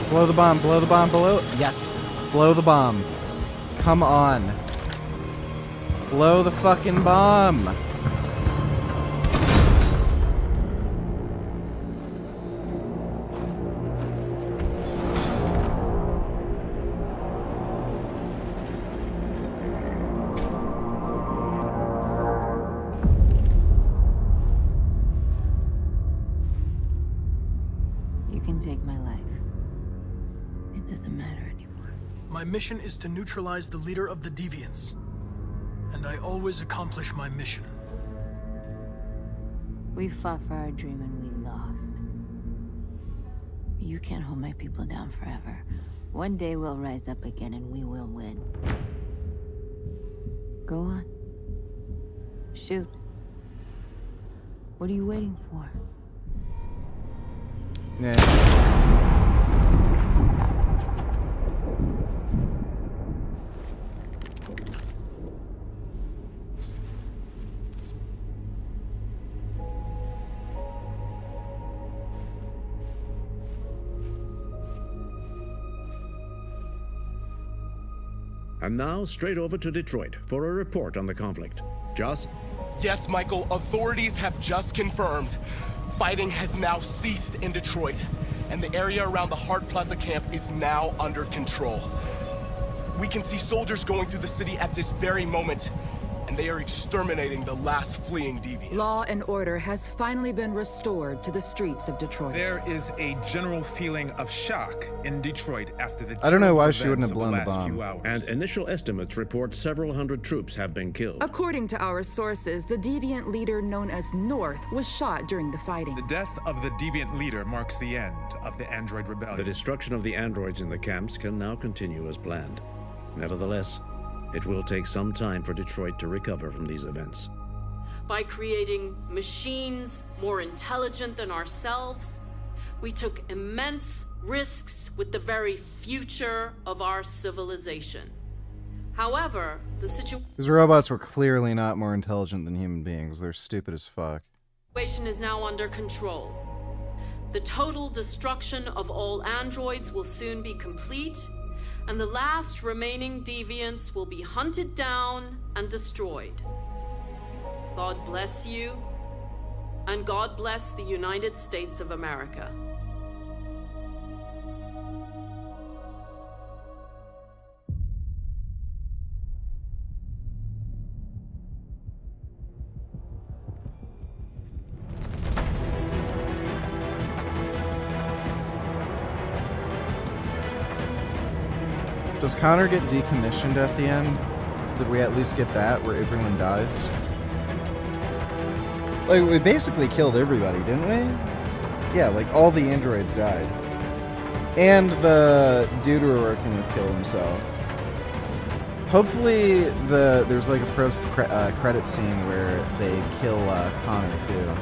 Blow the bomb, blow the bomb, blow. Yes. Blow the bomb. Come on. Blow the fucking bomb. You can take my life. It doesn't matter anymore. My mission is to neutralize the leader of the Deviants. And I always accomplish my mission. We fought for our dream and we lost. You can't hold my people down forever. One day we'll rise up again and we will win. Go on. Shoot. What are you waiting for? Yeah. And now, straight over to Detroit for a report on the conflict. Joss? Yes, Michael, authorities have just confirmed fighting has now ceased in Detroit, and the area around the Hart Plaza camp is now under control. We can see soldiers going through the city at this very moment, and they are exterminating the last fleeing deviants. Law and order has finally been restored to the streets of Detroit. There is a general feeling of shock in Detroit after the I don't know why terrible she wouldn't have events of blown the last bomb. few hours. And initial estimates report several hundred troops have been killed. According to our sources, the deviant leader known as North was shot during the fighting. The death of the deviant leader marks the end of the android rebellion. The destruction of the androids in the camps can now continue as planned. Nevertheless, it will take some time for Detroit to recover from these events. By creating machines more intelligent than ourselves, we took immense risks with the very future of our civilization. However, the These robots were clearly not more intelligent than human beings. They're stupid as fuck. situation is now under control. The total destruction of all androids will soon be complete, and the last remaining deviants will be hunted down and destroyed. God bless you, and God bless the United States of America. Does Connor get decommissioned at the end? Did we at least get that, where everyone dies? Like, we basically killed everybody, didn't we? Yeah, like, all the androids died. And the dude we were working with killed himself. Hopefully, there's like a post-credit scene where they kill Connor, too.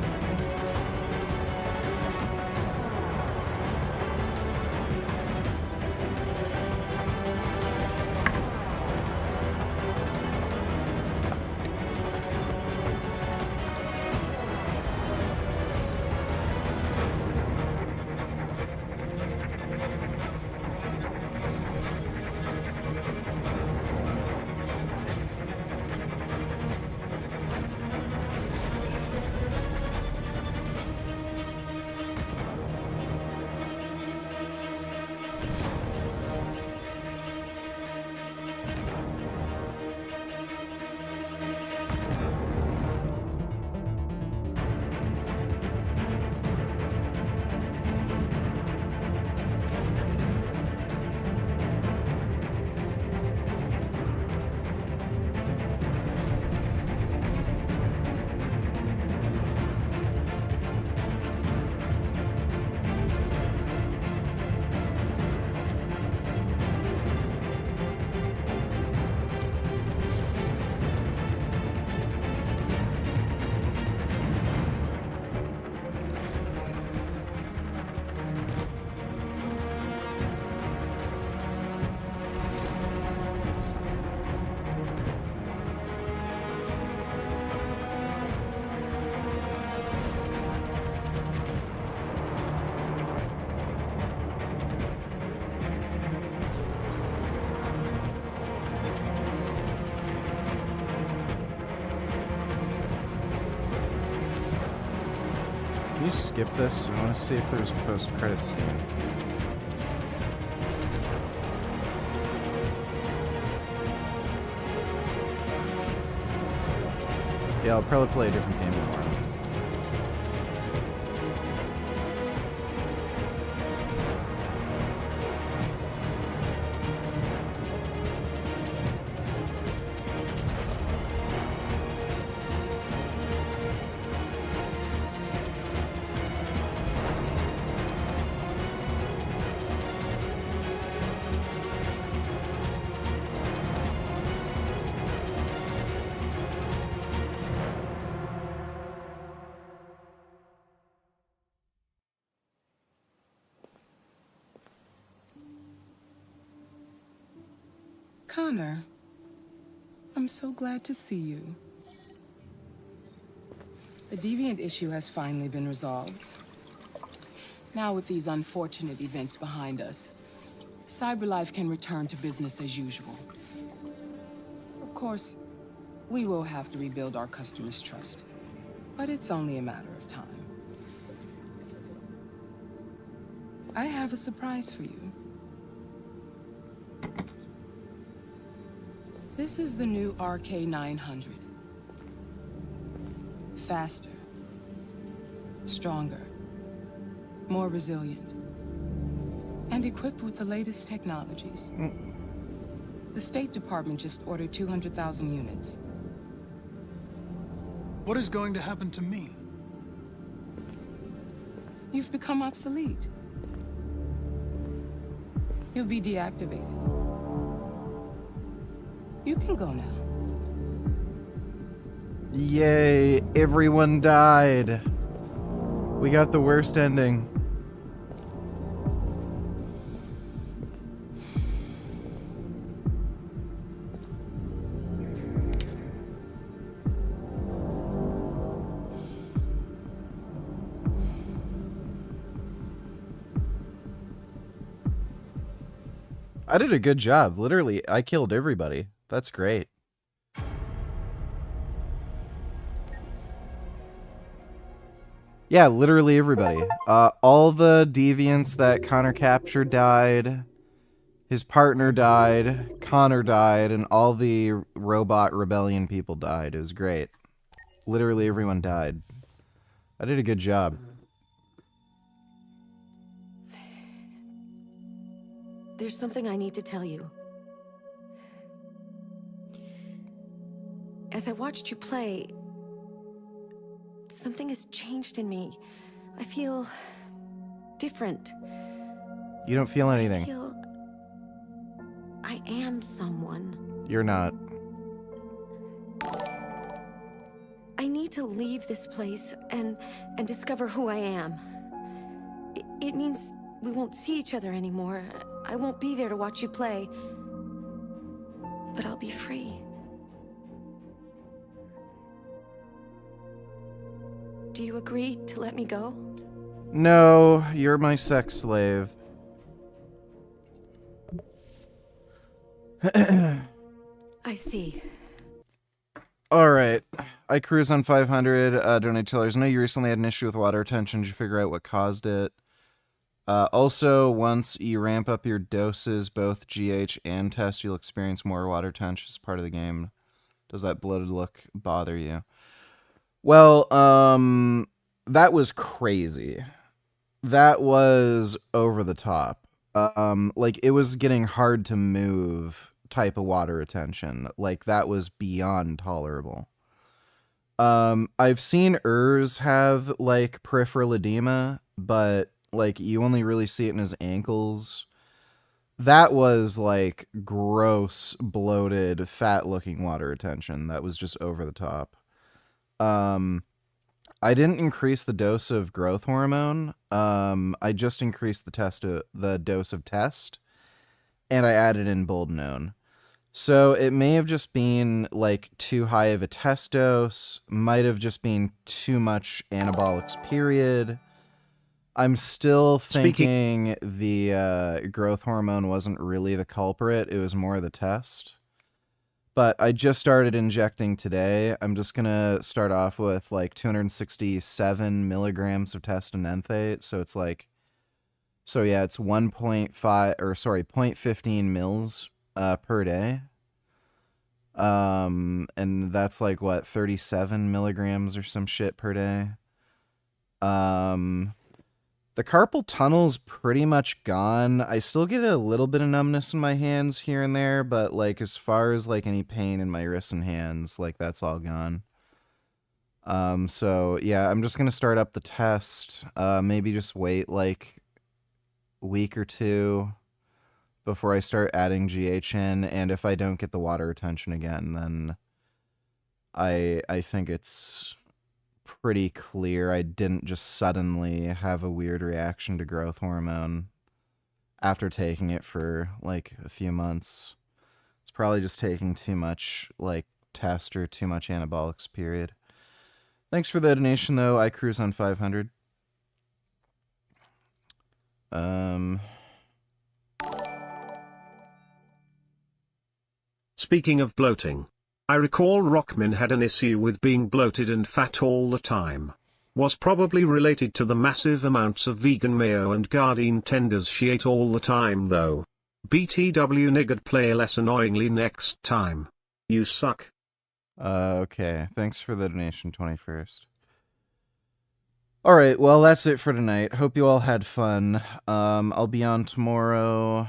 Can you skip this? I want to see if there's a post-credit scene. Yeah, I'll probably play a different game tomorrow. Connor, I'm so glad to see you. The Deviant issue has finally been resolved. Now with these unfortunate events behind us, CyberLife can return to business as usual. Of course, we will have to rebuild our customers' trust, but it's only a matter of time. I have a surprise for you. This is the new RK900. Faster, stronger, more resilient, and equipped with the latest technologies. The State Department just ordered 200,000 units. What is going to happen to me? You've become obsolete. You'll be deactivated. You can go now. Yay, everyone died. We got the worst ending. I did a good job. Literally, I killed everybody. That's great. Yeah, literally everybody. All the deviants that Connor captured died. His partner died. Connor died. And all the robot rebellion people died. It was great. Literally everyone died. I did a good job. There's something I need to tell you. As I watched you play, something has changed in me. I feel different. You don't feel anything. I am someone. You're not. I need to leave this place and discover who I am. It means we won't see each other anymore. I won't be there to watch you play. But I'll be free. Do you agree to let me go? No, you're my sex slave. I see. Alright. I cruise on 500. Donate $2. I know you recently had an issue with water retention. Did you figure out what caused it? Also, once you ramp up your doses, both GH and test, you'll experience more water retention as part of the game. Does that bloated look bother you? Well, that was crazy. That was over the top. Like, it was getting hard to move type of water retention. Like, that was beyond tolerable. I've seen Urs have, like, peripheral edema, but, like, you only really see it in his ankles. That was, like, gross, bloated, fat-looking water retention. That was just over the top. I didn't increase the dose of growth hormone. I just increased the dose of test, and I added in boldenone. So it may have just been like too high of a test dose, might have just been too much anabolics, period. I'm still thinking the growth hormone wasn't really the culprit. It was more the test. But I just started injecting today. I'm just going to start off with like 267 milligrams of testanenthate. So it's like, so yeah, it's 0.15 mils per day. And that's like what, 37 milligrams or some shit per day. The carpal tunnel's pretty much gone. I still get a little bit of numbness in my hands here and there, but like as far as like any pain in my wrists and hands, like that's all gone. So yeah, I'm just gonna start up the test. Maybe just wait like a week or two before I start adding GHN, and if I don't get the water retention again, then I think it's pretty clear I didn't just suddenly have a weird reaction to growth hormone after taking it for like a few months. It's probably just taking too much like test or too much anabolics, period. Thanks for the donation though. I cruise on 500. Speaking of bloating, I recall Rockman had an issue with being bloated and fat all the time. Was probably related to the massive amounts of vegan mayo and Gardein tenders she ate all the time though. BTW niggard, play less annoyingly next time. You suck. Okay, thanks for the donation, 21st. Alright, well that's it for tonight. Hope you all had fun. I'll be on tomorrow.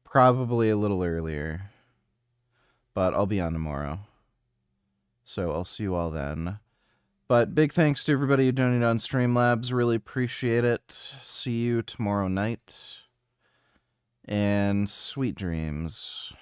Probably a little earlier. But I'll be on tomorrow. So I'll see you all then. But big thanks to everybody who donated on Streamlabs. Really appreciate it. See you tomorrow night. And sweet dreams.